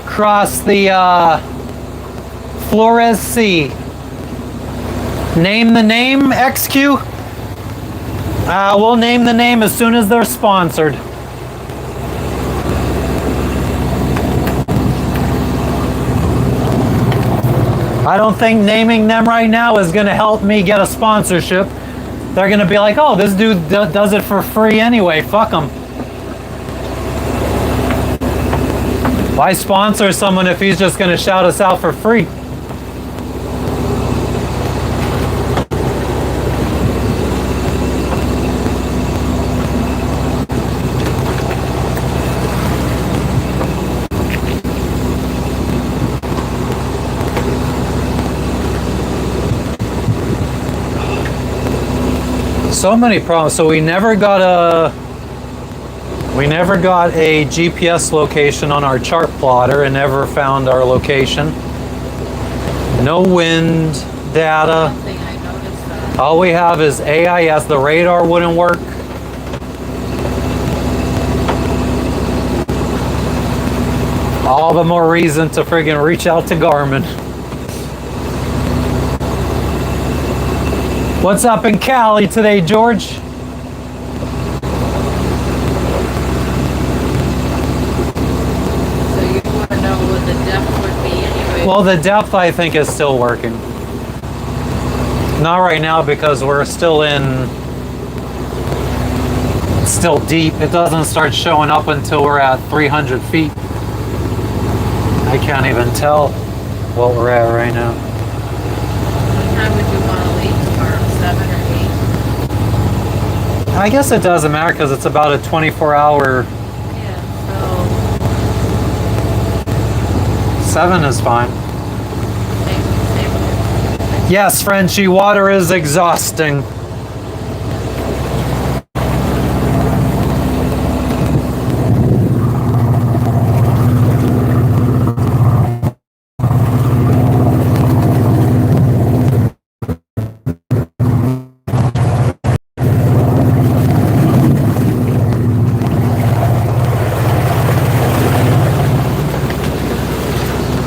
cross the Flores Sea. Name the name, XQ? We'll name the name as soon as they're sponsored. I don't think naming them right now is going to help me get a sponsorship. They're going to be like, oh, this dude does it for free anyway. Fuck them. Why sponsor someone if he's just going to shout us out for free? So many problems. So we never got a GPS location on our chart plotter and never found our location. No wind data. All we have is AIS. The radar wouldn't work. All the more reason to friggin' reach out to Garmin. What's up in Cali today, George? So you want to know what the depth would be anyway? Well, the depth I think is still working. Not right now because we're still it's still deep. It doesn't start showing up until we're at 300 feet. I can't even tell what we're at right now. What time would you want to leave tomorrow? 7 or 8? I guess it doesn't matter because it's about a 24-hour. Yeah, 7 is fine. same. Yes, Frenchie, water is exhausting.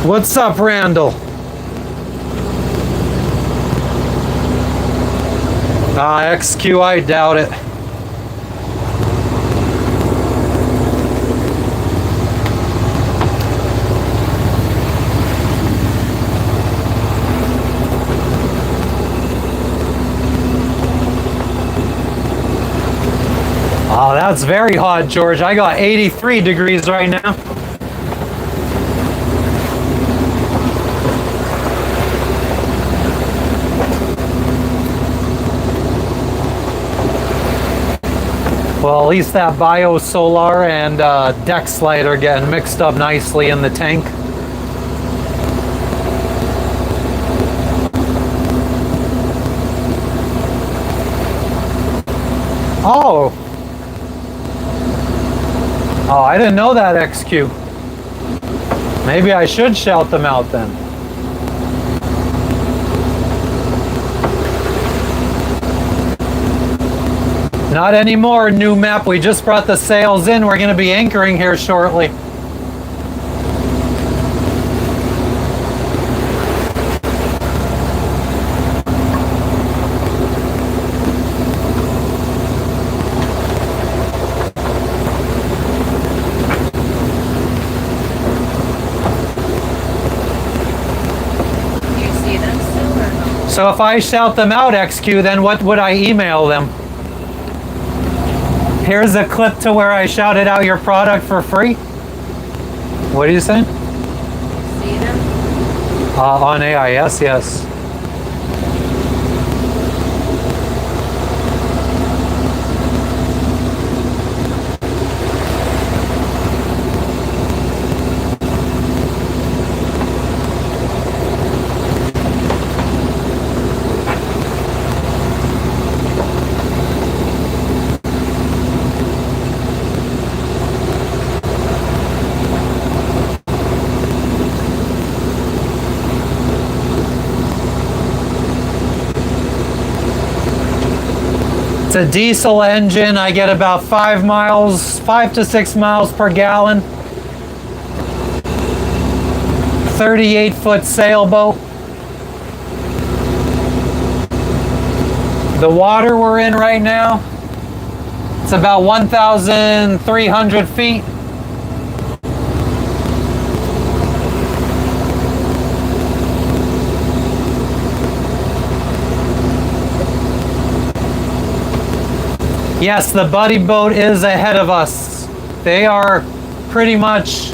What's up, Randall? XQ, I doubt it. Oh, that's very hot, George. I got 83 degrees right now. Well, at least that biosolar and deck light are getting mixed up nicely in the tank. Oh. Oh, I didn't know that, XQ. Maybe I should shout them out then. Not anymore, new map. We just brought the sails in. We're going to be anchoring here shortly. You see them still or no? So if I shout them out, XQ, then what would I email them? Here's a clip to where I shouted out your product for free. What are you saying? See them? On AIS, yes. It's a diesel engine. I get about 5 to 6 miles per gallon. 38-foot sailboat. The water we're in right now, it's about 1,300 feet. Yes, the buddy boat is ahead of us. They are pretty much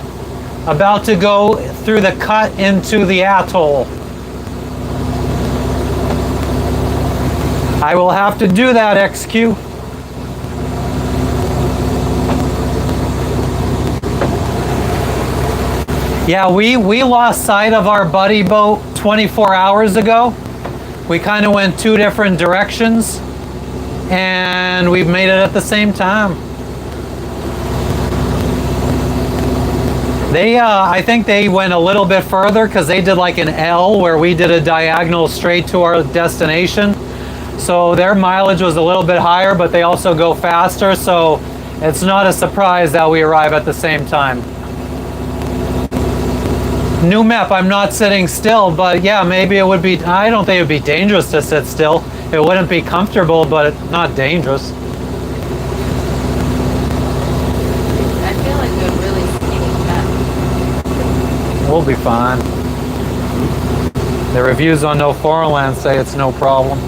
about to go through the cut into the atoll. I will have to do that, XQ. Yeah, we lost sight of our buddy boat 24 hours ago. We kind of went 2 different directions, and we've made it at the same time. They, I think they went a little bit further because they did like an L where we did a diagonal straight to our destination. So their mileage was a little bit higher, but they also go faster. So it's not a surprise that we arrive at the same time. New map, I'm not sitting still, but yeah, maybe it would be, I don't think it would be dangerous to sit still. It wouldn't be comfortable, but not dangerous. I feel like we're really skinny fat. We'll be fine. The reviews on No Foreign Land say it's no problem.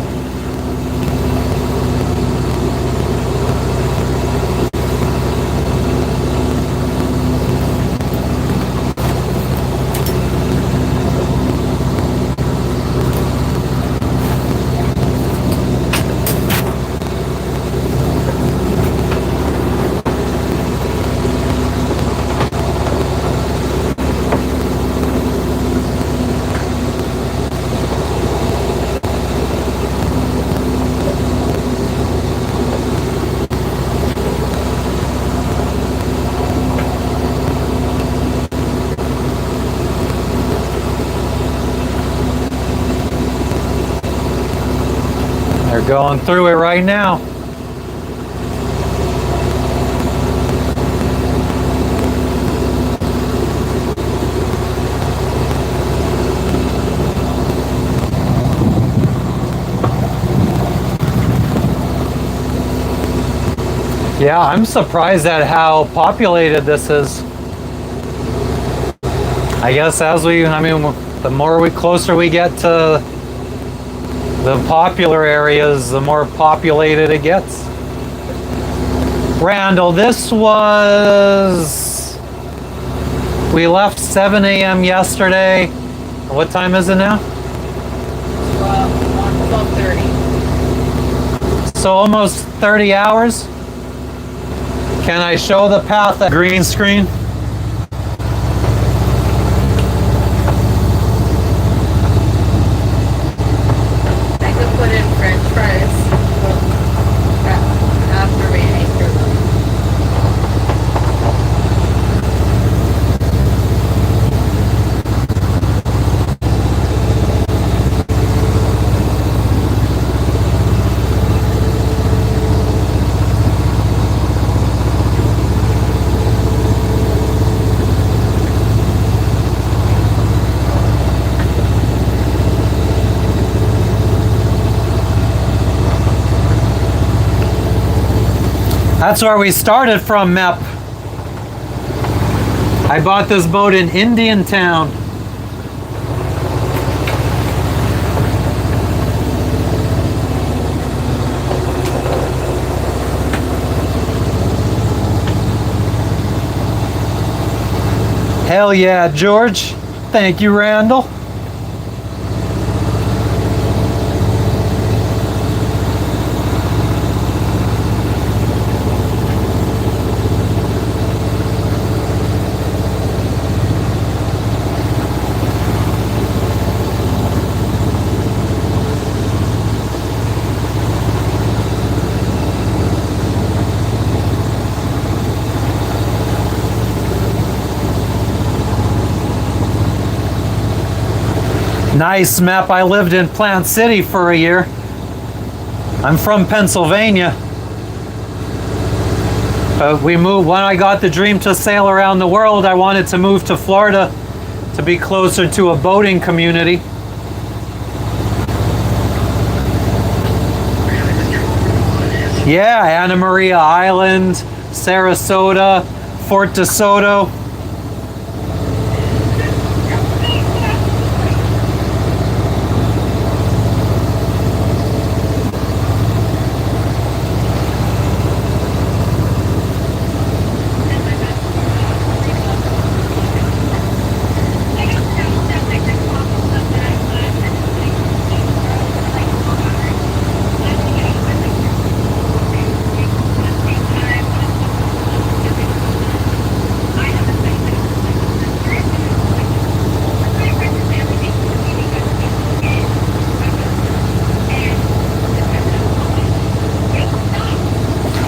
They're going through it right now. Yeah, I'm surprised at how populated this is. I guess the more closer we get to the popular areas, the more populated it gets. Randall, we left 7 a.m. yesterday. What time is it now? 12:30. So almost 30 hours. Can I show the path at green screen? I could put in French fries after we anchor them. That's where we started from, Mep. I bought this boat in Indian Town. Hell yeah, George. Thank you, Randall. Nice, Map. I lived in Plant City for a year. I'm from Pennsylvania. We moved when I got the dream to sail around the world. I wanted to move to Florida to be closer to a boating community. Yeah, Anna Maria Island, Sarasota, Fort DeSoto.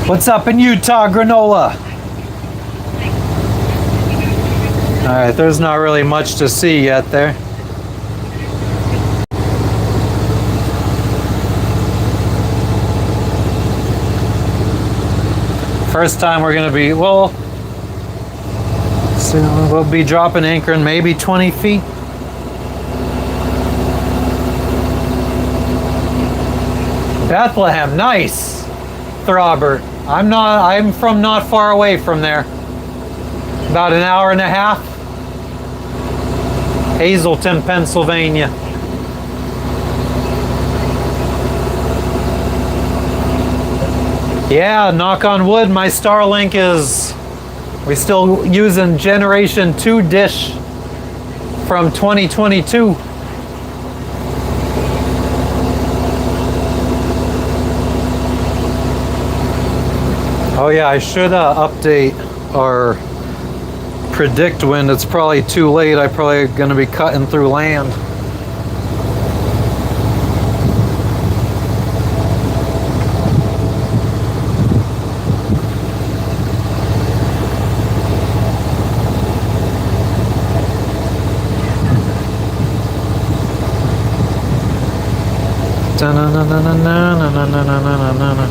What's up in Utah, Granola? Alright, there's not really much to see yet there. First time we're gonna be, well, so we'll be dropping anchor in maybe 20 feet. Bethlehem, nice. Throbber. I'm from not far away from there. About an hour and a half. Hazleton, Pennsylvania. Yeah, knock on wood, my Starlink we're still using Generation 2 dish from 2022. Oh yeah, I should update or predict wind. It's probably too late. I'm probably going to be cutting through land. Da-na-na-na-na-na-na-na-na-na-na-na.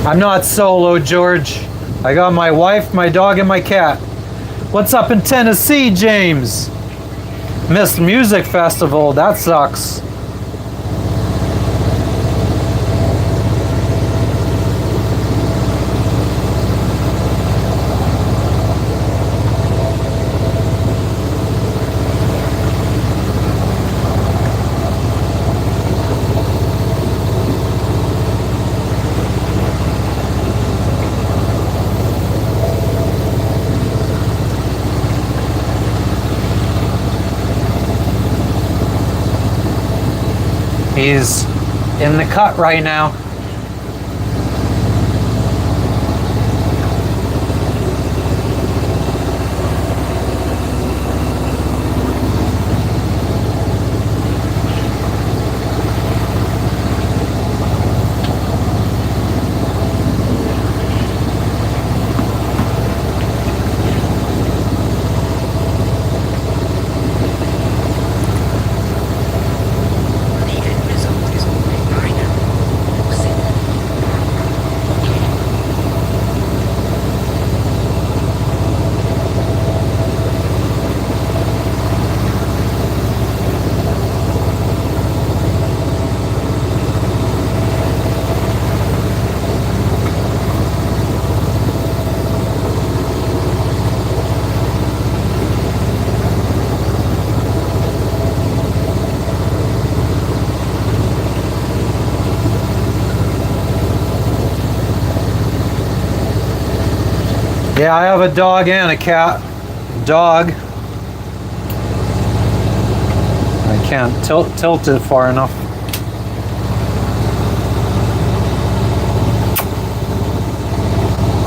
I'm not solo, George. I got my wife, my dog, and my cat. What's up in Tennessee, James? Missed music festival. That sucks. He's in the cut right now. The end result is already binary. Signal. Yeah, I have a dog and a cat. Dog. I can't tilt it far enough.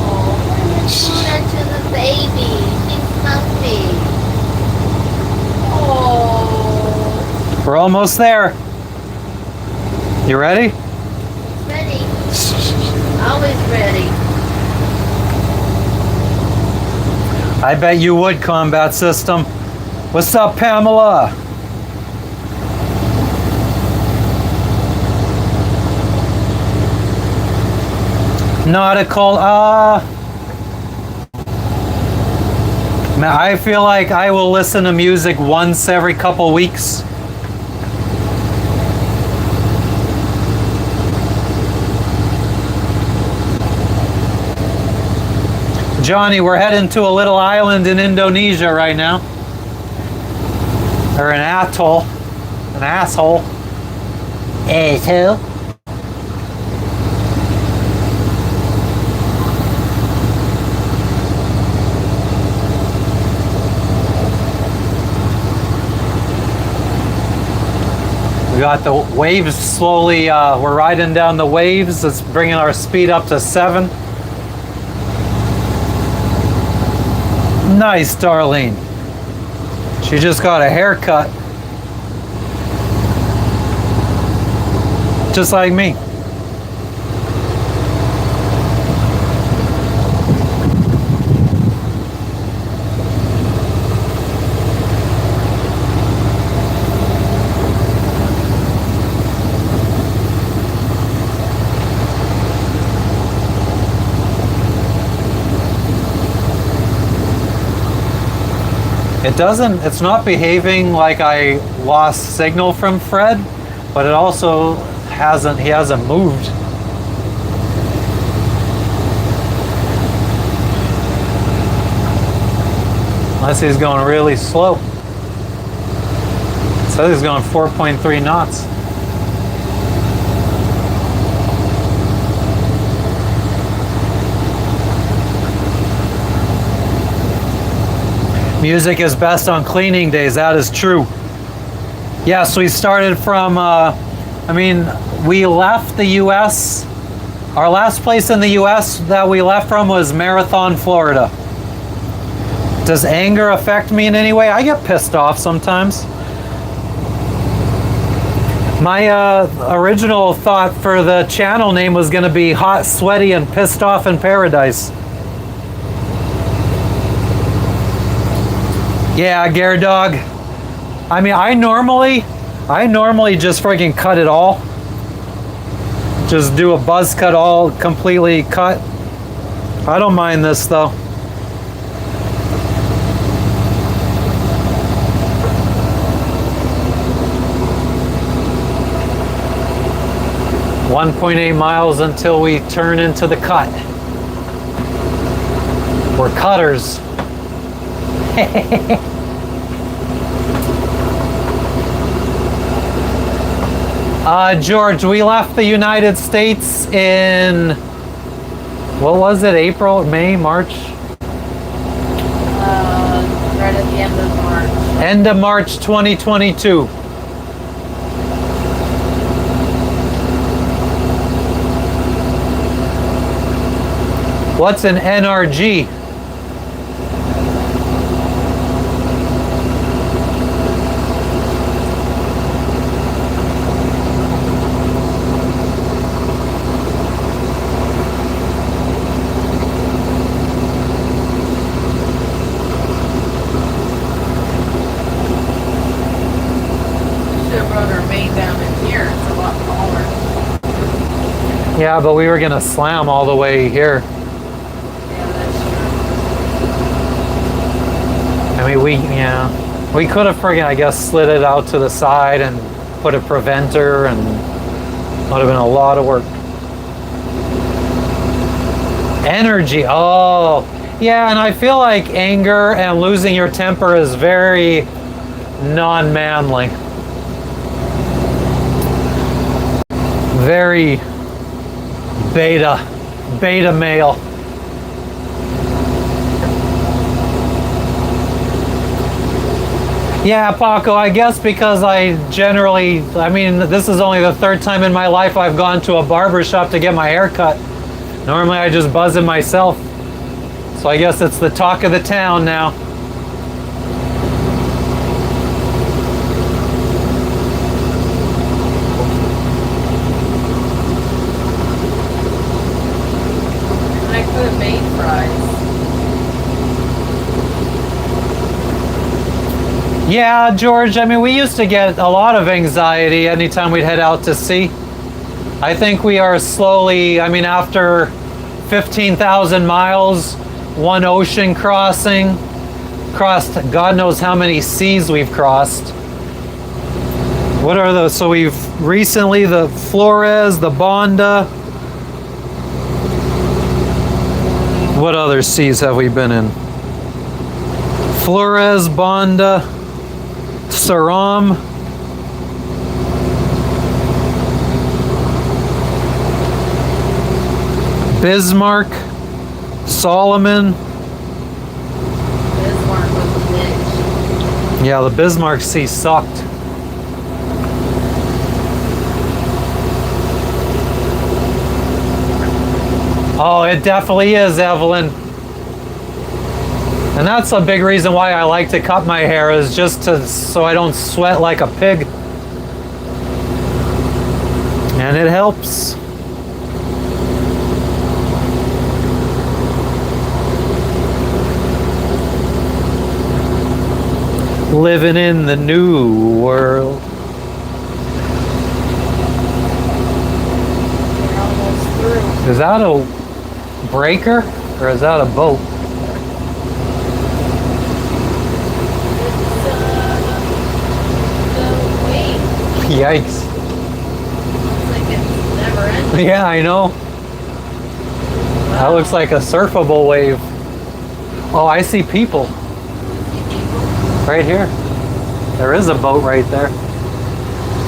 Oh, Luna to the baby. She's comfy. Oh, We're almost there. You ready? ready. Always ready. I bet you would, combat system. What's up, Pamela? Nautical, man, I feel like I will listen to music once every couple weeks. Johnny, we're heading to a little island in Indonesia right now. Or an atoll. An asshole. Asshole. We got the waves slowly, we're riding down the waves. It's bringing our speed up to 7. Nice, Darlene. She just got a haircut. Just like me. It's not behaving like I lost signal from Fred, but it also he hasn't moved. Unless he's going really slow. It says he's going 4.3 knots. Music is best on cleaning days. That is true. Yes, we started from, we left the U.S. Our last place in the U.S. that we left from was Marathon, Florida. Does anger affect me in any way? I get pissed off sometimes. My original thought for the channel name was going to be Hot, Sweaty, and Pissed Off in Paradise. Yeah, Gare Dog. I mean, I normally just freaking cut it all. Just do a buzz cut, all completely cut. I don't mind this though. .8 miles until we turn into the cut. We're cutters. George, we left the United States in, what was it, April, May, March? Right at the end of March. End of March 2022. What's an NRG? Should have brought our main down in here. It's a lot taller. Yeah, but we were gonna slam all the way here. Yeah, that's true. I mean, we could have friggin', I guess, slid it out to the side and put a preventer, and would have been a lot of work. Energy. Oh, yeah, and I feel like anger and losing your temper is very non-manly. Very beta male. Yeah, Paco, I guess because I mean, this is only the third time in my life I've gone to a barber shop to get my hair cut. Normally I just buzz it myself. So I guess it's the talk of the town now. I could have made fries. Yeah, George, I mean, we used to get a lot of anxiety anytime we'd head out to sea. I think we are slowly, I mean, after 15,000 miles, one ocean crossing, crossed God knows how many seas we've crossed. What are those? So we've recently the Flores, the Bonda. What other seas have we been in? Flores, Bonda, Saram. Bismarck, Solomon. Bismarck was a bitch. Yeah, the Bismarck Sea sucked. Oh, it definitely is, Evelyn. And that's a big reason why I like to cut my hair, is just so I don't sweat like a pig. And it helps. Living in the new world. We're almost through. Is that a breaker or is that a boat? The wave. Yikes. It's like it's never ending. Yeah, I know. That looks like a surfable wave. Oh, I see people. Right here. There is a boat right there.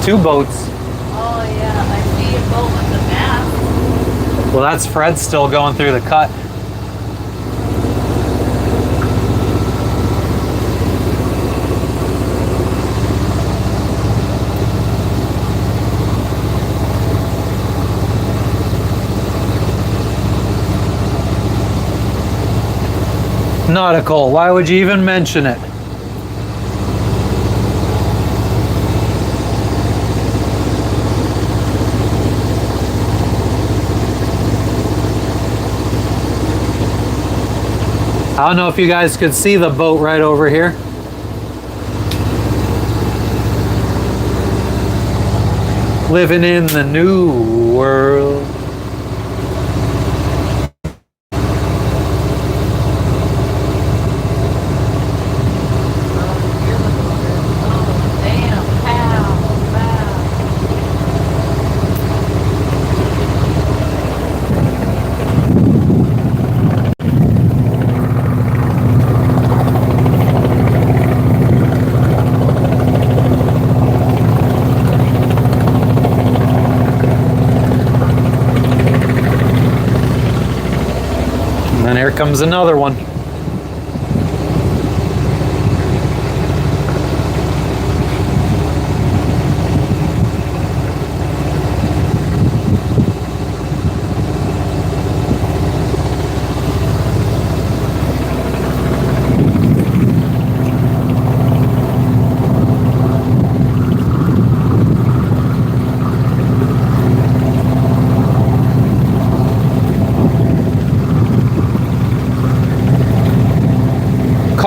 Two boats. Oh yeah, I see a boat with the mast. Well, that's Fred still going through the cut. Nautical, why would you even mention it? I don't know if you guys could see the boat right over here. Living in the new world. Oh, damn. Pow. And then here comes another one.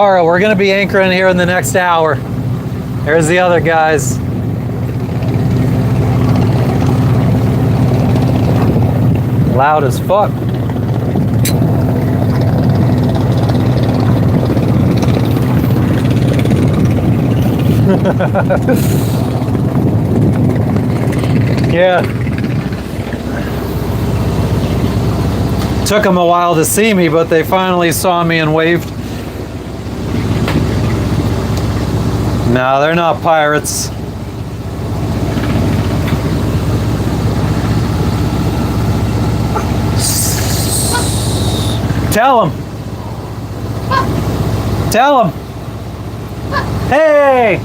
Carl, we're going to be anchoring here in the next hour. There's the other guys. Loud as fuck. Yeah. Took them a while to see me, but they finally saw me and waved. No, they're not pirates. Tell them. Tell them. Hey!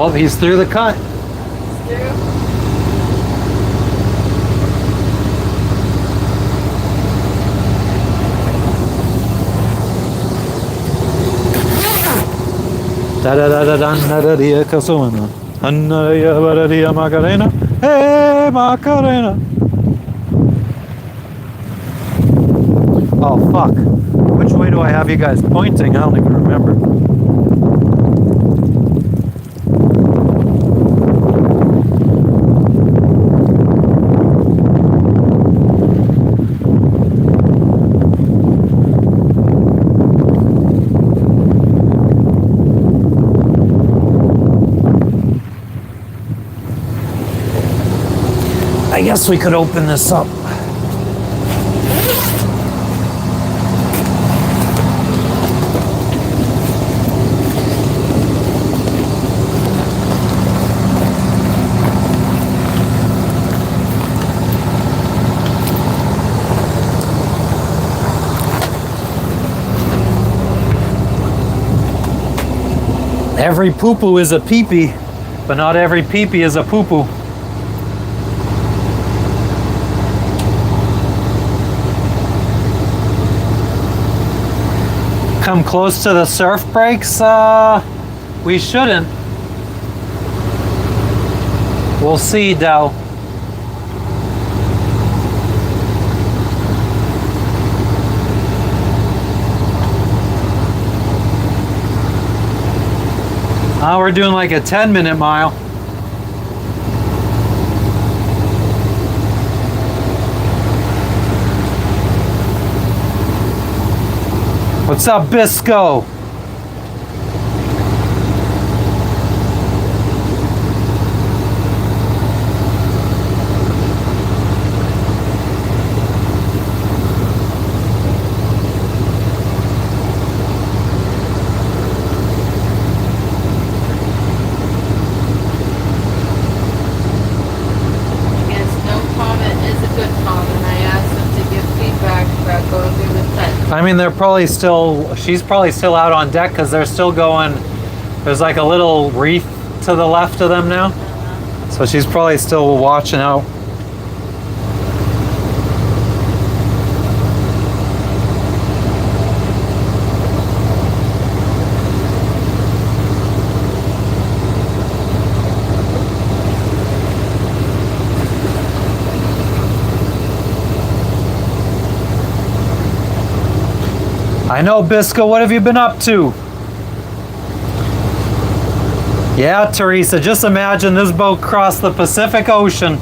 Oh, he's through the cut. Da da da da da da dia Casuana. Anaya Baradia Macarena. Hey Macarena. Oh fuck. Which way do I have you guys pointing? I don't even remember. I guess we could open this up. Every poo-poo is a pee-pee, but not every pee-pee is a poo-poo. Come close to the surf breaks? We shouldn't. We'll see, though. We're doing like a 10-minute mile. What's up, Bisco? I mean, they're probably still, she's probably still out on deck because they're still going, there's like a little reef to the left of them now. So she's probably still watching out. I know, Bisco, what have you been up to? Yeah, Teresa, just imagine this boat crossed the Pacific Ocean.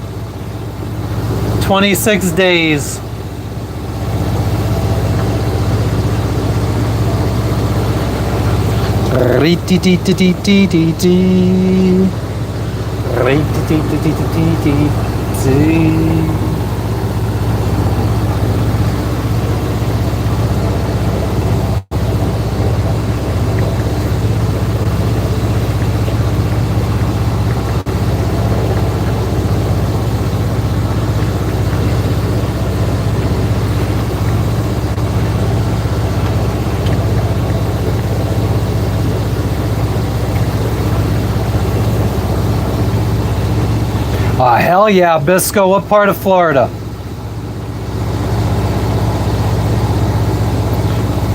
26 days. Oh, hell yeah, Bisco. What part of Florida?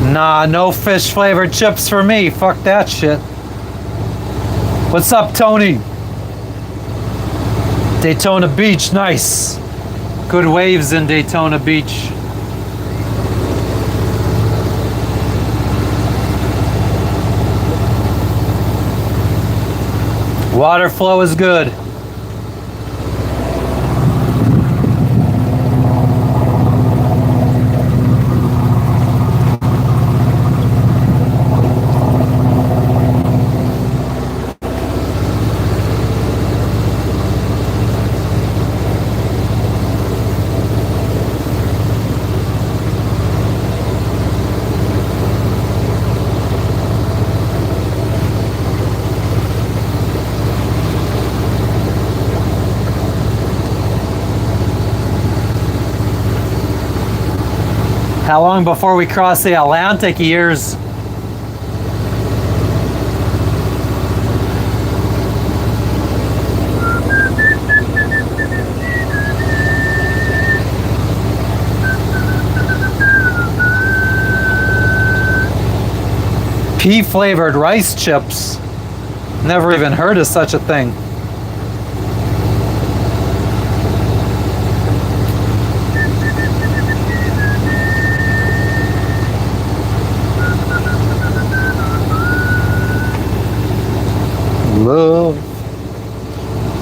Nah, no fish flavored chips for me. Fuck that shit. What's up, Tony? Daytona Beach, nice. Good waves in Daytona Beach. Water flow is good. How long before we cross the Atlantic years? Pea flavored rice chips. Never even heard of such a thing. Love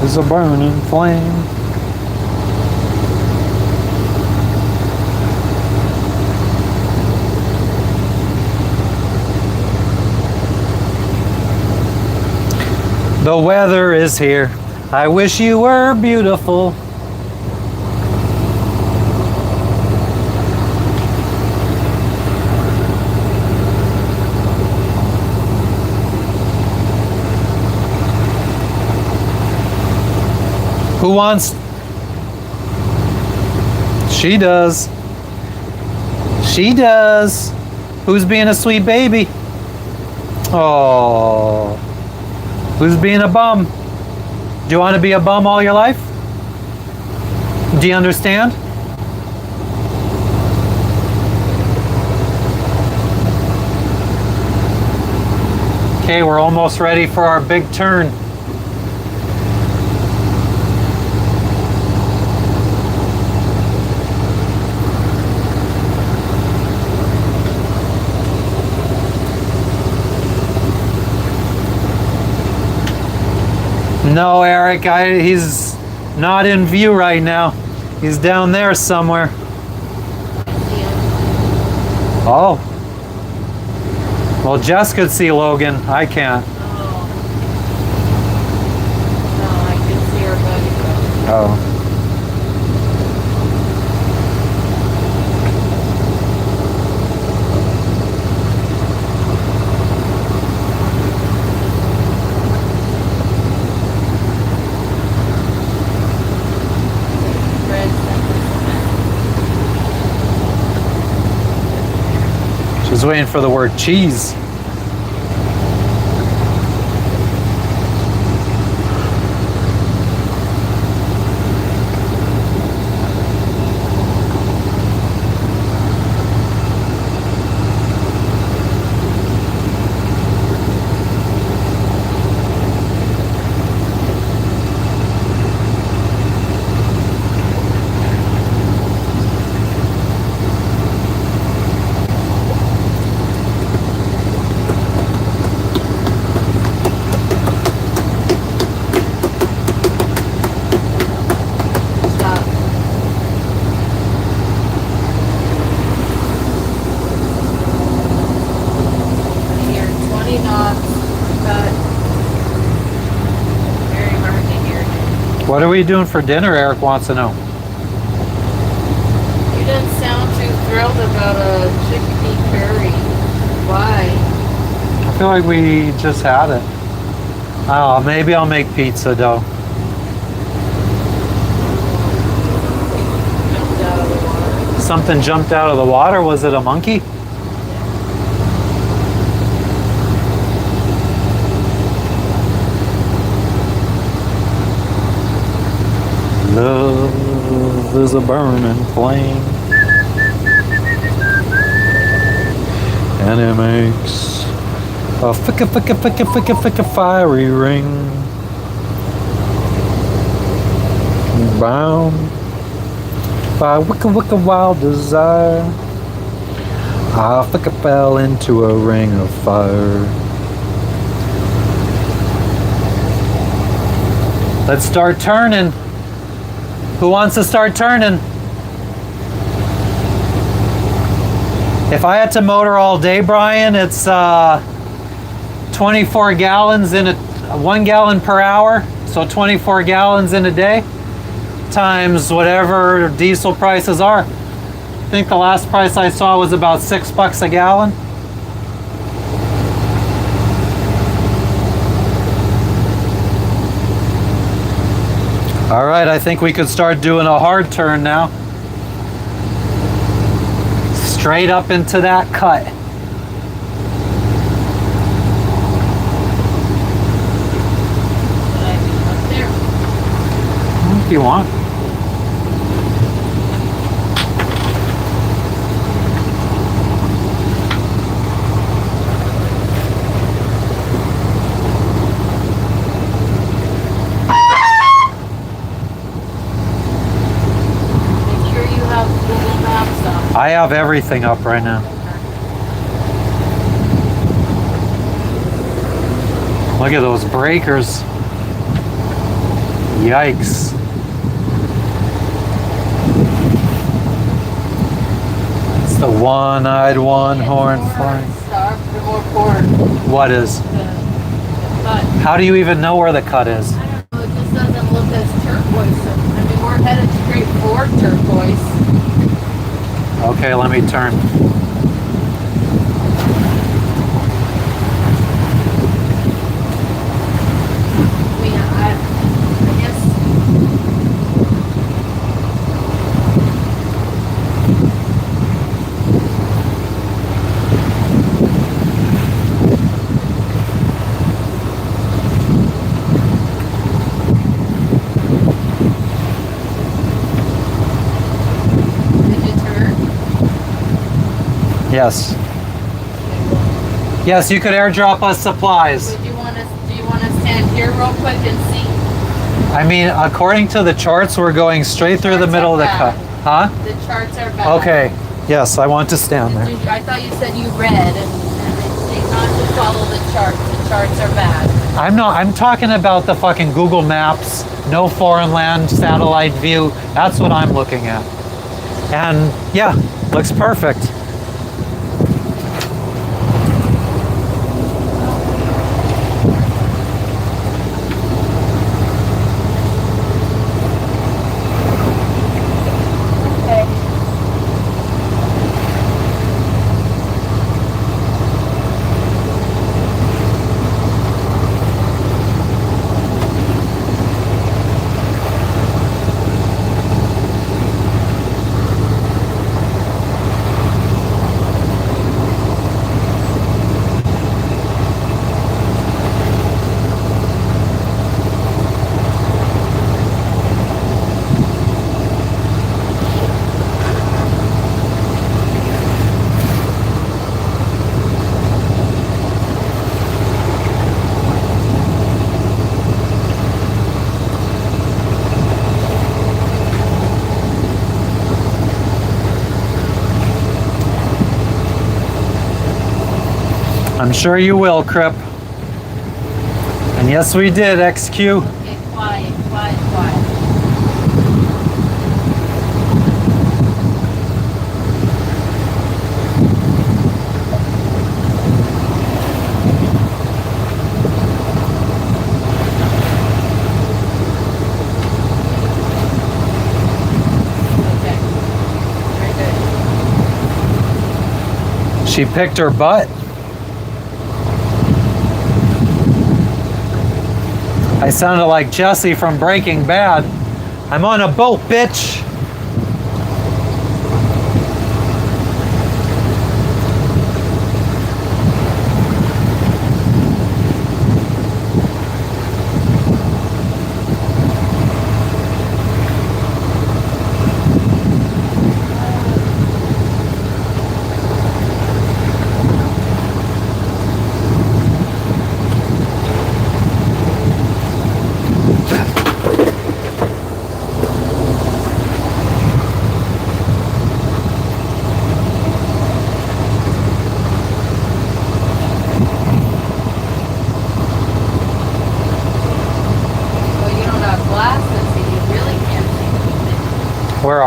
is a burning flame. The weather is here. I wish you were beautiful. Who wants? She does. She does. Who's being a sweet baby? Oh. Who's being a bum? Do you want to be a bum all your life? Do you understand? Okay, we're almost ready for our big turn. No, Eric, he's not in view right now. He's down there somewhere. Oh. Well, Jess could see Logan. I can't. Oh. No, I can see her buddy though. Oh. She's waiting for the word cheese. Stop. Here, 20 knots. Cut. Very hard to hear. What are we doing for dinner? Eric wants to know. You didn't sound too thrilled about a chickpea curry. Why? I feel like we just had it. Oh, maybe I'll make pizza dough. Jumped out of the water. Something jumped out of the water. Was it a monkey? Love is a burning flame. and it makes a ficka fiery ring. Bound by wicka wild desire, I fell into a ring of fire. Let's start turning. Who wants to start turning? If I had to motor all day, Brian, it's 24 gallons in 1 gallon per hour, so 24 gallons in a day times whatever diesel prices are. I think the last price I saw was about $6 a gallon. All right, I think we could start doing a hard turn now. Straight up into that cut. If you want. I have everything up right now. Look at those breakers. Yikes. It's the one-eyed, one-horned flying. What is? How do you even know where the cut is? I don't know, it just doesn't look as turquoise. I mean, we're headed straight for turquoise. Okay, let me turn. I mean, I guess. Did you turn? Yes. Yes, you could airdrop us supplies. Do you want to stand here real quick and see? I mean, according to the charts, we're going straight through the middle of the cut. Huh? The charts are bad. Okay. Yes, I want to stand there. I thought you said you read and they not to follow the charts. The charts are bad. I'm talking about the fucking Google Maps, no foreign land satellite view. That's what I'm looking at. And yeah, looks perfect. I'm sure you will, Crip. And yes, we did, XQ. Okay, quiet, quiet, quiet. Okay. Very good. She picked her butt. I sounded like Jesse from Breaking Bad. I'm on a boat, bitch.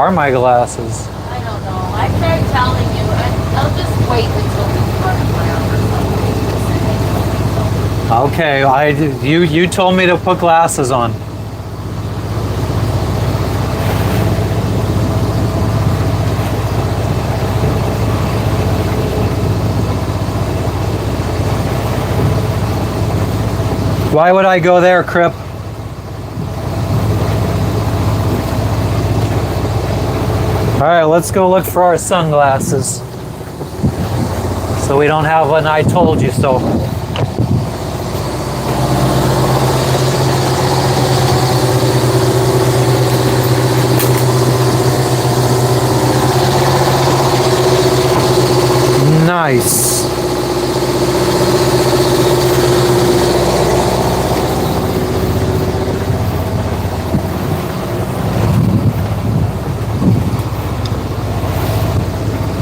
are my glasses? I don't know. I tried telling you. I'll just wait until we run around or something. Okay, you told me to put glasses on. Why would I go there, Crip? All right, let's go look for our sunglasses. So we don't have an I told you so. Nice.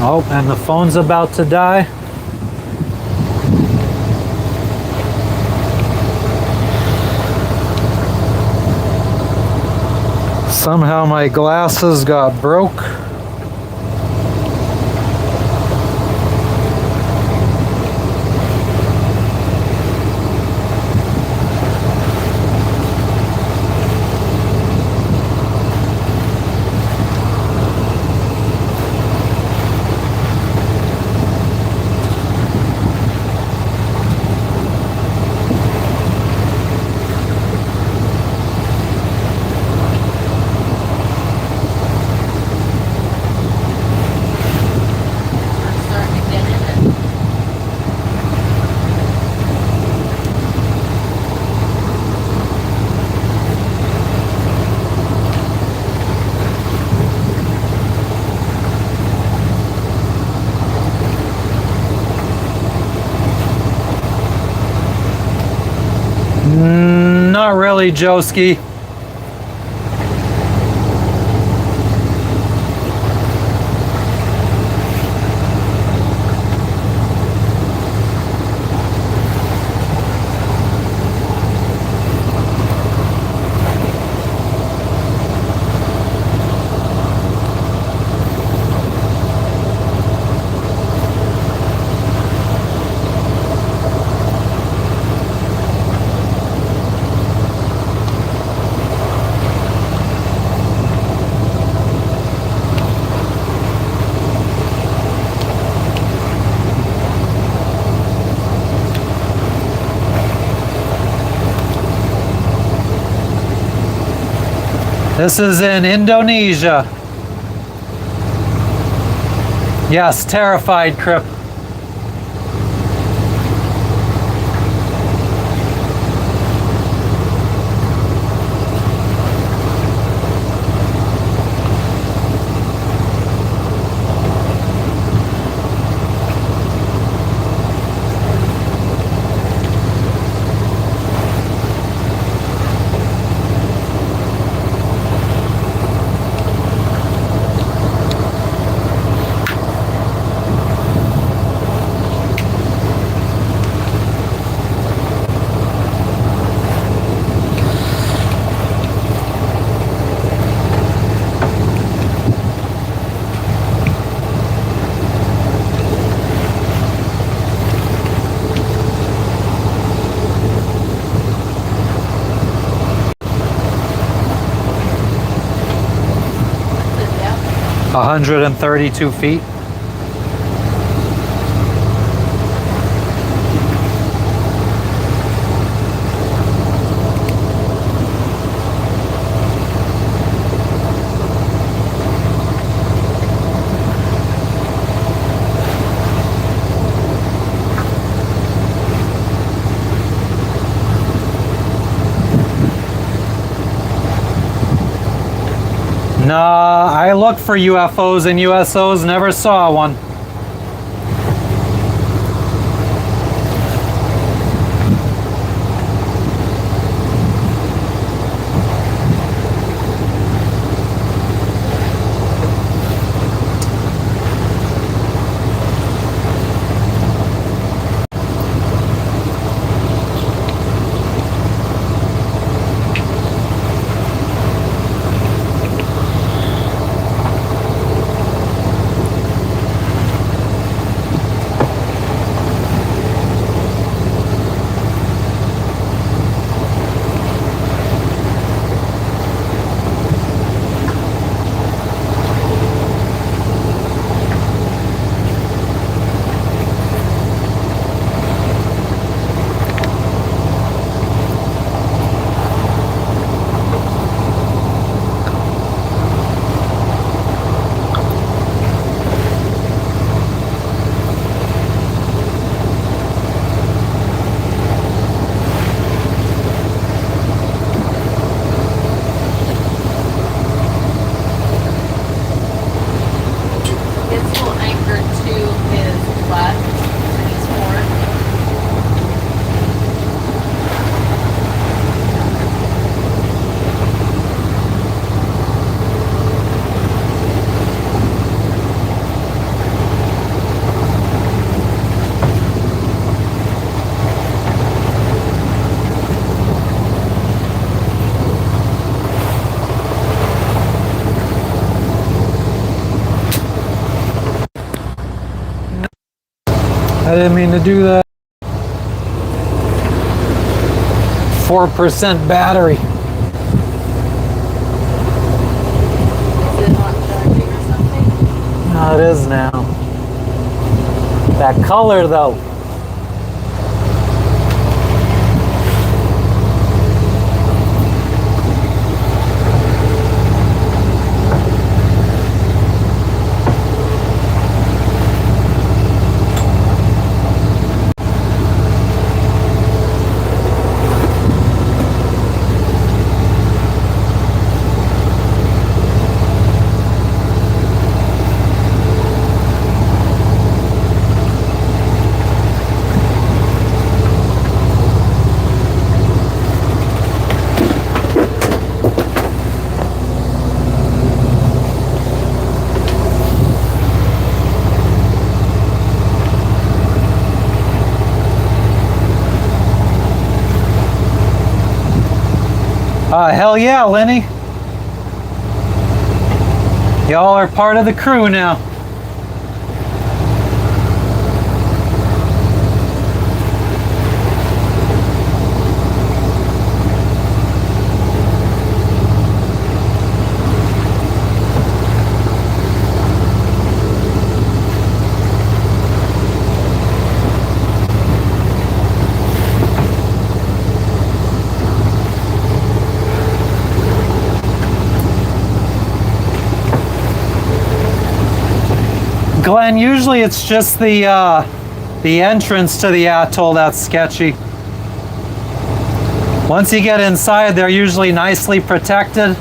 Oh, and the phone's about to die. Somehow my glasses got broke. Starting to get in it. Not really, Joski. This is in Indonesia. Yes, terrified, Crip. What's the depth? 132 feet. Nah, I looked for UFOs and USOs, never saw one. I didn't mean to do that. 4% battery. Is it not charging or something? No, it is now. That color though. Hell yeah, Lenny. Y'all are part of the crew now. Glenn, usually it's just the entrance to the atoll that's sketchy. Once you get inside, they're usually nicely protected.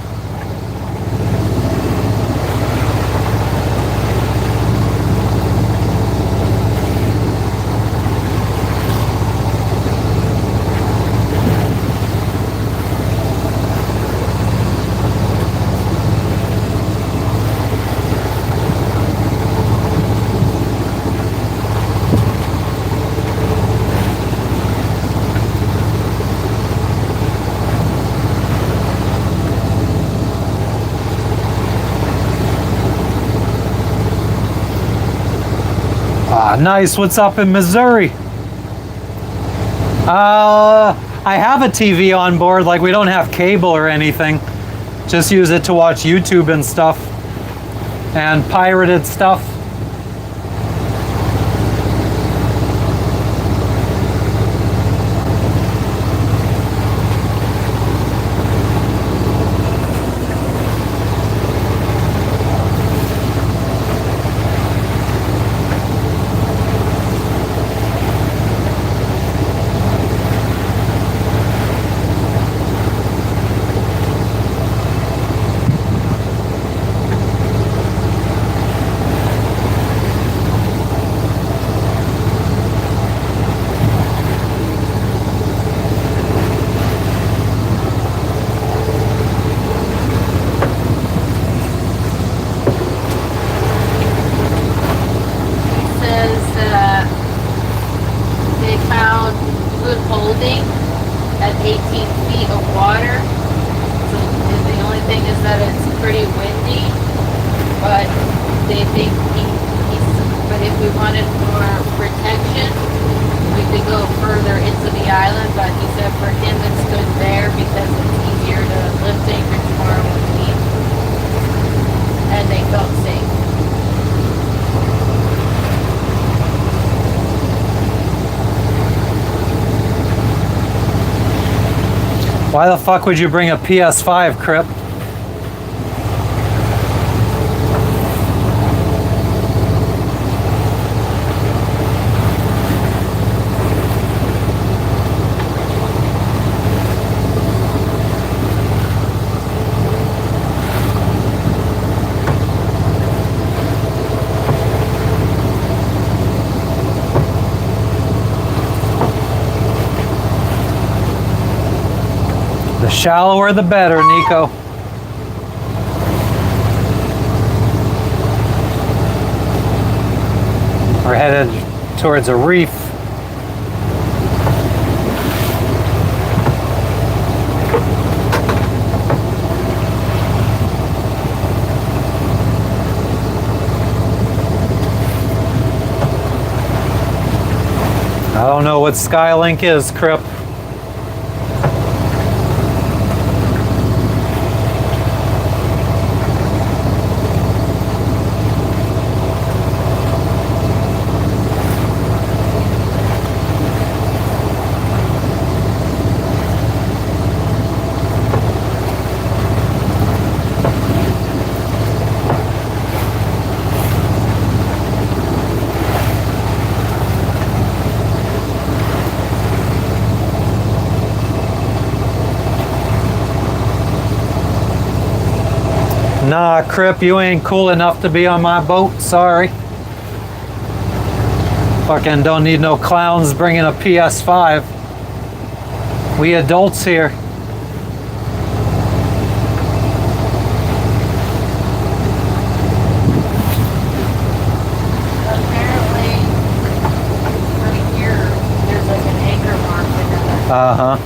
Ah, nice. What's up in Missouri? I have a TV on board. Like, we don't have cable or anything. Just use it to watch YouTube and stuff. And pirated stuff. At 18 feet of water. So the only thing is that it's pretty windy, but they think but if we wanted more protection, we could go further into the island, but he said for him it's good there because it's easier to lift anchor tomorrow when we leave. And they felt safe. Why the fuck would you bring a PS5, Crip? The shallower the better, Nico. We're headed towards a reef. I don't know what Skylink is, Crip. Nah, Crip, you ain't cool enough to be on my boat. Sorry. Fucking don't need no clowns bringing a PS5. We adults here. Apparently, right here, there's like an anchor mark in the Uh-huh.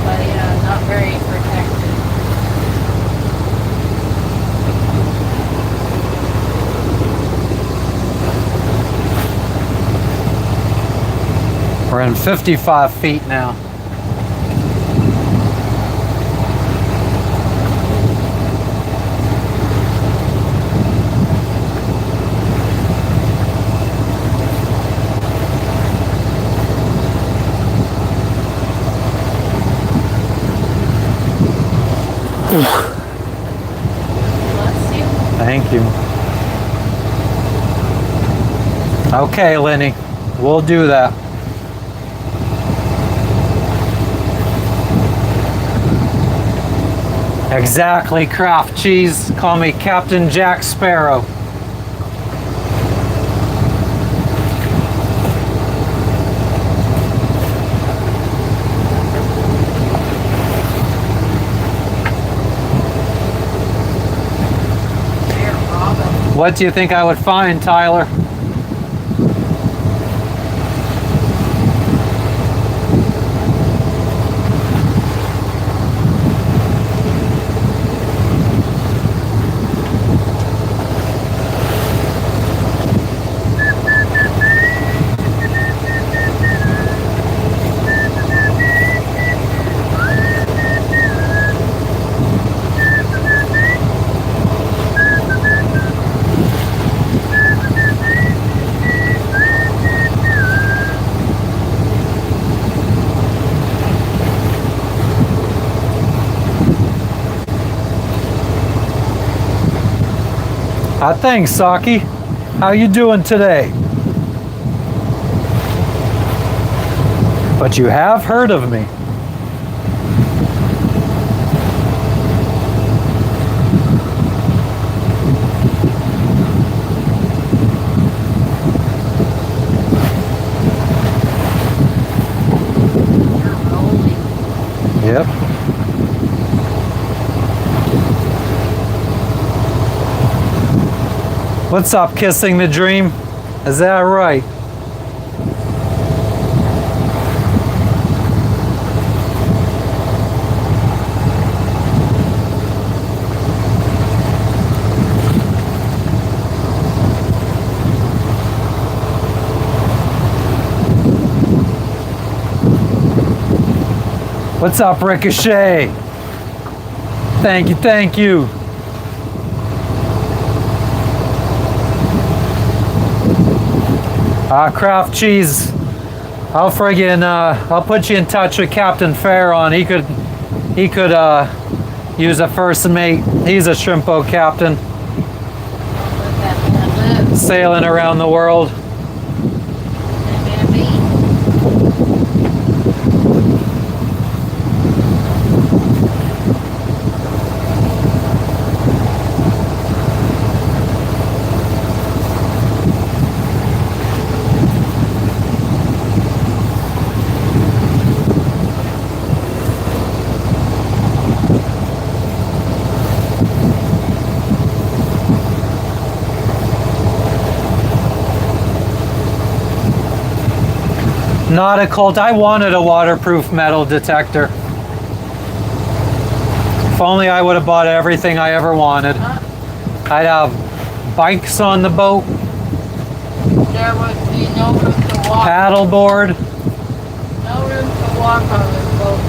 but yeah, not very protected. We're in 55 feet now. Bless you. Thank you. Okay, Lenny. We'll do that. Exactly, Kraft Cheese. Call me Captain Jack Sparrow. Dear Robin. What do you think I would find, Tyler? Thanks, Saki. How you doing today? But you have heard of me. You're rolling. Yep. What's up, Kissing the Dream? Is that right? What's up, Ricochet? Thank you, thank you. Kraft Cheese, I'll friggin' I'll put you in touch with Captain Farron. He could use a first mate. He's a shrimpo captain, sailing around the world. Not a cult. I wanted a waterproof metal detector. If only I would have bought everything I ever wanted. I'd have bikes on the boat, There would be no room to walk. paddleboard. No room to walk on this boat.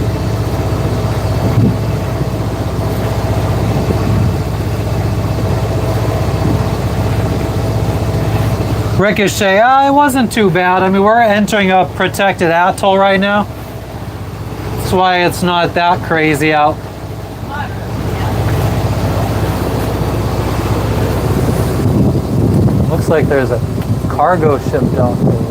Ricochet, it wasn't too bad. I mean, we're entering a protected atoll right now. That's why it's not that crazy out. Looks like there's a cargo ship down there.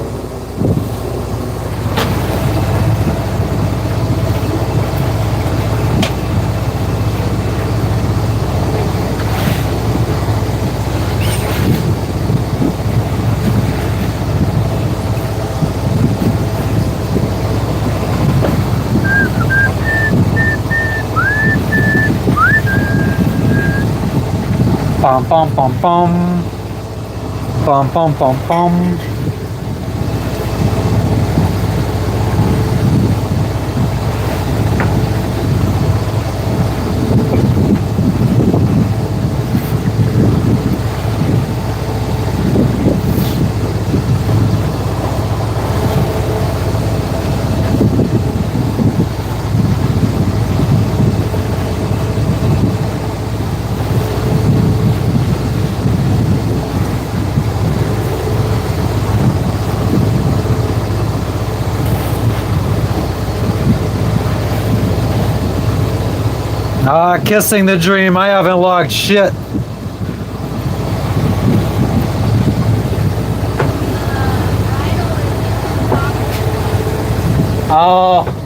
Bum bum bum bum. Bum bum bum bum. Kissing the dream. I haven't logged shit. Oh.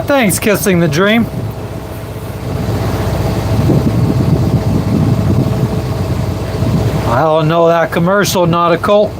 Thanks, Kissing the Dream. I don't know that commercial, not a cult.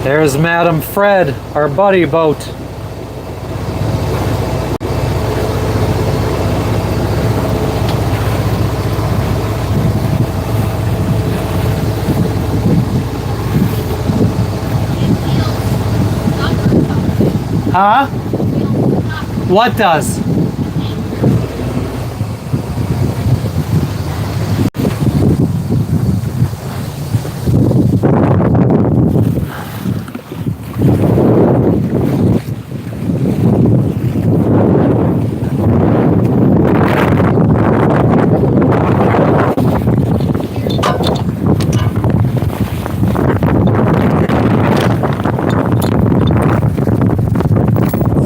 There's Madam Fred, our buddy boat. Huh? What does?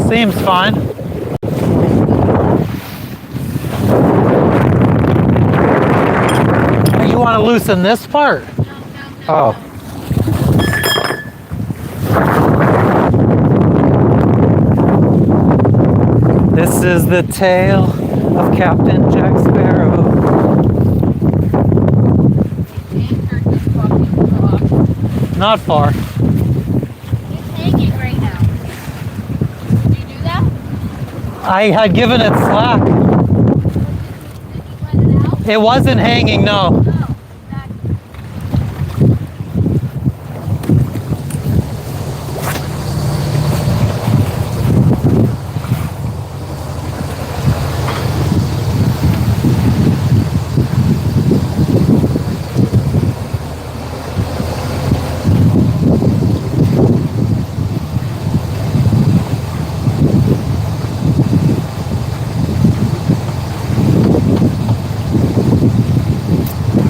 Seems fine. You want to loosen this part? Oh. This is the tale of Captain Jack Sparrow. Not far. I had given it slack. Did you let it out? It wasn't hanging, no. Oh, exactly.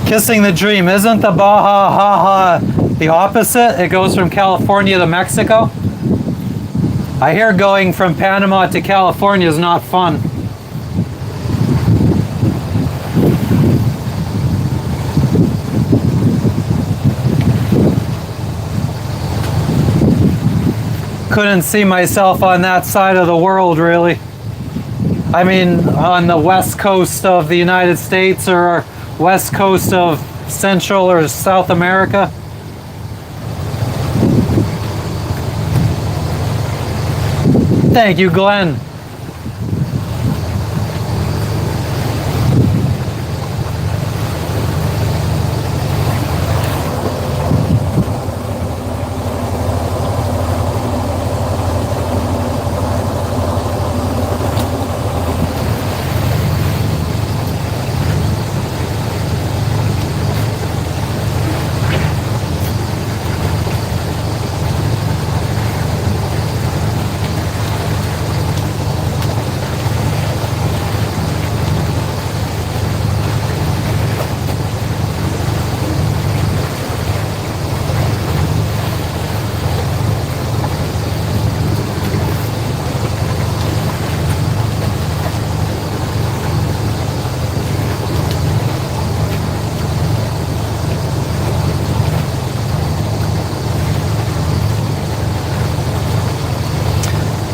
Kissing the dream. Isn't the Baja Ha Ha the opposite? It goes from California to Mexico. I hear going from Panama to California is not fun. Couldn't see myself on that side of the world, really. I mean, on the west coast of the United States or west coast of Central or South America. Thank you, Glenn.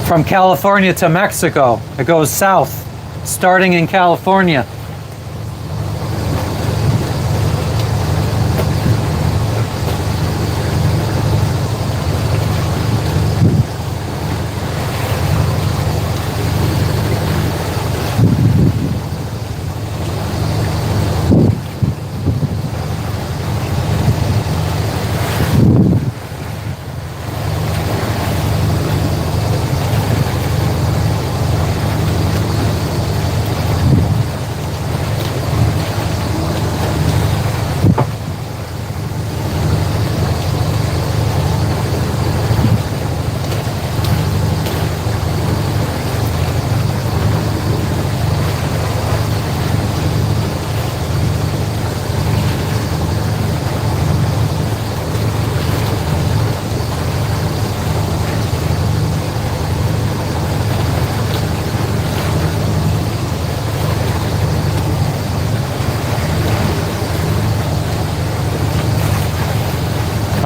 From California to Mexico. It goes south, starting in California.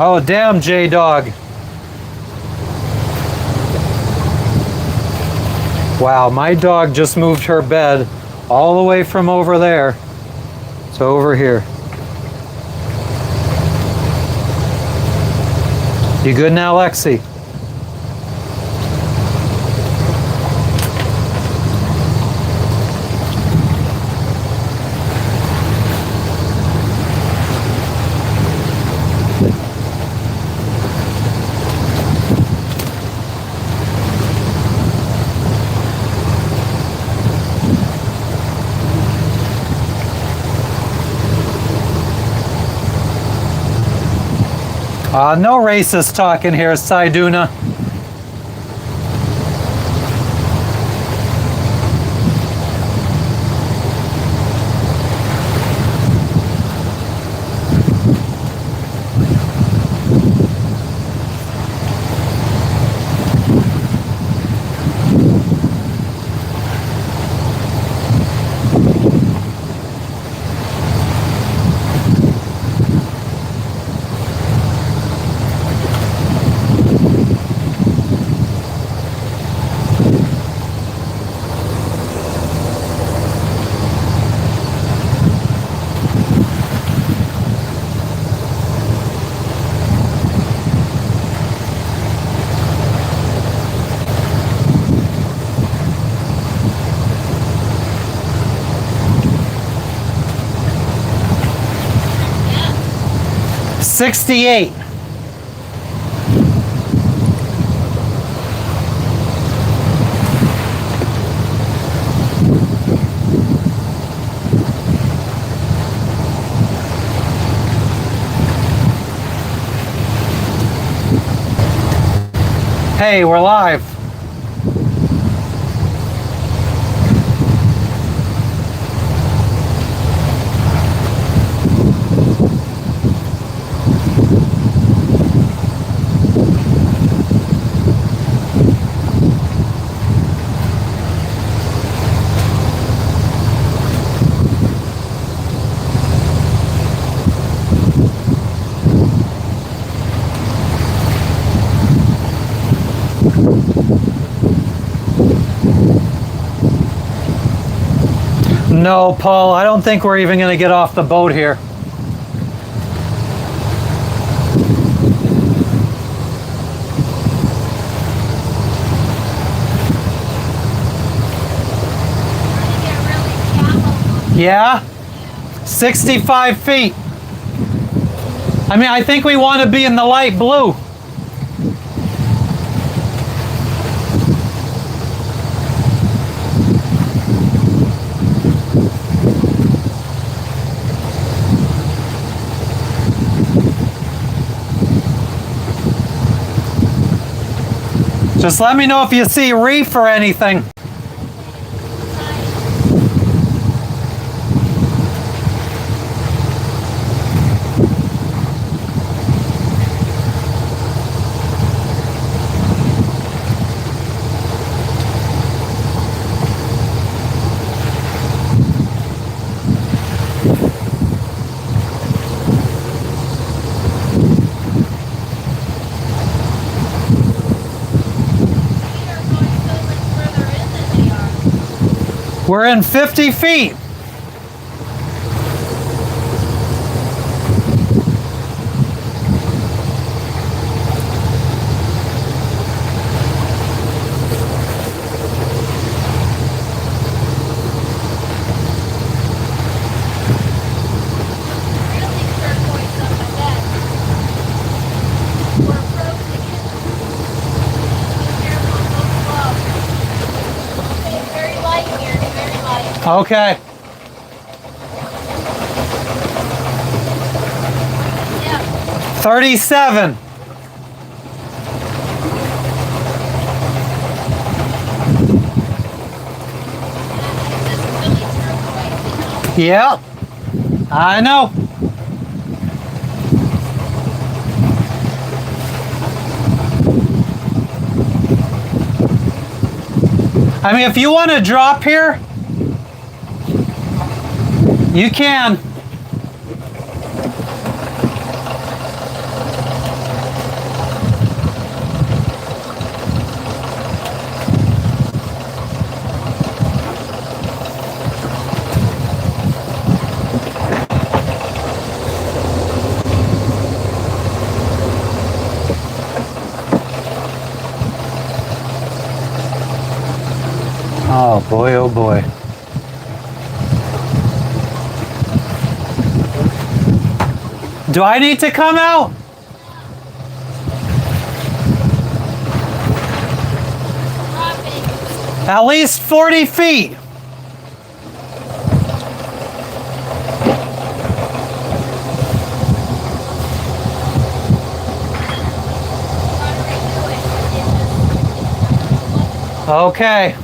Oh, damn, J-Dog. Wow, my dog just moved her bed all the way from over there to over here. You good now, Lexi? No racist talk in here, Saiduna. 68. Hey, we're live. No, Paul, I don't think we're even going to get off the boat here. Yeah? 65 feet. I mean, I think we want to be in the light blue. Just let me know if you see reef or anything. We're in 50 feet. Okay. Yeah. 37. Yeah. I know. I mean, if you want to drop here, you can. Oh boy, oh boy. Do I need to come out? At least 40 feet. Okay.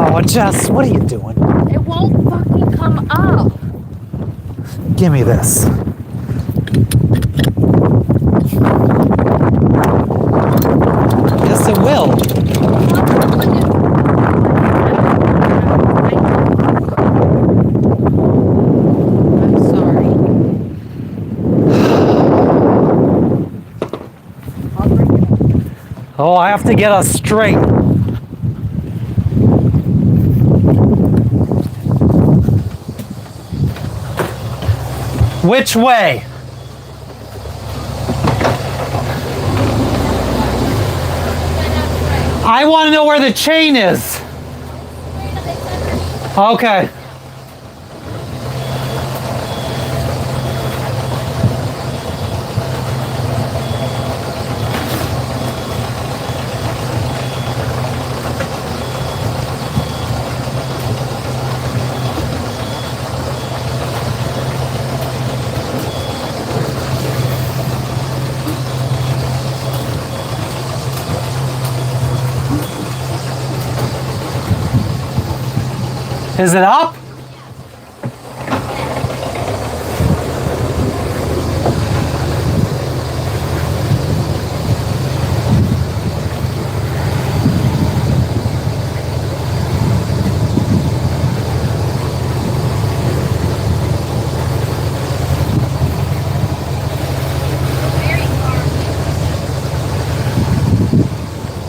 Oh, Jess, what are you doing? It won't fucking come up. Give me this. Yes, it will. I'm sorry. I'll bring it up. Oh, I have to get us straight. Which way? I want to know where the chain is. Okay. Is it up?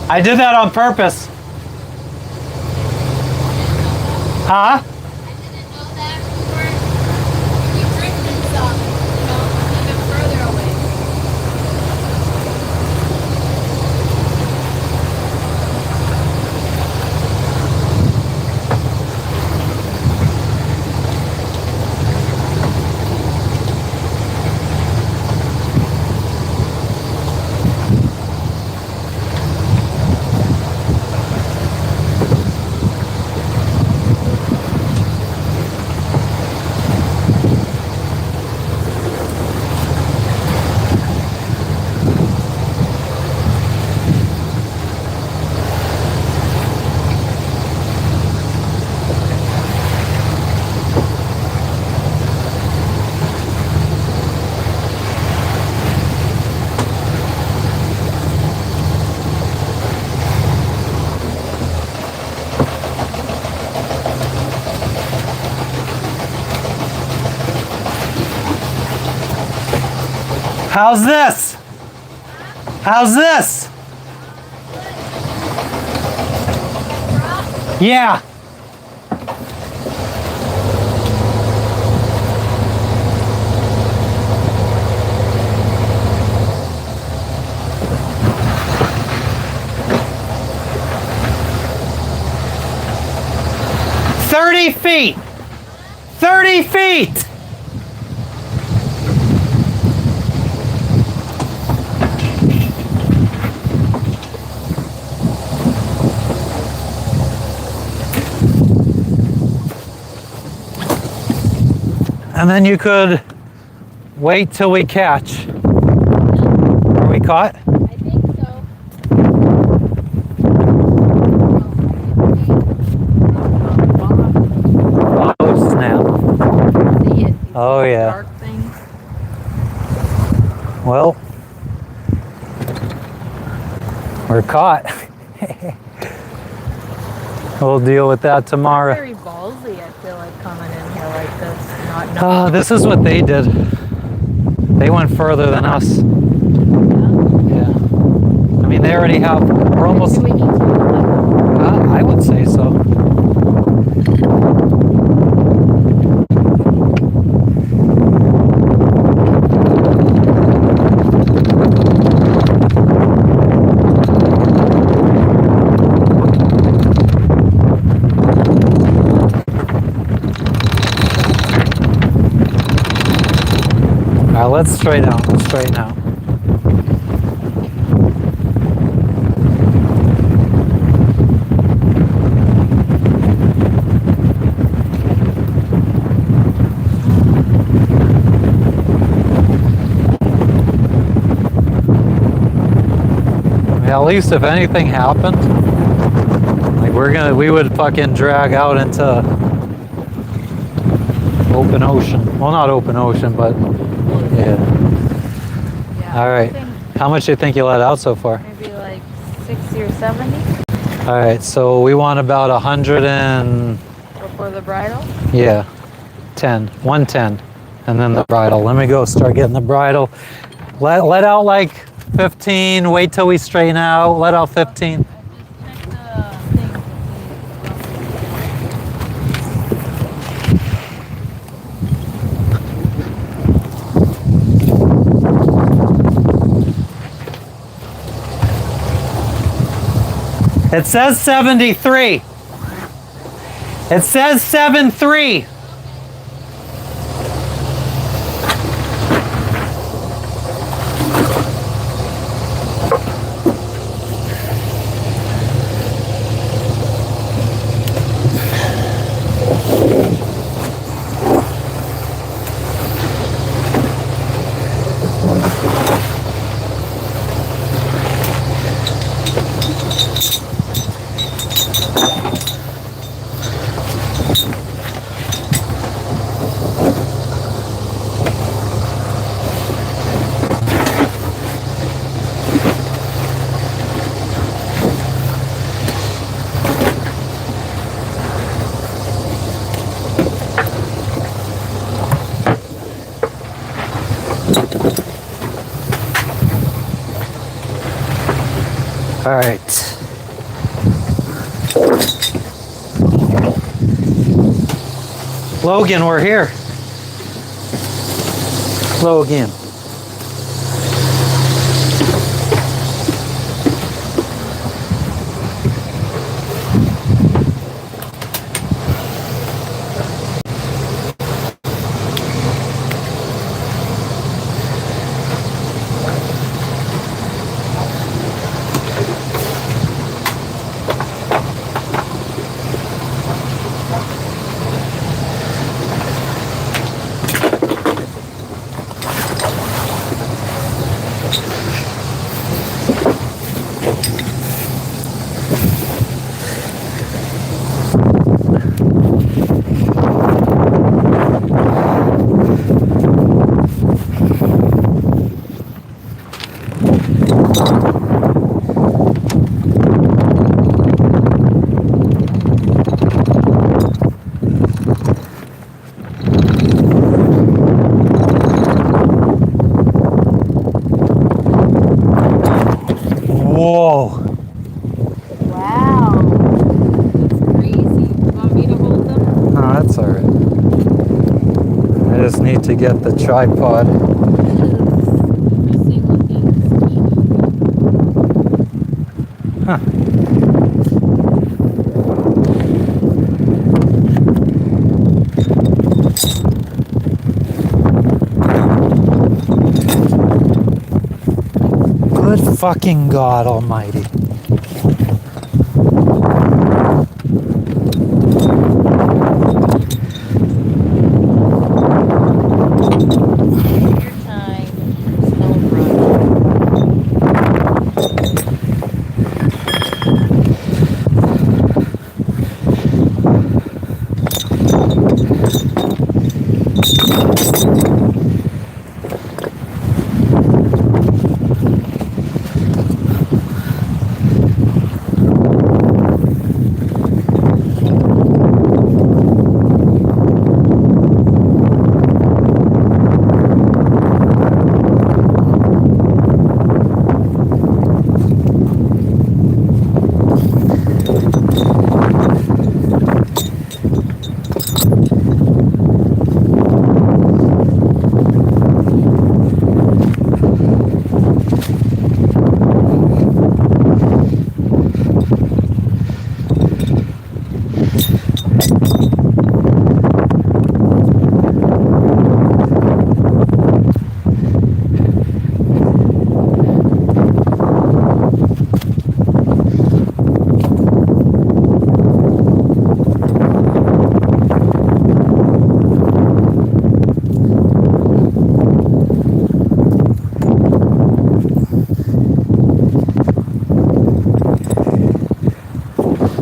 I did that on purpose. Huh? I didn't know that we drifted some, even further away. How's this? How's this? Yeah. $30 feet. 30 feet. And then you could wait till we catch. Are we caught? I think so. Oh, snap. See it? Oh, yeah. Dark thing. Well, we're caught. We'll deal with that tomorrow. Very ballsy, I feel like, coming in here like this. Not knowing. Oh, this is what they did. They went further than us. Yeah. I mean, they already have, we're almost, Do we need to? I would say so. All right, let's straighten out. Let's straighten out. Yeah, at least if anything happened, like we would fucking drag out into open ocean. Well, not open ocean, but yeah. Yeah. All I right. think How much do you think you let out so far? maybe like 60 or 70 All right, so we want about 100 and before the bridle. yeah, 110, and then the bridle. Let me go start getting the bridle. Let out like 15. Wait till we straighten out. Let out 15. Check the thing. It says 73. It says 7.3. All right. Logan, we're here. Logan. Whoa. Wow. That's crazy. You want me to hold them? Oh, that's all right. I just need to get the tripod. Interesting looking mosquito. Huh. Good fucking God Almighty. Your time. Don't run.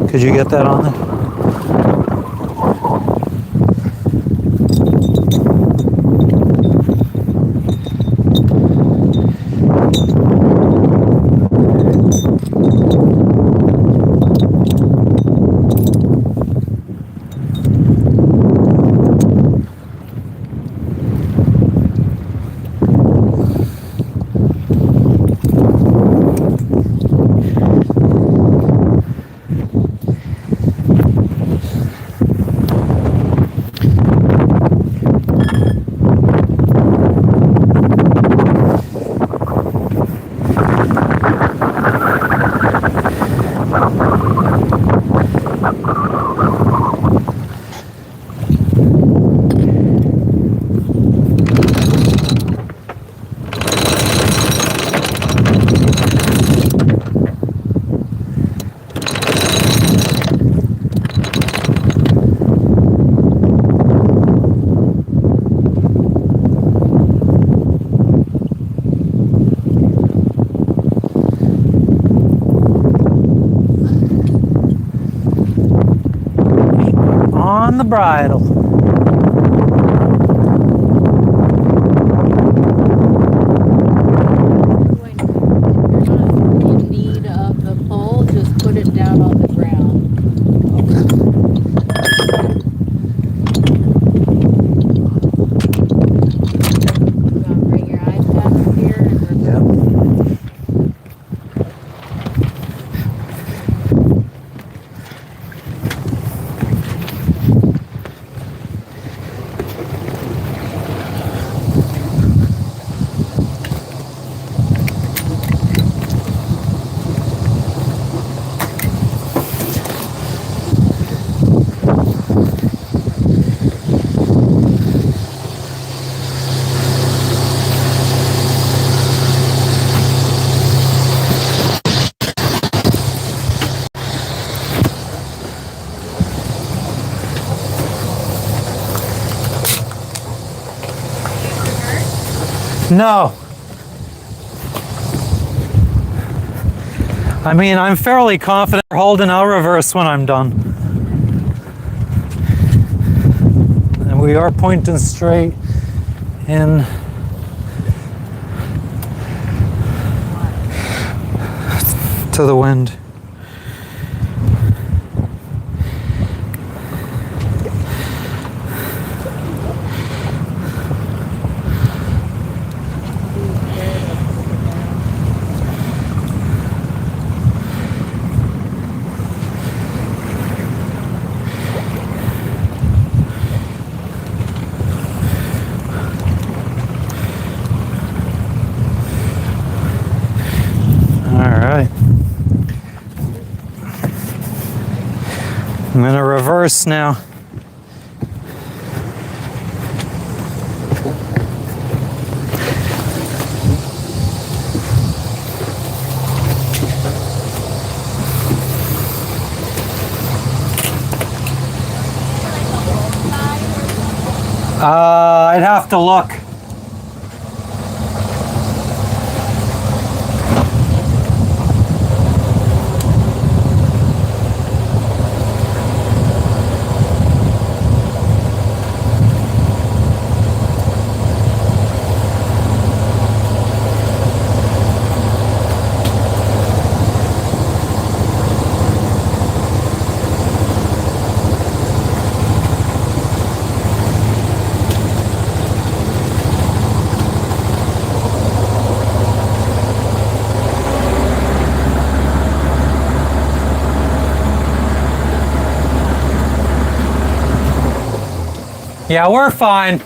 Could you get that on there? bridle. When you're not in need of the pole, just put it down on the ground. You want to bring your iPad up here and reverse? No. I mean, I'm fairly confident holding. I'll reverse when I'm done. And we are pointing straight in to the wind. I'm going to reverse now. I'd have to look. Yeah, we're fine.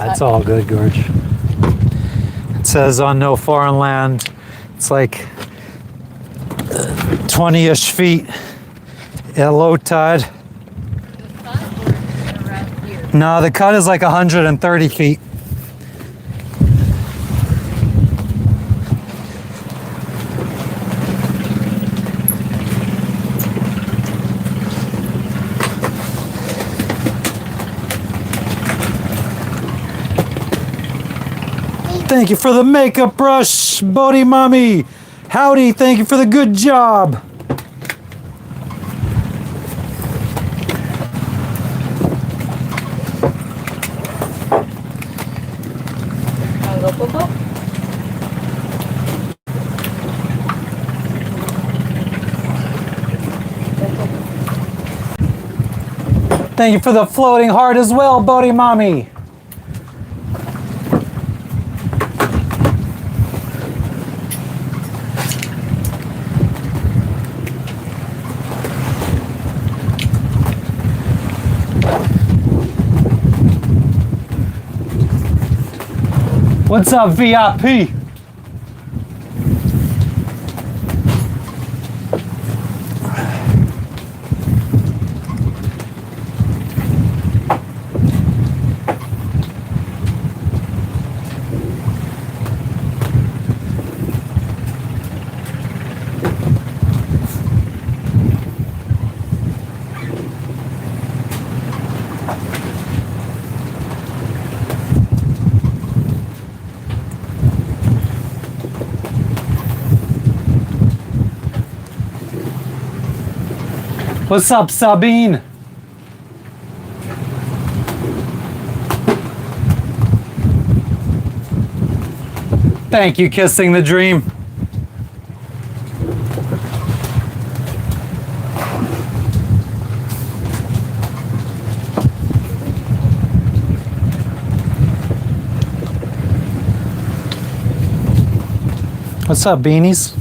It's all good, Gorge. It says on no foreign land, it's like 20-ish feet at low tide. The cut or around here? No, the cut is like 130 feet. Thank you for the makeup brush, Bodie Mommy. Howdy, thank you for the good job. Go, go, go. Thank you for the floating heart as well, Bodhi Mommy. What's up, VIP? What's up, Sabine? Thank you, Kissing the Dream. What's up, beanies?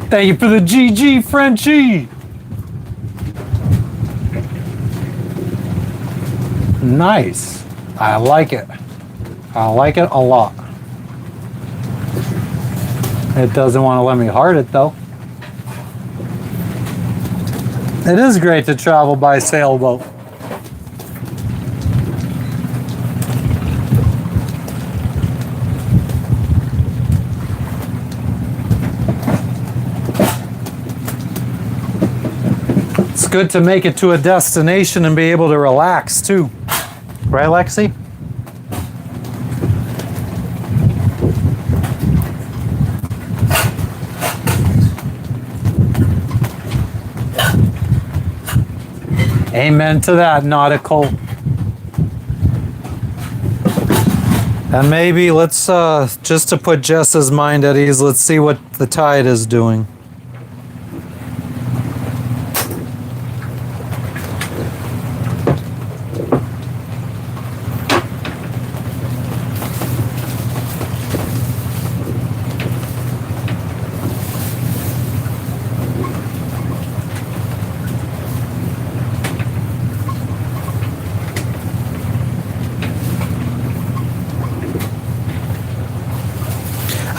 Thank you for the GG, Frenchie. Nice. I like it. I like it a lot. It doesn't want to let me heart it though. It is great to travel by sailboat. It's good to make it to a destination and be able to relax too. Right, Lexi? Amen to that, nautical. And maybe let's, just to put Jess's mind at ease, let's see what the tide is doing.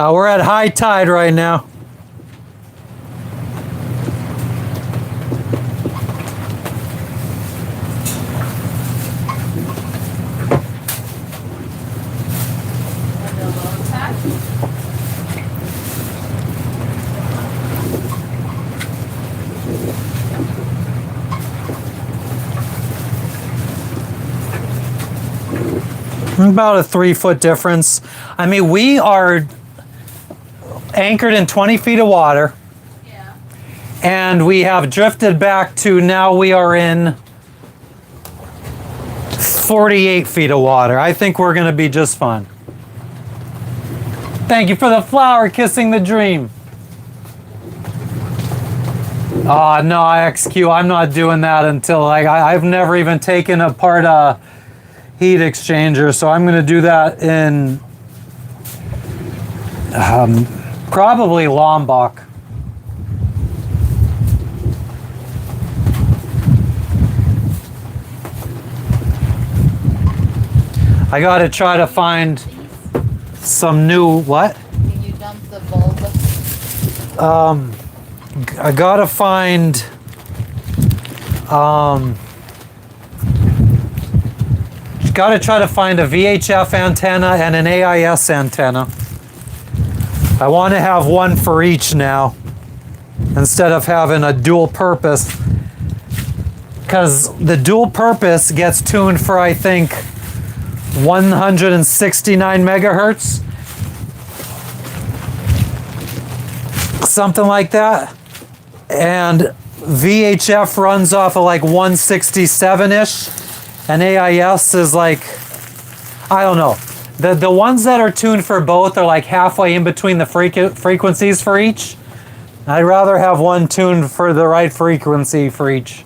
We're at high tide right now. About a 3-foot difference. I mean, we are anchored in 20 feet of water. Yeah. And we have drifted back to now we are in 48 feet of water. I think we're going to be just fine. Thank you for the flower, Kissing the Dream. Oh, no, IXQ, I'm not doing that until I've never even taken apart a heat exchanger, so I'm going to do that in probably Lombok. I got to try to find some new what? Can you dump the bulb? I got to find got to try to find a VHF antenna and an AIS antenna. I want to have one for each now instead of having a dual purpose, because the dual purpose gets tuned for, I think, 169 megahertz. something like that. And VHF runs off of like 167-ish, and AIS is like, I don't know. The ones that are tuned for both are like halfway in between the frequencies for each. I'd rather have one tuned for the right frequency for each.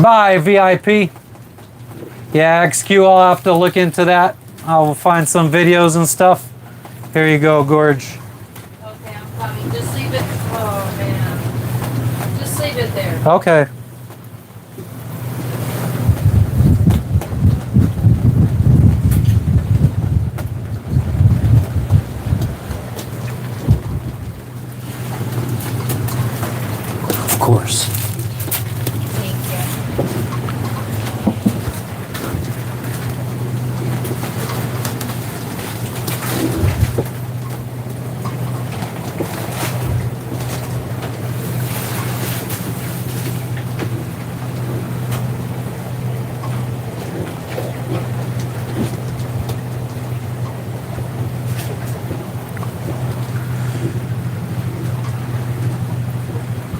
Bye, VIP. Yeah, XQ, I'll have to look into that. I'll find some videos and stuff. Here you go, Gorge. Okay, I'm coming. Just leave it. Oh, man. Just leave it there. Okay. Of course. Thank you.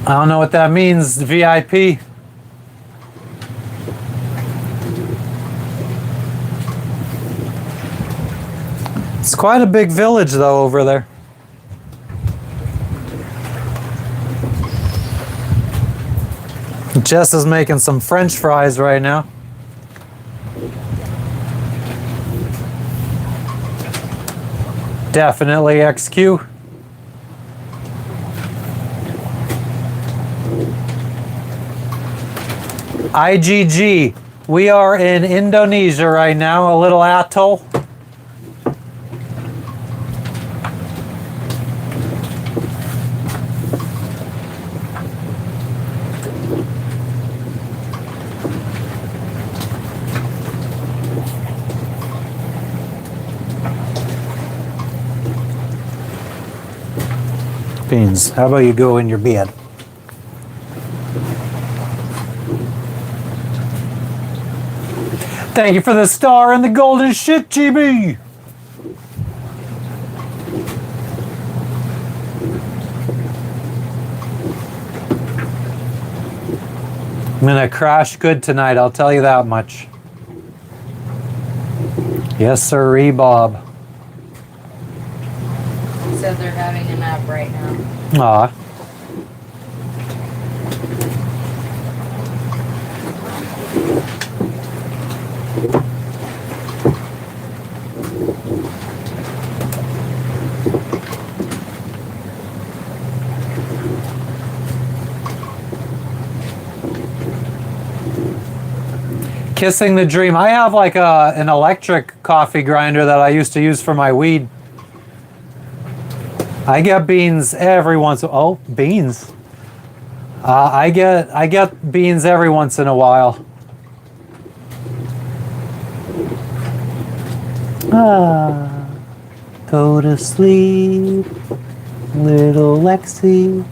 I don't know what that means, VIP. It's quite a big village, though, over there. Jess is making some French fries right now. Definitely XQ. IGG. We are in Indonesia right now, a little atoll. Beans, how about you go in your bed? Thank you for the star and the golden shit, GB. I'm gonna crash good tonight, I'll tell you that much. Yes, sirree, Bob. He said they're having a nap right now. Aw. Kissing the dream. I have like an electric coffee grinder that I used to use for my weed. I get beans every once. Oh, beans. I get beans every once in a while. Go to sleep, little Lexi.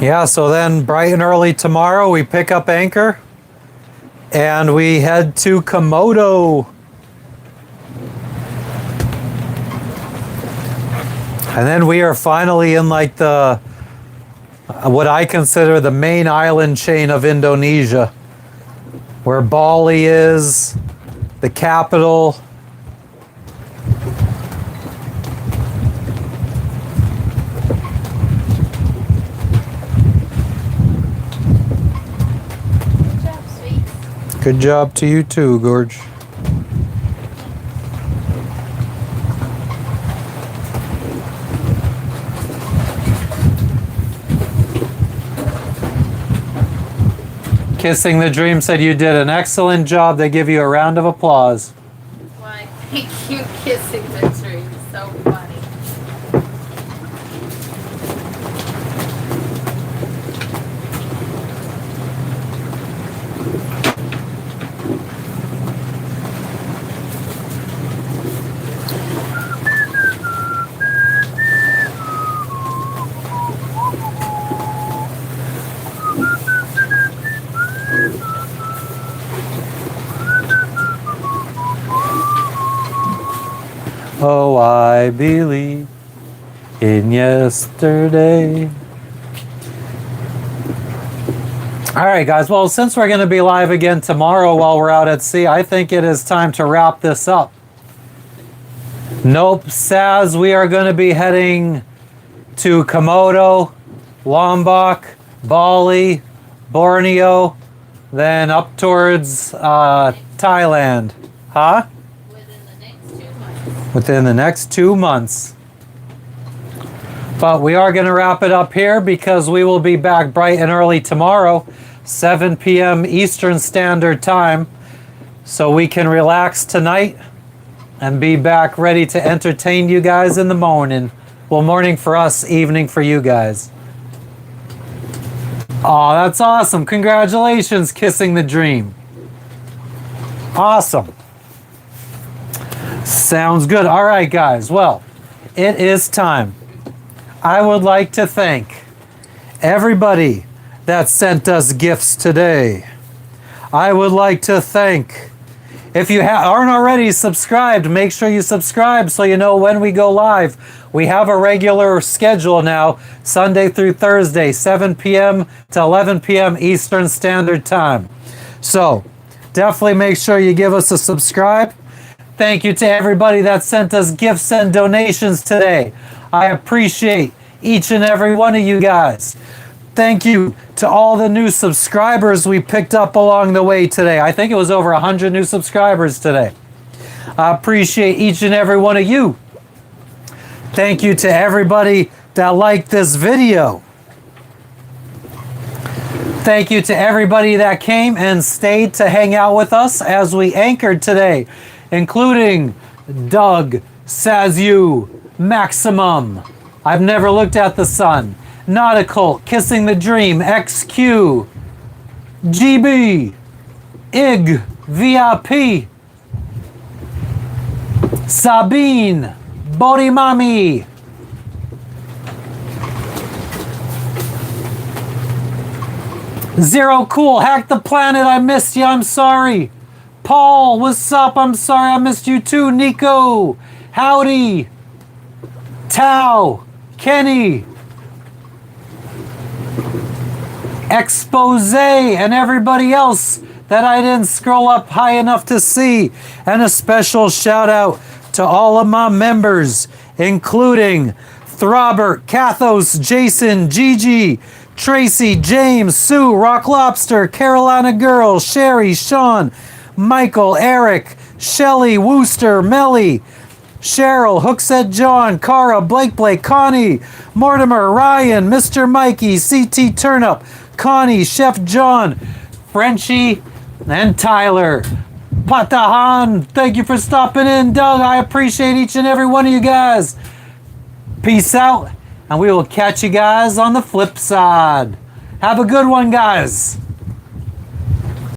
Yeah, so then bright and early tomorrow we pick up anchor and we head to Komodo. And then we are finally in like the what I consider the main island chain of Indonesia, where Bali is, the capital. Good job to you too, Gorge. Kissing the Dream said you did an excellent job. They give you a round of applause. Why, thank you, kissing the tree. So funny. Oh, I believe in yesterday. All right, guys. Well, since we're going to be live again tomorrow while we're out at sea, I think it is time to wrap this up. Nope, Saz, we are going to be heading to Komodo, Lombok, Bali, Borneo, then up towards Thailand. Huh? Within the next 2 months. But we are going to wrap it up here because we will be back bright and early tomorrow, 7 p.m. Eastern Standard Time, so we can relax tonight and be back ready to entertain you guys in the morning. Well, morning for us, evening for you guys. Oh, that's awesome. Congratulations, Kissing the Dream. Awesome. Sounds good. All right, guys. Well, it is time. I would like to thank everybody that sent us gifts today. I would like to thank, if you aren't already subscribed, make sure you subscribe so you know when we go live. We have a regular schedule now, Sunday through Thursday, 7 p.m. to 11 p.m. Eastern Standard Time. So definitely make sure you give us a subscribe. Thank you to everybody that sent us gifts and donations today. I appreciate each and every one of you guys. Thank you to all the new subscribers we picked up along the way today. I think it was over 100 new subscribers today. I appreciate each and every one of you. Thank you to everybody that liked this video. Thank you to everybody that came and stayed to hang out with us as we anchored today, including Doug, Sazu, Maximum, I've never looked at the sun, Nautical, Kissing the Dream, XQ, GB, IG, VIP, Sabine, Bodimami, Zero Cool, Hack the Planet, I missed you, I'm sorry. Paul, what's up? I'm sorry I missed you too. Nico, howdy. Tao, Kenny, Expose, and everybody else that I didn't scroll up high enough to see. And a special shout out to all of my members, including Throbert, Kathos, Jason, Gigi, Tracy, James, Sue, Rock Lobster, Carolina Girl, Sherry, Sean, Michael, Eric, Shelly, Wooster, Melly, Cheryl, Hookset John, Cara, Blake, Connie, Mortimer, Ryan, Mr. Mikey, CT Turnip, Connie, Chef John, Frenchie, and Tyler. Patahan, thank you for stopping in, Doug. I appreciate each and every one of you guys. Peace out, and we will catch you guys on the flip side. Have a good one, guys.